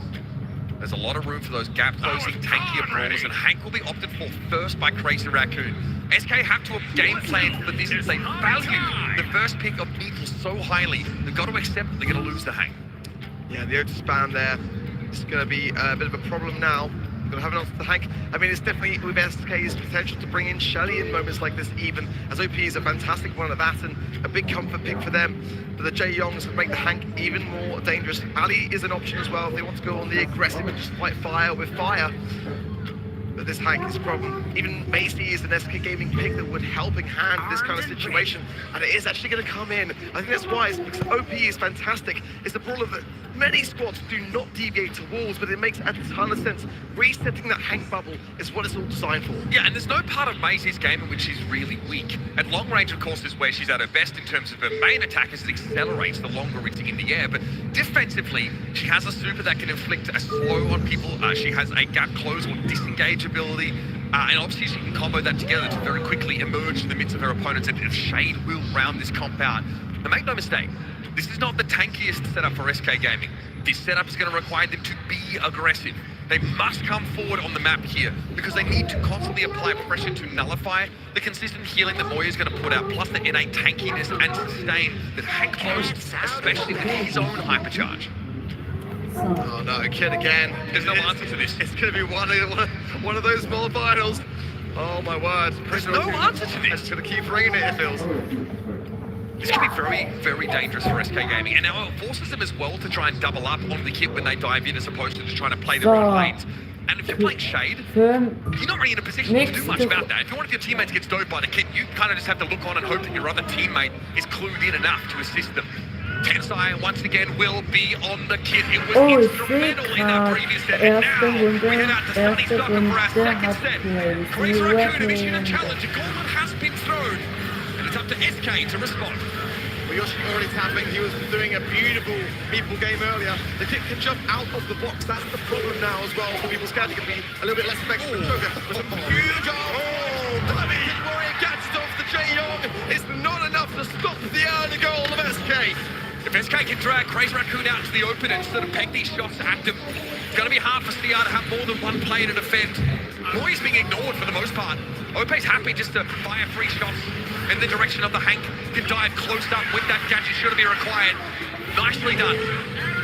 There's a lot of room for those gap-closing, tankier brawlers, and Hank will be opted for first by Crazy Raccoon. SK have to have game plan for this as they value the first pick of Meeple so highly. They've got to accept that they're going to lose the Hank. Yeah, the Otis ban there is going to be a bit of a problem now. Going to have an answer to Hank. I mean, it's definitely with SK's potential to bring in Shelly in moments like this even, as OP is a fantastic one at that and a big comfort pick for them. But the Jae Youngs would make the Hank even more dangerous. Ali is an option as well if they want to go on the aggressive and just fight fire with fire. But this Hank is a problem. Even Macy is an SK Gaming pick that would help in hand this kind of situation. And it is actually going to come in. I think that's wise, because OP is fantastic. It's a brawler that many squads do not deviate towards, but it makes a ton of sense. Resetting that Hank bubble is what it's all designed for. Yeah, and there's no part of Macy's game in which she's really weak. At long range, of course, is where she's at her best in terms of her main attack as it accelerates the longer it's in the air. But defensively, she has a super that can inflict a slow on people. She has a gap close or disengage ability. And obviously she can combo that together to very quickly emerge in the midst of her opponents, and Shade will round this comp out. Now make no mistake, this is not the tankiest setup for SK Gaming. This setup is going to require them to be aggressive. They must come forward on the map here because they need to constantly apply pressure to nullify the consistent healing that Moya is going to put out, plus the innate tankiness and sustain that Hank boasts, especially with his own hypercharge. Oh no, kid again. There's no answer to this. It's going to be one of those small finals. Oh my word. There's no answer to this. It's going to keep ringing it, it feels. This can be very, very dangerous for SK Gaming. And now it forces them as well to try and double up on the kit when they dive in as opposed to just trying to play their own lanes. And if you're playing Shade, you're not really in a position to do much about that. If one of your teammates gets doped by the kit, you kind of just have to look on and hope that your other teammate is clued in enough to assist them. Tensai once again will be on the kit. It was instrumental in that previous set. And now we head out to Sunny Soccer for our second set. Crazy Raccoon have issued a challenge. A gauntlet has been thrown. And it's up to SK to respond. Well, Yoshi already tapping. He was doing a beautiful Meeple game earlier. The kit can jump out of the box. That's the problem now as well. For Meeple's Scout, it can be a little bit less effective. Joker with a huge Bloody Warrior gets off the Jae Young. It's not enough to stop the early goal of SK. If SK can drag Crazy Raccoon out into the open and sort of peg these shots at them, it's going to be hard for CR to have more than one player to defend. Moy's being ignored for the most part. Ope's happy just to fire free shots in the direction of the Hank. Can dive close up with that gadget should be required. Nicely done.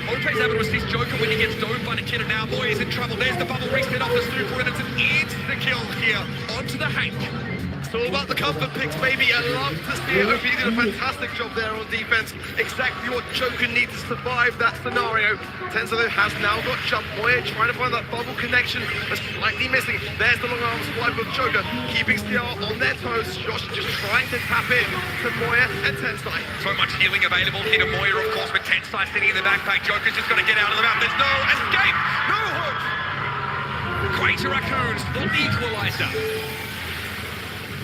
Ope's able to assist Joker when he gets domed by the kid, and now Moy is in trouble. There's the bubble reset off the super, and it's an insta-kill here onto the Hank. It's all about the comfort picks, baby. I love to see it. OP did a fantastic job there on defense. Exactly what Joker needs to survive that scenario. Tenzo has now got jump. Moya trying to find that bubble connection, but slightly missing. There's the long arm swipe of Joker, keeping CR on their toes. Josh just trying to tap in to Moya and Tensai. So much healing available here to Moya, of course, with Tensai sitting in the backpack. Joker's just got to get out of the map. There's no escape, no hook. Crazy Raccoons, the equalizer.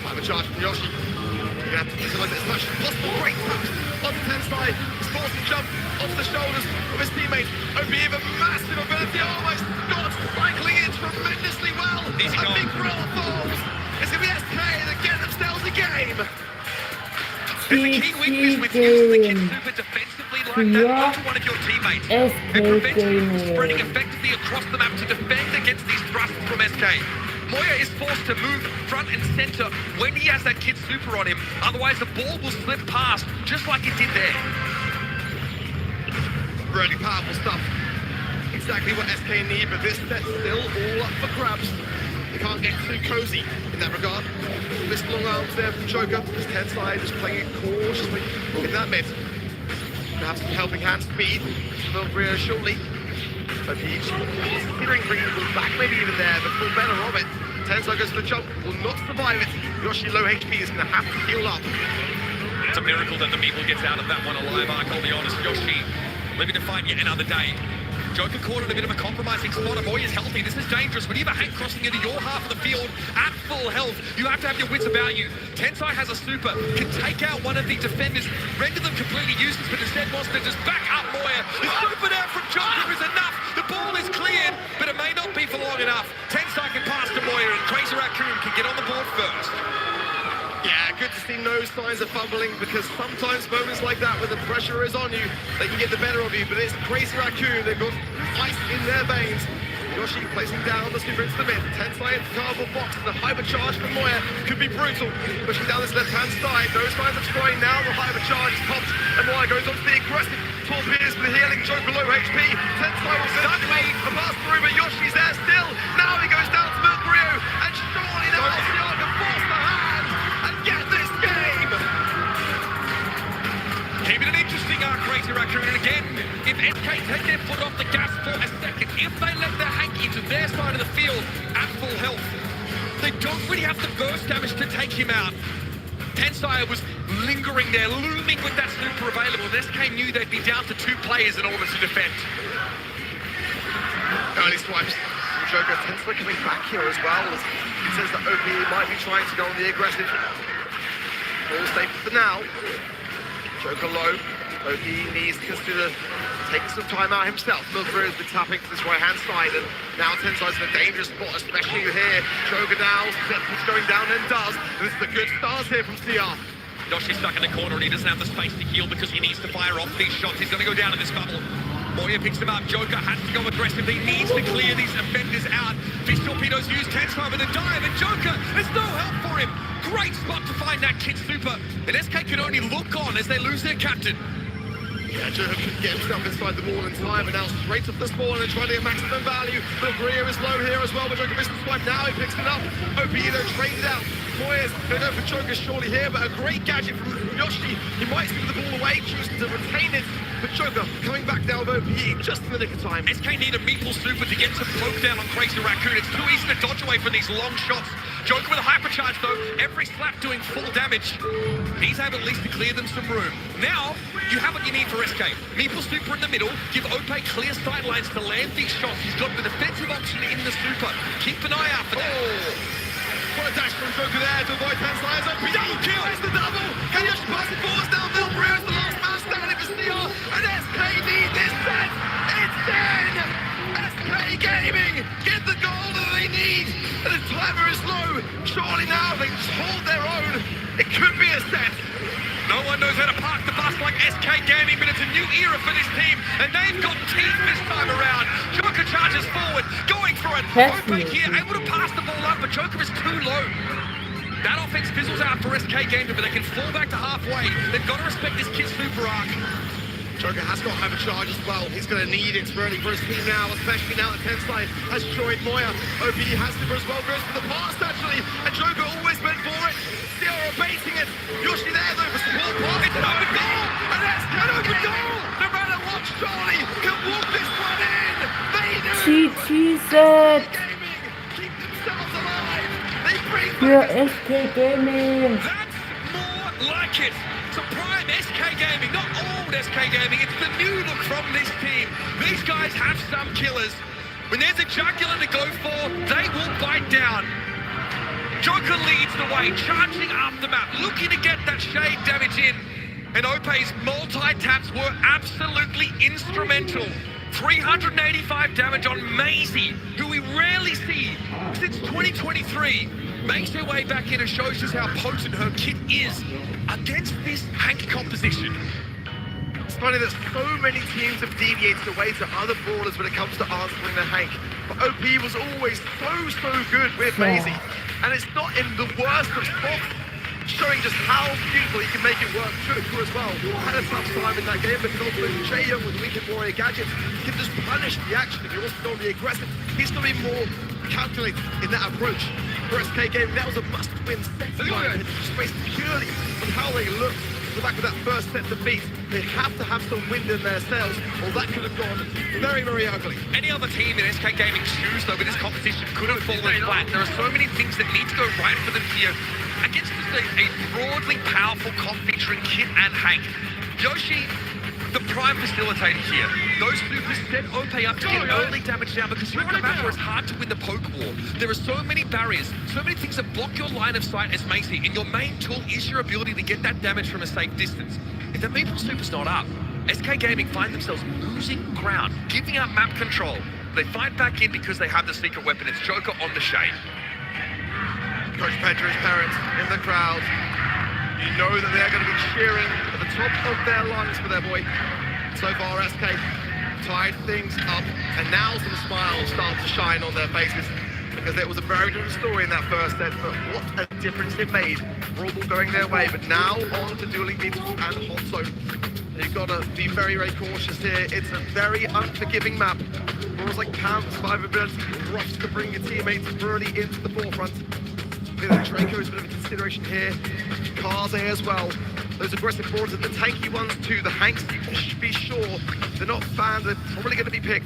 Have a charge from Yoshi. You're going to have to utilize it as much as possible. Great touch on the Tensai. He's forced to jump off the shoulders of his teammate. OP have a massive ability. Oh my God, cycling in tremendously well. Easy a big Brawl falls. It's going to be SK that get themselves a game. There's a key weakness with using the kid super defensively like that onto one of your teammates. It prevents you from spreading effectively across the map to defend against these thrusts from SK. Moya is forced to move front and center when he has that kid super on him. Otherwise, the ball will slip past, just like it did there. Really powerful stuff. Exactly what SK need, but this set's still all up for grabs. They can't get too cozy in that regard. Missed long arms there from Joker. His Tensai just playing it cautiously in that mid. Gonna have some helping hand speed. Will Brio shortly. But he's considering bringing the ball back, maybe even there, but for better of it. Tensai goes for the jump, will not survive it. Yoshi low HP is going to have to heal up. It's a miracle that the Meeple gets out of that one alive, I'll be honest. Yoshi living to fight yet another day. Joker caught in a bit of a compromising spot. Moy is healthy. This is dangerous. When you have a Hank crossing into your half of the field at full health, you have to have your wits about you. Tensai has a super, can take out one of the defenders, render them completely useless, but instead wants to just back up Moya. The super there from Joker is enough. The ball is cleared, but it may not be for long enough. Tensai can pass to Moya, and Crazy Raccoon can get on the board first. Yeah, good to see no signs of fumbling, because sometimes moments like that when the pressure is on you, they can get the better of you, but it's Crazy Raccoon, they've got ice in their veins. Yoshi placing down the super into the mid. Tensai into the cardboard box, and the hypercharge from Moya could be brutal. Pushing down this left-hand side, no signs of scoring now, the hypercharge is popped, and Moya goes on to the aggressive torpedoes for the healing, Joker low HP. Tensai will suddenly a pass through, but Yoshi's there still. Now he goes down to Milgrio, and surely now LCR can force the hand and get this game! Keeping it interesting, Crazy Raccoon, and again, if SK take their foot off the gas for a second, if they let their Hank into their side of the field at full health, they don't really have the burst damage to take him out. Tensai was lingering there, looming with that super available. SK knew they'd be down to 2 players in order to defend. Early swipes from Joker. Tensai coming back here as well, as he says that OP might be trying to go on the aggressive. All safe for now. Joker low. OP needs to consider taking some time out himself. Milgrio has been tapping to this right-hand side, and now Tensai's in a dangerous spot, especially here. Joker now, Zep's going down and does. This is a good start here from CR. Yoshi's stuck in the corner, and he doesn't have the space to heal because he needs to fire off these shots. He's going to go down in this bubble. Moya picks him up. Joker has to go aggressive. He needs to clear these offenders out. Fish torpedoes use Tensai with a dive, and Joker, there's no help for him. Great spot to find that kid super, and SK can only look on as they lose their captain. Yeah, Joker can get himself inside the wall in time, and now straight up the spawn and trying to get maximum value. Milgrio is low here as well, but Joker missed the swipe. Now he picks it up. OP though traded out. Moya's going to go for Joker surely here, but a great gadget from Yoshi. He might give the ball away, choosing to retain it. But Joker coming back down with OP just in the nick of time. SK need a Meeple super to get some poke down on Crazy Raccoon. It's too easy to dodge away from these long shots. Joker with a hypercharge though, every slap doing full damage. He's able at least to clear them some room. Now, you have what you need for SK. Meeple super in the middle, give Ope clear sight lines to land these shots. He's got the defensive option in the super. Keep an eye out for that. What a dash from Joker there to avoid Tensai's OP. Double kill! It's the double! Can Yoshi pass the balls down? Milgrio is the last man standing for CR, and SK need this set! It's in! SK Gaming get the goal that they need, and the timer is low. Surely now they just hold their own. It could be a set. No one knows how to park the bus like SK Gaming, but it's a new era for this team, and they've got teeth this time around. Joker charges forward, going for it. Ope here, able to pass the ball up, but Joker is too low. That offense fizzles out for SK Gaming, but they can fall back to halfway. They've got to respect this kid's super arc. Joker has got hypercharge as well. He's going to need it really for his team now, especially now that Tensai has destroyed Moya. OP has to as well, goes for the pass actually, and Joker always went for it. Sierra baiting it. Yoshi there though for support pass. It's an open goal, and that's an open goal. No matter what, surely can walk this one in. They do. Cheese it. Keep themselves alive. They bring Für SK Gaming. That's more like it. So prime SK Gaming, not old SK Gaming, it's the new look from this team. These guys have some killers. When there's a jugular to go for, they will bite down. Joker leads the way, charging up the map, looking to get that shade damage in. And Ope's multi-taps were absolutely instrumental. 385 damage on Maisie, who we rarely see since 2023. Makes her way back in and shows us how potent her kit is against this Hank composition. It's funny that so many teams have deviated away to other brawlers when it comes to answering the Hank. But OP was always so good with Maisie. And it's not in the worst of spots, showing just how beautiful he can make it work. Joker as well had a tough time in that game, because also Jay Young with Weekend Warrior gadgets can just punish the action. If he wants to go on the aggressive, he's going to be more calculated in that approach. For SK Gaming, that was a must-win set, just based purely on how they looked. the back of that first set defeat, they have to have some wind in their sails, or that could have gone very, very ugly. Any other team in SK Gaming's shoes, though, in this competition could have fallen flat. There are so many things that need to go right for them here against a broadly powerful comp featuring Kit and Hank. Yoshi, the prime facilitator here. Those supers set Ope up to get early damage down because you're on a map where it's hard to win the poke war. There are so many barriers, so many things that block your line of sight as Macy, and your main tool is your ability to get that damage from a safe distance. If the Meeple super's not up, SK Gaming find themselves losing ground, giving up map control. They fight back in because they have the secret weapon. It's Joker on the Shade. Coach Pedro's parents in the crowd. You know that they're going to be cheering at the top of their lungs for their boy. So far, SK tied things up, and now some smiles start to shine on their faces because it was a very different story in that first set, but what a difference it made. Brawl going their way, but now on to dueling beetles and hot zone. You've got to be very, very cautious here. It's a very unforgiving map. Brawls like Pam, survivability, roughs to bring your teammates really into the forefront. Draco is a bit of a consideration here. Kaze as well. Those aggressive boards and the tanky ones too. The Hanks, you should be sure they're not fans. They're probably going to be picked.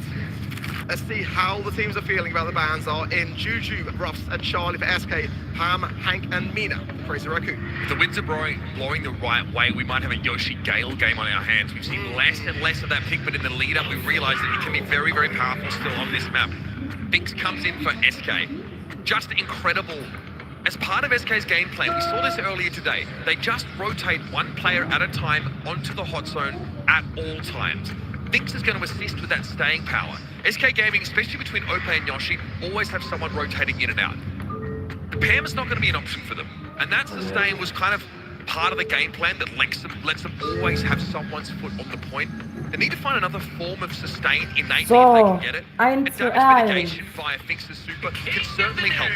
Let's see how the teams are feeling about the bans are in Juju, Ruffs and Charlie for SK, Pam, Hank and Mina for Crazy Raccoon. If the winds are blowing the right way, we might have a Yoshi Gale game on our hands. We've seen less and less of that pick, but in the lead up we realised that it can be very, very powerful still on this map. Binks comes in for SK. Just incredible. As part of SK's game plan, we saw this earlier today, they just rotate one player at a time onto the hot zone at all times. Binks is going to assist with that staying power. SK Gaming, especially between Ope and Yoshi, always have someone rotating in and out. Pam is not going to be an option for them, and that sustain was kind of part of the game plan that lets them always have someone's foot on the point. They need to find another form of sustain innately if they can get it. And damage mitigation via Finks' super can certainly help.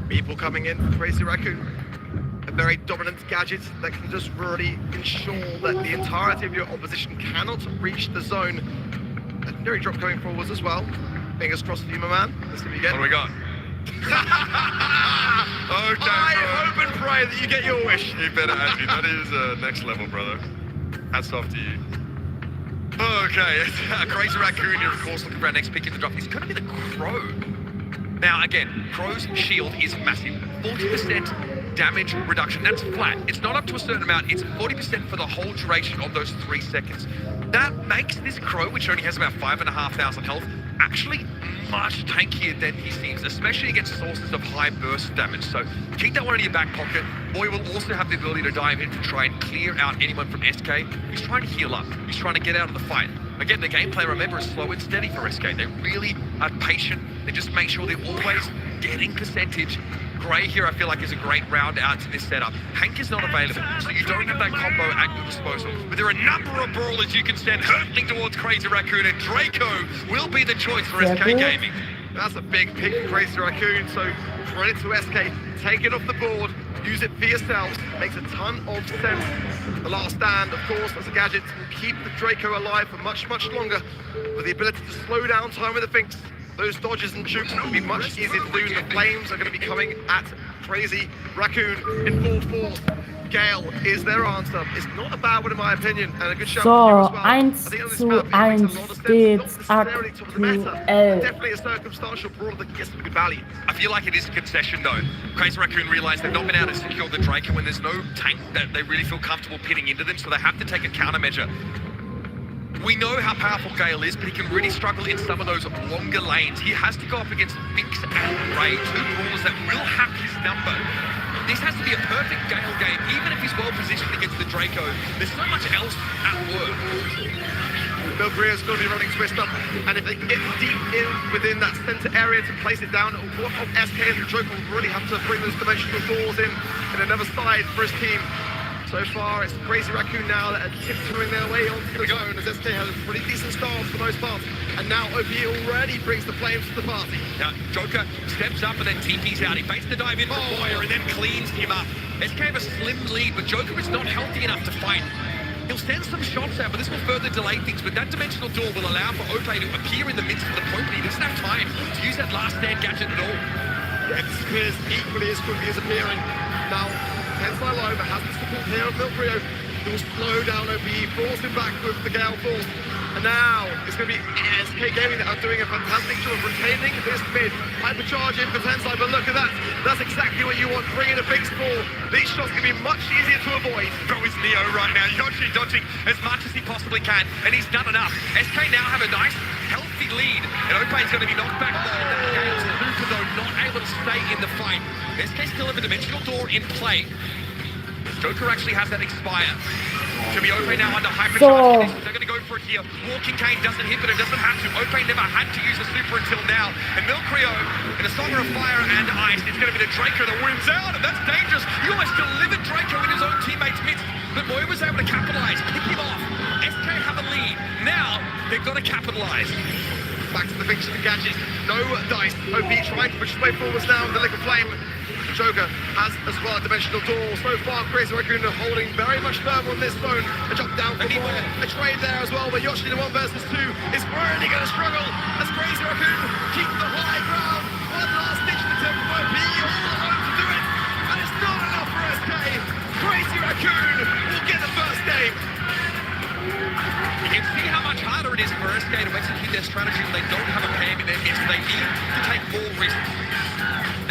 People coming in for Crazy Raccoon. A very dominant gadget that can just really ensure that the entirety of your opposition cannot reach the zone. Legendary drop coming forwards as well. Fingers crossed for you, my man. Let's see what you get. What do we got? Okay, I hope and pray that you get your wish. You better, Andrew. That is next level, brother. Hats off to you. Okay, Crazy Raccoon here, of course, looking for our next pick in the drop. It's going to be the Crow. Now, again, Crow's shield is massive. 40% damage reduction. That's flat. It's not up to a certain amount. It's 40% for the whole duration of those 3 seconds. That makes this Crow, which only has about 5,500 health, actually much tankier than he seems, especially against sources of high burst damage. So keep that one in your back pocket. Boy will also have the ability to dive in to try and clear out anyone from SK. He's trying to heal up. He's trying to get out of the fight. Again, the gameplay, remember, is slow and steady for SK. They really are patient. They just make sure they're always getting percentage. Gray here, I feel like, is a great round out to this setup. Hank is not available, so you don't have that combo at your disposal. But there are a number of brawlers you can send hurtling towards Crazy Raccoon, and Draco will be the choice for SK Gaming. That's a big pick for Crazy Raccoon, so credit to SK. Take it off the board, use it for yourselves. Makes a ton of sense. The last stand, of course, as a gadget, will keep the Draco alive for much, much longer, with the ability to slow down time with the Finks. Those dodges and jukes will be much easier to do. The flames are going to be coming at Crazy Raccoon in full force. Gale is their answer. It's not a bad one in my opinion, and a good shout So, as well. 1:1 steht's aktuell. Definitely a circumstantial brawl that gets some good value. I feel like it is a concession though. Crazy Raccoon realise they've not been able to secure the Draco when there's no tank that they really feel comfortable pitting into them, so they have to take a countermeasure. We know how powerful Gale is, but he can really struggle in some of those longer lanes. He has to go up against Finks and Ray, two brawlers that will have his number. This has to be a perfect Gale game. Even if he's well positioned against the Draco, there's so much else at work. Bill Greer's going to be running Twist up, and if they can get deep in within that centre area to place it down, what of SK and the Draco will really have to bring those dimensional doors in another side for his team. So far, it's Crazy Raccoon now that are tiptoeing their way onto the zone, as SK has a pretty decent start for the most part. And now OP already brings the flames to the party. Now, Joker steps up and then TP's out. He fakes the dive in from Boyer and then cleans him up. SK have a slim lead, but Joker is not healthy enough to fight. He'll send some shots out, but this will further delay things. But that dimensional door will allow for Ope to appear in the midst of the point, but he doesn't have time to use that last stand gadget at all. It disappears equally as quickly as appearing. now Tensai Live has the support here of Milkrio, who will slow down OPE, force him back with the Gale Force. And now it's going to be SK Gaming that are doing a fantastic job of retaining this mid. Hypercharging for Tensai, but look at that. That's exactly what you want. Bring in a big spore. These shots can be much easier to avoid. Throws Neo right now. Yoshi dodging as much as he possibly can, and he's done enough. SK now have a nice, healthy lead, and Ope's going to be knocked back low. Gale's Luca, though, not able to stay in the fight. SK still have a dimensional door in play. Joker actually has that expire. To be Ope now under hypercharge. They're going to go for it here. Walking Cane doesn't hit, but it doesn't have to. Ope never had to use a super until now. And Milkrio, in a song of fire and ice, it's going to be the Draco that wins out, and that's dangerous. He almost delivered Draco in his own teammate's midst, but Moy was able to capitalize, pick him off. SK have a lead. Now, they've got to capitalize. Back to the victory of gadgets. No dice. OP trying to push his way forwards now with the Liquid Flame. Joker has as well a dimensional door. So far, Crazy Raccoon holding very much firm on this zone. A jump down for more. A trade there as well, but Yoshi in 1 versus 2 is really going to struggle as Crazy Raccoon keep the high ground. One last ditch attempt for OP, all alone to do it. And it's not enough for SK. Crazy Raccoon will get the first game. You can see how much harder it is for SK to execute their strategy when they don't have a Pam in their midst. They need to take more risks.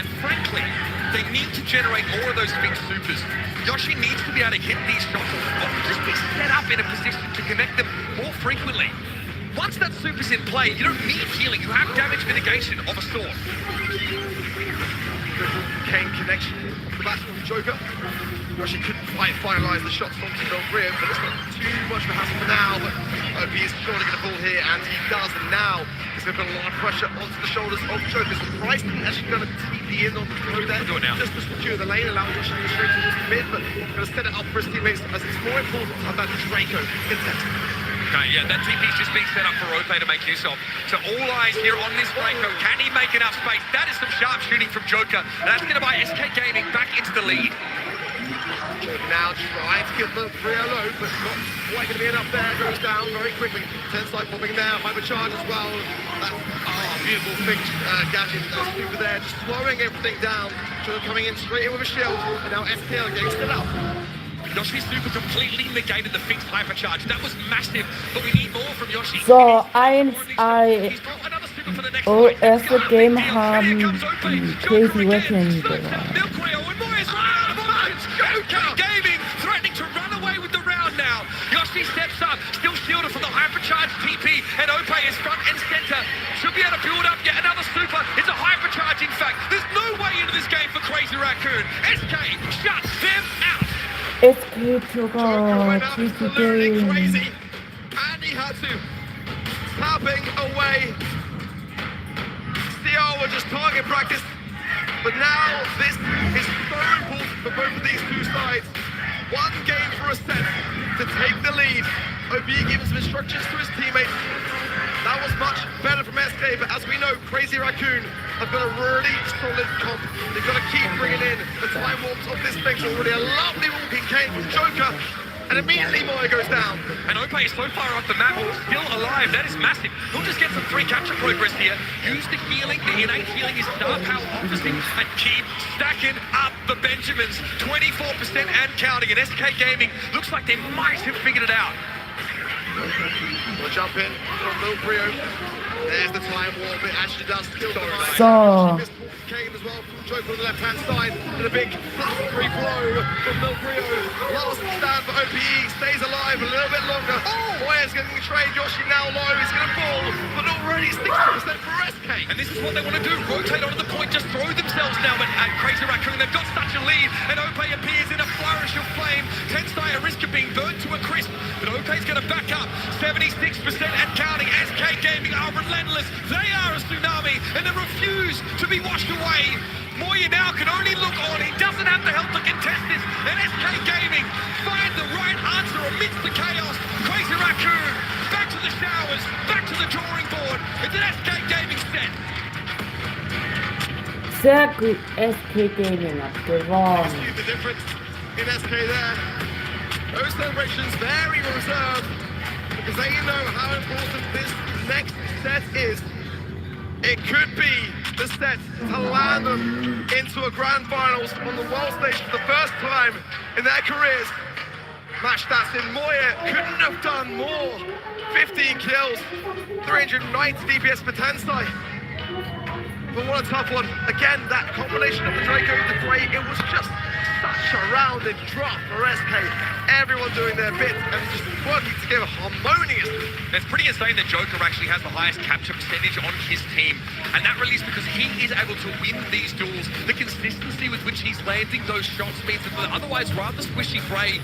And frankly, they need to generate more of those big supers. Yoshi needs to be able to hit these shots or just be set up in a position to connect them more frequently. Once that super's in play, you don't need healing. You have damage mitigation of a sort. Kane connection off the bat from Joker. Yoshi couldn't quite finalise the shots from Milkrio, but it's not too much of a hassle for now. But OP is surely going to fall here, and he does. And now he's going to put a lot of pressure onto the shoulders of Joker. So Bryson actually going to TP in on the throw there, just to secure the lane, allowing Yoshi to go straight towards the mid, but going to set it up for his teammates as it's more important to have that Draco contest. Okay, yeah, that TP's just being set up for Ope to make use of. So all eyes here on this Draco. Can he make enough space? That is some sharp shooting from Joker. And that's going to buy SK Gaming back into the lead. Joker now trying to kill the 3 low, but not quite going to be enough there. Goes down very quickly. Tensai popping there, hypercharge as well. That's beautiful thing, gadget super there, just slowing everything down. Joker coming in straight in with a shield, and now SK getting set up. Yoshi super completely negated the fixed hypercharge. That was massive, but we need more from Yoshi. So, erste Game haben die Crazy Weapon gewonnen. Gaming threatening to run away with the round now. Yoshi steps up, still shielded from the hypercharge TP, and Ope is front and center. Should be able to build up yet another super. It's a hypercharge, in fact. There's no way into this game for Crazy Raccoon. SK shuts them out. SK sogar absolutely crazy, and he had to. Tapping away. CR were just target practice, but now this is so important for both of these two sides. One game for a set to take the lead. OB giving some instructions to his teammates. That was much better from SK, but as we know, Crazy Raccoon have got a really solid comp. They've got to keep bringing in the time warps of this thing. Already a lovely walking cane from Joker, and immediately Moya goes down. And Ope is so far off the map, but still alive. That is massive. He'll just get some free capture progress here. Use the healing, the innate healing is star power opposite, and keep stacking up the Benjamins. 24% and counting, and SK Gaming looks like they might have figured it out. We'll jump in from Milkrio. There's the time warp. It actually does kill the right. So. Came as well from Joker on the left-hand side, and a big free blow from Milkrio. Last stand for OPE, stays alive a little bit longer. Moya's getting the trade. Yoshi now low. He's going to fall, but already 60% for SK. And this is what they want to do. Rotate onto the point, just throw themselves now at Crazy Raccoon. They've got such a lead, and Ope appears in a flourish of flame. Tensai at risk of being burnt to a crisp, but Ope's going to back up. 76% and counting. SK Gaming are relentless. They are a tsunami, and they refuse to be washed away. Moya now can only look on. He doesn't have the help to contest this. And SK Gaming find the right answer amidst the chaos. Crazy Raccoon back to the showers, back to the drawing board. It's an SK Gaming set. Sehr gut, SK Gaming hat gewonnen. The difference in SK there. Those celebrations very reserved because they know how important this next set is. It could be the set to land them into to a grand finals on the world stage for the first time in their careers. Match stats in Moya couldn't have done more. 15 kills, 390 DPS per Tensai. But what a tough one. Again, that combination of the Draco and the Grey, it was just such a rounded drop for SK. Everyone doing their bit and just working together harmoniously. It's pretty insane that Joker actually has the highest capture percentage on his team. And that really is because he is able to win these duels. The consistency with which he's landing those shots means that the otherwise rather squishy Grey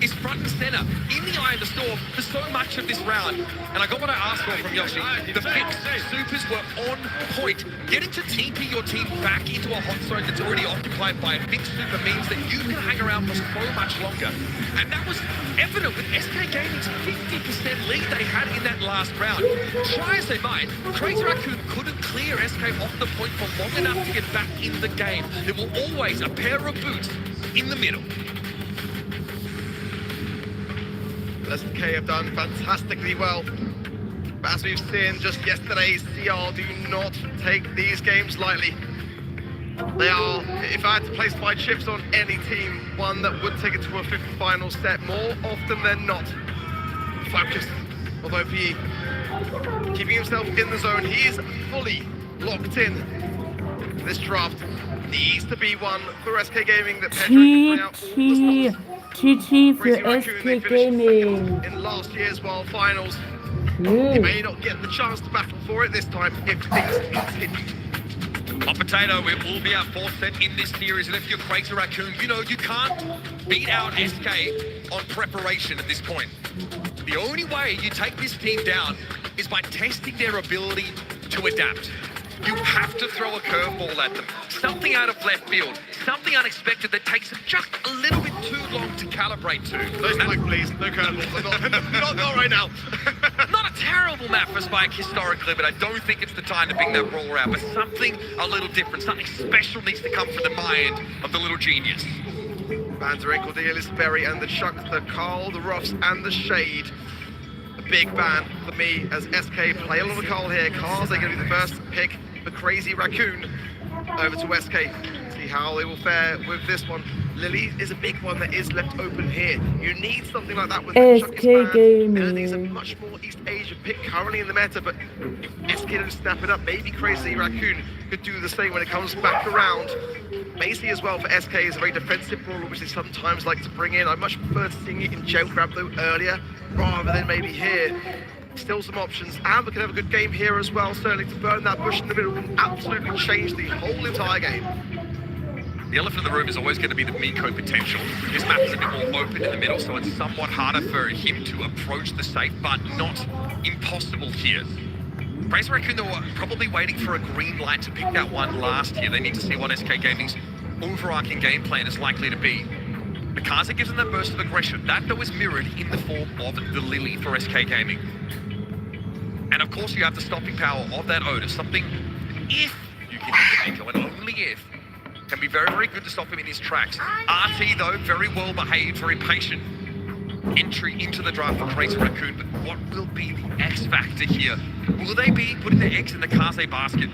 is front and center in the eye of the storm for so much of this round. And I got what I asked for from Yoshi. The fixed supers were on point. Getting to TP your team back into a hot zone that's already occupied by a fixed super means that you can hang around for so much longer. And that was evident with SK Gaming's 50% lead they had in that last round. Try as they might, Crazy Raccoon couldn't clear SK off the point for long enough to get back in the game. There will always a pair of boots in the middle. SK have done fantastically well. But as we've seen just yesterday, CR do not take these games lightly. They are, if I had to place my chips on any team, one that would take it to a fifth final set more often than not. Focused of OPE. Keeping himself in the zone, he is fully locked in. This draft needs to be one for SK Gaming that GG für SK Gaming. In last year's World Finals. He may not get the chance to battle for it this time if things continue. Hot potato, it will be our fourth set in this series, and if you're Crazy Raccoon, you know you can't beat out SK on preparation at this point. The only way you take this team down is by testing their ability to adapt. You have to throw a curveball at them. Something out of left field. Something unexpected that takes them just a little bit too long to calibrate to. No spike, please. No curveballs. Not right now. Not a terrible map for Spike historically, but I don't think it's the time to bring that Brawl out. But something a little different, something special needs to come from the mind of the little genius. Banderay, Cordelis, Berry, and the Chuck, the Carl, the Ruffs, and the Shade. A big ban for me as SK play a lot of Carl here. Carl's going to be the first pick for Crazy Raccoon over to SK. See how they will fare with this one. Lily is a big one that is left open here. You need something like that with SK Gaming. Melody is a much more East Asian pick currently in the meta, but if SK don't snap it up, maybe Crazy Raccoon could do the same when it comes back around. Macy as well for SK is a very defensive brawler, which they sometimes like to bring in. I much prefer seeing it in Gel Grab though earlier, rather than maybe here. Still some options. Amber can have a good game here as well, certainly to burn that bush in the middle can absolutely change the whole entire game. The elephant in the room is always going to be the Miko potential. This map is a bit more open in the middle, so it's somewhat harder for him to approach the safe, but not impossible here. Crazy Raccoon, they were probably waiting for a green light to pick that one last year. They need to see what SK Gaming's overarching game plan is likely to be. The Kaza gives them that burst of aggression. That, though, is mirrored in the form of the Lily for SK Gaming. And, of course, you have the stopping power of that Otis. Something, if you can hit the Miko, and only if, can be very, very good to stop him in his tracks. RT, though, very well behaved, very patient. Entry into the draft for Crazy Raccoon, but what will be the X factor here? Will they be putting their eggs in the Kaze basket?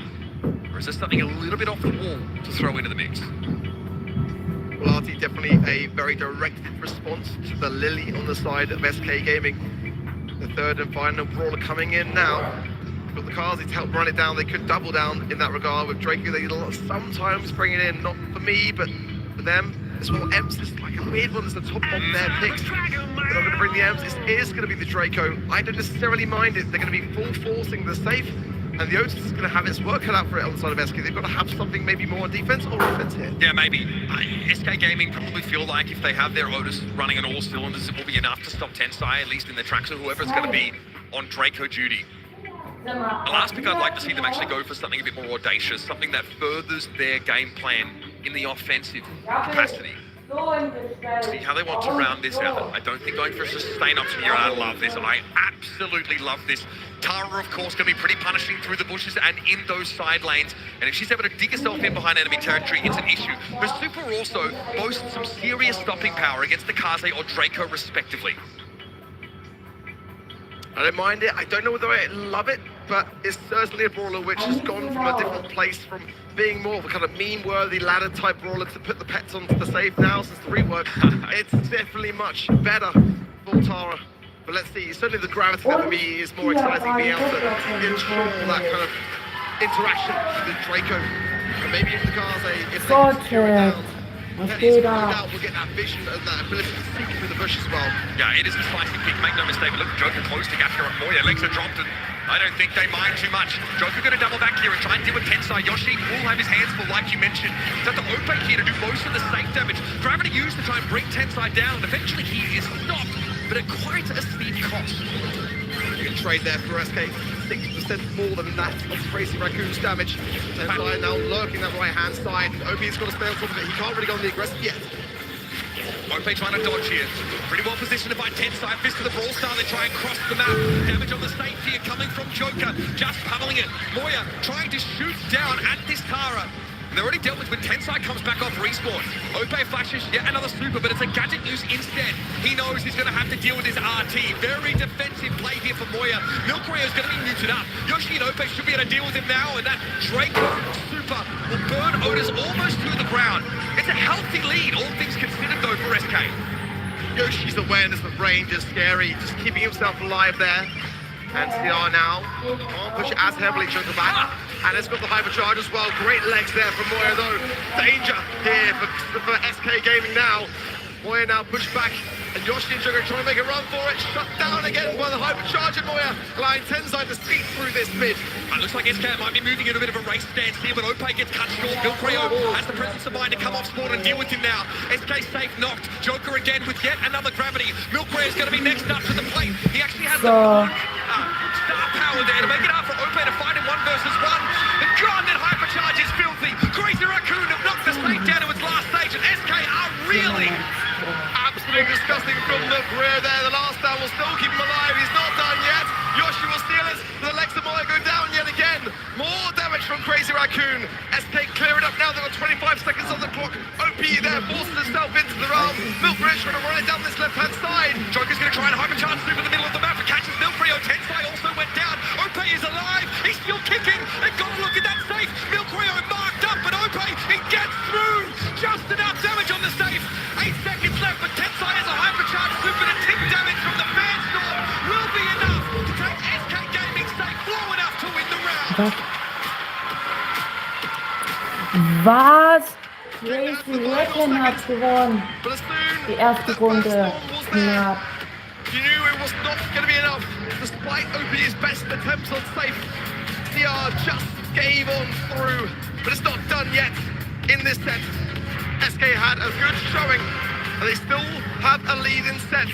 Or is there something a little bit off the wall to throw into the mix? Well, RT definitely a very direct response to the Lily on the side of SK Gaming. The third and final brawler coming in now. Got the Kaze to help run it down. They could double down in that regard with Draco. They sometimes bring it in, not for me, but for them. As well, Ems is like a weird one. It's the top of their picks. They're not going to bring the Ems. This is going to be the Draco. I don't necessarily mind it. They're going to be full forcing the safe, and the Otis is going to have its work cut out for it on the side of SK. They've got to have something maybe more on defense or offense here. Yeah, maybe. SK Gaming probably feel like if they have their Otis running on all cylinders, it will be enough to stop Tensai, at least in the tracks, or whoever's going to be on Draco duty. The last pick, I'd like to see them actually go for something a bit more audacious, something that furthers their game plan in the offensive capacity. See how they want to round this out. I don't think going for a sustain option here, and I love this. I absolutely love this. Tara, of course, going to be pretty punishing through the bushes and in those side lanes. And if she's able to dig herself in behind enemy territory, it's an issue. Her super also boasts some serious stopping power against the Kaze or Draco, respectively. I don't mind it. I don't know whether I love it, but it's certainly a brawler which has gone from a different place, from being more of a kind of meme-worthy ladder-type brawler to put the pets onto the safe now since the rework. It's definitely much better for Tara. But let's see, certainly the gravity that for me is more exciting, being able to ensure that kind of interaction with Draco. And maybe even the cars, if they can secure it down, Was geht ab? we'll get that vision and that ability to see through the bush as well. Yeah, it is a spicy pick, make no mistake. Look, Joker close to Gafka and Moya. Legs are dropped, and I don't think they mind too much. Joker going to double back here and try and deal with Tensai. Yoshi will have his hands full, like you mentioned. He's at the Ope here to do most of the safe damage. Gravity used to try and bring Tensai down. Eventually, he is stopped, but at quite a steep cost. You can trade there for SK. 6% more than that of Crazy Raccoon's damage. Tensai now lurking that right-hand side. OP's got to stay on top of it. He can't really go on the aggressive yet. Ope trying to dodge here. Pretty well positioned to fight Tensai. Fist to the Brawl Star. They try and cross the map. Damage on the safe here coming from Joker. Just pummeling it. Moya trying to shoot down at this Tara. And they're already dealt with when Tensai comes back off respawn. Ope flashes yet another super, but it's a gadget use instead. He knows he's going to have to deal with his RT. Very defensive play here for Moya. Milkray is going to be muted up. Yoshi and Ope should be able to deal with him now, and that Draco super will burn Otis almost to the ground. It's a healthy lead, all things considered, though, for SK. Yoshi's awareness of range is scary, just keeping himself alive there. And CR now can't push it as heavily, Joker back. And it's got the hypercharge as well. Great legs there from Moya though. Danger here for SK Gaming now. Moya now pushed back, and Yoshi and Joker trying to make a run for it. Shut down again by the hypercharge, and Moya allowing Tensai to sneak through this mid. It looks like SK might be moving in a bit of a race stance here, but Ope gets cut short. Milkrayo has the presence of mind to come off spawn and deal with him now. SK safe knocked. Joker again with yet another gravity. Milkrayo is going to be next up to the plate. He actually has the star power there to make it hard for Ope to fight in 1 versus 1. And God, that hypercharge is filthy. Crazy Raccoon have knocked the safe down to its last stage, and SK are really absolutely disgusting from the rear there. The last down will still keep him alive. He's not done yet. Yoshi will steal it. The legs of Moya go down yet again. More damage from Crazy Raccoon. SK clear it up now. They've got 25 seconds on the clock. OP there forces himself into the realm. Milkbridge trying to run it down this left-hand side. Joker's going to try and hypercharge through the middle of the map. It catches Milkrayo. Tensai also went down. Ope is alive. He's still kicking. And got a look at that safe. Milkrayo marked up, but Ope, he gets through. Just enough damage on the safe. 8 seconds left, but Tensai has a hypercharge super to tip damage from the fan storm. Will be enough to take SK Gaming safe low enough to win the round. Was? Crazy Raccoon hat gewonnen. Die erste Runde. Knapp. You knew it was not going to be enough, despite OP's best attempts on safe. CR just gave on through, but it's not done yet in this set. SK had a good showing, and they still have a lead in sets.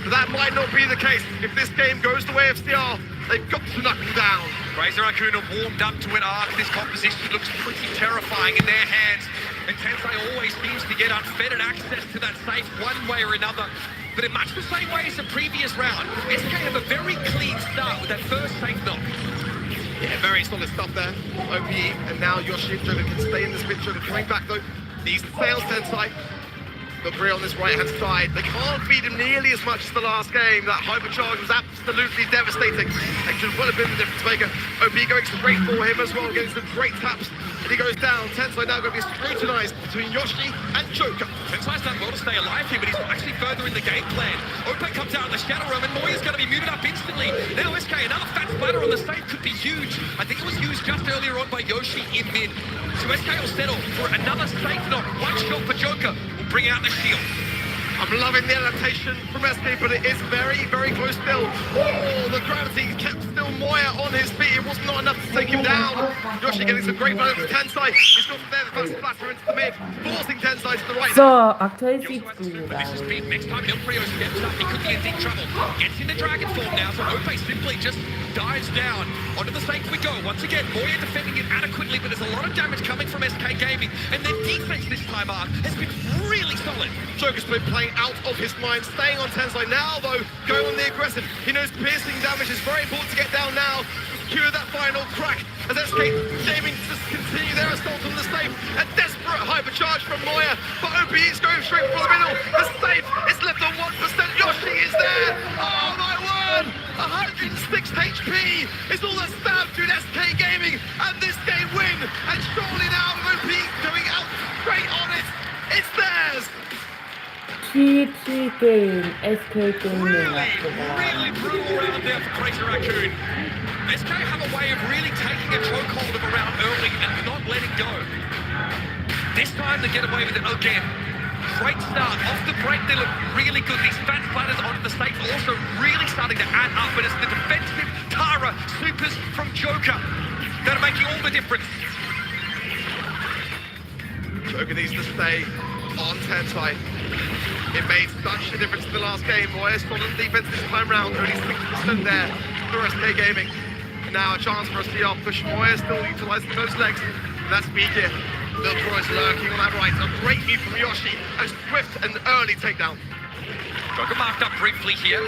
But that might not be the case if this game goes the way of CR. They've got to knock them down. Crazy Raccoon have warmed up to it. This composition looks pretty terrifying in their hands. And Tensai always seems to get unfettered access to that safe one way or another. But in much the same way as the previous round, SK have a very clean start with that first safe knock. Yeah, very solid stuff there. OPE, and now Yoshi and Joker can stay in this mid. Joker coming back though. Needs the sails Tensai. Got Brie on this right-hand side. They can't beat him nearly as much as the last game. That hypercharge was absolutely devastating. It could well have been the difference maker. OP going straight for him as well, getting some great taps. And he goes down. Tensai now going to be scrutinized between Yoshi and Joker. Tensai's done well to stay alive here, but he's actually further in the game plan. Ope comes out in the shadow room, and Moya's going to be muted up instantly. Now SK, another fat splatter on the safe could be huge. I think it was used just earlier on by Yoshi in mid. So SK will settle for another safe knock. One shot for Joker will bring out the shield. I'm loving the adaptation from SK, but it is very, very close still. Oh, the gravity kept still Moya on his feet. It was not enough to take him down. Yoshi getting some great value for Tensai. He's not there, the first splatter into the mid, forcing Tensai to the right. So, aktuell sieht's gut This is aus. big. Next time Milkrayo steps up, he could be in deep trouble. Gets into dragon form now, so Ope simply just dives down. Onto the safe we go. Once again, Moya defending it adequately, but there's a lot of damage coming from SK Gaming, and their defense this time, Ark, has been really solid. Joker's been playing out of his mind, staying on Tensai now though, going on the aggressive. He knows piercing damage is very important to get down now. Cue that final crack as SK Gaming just continue their assault on the safe. A desperate hypercharge from Moya, but OP is going straight for the middle. The safe is left on 1%. Yoshi is there. Oh my word! A 106 HP is all that's stabbed to SK Gaming, and this game win. And surely now OP going out straight on it. It's theirs. GG game, SK Gaming hat gewonnen. Really brutal round there for Crazy Raccoon. SK have a way of really taking a chokehold of a round early and not letting go. This time they get away with it again. Great start. Off the break, they look really good. These fat splatters onto the stage also really starting to add up. But it's the defensive Tara supers from Joker that are making all the difference. Joker needs to stay on Tensai. It made such a difference in the last game. Moya solid defense this time round. Only 60% there for SK Gaming. And now a chance for a CR push. Moya still utilizing those legs. And that's weak here. Milcroy is lurking on that right. A great move from Yoshi. A swift and early takedown. Joker marked up briefly here.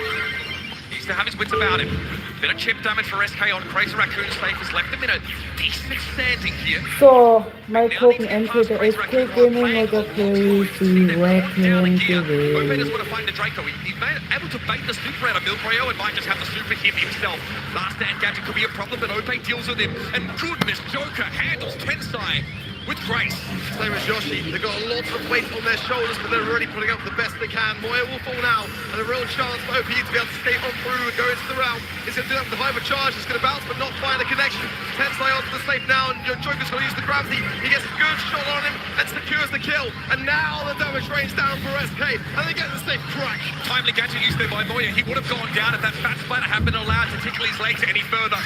Needs to have his wits about him. Bit of chip damage for SK on Crazy Raccoon's safe has left him in a decent standing here. So, mal gucken, entweder SK Gaming oder Crazy Raccoon gewinnt. Want to find the Draco. He's able to bait the super out of Milcroyo and might just have the super hit himself. Last stand gadget could be a problem, but Ope deals with him. And goodness, Joker handles Tensai with grace. Same as Yoshi. They've got a lot of weight on their shoulders, but they're already putting up the best they can. Moya will fall now, and a real chance for OP to be able to skate on through and go into the round. He's going to do that with the hypercharge. He's going to bounce, but not find a connection. Tensai onto the safe now, and Joker's going to use the gravity. He gets a good shot on him and secures the kill. And now the damage rains down for SK, and they get the safe crack. Timely gadget used there by Moya. He would have gone down if that fat splatter had been allowed to tickle his legs any further.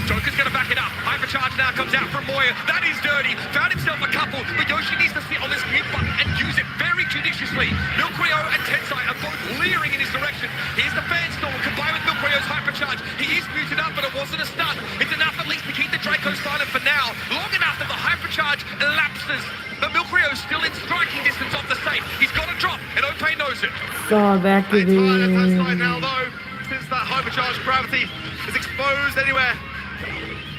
Joker's going to back it up. Hypercharge now comes out from Moya. That is dirty. Found himself a couple, but Yoshi needs to sit on this mute button and use it very judiciously. Milcroyo and Tensai are both leering in his direction. Here's the fan storm combined with Milcroyo's hypercharge. He is muted up, but it wasn't a stun. It's enough at least to keep the Draco silent for now. Long enough that the hypercharge elapses. But Milcroyo's still in striking distance off the safe. He's got to drop, and Ope knows it. So, wer gewinnt? Tensai now though, since that hypercharge gravity is exposed anywhere.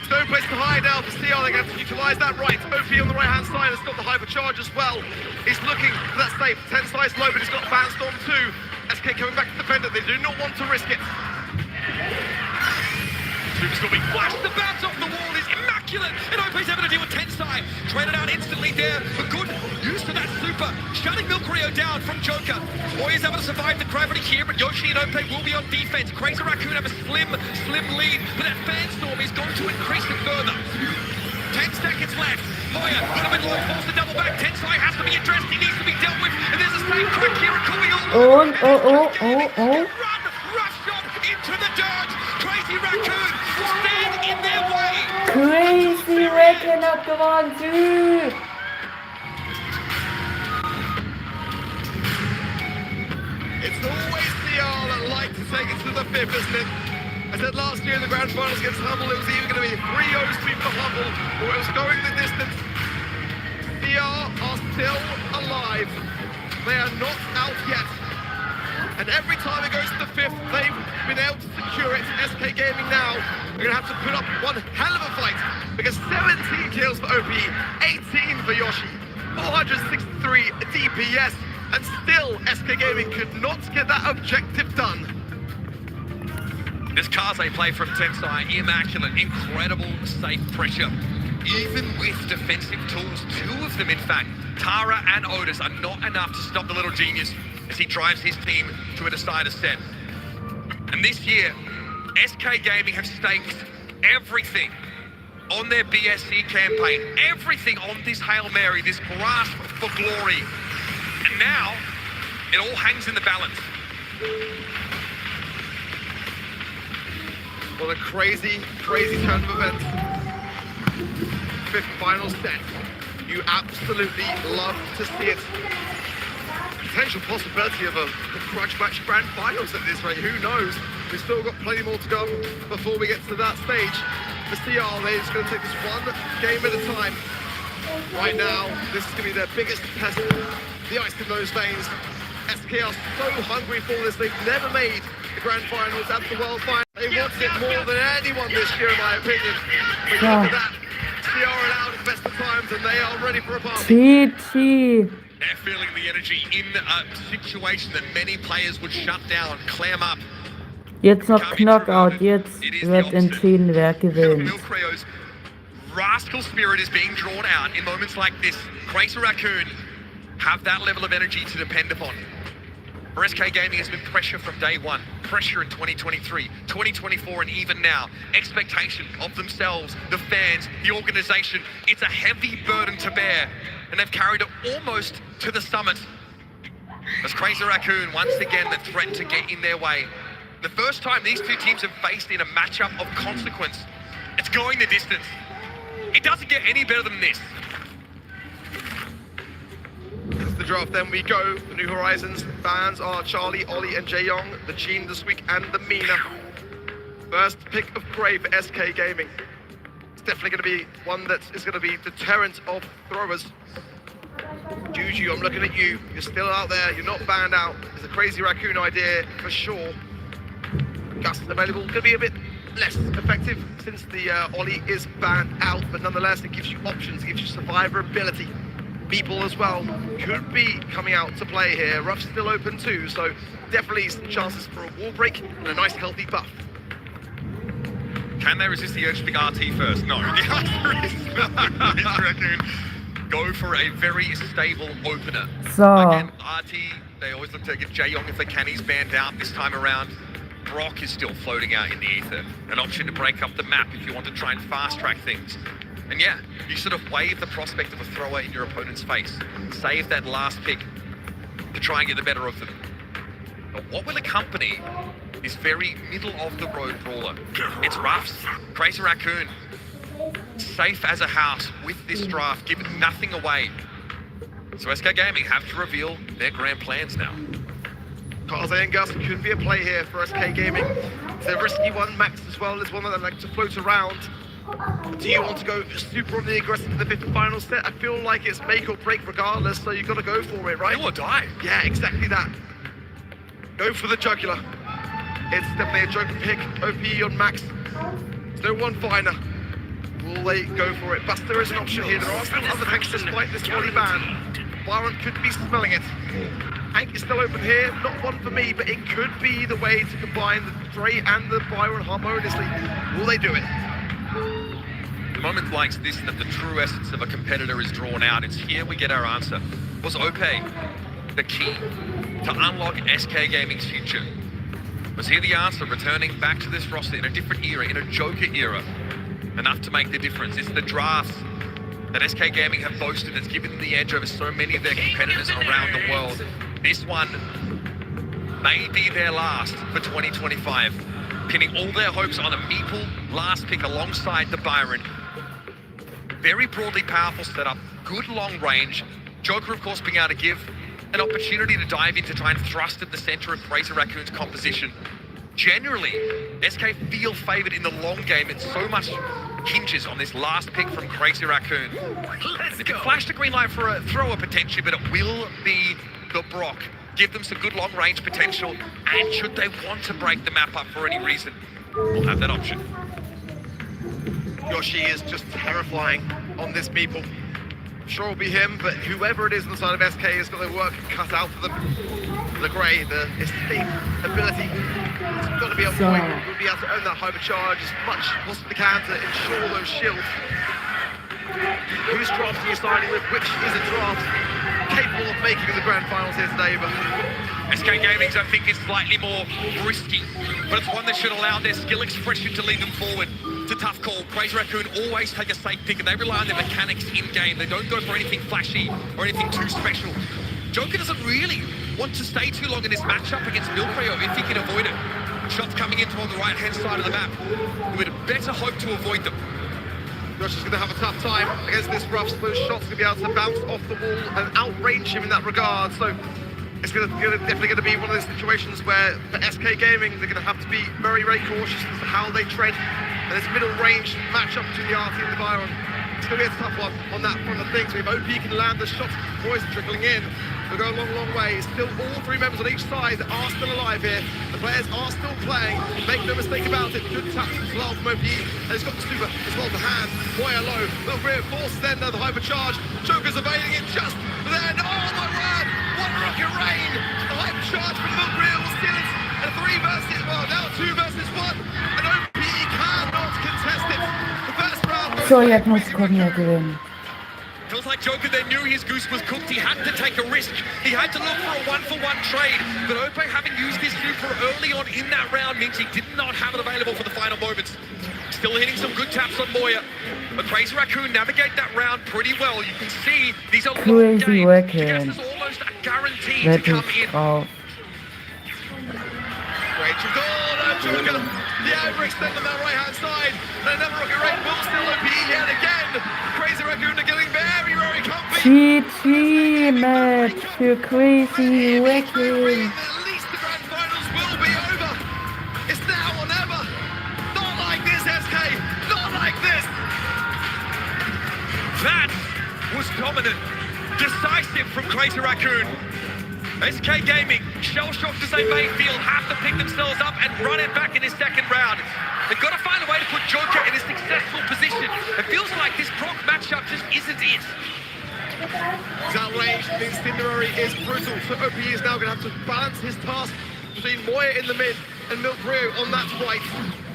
No place to hide now for CR. They're going to have to utilize that right. OP on the right-hand side has got the hypercharge as well. He's looking for that safe. Tensai's low, but he's got Fan Storm too. SK coming back to defend it. They do not want to risk it. Super's still being flashed. The bounce off the wall is immaculate. And OP's able to deal with Tensai. Traded out instantly there. But good use to that super. Shutting Milcroyo down from Joker. Moya's able to survive the gravity here, but Yoshi and Ope will be on defense. Crazy Raccoon have a slim lead. But that Fan Storm is going to increase it further. 10 seconds left. Moya, a little bit low, falls the double back. Tensai has to be addressed. He needs to be dealt with. And there's a same crack here. Und, oh. Rush shot into the dirt. Crazy Raccoon will stand in their way. Crazy Raccoon hat gewonnen, Süd. It's always CR that like to take it to the fifth, isn't it? I said last year in the grand finals against Humble, it was either going to be 3-0 sweep for Humble, or it was going the distance. CR are still alive. They are not out yet. And every time it goes to the fifth, they've been able to secure it. SK Gaming now are going to have to put up one hell of a fight, because 17 kills for OP, 18 for Yoshi, 463 DPS, and still SK Gaming could not get that objective done. This Kaze play from Tensai, immaculate, incredible safe pressure. Even with defensive tools, two of them in fact, Tara and Otis, are not enough to stop the little genius as he drives his team to a decider set. And this year, SK Gaming have staked everything on their BSC campaign, everything on this Hail Mary, this grasp for glory. And now, it all hangs in the balance. Well, a crazy turn of events. Fifth final set. You absolutely love to see it. Potential possibility of a grudge match grand finals at this rate. Who knows? We've still got plenty more to come before we get to that stage. For CR, they're just going to take this one game at a time. Right now, this is going to be their biggest test. The ice in those veins. SK are so hungry for this. They've never made the grand finals at the world final. They wanted it more than anyone this year, in my opinion. But look at that. CR are allowed at the best of times, and they are ready for a party. They're feeling the energy in a situation that many players would shut down, clam up. Jetzt noch Knockout, jetzt wird entschieden, wer gewinnt. Milcreo's rascal spirit is being drawn out in moments like this. Crazy Raccoon have that level of energy to depend upon. For SK Gaming, has been pressure from day one. Pressure in 2023, 2024, and even now. Expectation of themselves, the fans, the organization. It's a heavy burden to bear, and they've carried it almost to the summit. As Crazy Raccoon, once again, the threat to get in their way. The first time these two teams have faced in a matchup of consequence. It's going the distance. It doesn't get any better than this. That's the draft, then we go. The New Horizons fans are Charlie, Ollie, and Jae-Young, the Gene this week, and the Mina. First pick of Prey for SK Gaming. It's definitely going to be one that is going to be deterrent of throwers. Juju, I'm looking at you. You're still out there. You're not banned out. It's a Crazy Raccoon idea for sure. Gust available. Going to be a bit less effective since the Ollie is banned out, but nonetheless, it gives you options. It gives you survivability. People as well could be coming out to play here. Ruff's still open too, so definitely some chances for a wall break and a nice healthy buff. Can they resist the urge to pick RT first? No. The answer is no. Crazy Raccoon go for a very stable opener. So. Again, RT, they always look to get Jae-Young if they can. He's banned out this time around. Brock is still floating out in the ether. An option to break up the map if you want to try and fast track things. And yeah, you sort of waive the prospect of a thrower in your opponent's face. Save that last pick to try and get the better of them. But what will accompany this very middle-of-the-road brawler? It's Ruffs, Crazy Raccoon, safe as a house with this draft, giving nothing away. So SK Gaming have to reveal their grand plans now. Kaze and Gus could be a play here for SK Gaming. It's a risky one. Max as well is one that I like to float around. Do you want to go super on the aggressive in the fifth and final set? I feel like it's make or break regardless, so you've got to go for it, right? Kill or die. Yeah, exactly that. Go for the jugular. It's definitely a joker pick. OP on Max. There's no one finer. Will they go for it? Buster is an option here. There are still other picks despite this Wally ban. Byron could be smelling it. Hank is still open here. Not one for me, but it could be the way to combine the Dre and the Byron harmoniously. Will they do it? The moment like this that the true essence of a competitor is drawn out. It's here we get our answer. Was OP the key to unlock SK Gaming's future? Was he the answer, returning back to this roster in a different era, in a Joker era? Enough to make the difference. It's the drafts that SK Gaming have boasted that's given them the edge over so many of their competitors around the world. This one may be their last for 2025. Pinning all their hopes on a Meeple last pick alongside the Byron. Very broadly powerful setup, good long range. Joker, of course, being able to give an opportunity to dive in to try and thrust at the center of Crazy Raccoon's composition. Generally, SK feel favored in the long game, and so much hinges on this last pick from Crazy Raccoon. Let's go. Flashed a green light for a thrower potentially, but it will be the Brock. Give them some good long range potential, and should they want to break the map up for any reason, we'll have that option. Yoshi is just terrifying on this Meeple. I'm sure it'll be him, but whoever it is on the side of SK has got their work cut out for them. The Grey, the escape ability, it's got to be on point. We'll be able to own that hypercharge as much as possibly can to ensure those shields. Whose draft are you signing with? Which is a draft capable of making the grand finals here today? But SK Gaming's, I think, is slightly more risky, but it's one that should allow their skill expression to lead them forward. It's a tough call. Crazy Raccoon always take a safe pick, and they rely on their mechanics in-game. They don't go for anything flashy or anything too special. Joker doesn't really want to stay too long in this matchup against Milcreo if he can avoid it. Shots coming into on the right-hand side of the map. He would better hope to avoid them. Josh is going to have a tough time against this Ruffs. Those shots are going to be able to bounce off the wall and outrange him in that regard. So it's definitely going to be one of those situations where for SK Gaming, they're going to have to be very, very cautious as to how they tread. And this middle range matchup between the RT and the Byron, it's going to be a tough one on that front of things. So if OP can land the shots, poison trickling in, we'll go a long, long way. Still all three members on each side are still alive here. The players are still playing. Make no mistake about it. Good tactics as well from OP. And he's got the super as well to hand. Boya low. They'll reinforce then the hypercharge. Joker's evading it just then. Oh my word! What rocket rain! The hypercharge from Milcreo will steal it. And 3 versus, well, now 2 So, jetzt muss Cormier gewinnen. Feels like Joker then knew his goose was cooked. He had to take a risk. He had to look for a one-for-one trade. But Ope, having used his super early on in that round, means he did not have it available for the final moments. Still hitting some good taps on Moya. But Crazy Raccoon navigate that round pretty well. You can see these are long Crazy games. Raccoon. Just almost a guarantee to come in. Drauf. Rachel Dawn, Joker, the overextend on that right-hand side. And another rocket rate will still OP yet again. Crazy Raccoon are getting very, very comfy. GG Match für Crazy Raccoon. At least the grand finals will be over. It's now or never. Not like this, SK. Not like this. That was dominant. Decisive from Crazy Raccoon. SK Gaming, shell-shocked as they may feel, have to pick themselves up and run it back in this second round. They've got to find a way to put Joker in a successful position. It feels like this Brock matchup just isn't it. That range, the incendiary is brutal. So OP is now going to have to balance his task between Moya in the mid and Milk Rio on that right.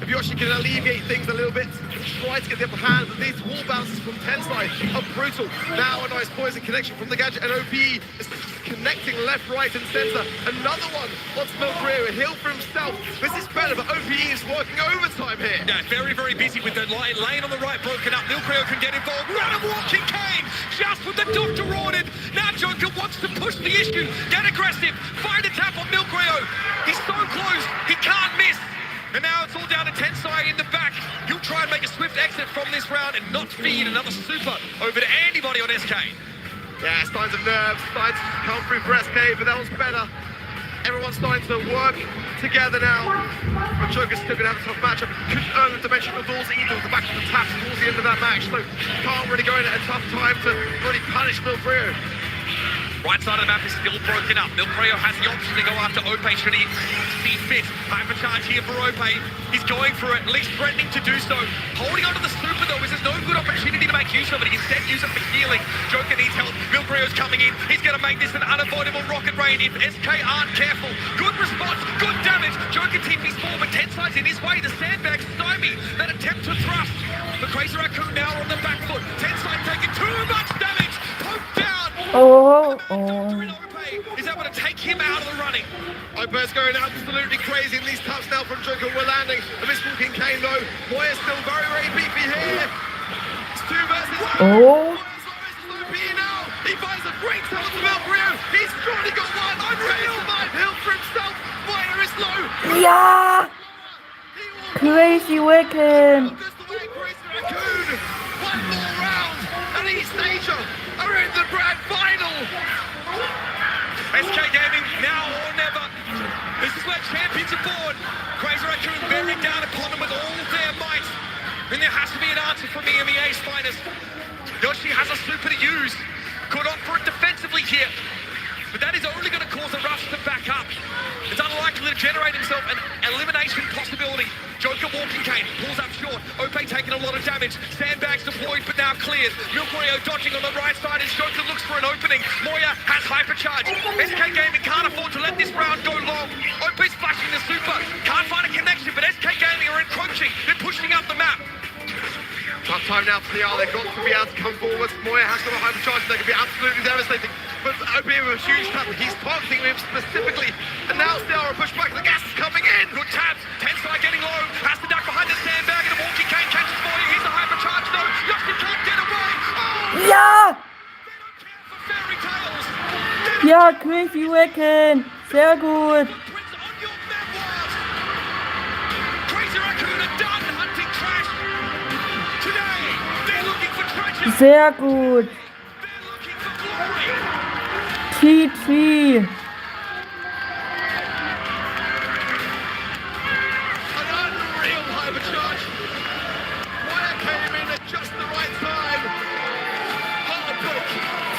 If Yoshi can alleviate things a little bit, try to get the upper hand, but these wall bounces from Tensai are brutal. Now a nice poison connection from the gadget, and OP is connecting left, right, and center. Another one onto Milk Rio, a heal for himself. This is better, but OP is working overtime here. Yeah, very, very busy with the lane on the right broken up. Milk Rio can get involved. Random walking cane, just what the doctor ordered. Now Joker wants to push the issue, get aggressive, find a tap on Milk Rio. He's so close, he can't miss. And now it's all down to Tensai in the back. He'll try and make a swift exit from this round and not feed another super over to anybody on SK. Yeah, signs of nerves, signs come through for SK, but that was better. Everyone's starting to work together now. But Joker's still going to have a tough matchup. Couldn't earn the dimensional doors either with the back of the taps towards the end of that match, so can't really go in at a tough time to really punish Milk Rio. Right side of the map is still broken up. Milk Rio has the option to go after Ope should he see fit. Hypercharge here for Ope. He's going for it, at least threatening to do so. Holding onto the super though is no good opportunity to make use of it. He instead use it for healing. Joker needs help. Milk Rio's coming in. He's going to make this an unavoidable rocket rain if SK aren't careful. Good response, good damage. Joker TP's forward, but Tensai's in his way. The sandbag stymie that attempt to thrust. The Crazy Raccoon now on the back foot. Tensai taking too much damage. Poked down. Oh. Is able to take him out of the running. Ope's going absolutely crazy, and these taps now from Joker were landing. The misswalking cane though. Moya's still very, very beefy here. It's 2 versus 1. Oh. Now. He finds a great tell to Milk Rio. He's surely got one. Unreal 5 hill for himself. Moya is low. Ja! Crazy Raccoon. One more round, and East Asia are in the grand final. SK Gaming, now or never. This is where champions are born. Crazy Raccoon bearing down upon them with all their might. And there has to be an answer from the MEA's finest. Yoshi has a super to use. Could opt for it defensively here. But that is only going to cause a rush to back up. It's unlikely to generate himself an elimination possibility. Joker walking cane, pulls up short. Ope taking a lot of damage. Sandbags deployed, but now cleared. Milk Rio dodging on the right side as Joker looks for an opening. Moya has hypercharge. SK Gaming can't afford to let this round go long. Ope's flashing the super. Can't find a connection, but SK Gaming are encroaching. They're pushing up the map. Tough time now for the R. They've got to be able to come forward. Moya has got a hypercharge. They can be absolutely devastating. But OP with a huge tap. He's targeting him specifically. And now Ciara push back. The gas is coming in. Good taps. Tensai getting low. Has to duck behind the sandbag. And the walking cane catches Moya. He's a hypercharge though. Yoshi can't get away. Oh! Ja! Fairy tales. Ja, Crazy Raccoon. Sehr gut. Crazy Raccoon are done hunting trash. Today, they're looking for treasure. Sehr gut. GG. An unreal hypercharge. Moya came in at just the right time. Heartbreak.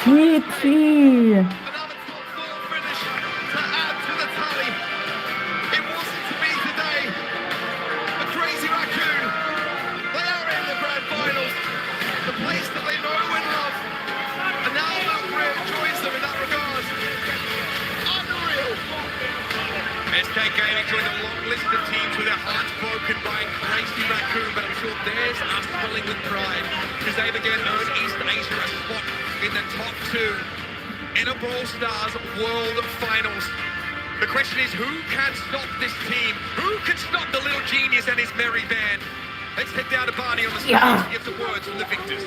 GG. Another top 4 finish to add to the tally. It wasn't to be today. The Crazy Raccoon, they are in the grand finals. The place that they know and love. And now Milk Rio joins them in that regard. Unreal. SK Gaming joined a long list of teams with their hearts broken by Crazy Raccoon, but I'm sure There's us swelling with pride because they've again earned East Asia a spot in the top 2 in a Brawl Stars World Finals. The question is, who can stop this team? Who can stop the little genius and his merry band? Let's head down to Barney on the stage and get some words from the victors.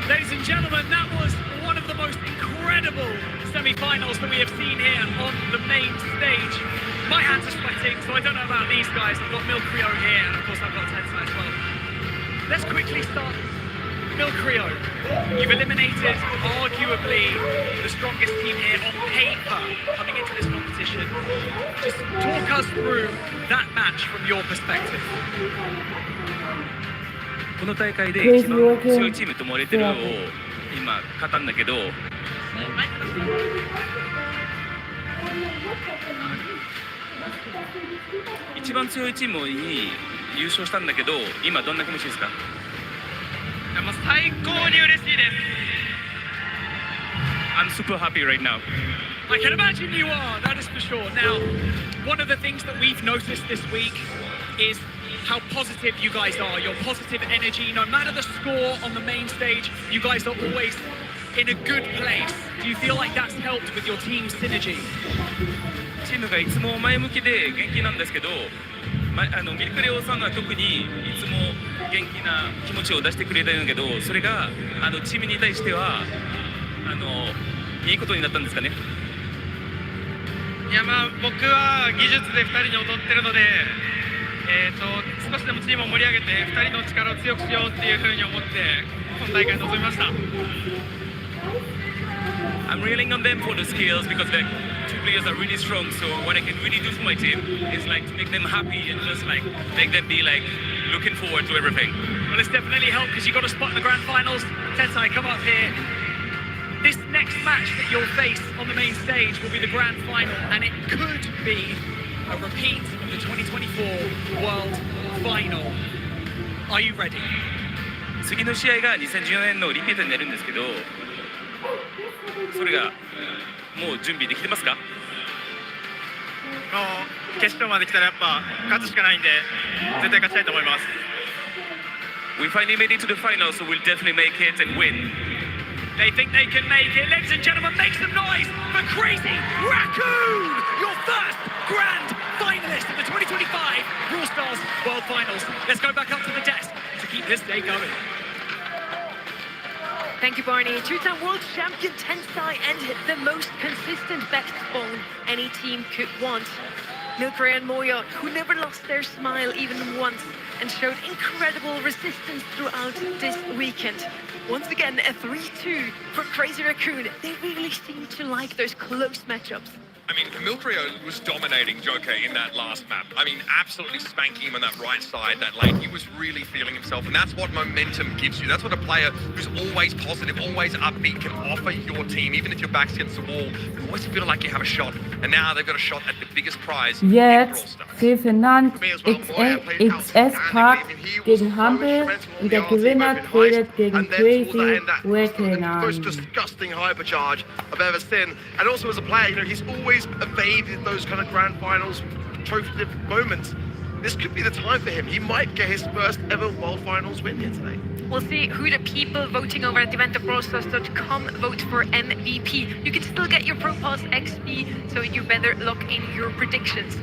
Ladies and gentlemen, that was one of the most incredible semi-finals that we have seen here on the main stage. My hands are sweating, so I don't know about these guys. I've got Milcrio here, and of course I've got Tensai as well. Let's quickly start. Milcrio, you've eliminated arguably the strongest team here on paper coming into this competition. Just talk us through that match from your perspective. この大会で一番強いチームと思われてるのを今勝ったんだけど、一番強いチームに優勝したんだけど、今どんな気持ちですか？もう最高に嬉しいです。I'm super happy right now. I can imagine you are, that is for sure. Now, one of the things that we've noticed this week is how positive you guys are, your positive energy. No matter the score on the main stage, you guys are always in a good place. Do you feel like that's helped with your team's synergy? チームがいつも前向きで元気なんですけど、ミルクレオさんが特にいつも元気な気持ちを出してくれたんだけど、それがチームに対してはいいことになったんですかね。いや僕は技術で2人に劣ってるので、少しでもチームを盛り上げて2人の力を強くしようっていうふうに思って今大会に臨みました。I'm relying on them for the skills because the two players are really strong. So what I can really do for my team is like to make them happy and just like make them be like looking forward to everything. Well, it's definitely helped because you got a spot in the grand finals. Tensai, come up here. This next match that you'll face on the main stage will be the grand final, and it could be a repeat of the 2024 World Final. Are you ready? 次の試合が2014年のリピートになるんですけど、それがもう準備できてますか？決勝まで来たらやっぱ勝つしかないんで絶対勝ちたいと思います。We finally made it to the final, so we'll definitely make it and win. They think they can make it. Ladies and gentlemen, make some noise for Crazy Raccoon, your first grand finalist of the 2025 Brawl Stars World Finals. Let's go back up to the desk to keep this day going. Thank you, Barney. Two-time world champion Tensai and the most consistent backbone any team could want. Milcrio and Moyo, who never lost their smile even once and showed incredible resistance throughout this weekend. Once again, a 3-2 for Crazy Raccoon. They really seem to like those close matchups. I mean, Milcrio was dominating Joker in that last map. I mean, absolutely spanking him on that right side, that lane. He was really feeling himself, and that's what momentum gives you. That's what a player who's always positive, always upbeat can offer your team. Even if your back's against the wall, you always feel like you have a shot. And now they've got a shot at the biggest prize in Brawl Jetzt Stars. Revenant XS Park gegen Humble und der Gewinner tradet gegen Crazy Raccoon the most an. disgusting hypercharge I've ever seen. And also as a player, you know, he's always evaded those kind of grand finals trophy moments. This could be the time for him. He might get his first ever World Finals win here today. We'll see who the people voting over at event.brawlstars.com vote for MVP. You can still get your Pro Pass XP, so you better lock in your predictions.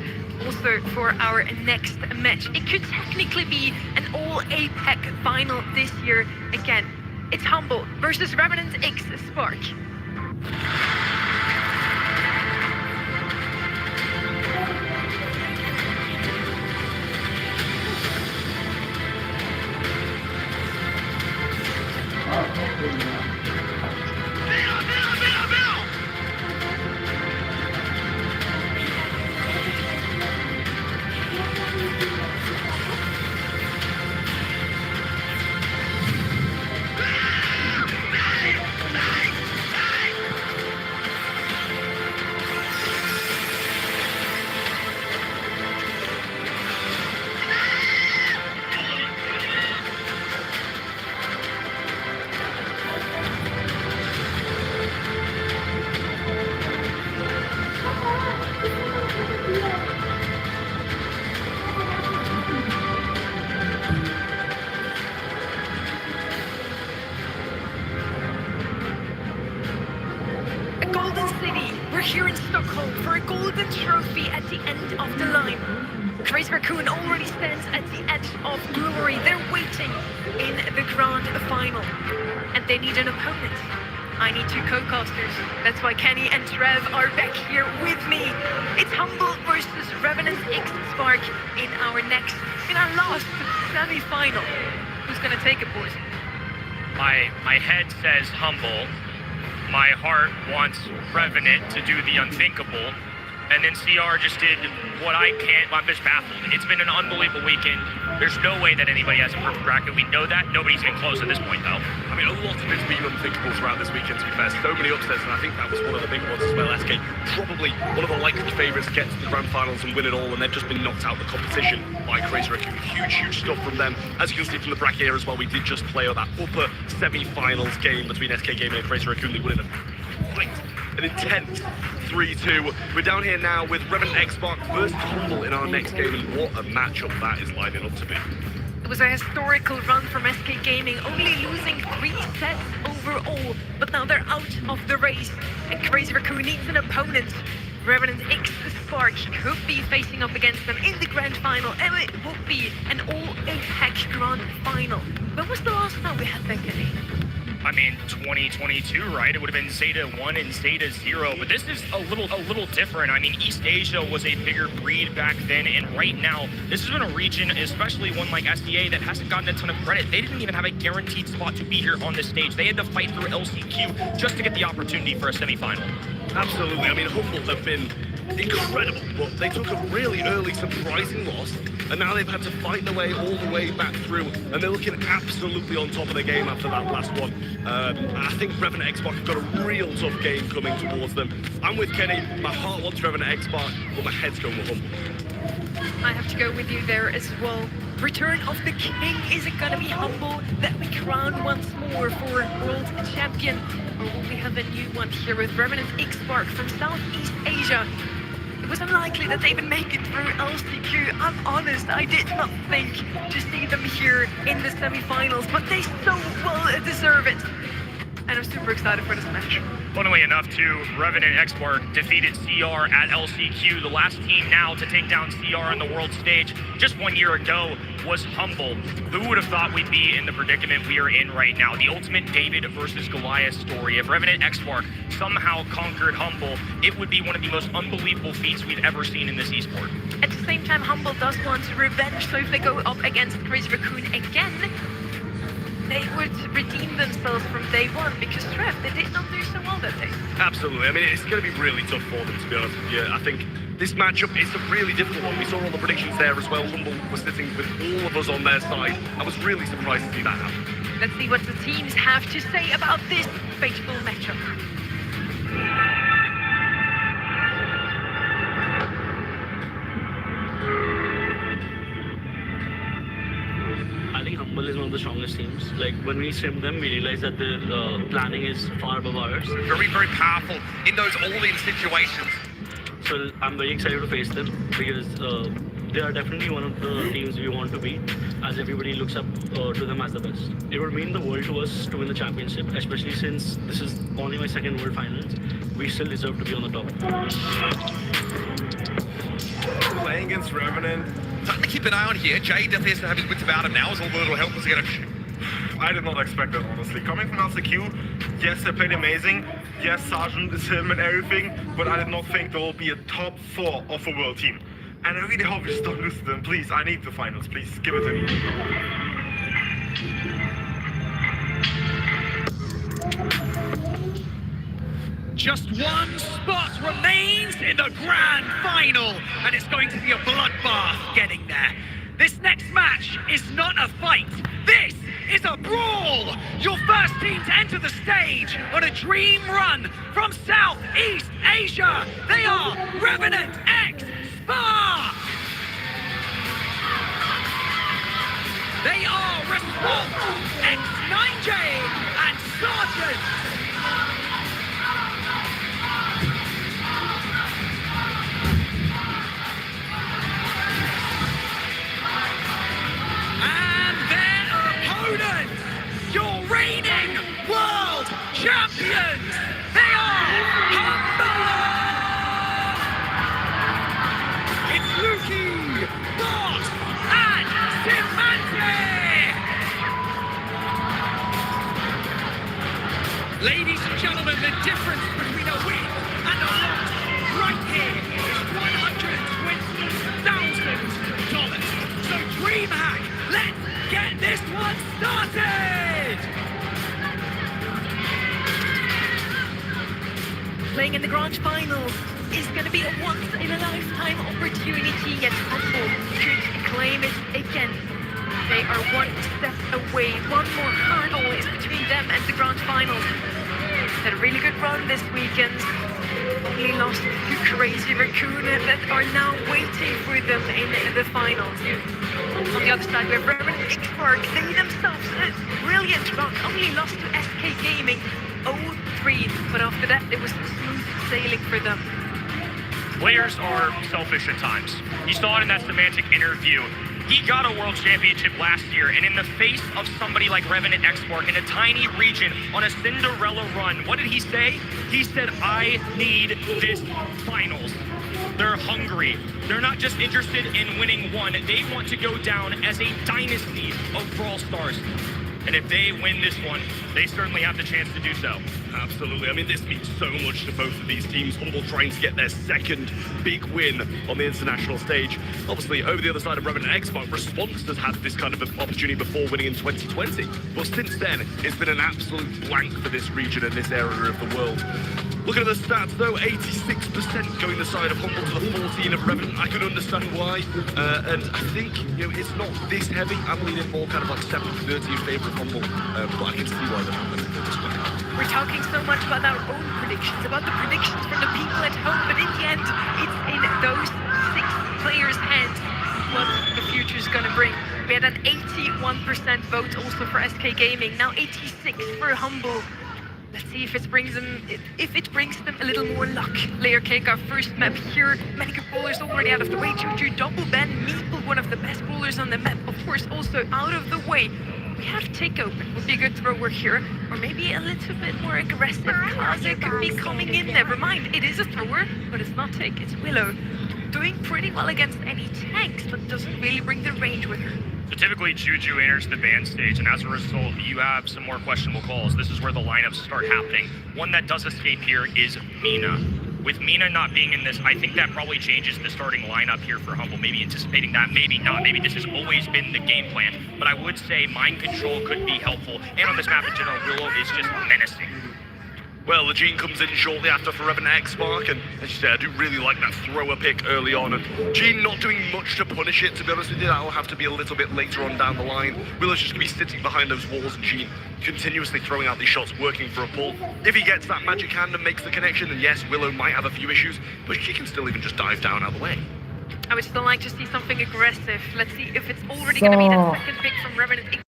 Also, for our next match, it could technically be an all-APEC final this year again. It's Humble versus Revenant X Spark. here in Stockholm for a golden trophy at the end of the line. Crazy Raccoon already stands at the edge of glory. They're waiting in the grand final, and they need an opponent. I need two co-casters. That's why Kenny and Trev are back here with me. It's Humble versus Revenant X Spark in our last semi-final. Who's gonna take it, boys? My head says Humble. My heart wants Revenant to do the unthinkable. And then CR just did what I can't. I'm just baffled. It's been an unbelievable weekend. There's no way that anybody has a perfect bracket. We know that. Nobody's even close at this point, though. I mean, a lot of it's been unthinkable throughout this weekend, to be fair. So many upsets, and I think that was one of the big ones as well. SK, probably one of the likely favourites to get to the grand finals and win it all, and they've just been knocked out of the competition by Crazy Raccoon. Huge stuff from them. As you can see from the bracket here as well, we did just play out that upper semi-finals game between SK Gaming and Crazy Raccoon. They won it quite an intense 3-2. We're down here now with Revenant X Spark versus Humble in our next game, and what a matchup that is lining up to be. It was a historical run from SK Gaming, only losing 3 sets overall, but now they're out of the race, and Crazy Raccoon needs an opponent. Revenant X Spark could be facing up against them in the grand final, and it would be an all-APAC grand final. When was the last time we had that game? I mean, 2022, right? It would have been Zeta 1 and Zeta 0, but this is a little different. I mean, East Asia was a bigger breed back then, and right now, this has been a region, especially one like SEA, that hasn't gotten a ton of credit. They didn't even have a guaranteed spot to be here on this stage. They had to fight through LCQ just to get the opportunity for a semifinal. Absolutely. I mean, Humble have been incredible, but they took a really early surprising loss, and now they've had to fight their way all the way back through, and they're looking absolutely on top of the game after that last one. I think Revenant X Spark have got a real tough game coming towards them. I'm with Kenny. My heart wants Revenant X Spark, but my head's going with Humble. I have to go with you there as well. Return of the King. Is it gonna be Humble that we crown once more for World Champion? Or will we have a new one here with Revenant X Spark from Southeast Asia? It was unlikely that they would make it through LCQ. I'm honest, I did not think to see them here in the semi-finals, but they so well deserve it. And I'm super excited for this match. Funnily enough, too, Revenant X Spark defeated CR at LCQ. The last team now to take down CR on the world stage just 1 year ago was Humble. Who would have thought we'd be in the predicament we are in right now? The ultimate David versus Goliath story. If Revenant X Spark somehow conquered Humble, it would be one of the most unbelievable feats we've ever seen in this esport. At the same time, Humble does want revenge, so if they go up against Crazy Raccoon again, they would redeem themselves from day one, because Trev, they did not do so well that day. Absolutely. I mean, it's going to be really tough for them, to be honest with you. I think this matchup is a really difficult one. We saw all the predictions there as well. Humble was sitting with all of us on their side. I was really surprised to see that happen. Let's see what the teams have to say about this fateful matchup. I think Humble is one of the strongest teams. Like, when we sim them, we realize that the planning is far above ours. Very powerful in those all-in situations. So I'm very excited to face them, because they are definitely one of the teams we want to beat, as everybody looks up to them as the best. It would mean the world to us to win the championship, especially since this is only my second World Finals. We still deserve to be on the top. Playing against Revenant. Something to keep an eye on here. Jay definitely has to have his wits about him now, as all the little helpers are going to... I did not expect that, honestly. Coming from LCQ, yes, they played amazing. Yes, Sergeant is him and everything, but I did not think there will be a top 4 of a world team. And I really hope you just don't lose to them. Please, I need the finals. Please, give it to me. Just one spot remains in the grand final, and it's going to be a bloodbath getting there. This next match is not a fight. This is a brawl! Your first team to enter the stage on a dream run from Southeast Asia. They are Revenant X Spark! They are Response X9J and Sergeant! Your reigning world champions, they are Humble! Ladies and gentlemen, the difference between a win and a loss right here is $120,000. So DreamHack, let's get this one started! Playing in the grand finals is going to be a once-in-a-lifetime opportunity, yet Humble could claim it again. They are one step away. One more hurdle is between them and the grand finals. Had a really good run this weekend. Only lost to Crazy Raccoon that are now waiting for them in the finals. On the other side, we have Reverend X-Park. They themselves a brilliant run. Only lost to SK Gaming 0-3, but after that, it was smooth sailing for them. Players are selfish at times. You saw it in that semantic interview. He got a world championship last year, and in the face of somebody like Revenant X-Mark in a tiny region on a Cinderella run, what did he say? He said, I need this finals. They're hungry. They're not just interested in winning one. They want to go down as a dynasty of Brawl Stars. And if they win this one, they certainly have the chance to do so. Absolutely. I mean, this means so much to both of these teams. Humble trying to get their second big win on the international stage. Obviously, over the other side of Revenant X-Mark, Response has had this kind of an opportunity before winning in 2020. But since then, it's been an absolute blank for this region and this area of the world. Looking at the stats, though, 86% going the side of Humble to the 14 of Revenant. I can understand why. And I think, it's not this heavy. I'm leaning more kind of like 70-30 in favor of Humble. But I can see why they're having it this way. We're talking so much about our own predictions, about the predictions from the people at home, but in the end, it's in those 6 players' hands what the future's gonna bring. We had an 81% vote also for SK Gaming, now 86 for Humble. Let's see if it brings them a little more luck. Layer Cake, our first map here. Many good brawlers already out of the way. Juju, Double Ben, Meeple, one of the best brawlers on the map, of course, also out of the way. We have Tick Open, would be a good thrower here. Or maybe a little bit more aggressive. Kaze could be coming in, never mind. It is a thrower, but it's not Tick, it's Willow. Doing pretty well against any tanks, but doesn't really bring the range with her. So typically Juju enters the ban stage, and as a result, you have some more questionable calls. This is where the lineups start happening. One that does escape here is Mina. With Mina not being in this, I think that probably changes the starting lineup here for Humble. Maybe anticipating that, maybe not. Maybe this has always been the game plan. But I would say mind control could be helpful. And on this map in general, Willow is just menacing. Well, the Gene comes in shortly after for Revenant X-Mark, and as you say, I do really like that thrower pick early on, and Gene not doing much to punish it, to be honest with you. That'll have to be a little bit later on down the line. Willow's just going to be sitting behind those walls, and Gene continuously throwing out these shots, working for a pull. If he gets that magic hand and makes the connection, then yes, Willow might have a few issues, but she can still even just dive down out of the way. I would still like to see something aggressive. Let's see if it's already going to be that second pick from Revenant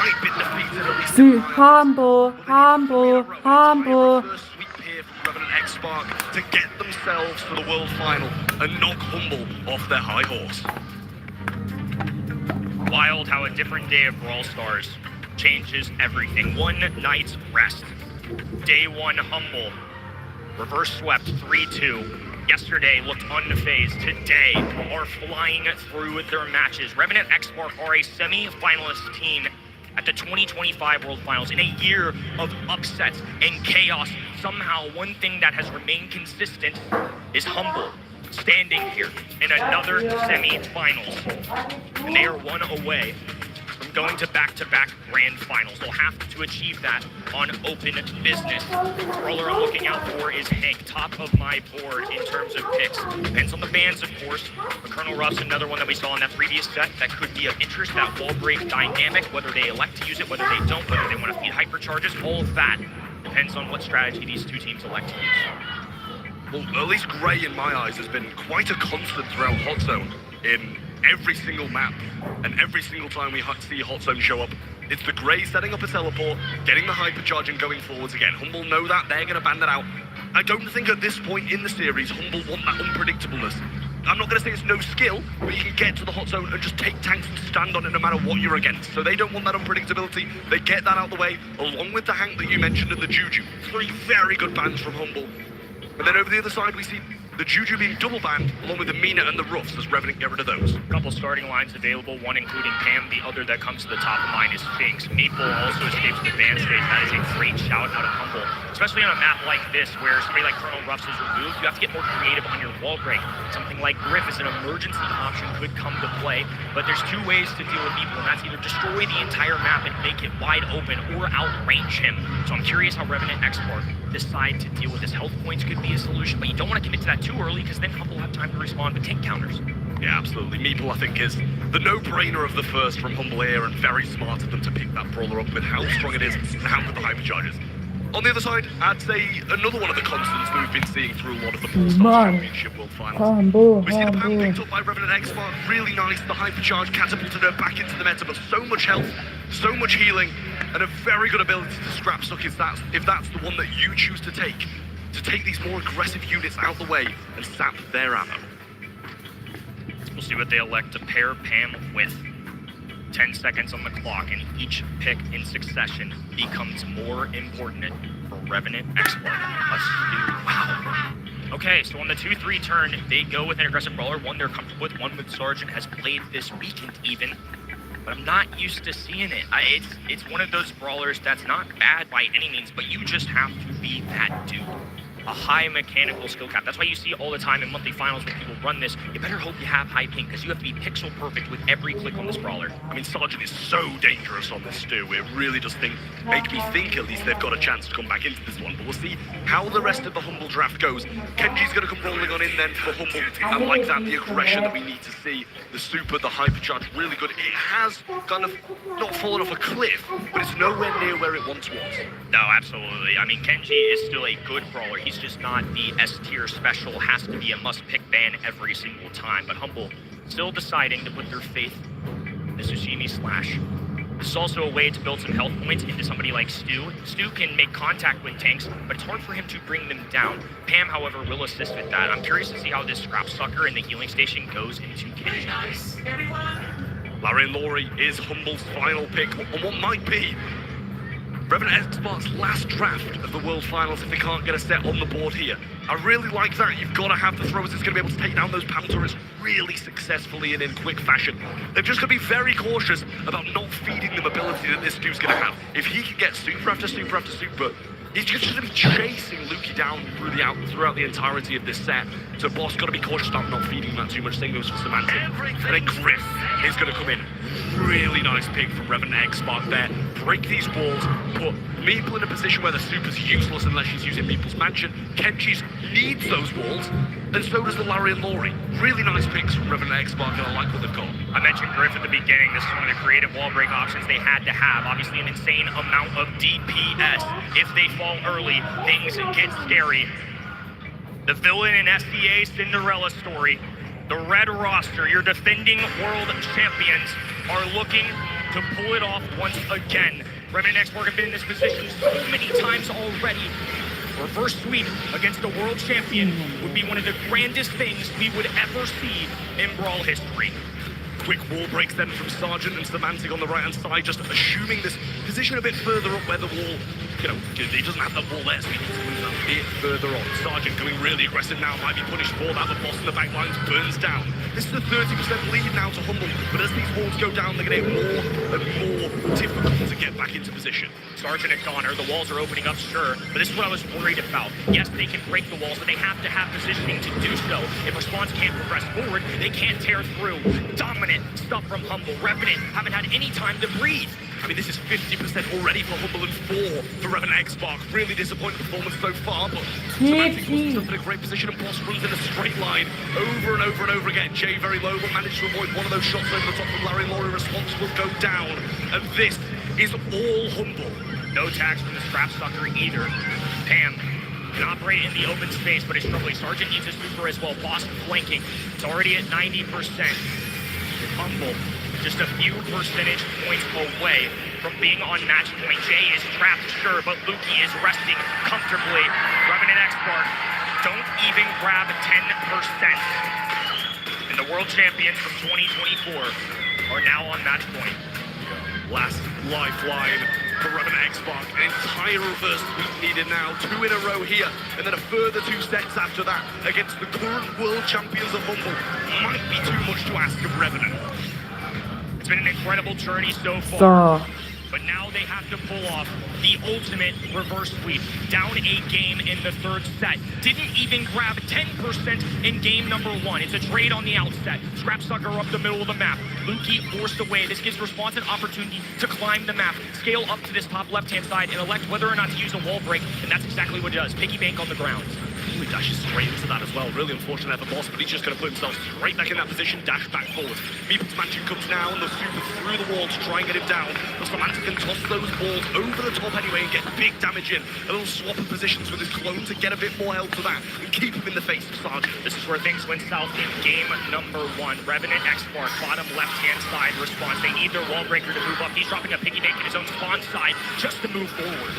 might be defeated at least. See, humble. First sweep here from Revenant X-Spark to get themselves to the World Final and knock Humble off their high horse. Wild how a different day of Brawl Stars changes everything. One night's rest. Day one, Humble. Reverse swept 3-2. Yesterday looked unfazed. Today are flying through their matches. Revenant X-Spark are a semi-finalist team at the 2025 World Finals. In a year of upsets and chaos, somehow one thing that has remained consistent is Humble standing here in another semi-finals. And they are one away from going to back-to-back grand finals. They'll have to achieve that on open business. The brawler I'm looking out for is Hank, top of my board in terms of picks. Depends on the bans, of course. But Colonel Ruff's another one that we saw in that previous set that could be of interest, that wall break dynamic, whether they elect to use it, whether they don't, whether they want to feed hypercharges, all of that depends on what strategy these two teams elect to use. Well, at least Grey, in my eyes, has been quite a constant throughout Hot Zone in every single map. And every single time we see Hot Zone show up, it's the Grey setting up a teleport, getting the hypercharge and going forwards again. Humble know that, they're going to ban that out. I don't think at this point in the series, Humble want that unpredictableness. I'm not going to say it's no skill, but you can get to the Hot Zone and just take tanks and stand on it no matter what you're against. So they don't want that unpredictability. They get that out the way, along with the Hank that you mentioned and the Juju. 3 very good bans from Humble. And then over the other side, we see the Juju being double banned, along with the Mina and the Ruffs, as Revenant get rid of those. A couple starting lines available, one including Pam, the other that comes to the top of mind is Finks. Maple also escapes the ban stage. That is a great shout out of Humble, especially on a map like this, where somebody like Colonel Ruffs is removed. You have to get more creative on your wall break. Something like Griff as an emergency option could come to play, but there's 2 ways to deal with Maple, and that's either destroy the entire map and make it wide open, or outrange him. So I'm curious how Revenant X-Spark decide to deal with this. Health points could be a solution, but you don't want to commit to that too early, because then Humble will have time to respond with tank counters. Yeah, absolutely. Meeple, I think, is the no-brainer of the first from Humble here, and very smart of them to pick that brawler up with how strong it is and how good the hypercharges. On the other side, I'd say another one of the constants that we've been seeing through a lot of the Brawl Stars Championship World Finals. We see the pan picked up by Revenant X-Spark, really nice. The hypercharge catapulted her back into the meta, but so much health, so much healing, and a very good ability to scrap suck if that's the one that you choose to take these more aggressive units out the way and sap their ammo. We'll see what they elect to pair Pam with. 10 seconds on the clock, and each pick in succession becomes more important for Revenant X-Spark. Wow. Okay, so on the 2-3 turn, they go with an aggressive brawler, one they're comfortable with, one with Sergeant has played this weekend even. But I'm not used to seeing it. It's one of those brawlers that's not bad by any means, but you just have to be that dude. A high mechanical skill cap. That's why you see all the time in monthly finals when people run this, you better hope you have high ping, because you have to be pixel perfect with every click on this brawler. I mean, Sergeant is so dangerous on this stew. It really does make me think at least they've got a chance to come back into this one. But we'll see how the rest of the Humble draft goes. Kenji's going to come rolling on in then for Humble. I like that, the aggression that we need to see. The super, the hypercharge, really good. It has kind of not fallen off a cliff, but it's nowhere near where it once was. No, absolutely. I mean, Kenji is still a good brawler. He's just not the S-tier special, has to be a must-pick ban every single time. But Humble still deciding to put their faith in the Tsushimi Slash. This is also a way to build some health points into somebody like Stu. Stu can make contact with tanks, but it's hard for him to bring them down. Pam, however, will assist with that. I'm curious to see how this scrap sucker in the healing station goes into Kenji. Larry and Laurie is Humble's final pick on what might be Revenant X-Spark's last draft of the World Finals if they can't get a set on the board here. I really like that. You've got to have the throwers that's going to be able to take down those Pam turrets really successfully and in quick fashion. They're just going to be very cautious about not feeding them ability that this dude's going to have. If he can get super after super after super, he's just going to be chasing Lukey down throughout the entirety of this set. So Boss got to be cautious about not feeding that too much. Same goes for Semantic. And then Griff is going to come in. Really nice pick from Revenant X-Spark there. Break these walls, put Meeple in a position where the super's useless unless she's using Meeple's Mansion. Kenji's needs those walls, and so does the Larry and Laurie. Really nice picks from Revenant X-Spark, and I like what they've got. I mentioned Griff at the beginning. This is one of the creative wall break options they had to have. Obviously, an insane amount of DPS. If they fall early, things get scary. The villain in SDA Cinderella story, the red roster, your defending world champions, are looking to pull it off once again. Revenant Export have been in this position so many times already. Reverse sweep against the world champion would be one of the grandest things we would ever see in Brawl history. Quick wall breaks then from Sargent and Semantic on the right-hand side, just assuming this position a bit further up where the wall, he doesn't have that wall there, so he needs to move that bit further on. Sargent going really aggressive now, might be punished for that, but Boss in the back lines burns down. This is a 30% lead now to Humble, but as these walls go down, they're going to get more and more difficult to get back into position. Sargent and Connor, the walls are opening up, sure, but this is what I was worried about. Yes, they can break the walls, but they have to have positioning to do so. If Response can't progress forward, they can't tear through. Dominant stuff from Humble. Revenant haven't had any time to breathe. I mean, this is 50% already for Humble and 4 for Revenant X-Spark. Really disappointing performance so far, but Semantic puts himself in a great position and Boss runs in a straight line over and over and over again. Jay very low, but managed to avoid one of those shots over the top from Larry Laurie. Response will go down, and this is all Humble. No tags from the Scrap Sucker either. Pam can operate in the open space, but is struggling. Sargent needs a super as well. Boss flanking. It's already at 90%. Humble just a few percentage points away from being on match point. Jay is trapped, sure, but Lukey is resting comfortably. Revenant X-Spark don't even grab 10%. And the world champions from 2024 are now on match point. Last lifeline for Revenant X-Spark. An entire reverse sweep needed now. 2 in a row here, and then a further 2 sets after that against the current world champions of Humble. Might be too much to ask of Revenant. It's been an incredible journey so far. But now they have to pull off the ultimate reverse sweep. Down a game in the 3rd set. Didn't even grab 10% in game number 1. It's a trade on the outset. Scrap Sucker up the middle of the map. Lukey forced away. This gives Response an opportunity to climb the map, scale up to this top left-hand side, and elect whether or not to use a wall break, and that's exactly what it does. Piggy bank on the ground. He dashes straight into that as well. Really unfortunate for Boss, but he's just going to put himself straight back in that position, dash back forward. Meeple's Mansion comes now, and the super through the wall to try and get him down. But Semantic can toss those balls over the top anyway and get big damage in. A little swap of positions with his clone to get a bit more health to that and keep him in the face of Sargent. This is where things went south in game number 1. Revenant X-Spark, bottom left-hand side Response. They need their wall breaker to move up. He's dropping a piggy bank in his own spawn side just to move forward.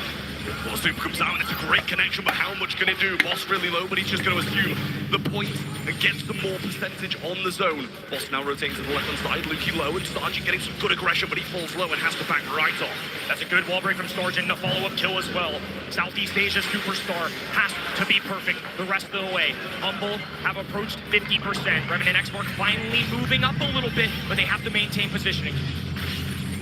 Well, the super comes out and it's a great connection, but how much can it do? Boss really low, but he's just going to assume the point and gets some more percentage on the zone. Boss now rotating to the left-hand side, Lukey low, and Sargent getting some good aggression, but he falls low and has to back right off. That's a good wall break from Sargent, and a follow-up kill as well. Southeast Asia superstar has to be perfect the rest of the way. Humble have approached 50%. Revenant X-Spark finally moving up a little bit, but they have to maintain positioning.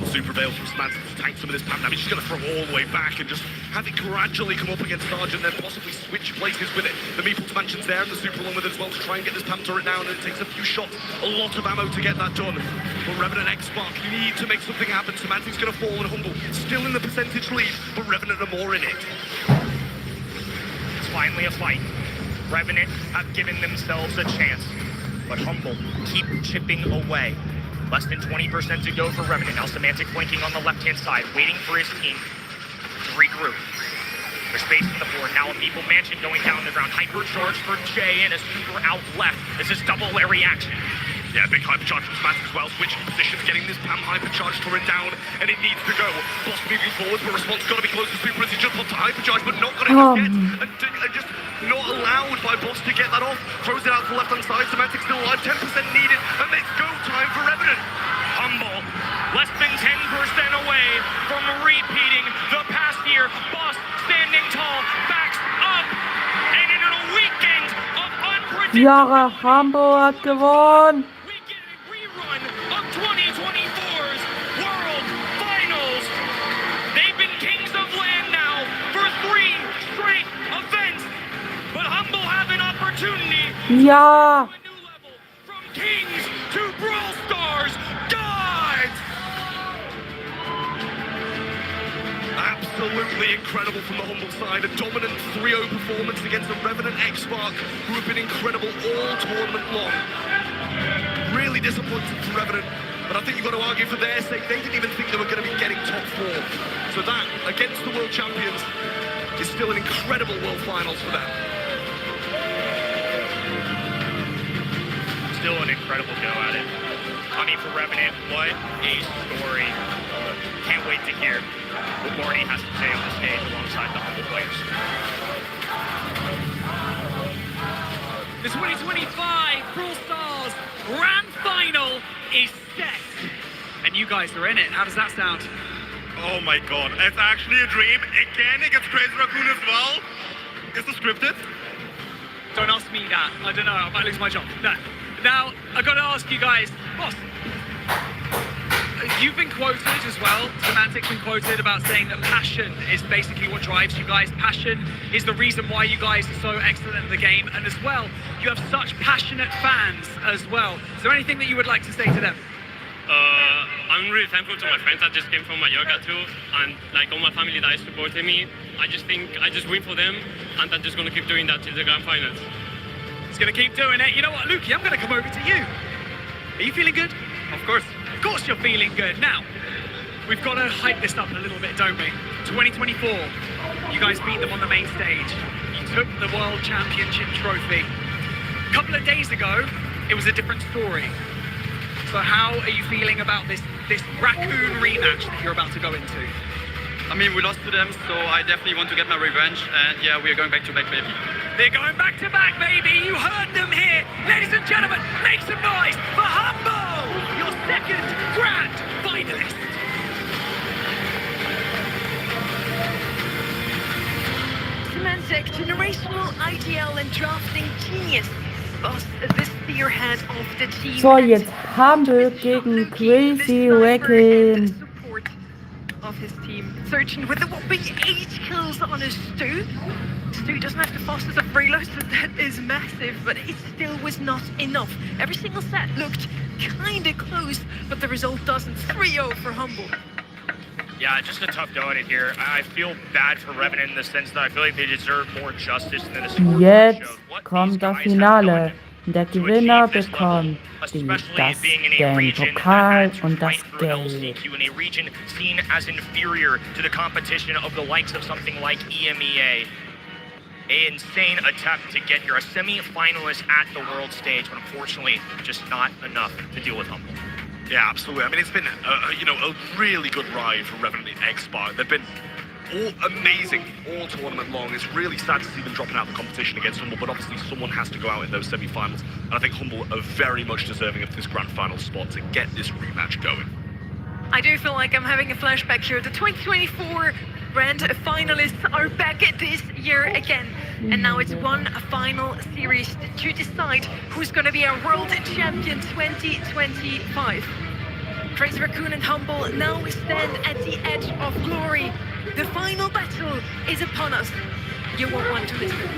Super Veil from Semantic to tank some of this Pam damage. He's just going to throw all the way back and just have it gradually come up against Sargent, then possibly switch places with it. The Meeple's Mansion's there and the Super along with it as well to try and get this Pam turret down, and it takes a few shots, a lot of ammo to get that done. But Revenant X-Spark need to make something happen. Semantic's going to fall, and Humble still in the percentage lead, but Revenant are more in it. It's finally a fight. Revenant have given themselves a chance, but Humble keep chipping away. Less than 20% to go for Revenant. Now Semantic flanking on the left-hand side, waiting for his team to regroup. There's space in the board. Now a Meeple Mansion going down the ground. Hypercharge for Jay and a super out left. This is double Larry action. Yeah, big hypercharge from Semantic as well. Switching positions, getting this Pam hypercharge turret down, and it needs to go. Boss moving forward, but Response got to be close to Super as he just wants to hypercharge, but not going to get, and just not allowed by Boss to get that off. Throws it out to the left-hand side. Semantic still alive, 10% needed, and it's go time for Revenant. Humble, less than 10% away from repeating the past year. Boss standing tall, backs up, and in a weekend of unpredictable... Ja, Humble hat gewonnen! Of 2024's World Finals. They've been kings of land now for 3 straight events, but Humble have an opportunity. Ja! From kings to Brawl Stars, gods! Absolutely incredible from the Humble side. A dominant 3-0 performance against the Revenant X-Spark, who have been incredible all tournament long. Really disappointing for Revenant, but I think you've got to argue for their sake. They didn't even think they were going to be getting top 4. So that, against the world champions, is still an incredible world finals for them. Still an incredible go at it. I mean, for Revenant, what a story. Can't wait to hear what Marty has to say on the stage alongside the Humble players. The 2025 Brawl Stars Grand Final is set. And you guys are in it. How does that sound? Oh my god, it's actually a dream. Again, it gets Crazy Raccoon as well. Is this scripted? Don't ask me that. I don't know. I might lose my job. No. Now, I've got to ask you guys, boss, you've been quoted as well. Semantic's been quoted about saying that passion is basically what drives you guys. Passion is the reason why you guys are so excellent at the game. And as well, you have such passionate fans as well. Is there anything that you would like to say to them? I'm really thankful to my friends that just came from Mallorca too, and like all my family that is supporting me. I just think I just win for them, and I'm just gonna keep doing that till the grand finals. It's gonna keep doing it. You know what, Lukey, I'm gonna come over to you. Are you feeling good? Of course. Of course you're feeling good. Now, we've got to hype this up a little bit, don't we? 2024, you guys beat them on the main stage. You took the World Championship trophy. A couple of days ago, it was a different story. So how are you feeling about this Raccoon rematch that you're about to go into? I mean, we lost to them, so I definitely want to get my revenge. And yeah, we are going back to back, baby. They're going back to back, baby. You heard them here. Ladies and gentlemen, make some noise for Humble, your second grand finalist. Semantic, generational IGL and drafting genius. Boss, the spearhead of the team. So, jetzt Humble gegen Crazy Raccoon. Of his team, searching with a whopping 8 kills on his Stu. Stu doesn't have the fastest of reloads, so that is massive, but it still was not enough. Every single set looked kinda close, but the result doesn't. 3-0 for Humble. Yeah, just a tough go at it here. I feel bad for Revenant in the sense that I feel like they deserve more justice than the score Jetzt showed. What kommt das Finale. Der Gewinner bekommt den Pokal und das Geld. LCQ in a region seen as inferior to the competition of the likes of something like EMEA. An insane attempt to get here, a semi-finalist at the world stage, but unfortunately just not enough to deal with Humble. Yeah, absolutely. I mean, it's been a really good ride for Revenant in X-Spark. They've been all amazing all tournament long. It's really sad to see them dropping out of the competition against Humble, but obviously someone has to go out in those semi-finals, and I think Humble are very much deserving of this grand final spot to get this rematch going. I do feel like I'm having a flashback here. The 2024 grand finalists are back this year again, and now it's one final series to decide who's going to be our world champion 2025. Crazy Raccoon and Humble now stand at the edge of glory. The final battle is upon us. You won't want to miss it.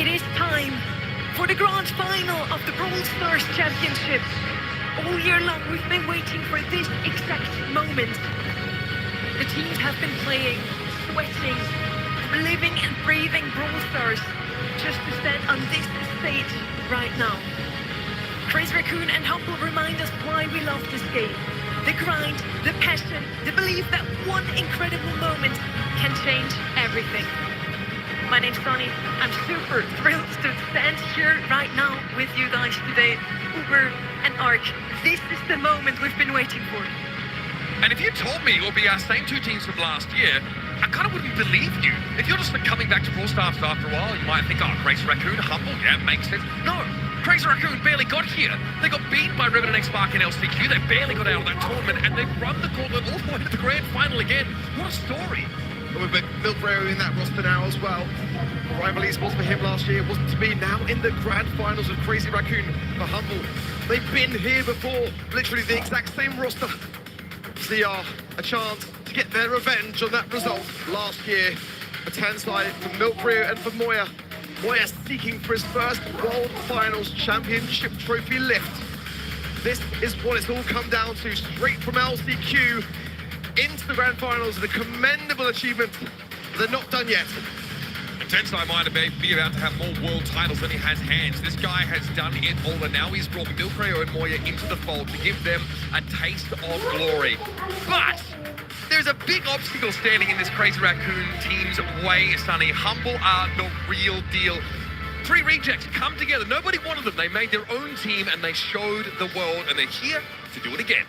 It is time for the grand final of the Brawl Stars Championship. All year long, we've been waiting for this exact moment. The teams have been playing, sweating, living and breathing Brawl Stars just to stand on this stage right now. Crazy Raccoon and Humble remind us why we love this game. The grind, the passion, the belief that one incredible moment can change everything. My name's Sonny. I'm super thrilled to stand here right now with you guys today. Uber and Ark. This is the moment we've been waiting for. And if you told me it would be our same two teams from last year, I kind of wouldn't believe you. If you're just coming back to Brawl Stars after a while, you might think, oh, Crazy Raccoon, Humble, yeah, makes sense. No, Crazy Raccoon barely got here. They got beat by Ribbon and X-Spark in LCQ. They barely got out of that tournament, and they've run the gauntlet all the way to the grand final again. What a story. With Milbrae in that roster now as well. Rival esports for him last year wasn't to be. Now in the grand finals with Crazy Raccoon for Humble. They've been here before, literally the exact same roster. CR, a chance to get their revenge on that result last year. A 10 side for Milbrae and for Moya. Moya seeking for his first World Finals Championship trophy lift. This is what it's all come down to, straight from LCQ into the grand finals, and a commendable achievement. They're not done yet. And Tensai might be about to have more world titles than he has hands. This guy has done it all, and now he's brought Milbrae and Moya into the fold to give them a taste of glory. But there's a big obstacle standing in this Crazy Raccoon team's way, Sonny. Humble are the real deal. 3 rejects come together. Nobody wanted them. They made their own team, and they showed the world, and they're here to do it again.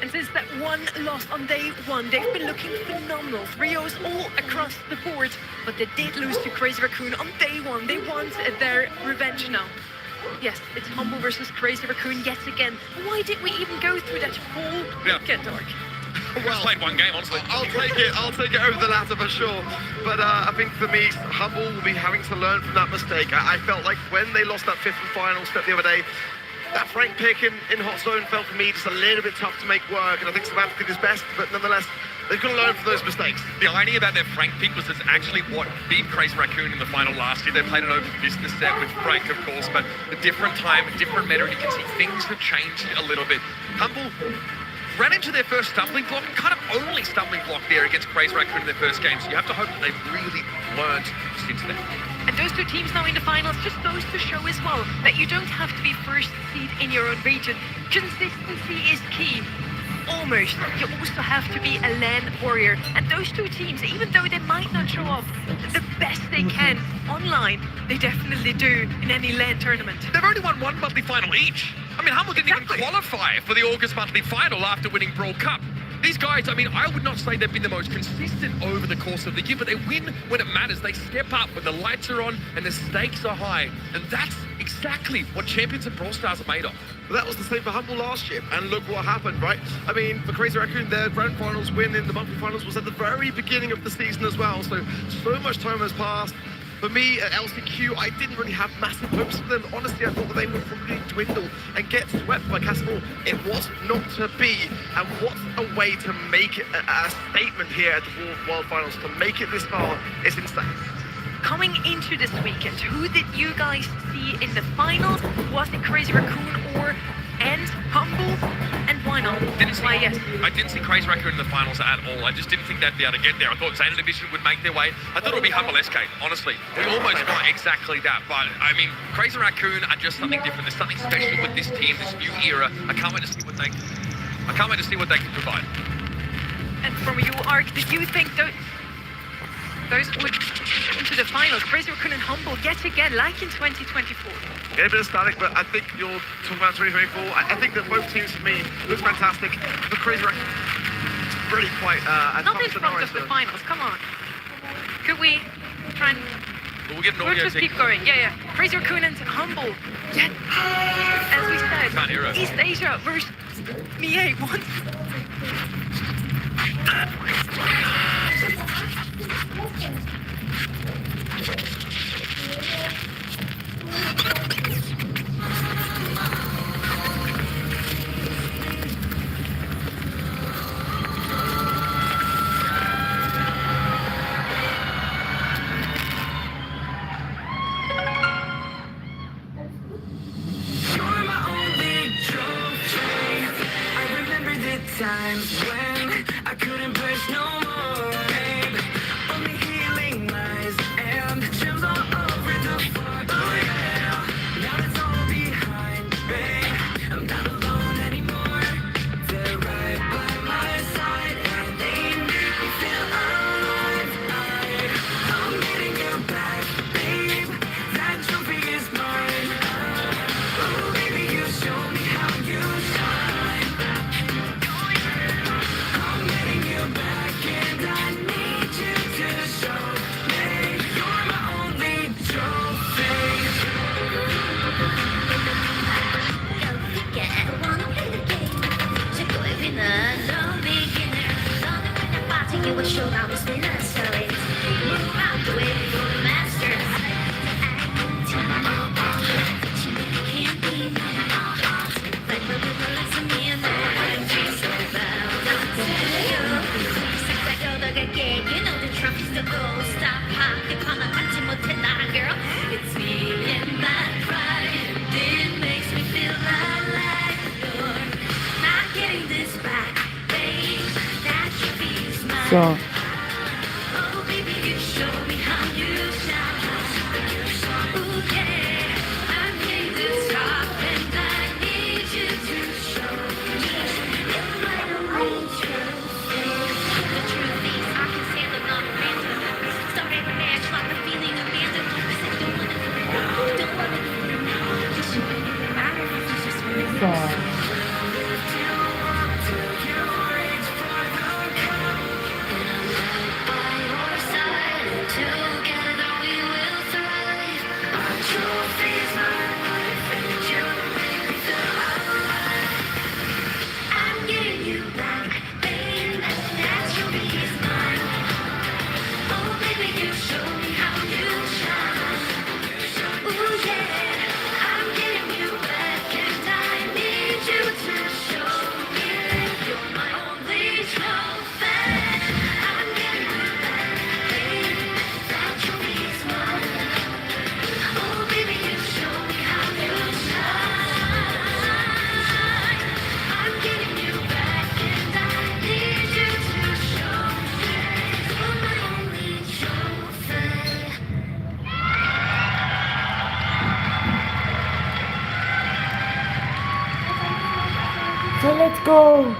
And since that one loss on day one, they've been looking phenomenal. 3-0s all across the board, but they did lose to Crazy Raccoon on day one. They want their revenge now. Yes, it's Humble versus Crazy Raccoon yet again. Why did we even go through that whole weekend, Dark? Well, played one game, honestly. I'll take it over the latter for sure. But I think for me, Humble will be having to learn from that mistake. I felt like when they lost that 5th and final step the other day, that Frank pick in Hot Zone felt for me just a little bit tough to make work, and I think Samantha did his best, but nonetheless, they've got to learn from those mistakes. The irony about their Frank pick was it's actually what beat Crazy Raccoon in the final last year. They played an open business set with Frank, of course, but a different time, a different meta, and you can see things have changed a little bit. Humble ran into their first stumbling block, kind of only stumbling block there against Crazy Raccoon in their first game, so you have to hope that they've really learned since then. And those two teams now in the finals just goes to show as well that you don't have to be first seed in your own region. Consistency is key. Almost. You also have to be a LAN warrior. And those two teams, even though they might not show off the best they can online, they definitely do in any LAN tournament. They've only won one monthly final each. I mean, Humble didn't even qualify for the August monthly final after winning Brawl Cup. These guys, I mean, I would not say they've been the most consistent over the course of the year, but they win when it matters. They step up when the lights are on and the stakes are high. And that's exactly what champions and Brawl Stars are made of. But that was the same for Humble last year, and look what happened, right? I mean, for Crazy Raccoon, their grand finals win in the monthly finals was at the very beginning of the season as well, so much time has passed. For me, at LCQ, I didn't really have massive hopes for them. Honestly, I thought that they would probably dwindle and get swept by Castle. It was not to be. And what a way to make it a statement here at the World Finals. To make it this far is insane. Coming into this weekend, who did you guys see in the finals? Was it Crazy Raccoon or Humble? And why not? Why yes? I didn't see Crazy Raccoon in the finals at all. I just didn't think they'd be able to get there. I thought Zeta Division would make their way. I thought it would be Humble SK, honestly. We almost got exactly that. But, I mean, Crazy Raccoon are just something different. There's something special with this team, this new era. I can't wait to see what they can provide. And from you, Ark, did you think those would into the finals? Crazy Raccoon and Humble yet again, like in 2024. Get a bit of static, but I think you're talking about 2024. I think that both teams, for me, look fantastic. The Crazy Raccoon, it's really quite a not tough in front of the finals, come on. Could we try and... We'll get an we'll audio just keep going, yeah. Crazy Raccoon and Humble. Yeah. As we said, East Asia versus MEA once. Times when I couldn't push no more, babe. Only healing lies and gems all over the floor. Oh yeah, now it's all behind, babe. I'm not alone anymore. They're right by my side and they make me feel alive. I'm getting you back, babe. That trophy is mine. Oh baby, you show me how you shine. So. So let's go.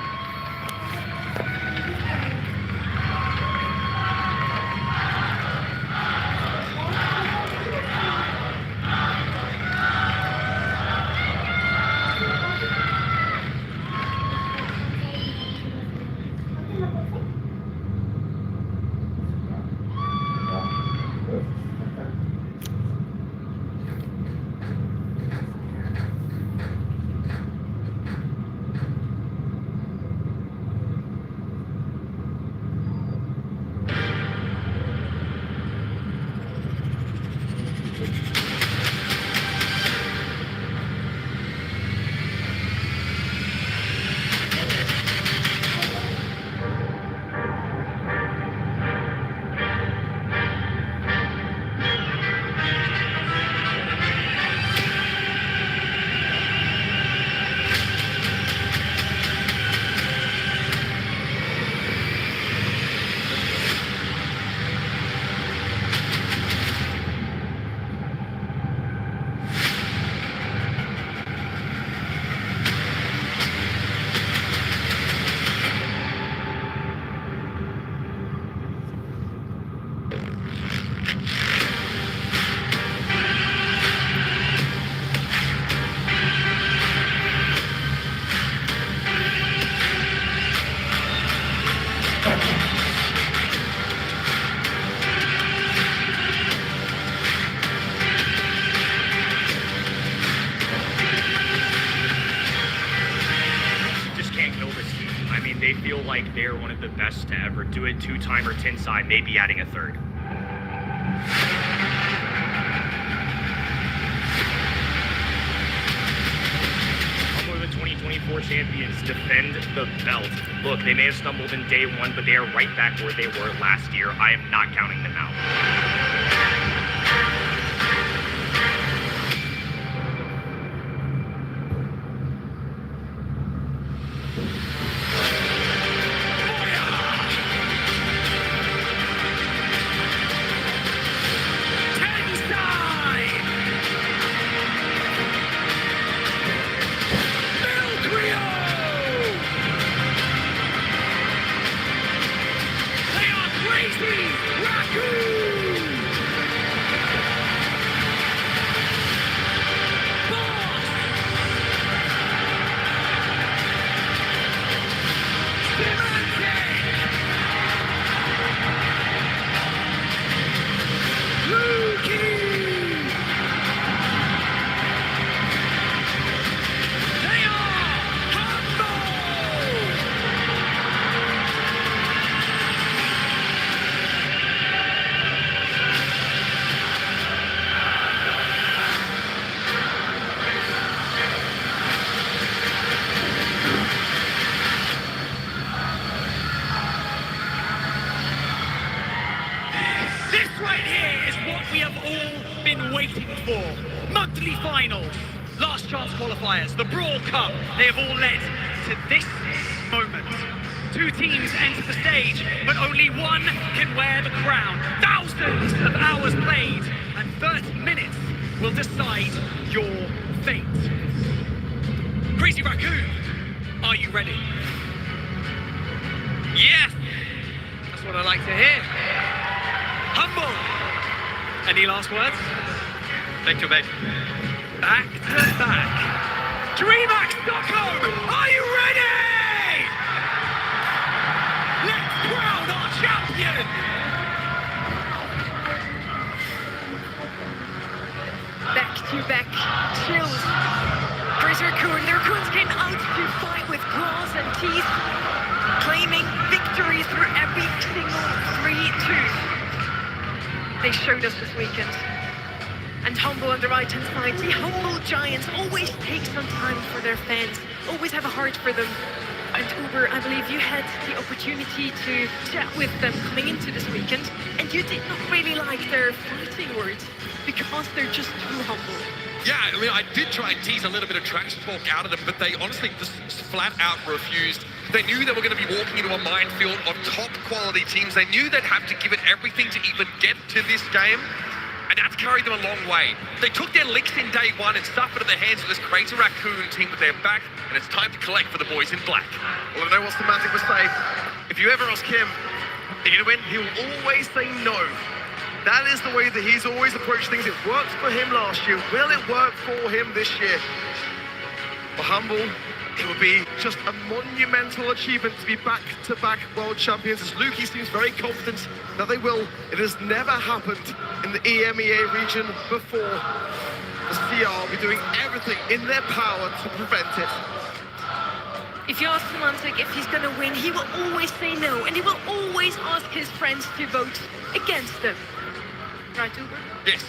They feel like they're one of the best to ever do it. Two-timer, 10 side, maybe adding a third. The 2024 champions defend the belt. Look, they may have stumbled in day one, but they are right back where they were last year. I am not counting them out. Monthly finals, last chance qualifiers, the Brawl Cup, they have all led to this moment. 2 teams enter the stage, but only one can wear the crown. Thousands of hours played, and 30 minutes will decide your fate. Crazy Raccoon, are you ready? Yes! That's what I like to hear. Humble! Any last words? Thank you, mate. Back to back. DreamHack Stockholm, are you ready? Let's crown our champion! Back-to-back chills. Crazy Raccoon, the Raccoons came out to fight with claws and teeth, claiming victory through every single 3-2. They showed us this weekend. And Humble on the right-hand side, the Humble Giants always take some time for their fans, always have a heart for them. And Uber, I believe you had the opportunity to chat with them coming into this weekend, and you did not really like their fighting words, because they're just too humble. Yeah, I mean, I did try and tease a little bit of trash talk out of them, but they honestly just flat out refused. They knew they were going to be walking into a minefield of top quality teams. They knew they'd have to give it everything to even get to this game, and that's carried them a long way. They took their licks in day one and suffered at the hands of this Crazy Raccoon team with their back, and it's time to collect for the boys in black. Well, I know what Semantic would say. If you ever ask him, are you going to win? He will always say no. That is the way that he's always approached things. It worked for him last year. Will it work for him this year? For Humble, it would be just a monumental achievement to be back-to-back world champions, as Lukey seems very confident that they will. It has never happened in the EMEA region before. The CR will be doing everything in their power to prevent it. If you ask Semantic if he's going to win, he will always say no, and he will always ask his friends to vote against them. Right, Uber? Yes,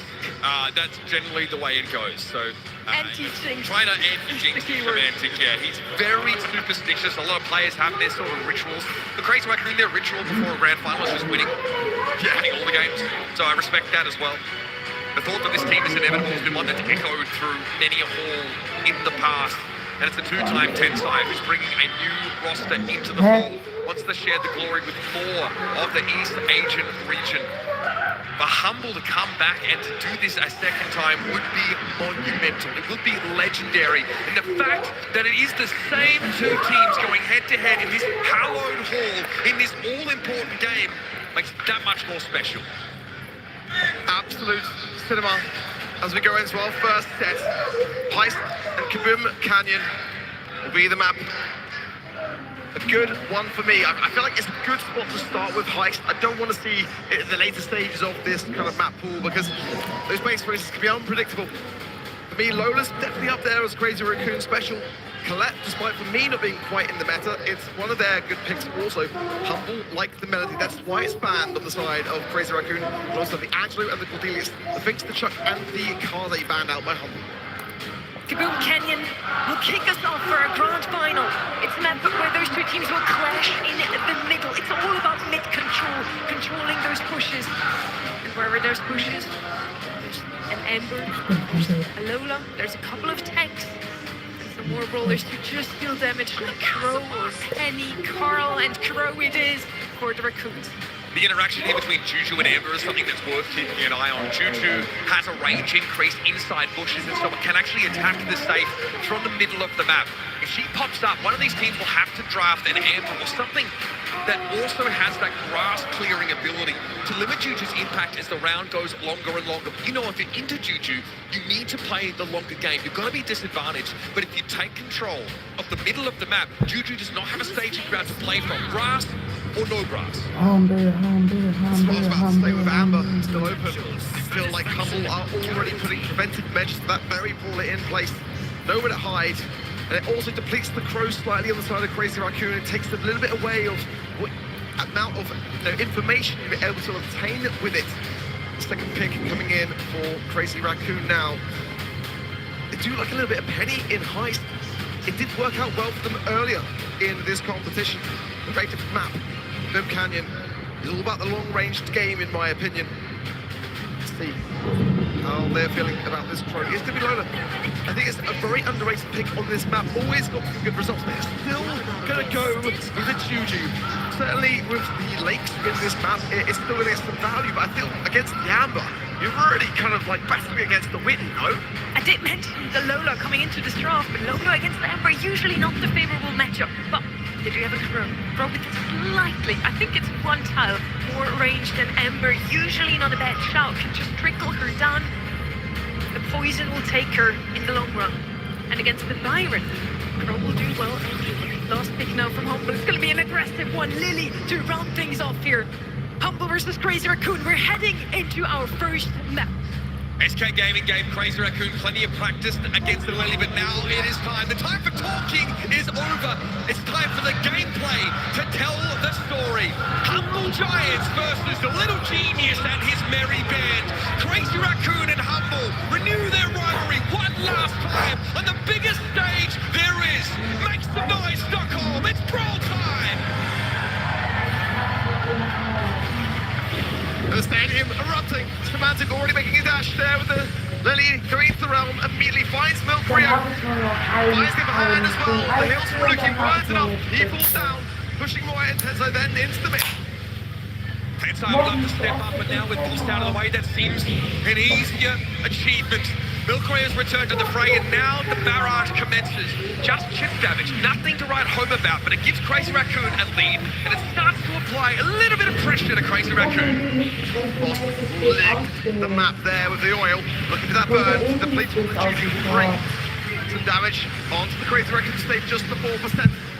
that's generally the way it goes. So, anti-jinx. Trying to anti-jinx Semantic, yeah. He's very superstitious. A lot of players have their sort of rituals. The Crazy Raccoon, their ritual before a grand final is just winning. Winning all the games. So I respect that as well. The thought that this team is inevitable has been one that's echoed through many a hall in the past. And it's a 2-time 10 side who's bringing a new roster into the fold. Wants to share the glory with more of the East Asian region. For Humble to come back and to do this a second time would be monumental. It would be legendary. And the fact that it is the same 2 teams going head-to-head in this hallowed hall, in this all-important game, makes it that much more special. Absolute cinema as we go into our first set. Heist and Kaboom Canyon will be the map. A good one for me. I feel like it's a good spot to start with Heist. I don't want to see it in the later stages of this kind of map pool, because those base races can be unpredictable. For me, Lola's definitely up there as Crazy Raccoon special. Colette, despite for me not being quite in the meta, it's one of their good picks also. Humble, like the Melody, that's why it's banned on the side of Crazy Raccoon, but also the Angelo and the Cordelius, the Finks, the Chuck, and the Kaze banned out by Humble. Kaboom Canyon will kick us off for a grand final. It's a map where those 2 teams will clash in the middle. It's all about mid-control, controlling those pushes. And wherever there's pushes, there's an Ember, there's a Lola, there's a couple of tanks, and some more brawlers to just deal damage like Crow or Penny, Carl, and Crow it is for the Raccoons. The interaction here between Juju and Amber is something that's worth keeping an eye on. Juju has a range increase inside bushes and so it can actually attack the safe from the middle of the map. If she pops up, one of these teams will have to draft an Amber or something that also has that grass clearing ability to limit Juju's impact as the round goes longer and longer. You know, if you're into Juju, you need to play the longer game. You're going to be disadvantaged, but if you take control of the middle of the map, Juju does not have a staging ground to play from. Grass or no grass. Humble. Stay with Amber, still open. I feel like Humble are already putting preventive measures to that very brawler in place. Nowhere to hide. And it also depletes the Crow slightly on the side of Crazy Raccoon. It takes a little bit away of what amount of information you'll be able to obtain with it. The second pick coming in for Crazy Raccoon now. They do like a little bit of Penny in Heist. It did work out well for them earlier in this competition. The very different map. Kaboom Canyon is all about the long-ranged game, in my opinion. Let's see how how they're feeling about this trophy. It's going to be Lola. I think it's a very underrated pick on this map. Always got some good results. They're still going to go with the Juju. Certainly with the lakes in this map, it's still going to get some value, but I feel against the Amber, you're already kind of like battling against the wind, no? I did mention the Lola coming into this draft, but Lola against the Ember, usually not the favorable matchup. But they do have a Crow. Crow with slightly, I think it's one tile more range than Ember. Usually not a bad shout, can just trickle her down. The poison will take her in the long run. And against the Byron, Crow will do well. Last pick now from Humble. It's going to be an aggressive one. Lily to round things off here. Humble versus Crazy Raccoon. We're heading into our first map. SK Gaming gave Crazy Raccoon plenty of practice against the Lily, but now it is time. The time for talking is over. It's time for the gameplay to tell the story. Humble Giants versus the Little Genius and his merry band. Crazy Raccoon and Humble renew their rivalry one last time on the biggest stage there is. Make some noise, Stockholm. It's Brawl time. The stadium erupting. Semantic already making a dash there with the Lily going into the realm. Immediately finds Milk Rio. Finds him behind as well. The heels from Luki burns it up. He falls down. Pushing more Intenso then into the mid. Tensai would love to step up, but now with Boost out of the way, that seems an easier achievement. Milkray has returned to the fray, and now the barrage commences. Just chip damage, nothing to write home about, but it gives Crazy Raccoon a lead, and it starts to apply a little bit of pressure to Crazy Raccoon. Boss licked the map there with the oil. Looking for that burn. The plates will continue to bring some damage onto the Crazy Raccoon stage, just the 4%.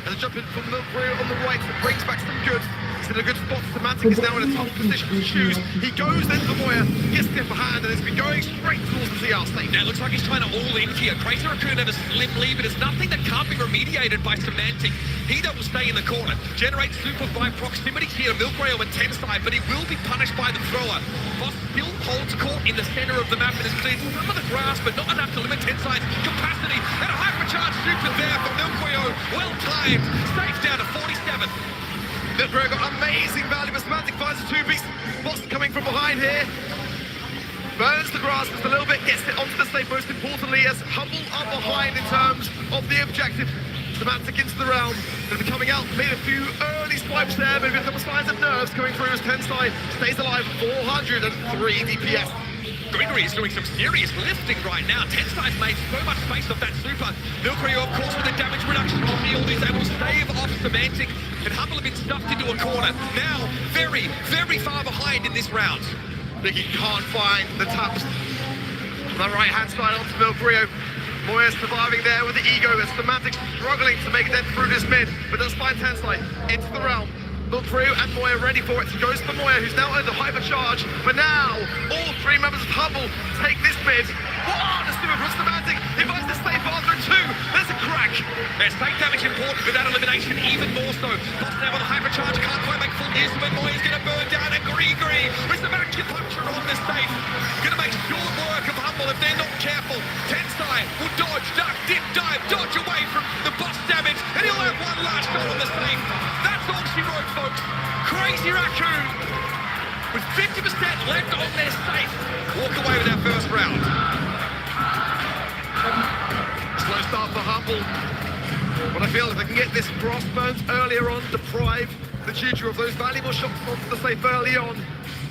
And a jump in from Milkray on the right that brings back some good. He's in a good spot. Semantic is now in a tough position to choose. He goes then to Moya, gets the upper hand, and has been going straight towards the TR stage. Now it looks like he's trying to all in here. Crazy Raccoon had a slim lead, but it's nothing that can't be remediated by Semantic. He that will stay in the corner, generate super by proximity here to Milkrail and Tensai, but he will be punished by the thrower. Boss still holds court in the center of the map and has cleared some of the grass, but not enough to limit Tensai's capacity. And a hypercharged super there for Milkrail. Well timed, safe down to 47. Milkray got amazing value, but Semantic finds the 2 beats. Boss coming from behind here. Burns the grass just a little bit, gets it onto the safe, most importantly, as Humble are behind in terms of the objective. Semantic into the round, going to be coming out, made a few early swipes there, maybe a couple signs of nerves coming through as Tensai stays alive, 403 DPS. Gregory is doing some serious lifting right now. Tensai's made so much space off that super. Milkray, of course, with the damage reduction shield, is able to stave off Semantic, and Humble have been stuffed into a corner. Now, very, very far behind in this round. Nicky can't find the taps. On the right-hand side onto Milkray. Moya surviving there with the ego, as Semantic struggling to make it then through this mid, but does find Tensai into the realm. Look through, and Moya ready for it. Goes for Moya, who's now under hypercharge. But now, all 3 members of Humble take this mid. What a super from Semantic. He finds the safe after 2. There's a crack. There's safe damage important with that elimination, even more so. Boss now on the hypercharge, can't quite make full use of it. Moya's going to burn down, and Gregory with some acupuncture on the safe. Going to make short work of Humble if they're not careful. Tensai will dodge, duck, dip, dive, dodge away from the boss damage, and he'll have one last shot on the safe. That's all she wrote, folks. Crazy Raccoon, with 50% left on their safe, walk away with that first round. Slow start for Humble. But I feel if they can get this frost burns earlier on, deprive the Juju of those valuable shots onto the safe early on,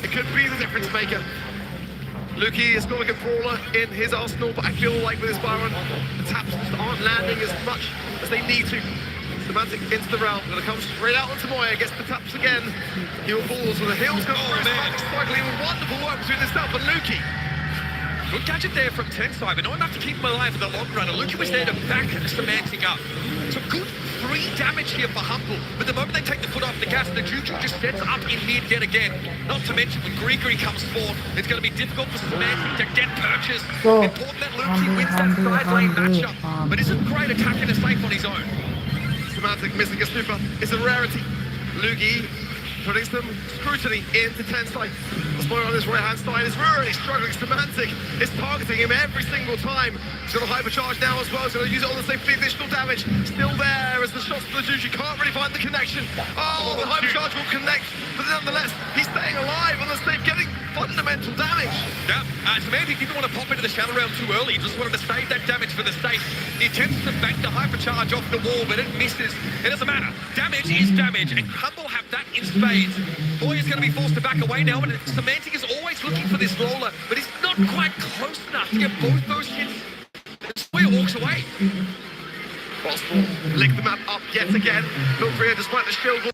it could be the difference maker. Luki has got a good brawler in his arsenal, but I feel like with his Byron, the taps just aren't landing as much as they need to. Semantic into the round, gonna come straight out onto Moya, gets the taps again. Heel falls with the heels go through. Semantic struggling with wonderful work between himself and Luki. Good gadget there from Tensai, but not enough to keep him alive in the long run. And Luki was there to back Semantic up. Some good 3 damage here for Humble, but the moment they take the foot off the gas, the Juju just sets up in mid yet again. Not to mention when Gregory comes forth, it's going to be difficult for Semantic to get purchased. Important that Luki wins that side lane matchup, but isn't great attacking a safe on his own. Semantic missing a super is a rarity. Lugi putting some scrutiny into Tensai. The spoiler on his right-hand side is really struggling. Semantic is targeting him every single time. He's got a hypercharge now as well, so he'll use it on the safety. Additional damage still there as the shots to the Juju can't really find the connection. Oh, the hypercharge will connect, but nonetheless, he's staying alive on the safe, getting fundamental damage. Yeah, Semantic didn't want to pop into the shadow realm too early. He just wanted to save that damage for the safe. He attempts to bank the hypercharge off the wall, but it misses. It doesn't matter. Damage is damage, and Humble have that in spades. Boy is going to be forced to back away now, and Semantic is always looking for this roller, but he's not quite close enough to get both those hits. And Sawyer walks away. Boss will lick the map up yet again. Milfrio, despite the shield wall.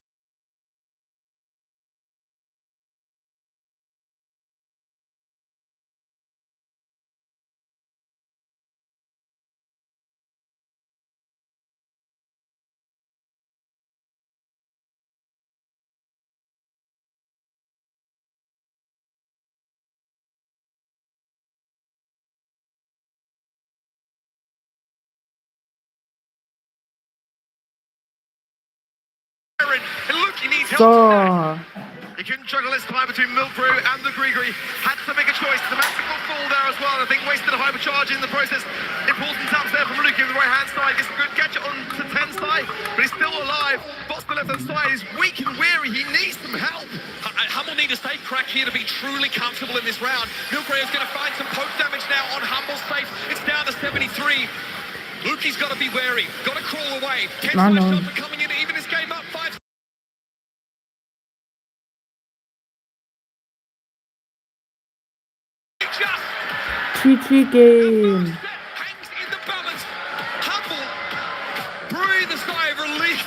And look, he needs help. So, He couldn't juggle his time between Milfrio and the Grigri. Had to make a choice. The Massive will fall there as well. I think wasted a hypercharge in the process. Important taps there from Luki on the right-hand side. Gets a good gadget on to 10 side, but he's still alive. Boss on the left-hand side is weak and weary. He needs some help. Humble need to stay crack here to be truly comfortable in this round. Milfrio's going to find some poke damage now on Humble's safe. It's down to 73. Luki's got to be wary. Got to crawl away. 10 shots are coming in to even this game up. 5. GG game. Hangs in the balance. Humble breathe a sigh of relief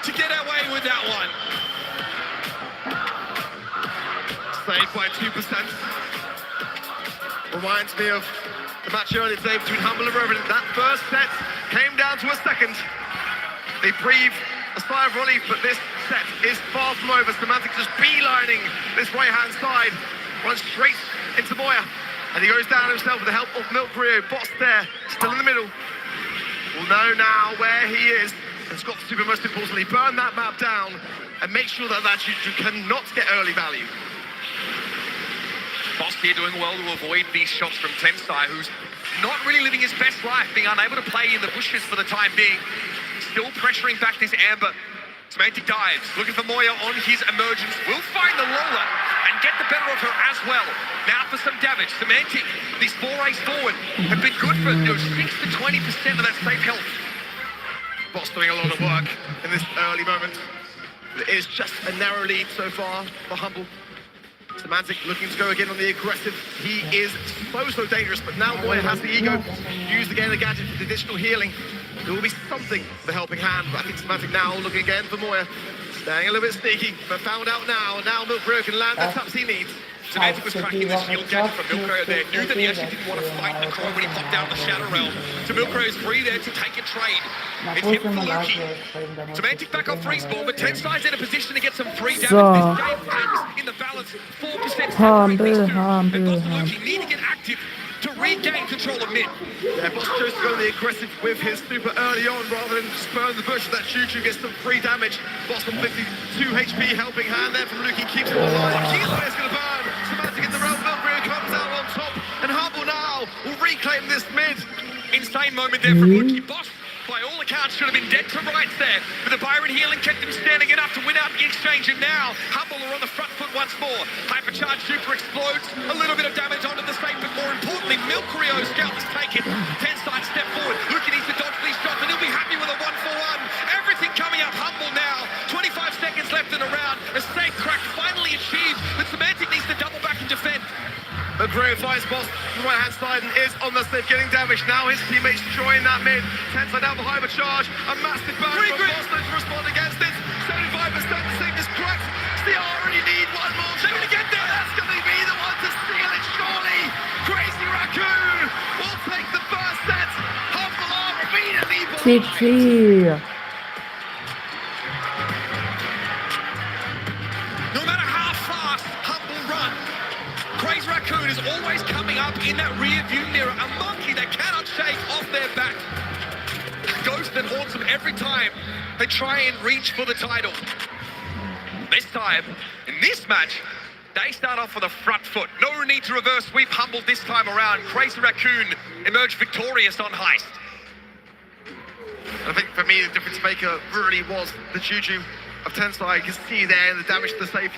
to get away with that one. Saved by 2%. Reminds me of the match earlier today between Humble and Revenant. That first set came down to a second. They breathe a sigh of relief, but this set is far from over. Semantic just beelining this right-hand side. Runs straight into Moya. And he goes down himself with the help of Milfrio. Boss there, still in the middle. We'll know now where he is. And Scott Super, most importantly, burn that map down and make sure that you cannot get early value. Boss here doing well to avoid these shots from Tensai, who's not really living his best life, being unable to play in the bushes for the time being. Still pressuring back this Amber. Semantic dives, looking for Moya on his emergence. Will find the Lola and get the better of her as well. Now for some damage. Semantic, these forays forward have been good for 6 to 20% of that safe health. Boss doing a lot of work in this early moment. It is just a narrow lead so far for Humble. Semantic looking to go again on the aggressive. He is so dangerous, but now Moya has the ego. Used again the gadget for the additional healing. There will be something for helping hand, but I think Semantic now looking again for Moya. Staying a little bit sneaky, but found out now. Now Milfrio can land the taps he needs. Semantic was cracking the shield gadget from Milfrio there. Knew that he actually didn't want to fight the Crow when he popped down the Shadow Realm. So Milfrio's free there to take a trade. It's him for Luki. Semantic back off free spawn, but Tensai's in a position to get some free damage. This game hangs in the balance. 4% Humble. Luki need to get active to regain control of mid. Yeah, Boss chose to go on the aggressive with his super early on rather than spurn the bush. That Choo-Choo gets some free damage. Boss on 52 HP, helping hand there from Luki, keeps him alive. He's going to burn. Semantic in the realm, Milfrio comes out on top, and Humble now will reclaim this mid. Insane moment there from Luki. Boss, by all accounts, should have been dead to rights there. But the Byron healing kept him standing enough to win out the exchange, and now Humble are on the front foot once more. Hypercharge super explodes, a little bit of damage onto the safe, but more importantly, Milfrio's scalp is taken. Tensai step forward, Luki needs to dodge these shots, and he'll be happy with a 1-for-1. Everything coming up Humble now. 25 seconds left in the round. A safe crack finally achieved, but Semantic needs to double back and defend. Milfrio finds Boss on the right-hand side and is on the safe, getting damage. Now his teammates join that mid. Tensai down behind the charge. A massive burn from Boss to respond against it. 75% the safe is cracked. Still already need one more. They're going to get there. That's going to be the one to steal it, surely. Crazy Raccoon will take the first set. Humble are immediately GG. No matter how fast Humble run, Crazy Raccoon is always coming up in that rear view mirror. A monkey that cannot shake off their back. A ghost that haunts them every time they try and reach for the title. This time, in this match, they start off with a front foot. No need to reverse sweep Humble this time around. Crazy Raccoon emerged victorious on Heist. I think for me, the difference maker really was the Choo-Choo of Tensai. You can see there the damage to the safe.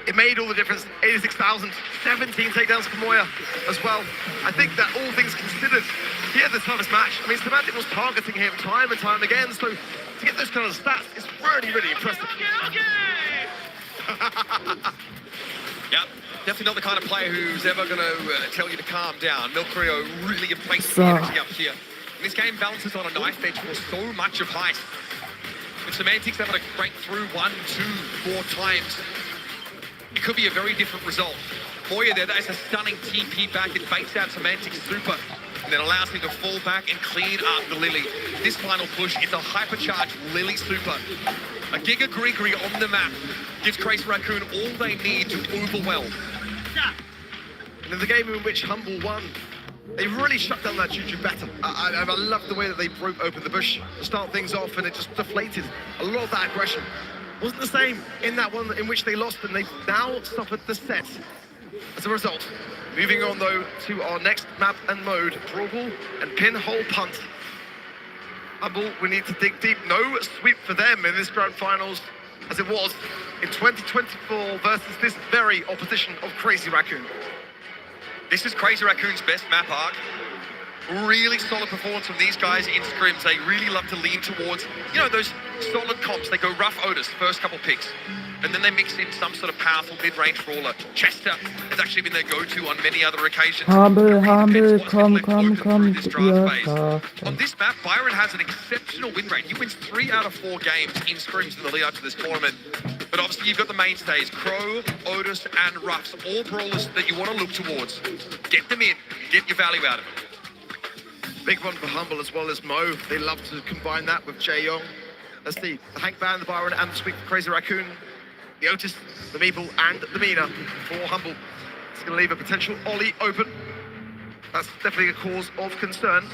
it made all the difference. 86,000, 17 takedowns for Moya as well. I think that all things considered, he had the toughest match. I mean, Semantic was targeting him time and time again, so to get those kind of stats is really, really impressive. Yeah, definitely not the kind of player who's ever going to tell you to calm down. Milcrio really embraces So- the energy up here. And this game balances on a knife edge for so much of Heist. If Semantics able to break through 1, 2, 4 times, it could be a very different result. Moya there, that is a stunning TP back. It fakes out Semantics super and then allows him to fall back and clean up the Lily. This final push is a hypercharged Lily super. A Giga Gregory on the map gives Crazy Raccoon all they need to overwhelm. And in the game in which Humble won, they really shut down that Juju better. I love the way that they broke open the bush to start things off, and it just deflated a lot of that aggression. Wasn't the same in that one in which they lost, and they've now suffered the set as a result. Moving on though to our next map and mode, Brawl and Pinhole Punt. Humble, we need to dig deep. No sweep for them in this grand finals, as it was in 2024 versus this very opposition of Crazy Raccoon. This is Crazy Raccoon's best map arc. Really solid performance from these guys in scrims. They really love to lean towards, you know, those solid comps. They go rough Otis, first couple picks. And then they mix in some sort of powerful mid-range brawler. Chester has actually been their go-to on many other occasions. Humble, komm, ihr schafft On this map, Byron has an exceptional win rate. He wins 3 out of 4 games in scrims in the lead up to this tournament. But obviously you've got the mainstays, Crow, Otis, and Ruffs, all brawlers that you want to look towards. Get them in, get your value out of them. Big one for Humble as well as Mo. They love to combine that with Jae-Yong. Let's see, the Hank Ban, the Byron, and the sweep for Crazy Raccoon. The Otis, the Meeple, and the Mina for Humble. It's going to leave a potential Ollie open. That's definitely a cause of concern.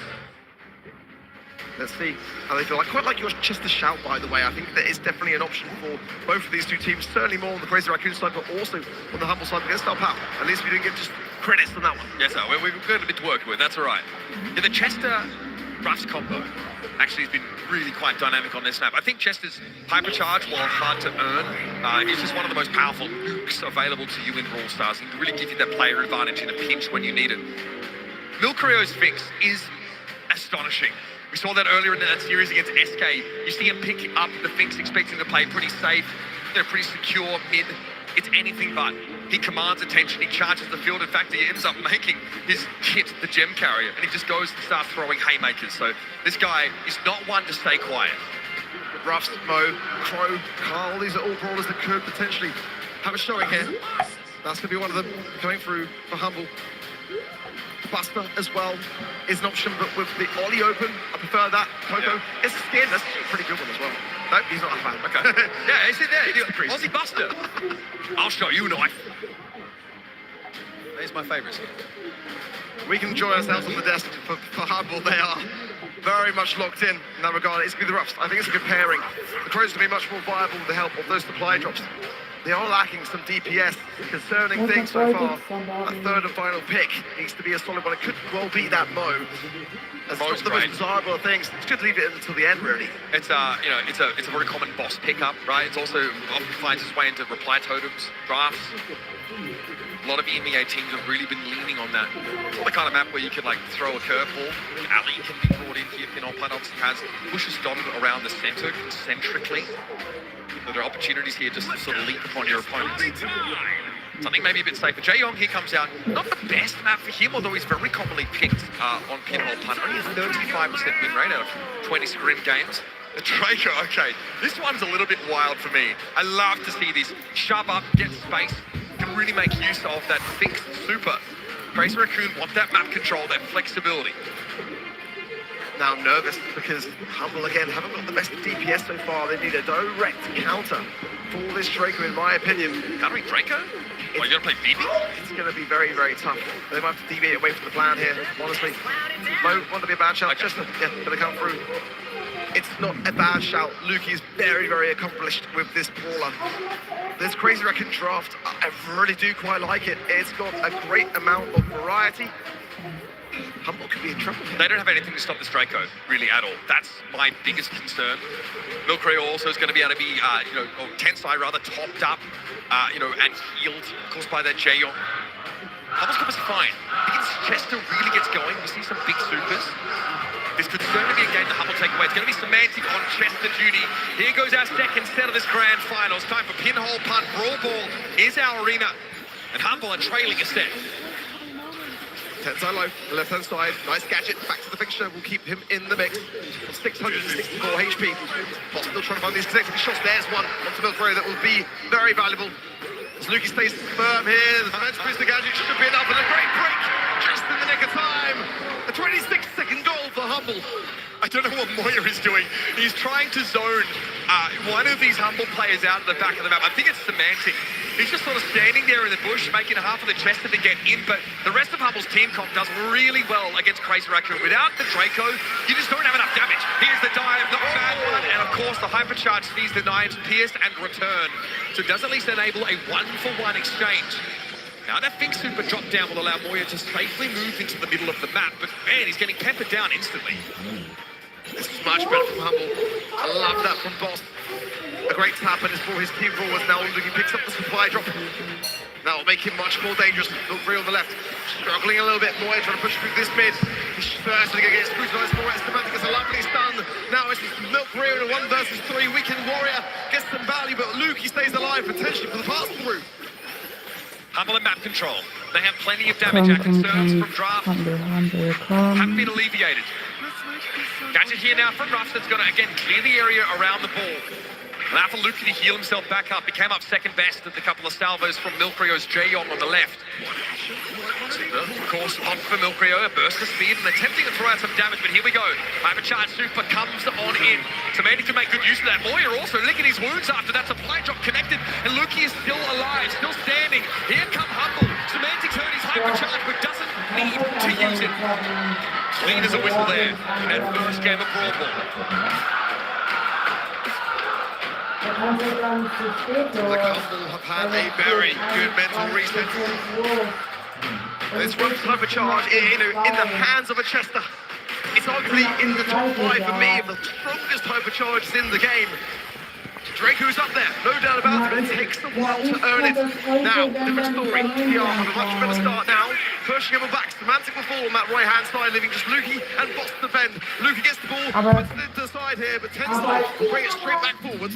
Let's see how they feel. I quite like your Chester shout, by the way. I think that is definitely an option for both of these two teams. Certainly more on the Crazy Raccoon side, but also on the Humble side against our power. At least we didn't get just credits on that one. Yes, sir. We've got a bit to work with. That's all right. Yeah, the Chester Ruffs combo actually has been really quite dynamic on this map. I think Chester's hypercharge, while hard to earn, is just one of the most powerful nukes available to you in Brawl Stars. It can really give you that player advantage in a pinch when you need it. Milcrio's fix is astonishing. We saw that earlier in that series against SK. You see him pick up the fix, expecting to play pretty safe, pretty secure mid. It's anything but. He commands attention, he charges the field. In fact, he ends up making his hit the gem carrier, and he just goes and starts throwing haymakers. So this guy is not one to stay quiet. Ruffs, Mo, Crow, Carl, these are all brawlers that could potentially have a showing here. That's going to be one of them coming through for Humble. Buster as well is an option, but with the Ollie open, I prefer that. Coco, it's a skin, that's a pretty good one as well. No, he's not a fan. Okay. Yeah, is it there? Aussie Buster. I'll show you a knife. There's my favourite skin. We can enjoy ourselves on the desk for Humble. They are very much locked in that regard. It's going to be the Ruffs. I think it's a good pairing. The Crows are going to be much more viable with the help of those supply drops. They are lacking some DPS. Concerning things so far. That third and final pick needs to be a solid one. It could well be that Mo. That's not the most desirable of things. It's good to leave it until the end, really. It's it's a very common boss pickup, right? It's also often finds its way into reply totems, drafts. A lot of EMEA teams have really been leaning on that. It's not the kind of map where you can like throw a curveball. Ali can be brought in here. Pinhole Punt obviously has pushes dominant around the center concentrically. So there are opportunities here just to sort of leap upon your opponents. Something maybe a bit safer. Jae-Yong here comes out. Not the best map for him, although he's very commonly picked on Pinhole Punt. Only a 35% win rate out of 20 scrim games. The Draco, okay. This one's a little bit wild for me. I love to see this. Shove up, get space. Can really make use of that fixed super. Crazy Raccoon want that map control, that flexibility. Now I'm nervous because Humble again haven't got the best DPS so far. They need a direct counter for this Draco, in my opinion. Countering Draco? Are you going to play BB? It's going to be very, very tough. They might have to deviate away from the plan here, honestly. Mo, want to be a bad shout. Chester, yeah, going to come through. It's not a bad shout. Lukey is very, very accomplished with this brawler. This Crazy Raccoon draft, I really do quite like it. It's got a great amount of variety. Humble could be in trouble. They don't have anything to stop this Draco, really, at all. That's my biggest concern. Milkray also is going to be able to be, or Tensai rather, topped up, and healed, of course, by that Jaehyung. Humble's is fine. Because Chester really gets going, we see some big supers. This could certainly be a game that Humble take away. It's going to be semantic on Chester duty. Here goes our second set of this grand final. It's time for pinhole punt. Brawl ball is our arena. And Humble are trailing a set. Tensai low, left-hand side, nice gadget, back to the fixture, will keep him in the mix. 664 HP. Boss still trying to find these consecutive shots. There's one onto Milkray that will be very valuable. As Lukey stays firm here, the momentum is the gadget, should be enough, and a great break, just in the nick of time. A 26-second goal for Humble. I don't know what Moya is doing. He's trying to zone one of these Humble players out of the back of the map. I think it's semantic. He's just sort of standing there in the bush, making half of the Chester to get in, but the rest of Humble's team comp does really well against Crazy Raccoon. Without the Draco, you just don't have enough damage. Here's the dive, not a bad one, and of course the Hypercharge sees the knives pierce and return. So it does at least enable a one-for-one exchange. Now that Fink Super drop down will allow Moya to safely move into the middle of the map, but man, he's getting peppered down instantly. This is much better from Humble. I love that from Boss. A great tap and it's for his team forwards. Now Lukey picks up the supply drop. That will make him much more dangerous. Milkray on the left, struggling a little bit more, trying to push through this mid. He's certainly going to get scrutinized more. Estebantic gets a lovely stun. Now it's Milkray in a 1 versus 3. Weekend Warrior gets some value, but Lukey stays alive potentially for the pass through. Humble and map control. They have plenty of damage. Our concerns from draft have been alleviated. Gadget here now from Ruff that's going to, again, clear the area around the ball. Allow for Lukey to heal himself back up. He came up second best at the couple of salvos from Milkrayo's Jaehyung on the left. Of course, on for Milkrayo, a burst of speed and attempting to throw out some damage, but here we go. Hypercharge Super comes on in. Semantic to make good use of that. Moya also licking his wounds after that supply drop connected, and Lukey is still alive, still standing. Here come Humble. Semantic heard his Hypercharge, but doesn't need to use it. Clean as a whistle there in that first game of Brawl Ball. The Humble have had a very good mental reset. And this Ruff's Hypercharge in the hands of a Chester. It's arguably in the top 5 for me of the strongest Hypercharges in the game. Draco's up there, no doubt about it, but it takes a while to earn it. Now, different story. PR have a much better start now. Pushing him back, Semantic will fall on that right-hand side, leaving just Lukey and Boss to defend. Lukey gets the ball, puts it to the side here, but Tensai will bring it straight back forward.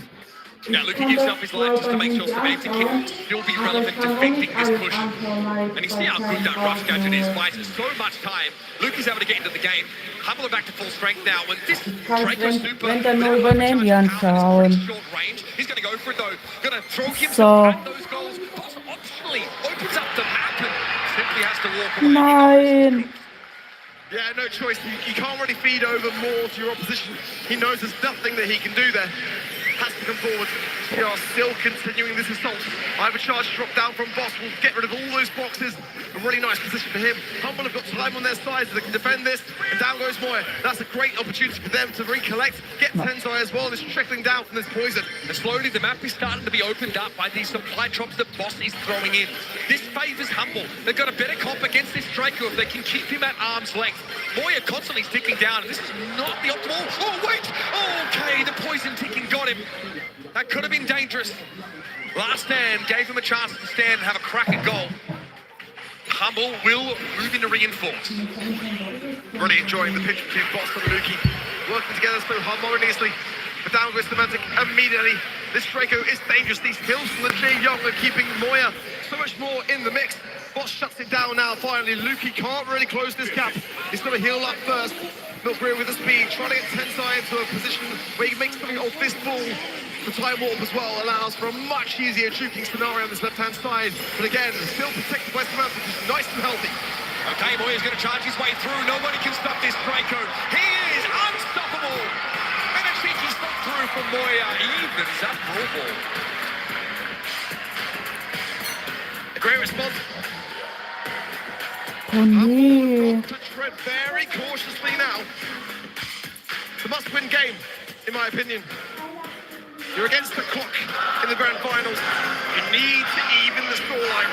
Now Lukey gives up his life just to make sure Semantic can still be relevant defending this push. And you see how good that Ruff gadget is, buys so much time. Lukey's able to get into the game. Humble are back to full strength now. When this Draco Super wenn der nur über den anschauen. short range, he's going to go for it though. Going to throw himself at those goals. Boss optionally opens up the map and simply has to walk away. Nein. Yeah, no choice. You can't really feed over more to your opposition. He knows there's nothing that he can do there. Has to come forward. They are still continuing this assault. Hypercharge drop down from Boss will get rid of all those boxes. A really nice position for him. Humble have got time on their side so they can defend this. And down goes Moya. That's a great opportunity for them to recollect, get Tensai as well. It's trickling down from this poison. And slowly the map is starting to be opened up by these supply drops that Boss is throwing in. This favours Humble. They've got a better comp against this Draco if they can keep him at arm's length. Moya constantly ticking down, and this is not the optimal. Oh, wait! Okay, the poison ticking got him. That could have been dangerous. Last stand gave him a chance to stand and have a crack at goal. Humble will move into reinforce. Really enjoying the pitch between Boss and Lukey. Working together so harmoniously. But down goes Semantic immediately. This Draco is dangerous. These kills from the Jaehyung are keeping Moya so much more in the mix. Boss shuts it down now, finally. Lukey can't really close this gap. He's got to heal up first. Milkray with the speed, trying to get Tensai into a position where he makes something of this ball. The time warp as well allows for a much easier juking scenario on this left-hand side. But again, still protected by Semantic, which is nice and healthy. Okay, Moya's going to charge his way through. Nobody can stop this Draco. He is unstoppable. And a cheeky stop through from Moya. Evens up Brawl Ball. A great response. Oh nee. To tread very cautiously now. It's a must-win game, in my opinion. You're against the clock in the grand finals. You need to even the scoreline.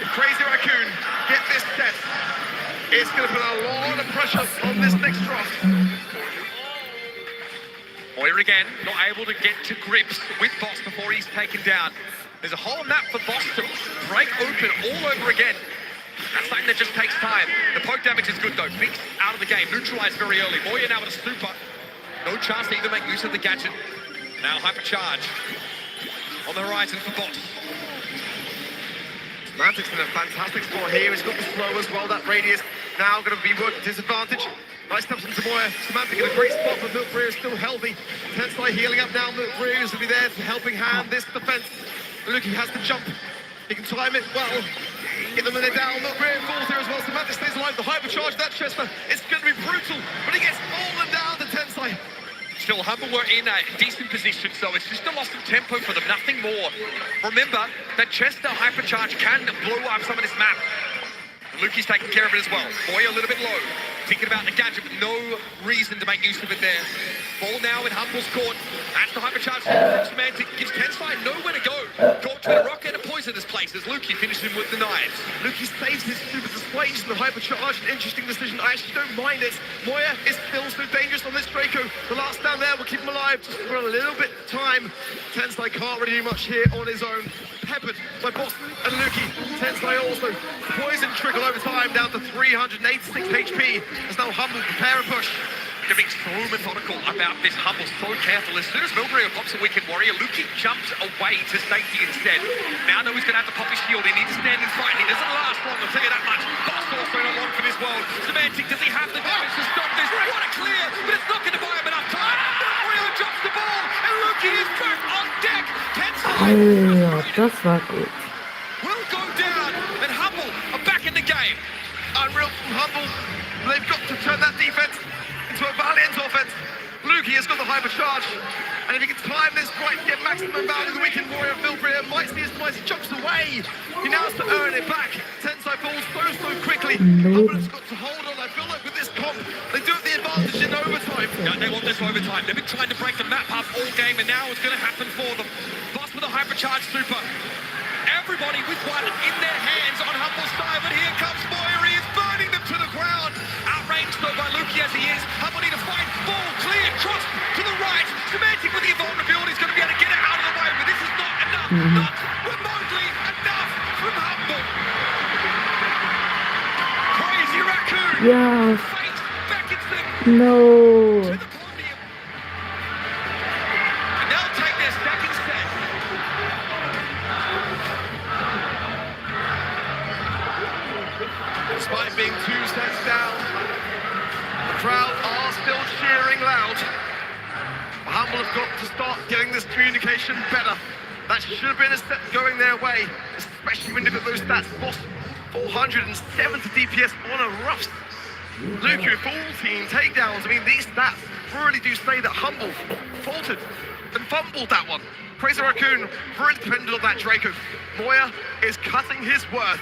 If Crazy Raccoon get this set, It's going to put a lot of pressure on this next draft. Moyer again, not able to get to grips with Boss before he's taken down. There's a whole map for Boss to break open all over again. That's something that just takes time. The poke damage is good though. Fix out of the game, neutralized very early. Moyer now with a super. No chance to even make use of the gadget. Now hypercharge on the horizon for Boss. Semantic's in a fantastic spot here. He's got the slow as well. That radius now going to be working to his advantage. Nice steps into Moyer. Semantic in a great spot, but Milkbrew is still healthy. Tensai healing up now. Milkbrew is going to be there to helping hand this defense. Luki has to jump. He can time it well. Get the minute down. Milkbrew falls here as well. Semantic stays alive. The hypercharge that Chester. It's going to be brutal, but he gets fallen down to Tensai. Still, Humble were in a decent position, so it's just a loss of tempo for them, nothing more. Remember that Chester hypercharge can blow up some of this map. Luki's taking care of it as well. Moyer a little bit low. Thinking about the gadget, but no reason to make use of it there. Ball now in Humble's court. That's the hypercharge from Semantic. Gives Tensai nowhere to go. Caught with a rock and a poisonous place as Luki finishes him with the knives. Luki saves his super displays in the hypercharge. An interesting decision. I actually don't mind it. Moyer is still so dangerous on this Draco. The last stand there will keep him alive just for a little bit of time. Tensai can't really do much here on his own. Peppered by Boss and Luki. Tensai also poison trickle over time down to 386 HP. As now Humble prepare a push. They're being so methodical about this. Humble so careful. As soon as Milbury pops a Wicked Warrior, Luki jumps away to safety instead. Now knows he's going to have to pop his shield. He needs to stand in front. He doesn't last long, I'll tell you that much. Boss also not long for this world. Semantic, does he have the damage to stop this? What a clear, but it's not going to buy him enough time. Warrior drops the ball, and Luki is back on deck. Alter, das war gut. Will go down, and Humble are back in the game. Unreal from Humble. They've got to turn that defense into a valiant offense. Luki has got the hypercharge, and if he can time this right to get maximum value, the Wicked Warrior Milbury might see his demise. He jumps away. He now has to earn it back. Tensai falls so quickly. Humble's got to hold on. I feel like with this comp, they do have the advantage in overtime. Yeah, they want this overtime. They've been trying to break the map up all game, and now it's going to happen for them. Boss with a hypercharge super. Everybody with one in their hands on Humble's side, but here comes Moyer. He is burning them to the ground. Outranged though by Luki as he is. Humble need to fight. Ball cleared. Cross to the right. Semantic with the invulnerability is going to be able to get it out of the way, but this is not enough. Not remotely enough from Humble. Crazy Raccoon. Yeah. Fate beckons them No. to the podium. And they'll take their second set. Despite being 2 sets down, the crowd are still cheering loud. Humble have got to start getting this communication better. That should have been a step going their way, especially when you look at those stats. Boss, 470 DPS on a rough. Luki with 14 takedowns. I mean, these stats really do say that Humble faltered and fumbled that one. Crazy Raccoon, very dependent on that Draco. Moyer is cutting his worth.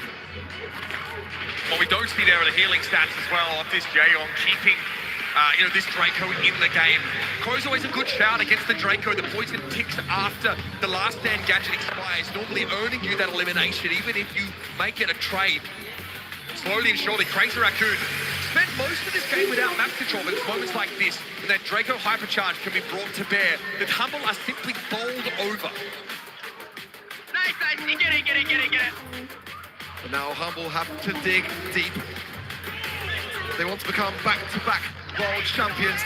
What we don't see there are the healing stats as well of this Jaeong keeping this Draco in the game. Crow's always a good shout against the Draco. The poison ticks after the last stand gadget expires, normally earning you that elimination, even if you make it a trade. Slowly and surely, Crazy Raccoon spent most of this game without map control, but it's moments like this, when that Draco hypercharge can be brought to bear, that Humble are simply bowled over. Nice, get it. But now Humble have to dig deep. They want to become back-to-back world champions.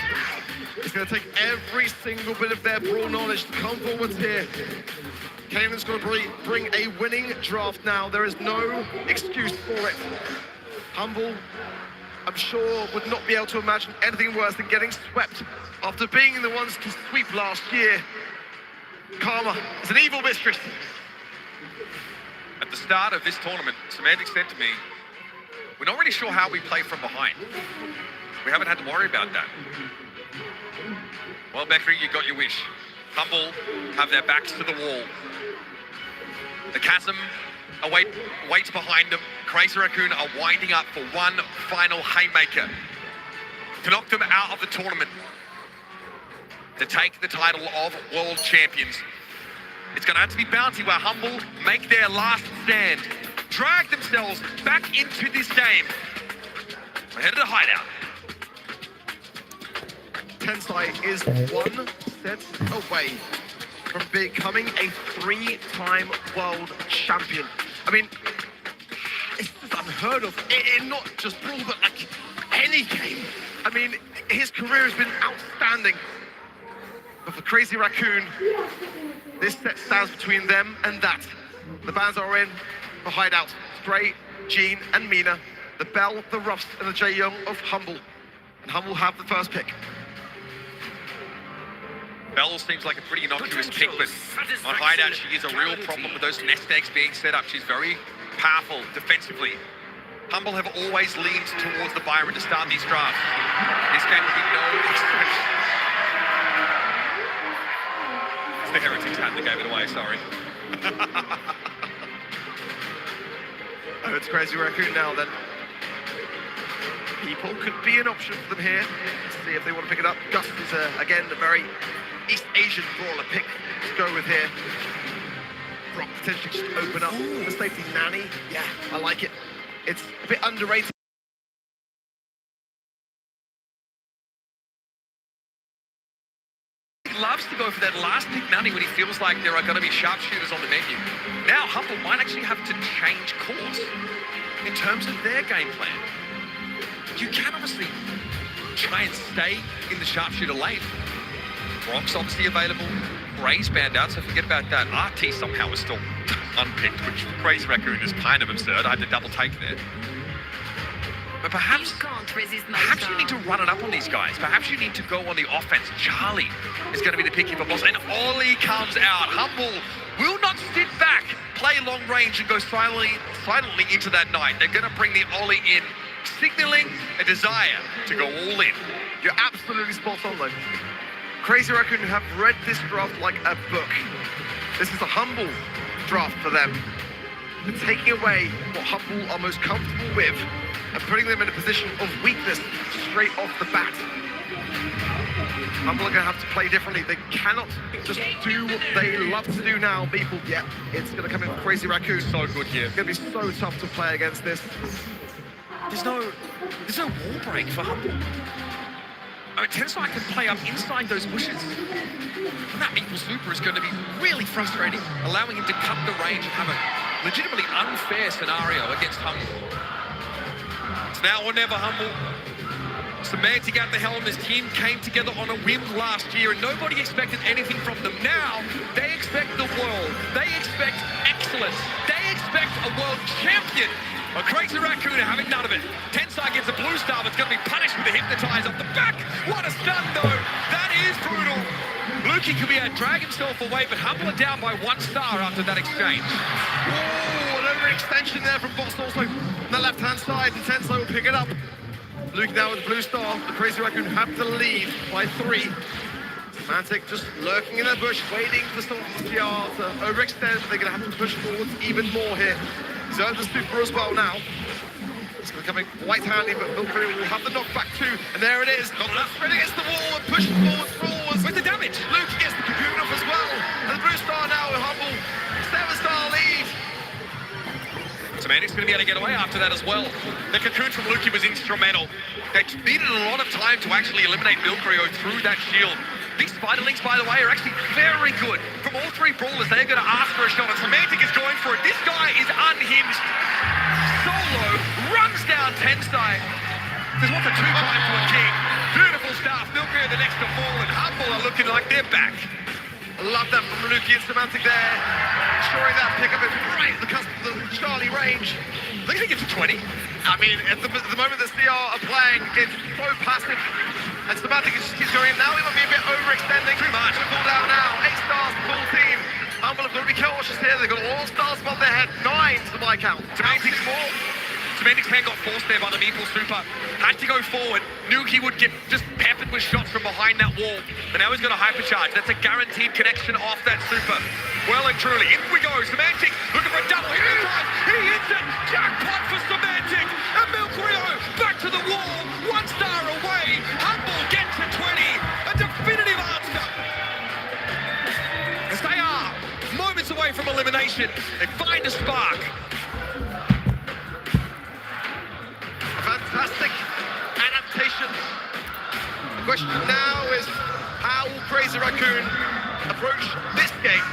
It's going to take every single bit of their Brawl knowledge to come forwards here. Kanan's going to bring a winning draft now. There is no excuse for it. Humble, I'm sure, would not be able to imagine anything worse than getting swept after being the ones to sweep last year. Karma is an evil mistress. At the start of this tournament, Semantic said to me, we're not really sure how we play from behind. We haven't had to worry about that. Well, Beckering, you got your wish. Humble have their backs to the wall. The chasm waits behind them. Crazy Raccoon are winding up for one final haymaker to knock them out of the tournament, to take the title of world champions. It's going to have to be Bounty where Humble make their last stand, drag themselves back into this game. ahead of the hideout. Tensai is one step away from becoming a 3-time world champion. I mean, it's just unheard of. In not just Brawl, but like any game. I mean, his career has been outstanding. But for Crazy Raccoon, this set stands between them and that. The bands are in for hideout. Stray, Jean, and Mina. The Bell, the Ruffs, and the Jae-young of Humble. And Humble have the first pick. Bell seems like a pretty innocuous pick, but on hideout, she is a real problem with those nest eggs being set up. She's very powerful defensively. Humble have always leaned towards the Byron to start these drafts. This game will be no exception. It's the Heretics hat that gave it away, sorry. Oh, it's Crazy Raccoon now then. People could be an option for them here. Let's see if they want to pick it up. Gus is, again, a very East Asian brawler pick to go with here. Brock potentially just open up the safety nanny. Yeah, I like it. It's a bit underrated. He loves to go for that last pick nanny when he feels like there are going to be sharpshooters on the menu. Now Humble might actually have to change course in terms of their game plan. You can obviously try and stay in the sharpshooter lane. Brock's obviously available. Gray's banned out, so forget about that. RT somehow is still unpicked, which for Crazy Raccoon is kind of absurd. I had to double take there. But perhaps you need to run it up on these guys. Perhaps you need to go on the offense. Charlie is going to be the pick for boss, and Ollie comes out. Humble will not sit back, play long range, and go silently into that night. They're going to bring the Ollie in, signaling a desire to go all in. You're absolutely spot on, though. Crazy Raccoon have read this draft like a book. This is a Humble draft for them. They're taking away what Humble are most comfortable with and putting them in a position of weakness straight off the bat. Humble are going to have to play differently. They cannot just do what they love to do now. People, yeah, it's going to come in with Crazy Raccoon. So good here. It's going to be so tough to play against this. There's no wall break for Humble. I mean, Tensai can play up inside those bushes. And that equal super is going to be really frustrating, allowing him to cut the range and have a legitimately unfair scenario against Humble. It's now or never, Humble. Semantic at the helm. This team came together on a whim last year, and nobody expected anything from them. Now, they expect the world. They expect excellence. They expect a world champion. A Crazy Raccoon are having none of it. Tensai gets a blue star, but it's going to be punished with a hypnotize off the back. What a stun, though. That is brutal. Luki could be able to drag himself away, but Humble are down by 1 star after that exchange. Oh, an overextension there from Boss also on the left-hand side, and Tensai will pick it up. Luki now with the blue star. The Crazy Raccoon have the lead by 3. Semantic just lurking in the bush, waiting for some CR to overextend, but they're going to have to push forwards even more here. He's earned the super as well now. It's going to come in quite handy, but Milky will have the knockback too. And there it is. Got enough spread against the wall and pushing forwards. With the damage. Luke gets the cocoon off as well. And the blue star now with Humble. 7-star lead. Semantic's going to be able to get away after that as well. The cocoon from Luki was instrumental. They needed a lot of time to actually eliminate Milkrio through that shield. These Spiderlings, by the way, are actually very good. From all 3 brawlers, they're going to ask for a shot, and Semantic is going for it. This guy is unhinged. Solo runs down Tensai. Says, what's a 2-time to a king? Beautiful stuff. Milkrio the next to fall, and Humble are looking like they're back. I love that from Luki and Semantic there. Ensuring that pickup is right at the cusp of the Charlie range. They're going to get to 20. I mean, at the moment the CR are playing, it's so passive. And Semantic just keeps going in. Now he might be a bit overextending. Too much. We'll fall down now. 8 stars, full team. Humble have got to be cautious here. They've got all stars above their head. 9 to the bye count. Semantic's more. Semantic's hand got forced there by the Meeple Super. Had to go forward. Knew he would get just peppered with shots from behind that wall. And now he's got a hypercharge. That's a guaranteed connection off that Super. Well and truly, in we go. Semantic looking for a double hypnotize. He hits it. Jackpot for Semantic. And Milkrio back to the wall. 1 star away. Humble gets to 20. A definitive answer. As they are moments away from elimination, they find a spark. Fantastic competition. The question now is, how will Crazy Raccoon approach this game?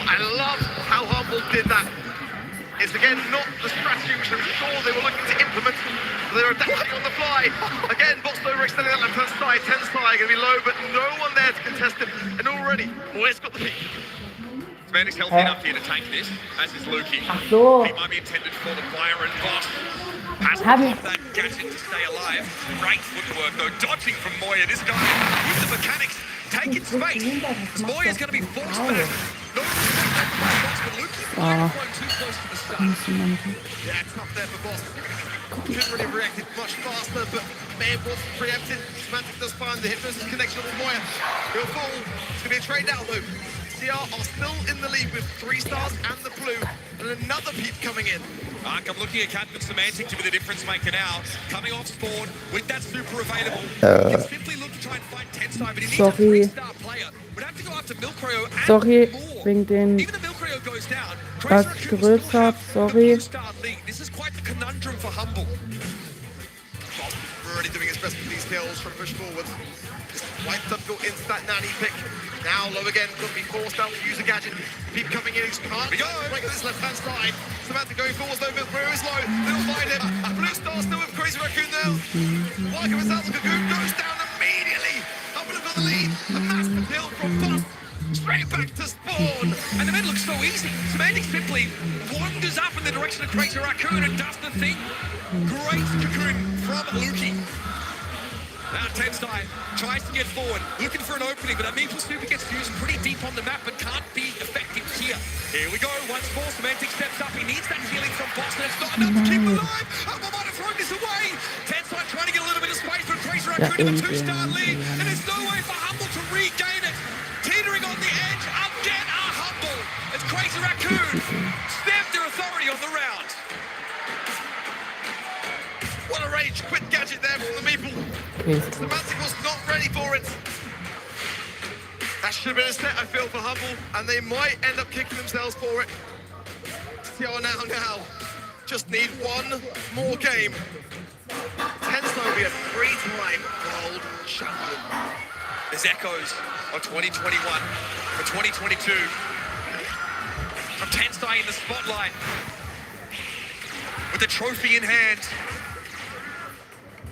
I love how Humble did that. It's again not the strategy which I'm sure they were looking to implement. But they're adapting on the fly. Again, boxed overextending that left-hand side. 10 side going to be low, but no one there to contest it. And already, Moyes got the pick. Manny's healthy enough here to take this, as is Lukey. So. He might be intended for the Byron boss. Has to have that gadget to stay alive. Great footwork though, dodging from Moya. This guy, with the mechanics, taking space. Moya's going to be forced back. No respect for boss, but Lukey might have flown too close to the start. Yeah, tough there for Boss. Couldn't really have reacted much faster, but may have was preempted. Semantic does find the hypnosis connection with Moya. He'll fall. It's going to be a trade down though. CR are still in the lead with 3 stars and the blue, and another peep coming in. I'm looking at Captain Semantic to be the difference maker now. Coming off spawn with that super available. He can simply look to try and find 10 side, but he needs a 3-star player. Would have to go after Milcreo and Sorry, more. wegen den Even the Milcreo goes down. was gerührt hab, sorry. This is quite the conundrum for Humble. Really doing his best with these kills from push forward. Just quite difficult into that nanny pick. Now low again, could be forced out to use a gadget. Peep coming in, he's can't break this left-hand side. Samantha going forwards though, Milcreo is low. They'll find him. Blue Star still with Crazy Raccoon now. Like a result, the Cocoon goes down immediately. Humble have got the lead. A massive kill from Boss. Straight back to spawn. And the mid looks so easy. Semantic simply wanders up in the direction of Crazy Raccoon and does the thing. Great Cocoon from Lukey. Now Tensai tries to get forward, looking for an opening, but that Meeple Super gets used pretty deep on the map, but can't be effective here. Here we go, once more, Semantic steps up, he needs that healing from Boston, it's not enough to keep him alive! Humble might have thrown this away! Tensai trying to get a little bit of space for Crazy Raccoon to a 2-star lead, and there's no way for Humble to regain it! Teetering on the edge, again are Humble! It's Crazy Raccoon, stamped their authority on the round! What a rage quit gadget there from the Meeple. Semantic was not ready for it. That should have been a set, I feel, for Humble, and they might end up kicking themselves for it. CR now. Just need one more game. Tensai will be a 3-time world champion. There's echoes of 2021 for 2022. From Tensai in the spotlight with the trophy in hand.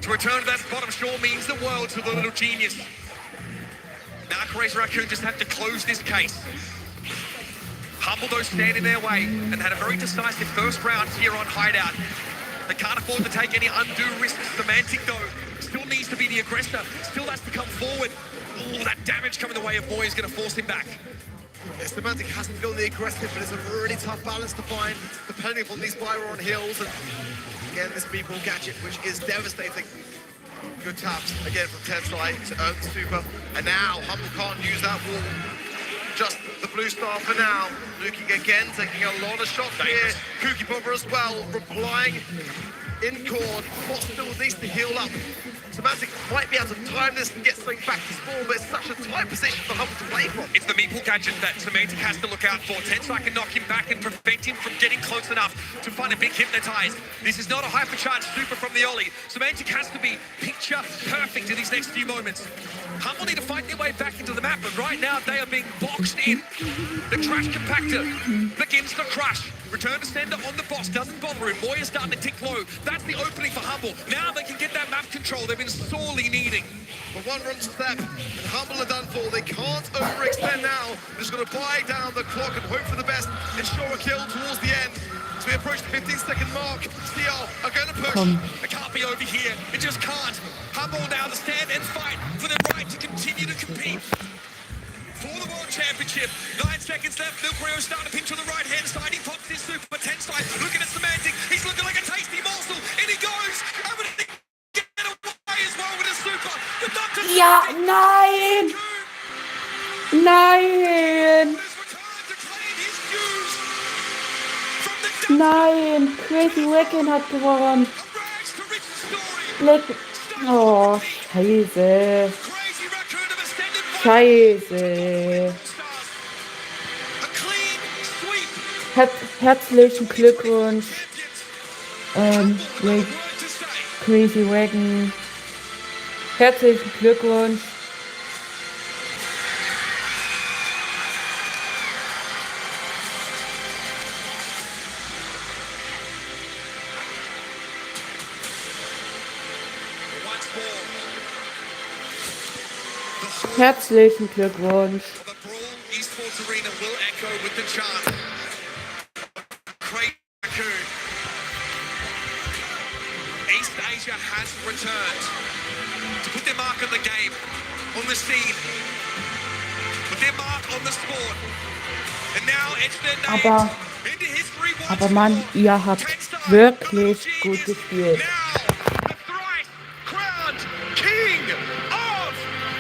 To return to that spot, I'm sure, means the world to the little genius. Now Crazy Raccoon just have to close this case. Humble, though, stand in their way and had a very decisive first round here on Hideout. They can't afford to take any undue risks. Semantic, though, still needs to be the aggressor. Still has to come forward. Oh, that damage coming the way of Moy is going to force him back. Yeah, Semantic hasn't gone the aggressive, but it's a really tough balance to find, depending upon these Byron hills. And again, this Meeple gadget, which is devastating. Good taps again from Tensai to earn the super. And now Humble can't use that wall. Just the blue star for now. Lukey again taking a lot of shots here. Kooky Bobber as well, replying in chord. Boss still needs to heal up. Semantic might be able to time this and get something back to spawn, but it's such a tight position for Humble to play from. It's the Meeple gadget that Semantic has to look out for. Tensai can knock him back and prevent him from getting close enough to find a big hypnotize. This is not a hypercharged super from the Ollie. Semantic has to be picture perfect in these next few moments. Humble need to find their way back into the map, but right now they are being boxed in. The trash compactor begins to crush. Return to sender on the boss, doesn't bother him. Moy is starting to tick low. That's the opening for Humble. Now they can get that map control they've been sorely needing. The one run step, and Humble are done for. They can't overextend now. They're just going to buy down the clock and hope for the best. Ensure a kill towards the end. As we approach the 15-second mark, CR are going to push. It can't be over here. It just can't. Humble now to stand and fight for the right to continue to compete. For the World Championship, 9 seconds left. Milcreo starting to pinch on the right-hand side. He pops his super Tensai, looking at Semantic. He's looking like a tasty morsel. In he goes. Able to get away as well with his super. But not to Ja, nein! Nein! Nein! Crazy Raccoon hat gewonnen. Oh, scheiße. Scheiße. Herzlichen Glückwunsch. Crazy Wagon. Herzlichen Glückwunsch. Herzlichen Glückwunsch. Esports Arena will echo with the chant. Craig Raccoon. East Asia has returned to put their mark on the game, on the scene, put their mark on the sport. And now it's their name into history once Aber Mann, more. ihr habt wirklich gut gespielt. Crowned King of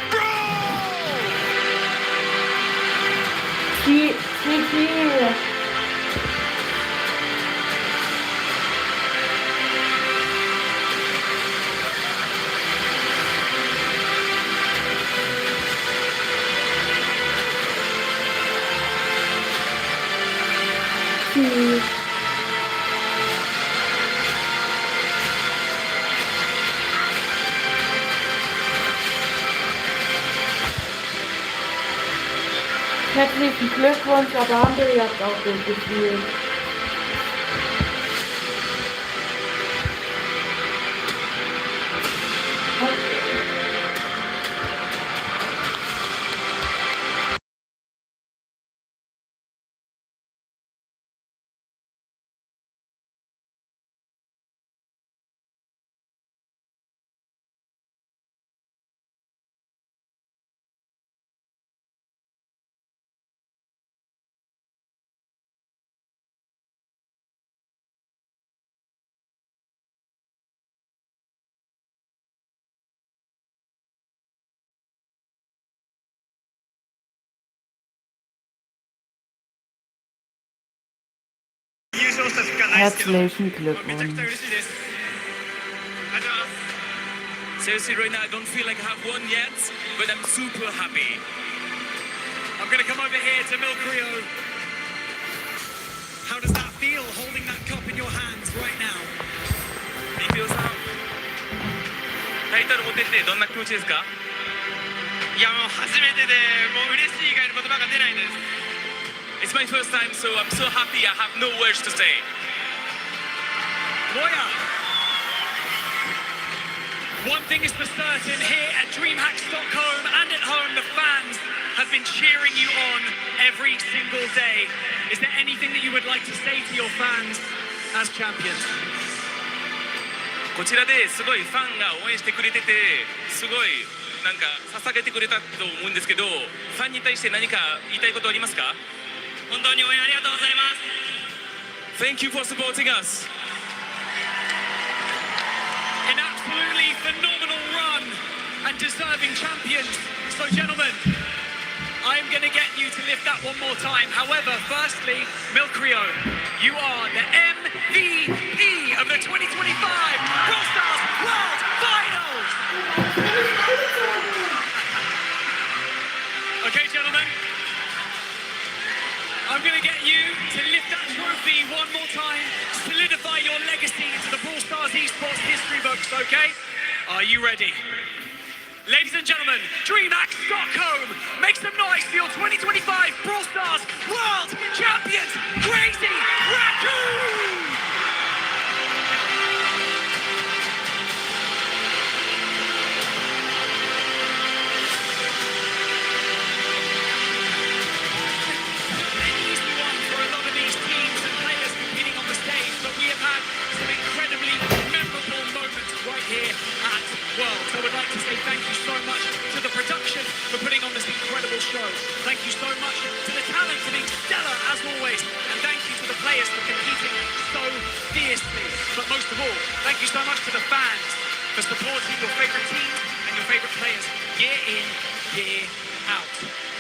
Brawl! GG. Herzlichen Glückwunsch, aber André hat auch gut gespielt. Herzlichen Glückwunsch. Seriously, right now I don't feel like I have won yet, but I'm super happy. I'm going to come over here to Milcrio. How does that feel, holding that cup in your hands right now? リピオさん、タイトル持ってってどんな気持ちですか？いやもう初めてでもう嬉しい以外の言葉が出ないです。 It's my first time, so I'm so happy I have no words to say. Lawyer, one thing is for certain, here at DreamHack Stockholm and at home, the fans have been cheering you on every single day. Is there anything that you would like to say to your fans as champions? こちらですごいファンが応援してくれてて、すごいなんか捧げてくれたと思うんですけど、ファンに対して何か言いたいことありますか？本当に応援ありがとうございます。 Thank you for supporting us. An absolutely phenomenal run and deserving champions. So gentlemen, I'm going to get you to lift that one more time. However, firstly, Milcrio, you are the MVP of the 2025 Brawl Stars World Finals! Okay, gentlemen, I'm going to get you to lift that trophy one more time, solidify your legacy into the Brawl Stars Esports history books, okay? Are you ready? Ladies and gentlemen, DreamHack Stockholm, make some noise for your 2025 Brawl Stars World Champions, Crazy Raccoon! An easy one for a lot of these teams and players competing on the stage, but we have had some incredibly memorable moments right here at Worlds. I would like to say thank you so much to the production for putting on this incredible show. Thank you so much to the talent for being stellar as always. And thank you to the players for competing so fiercely. But most of all, thank you so much to the fans for supporting your favourite teams and your favourite players year in, year out.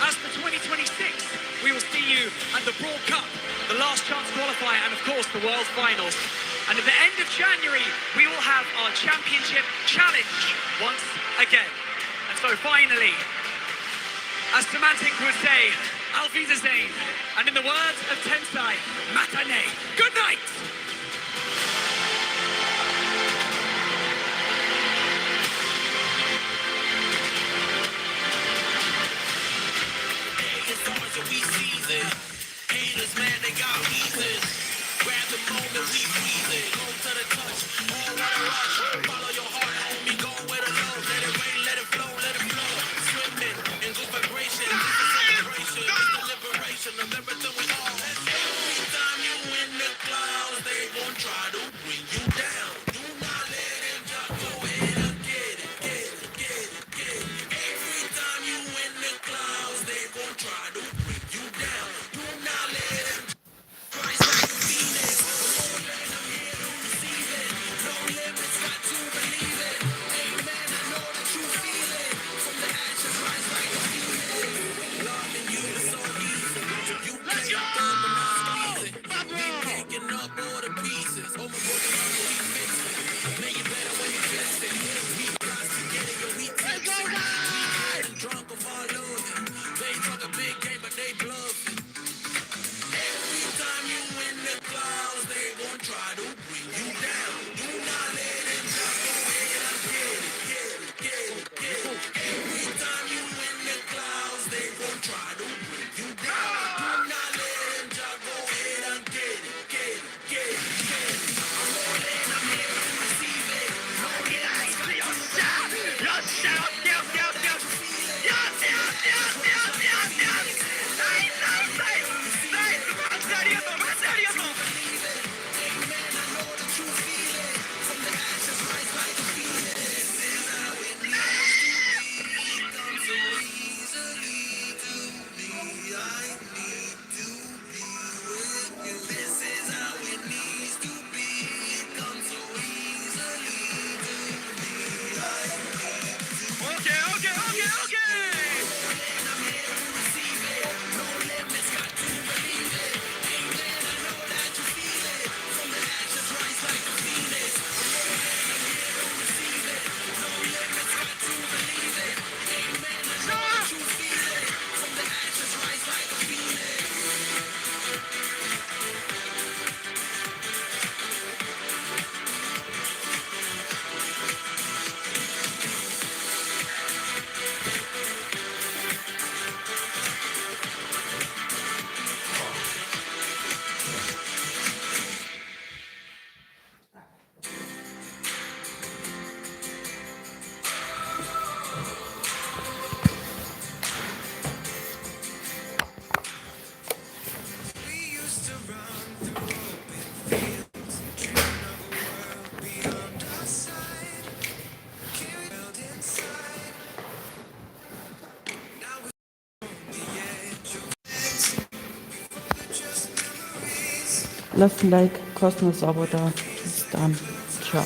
As for 2026, we will see you at the Brawl Cup, the last chance qualifier, and of course the World Finals. And at the end of January, we will have our Championship Challenge once again. And so finally, as Semantic would say, Auf Wiedersehen. And in the words of Tensai, Matane. Good night! Lasst ein Like, kostenlos Abo da. Bis dann. Ciao.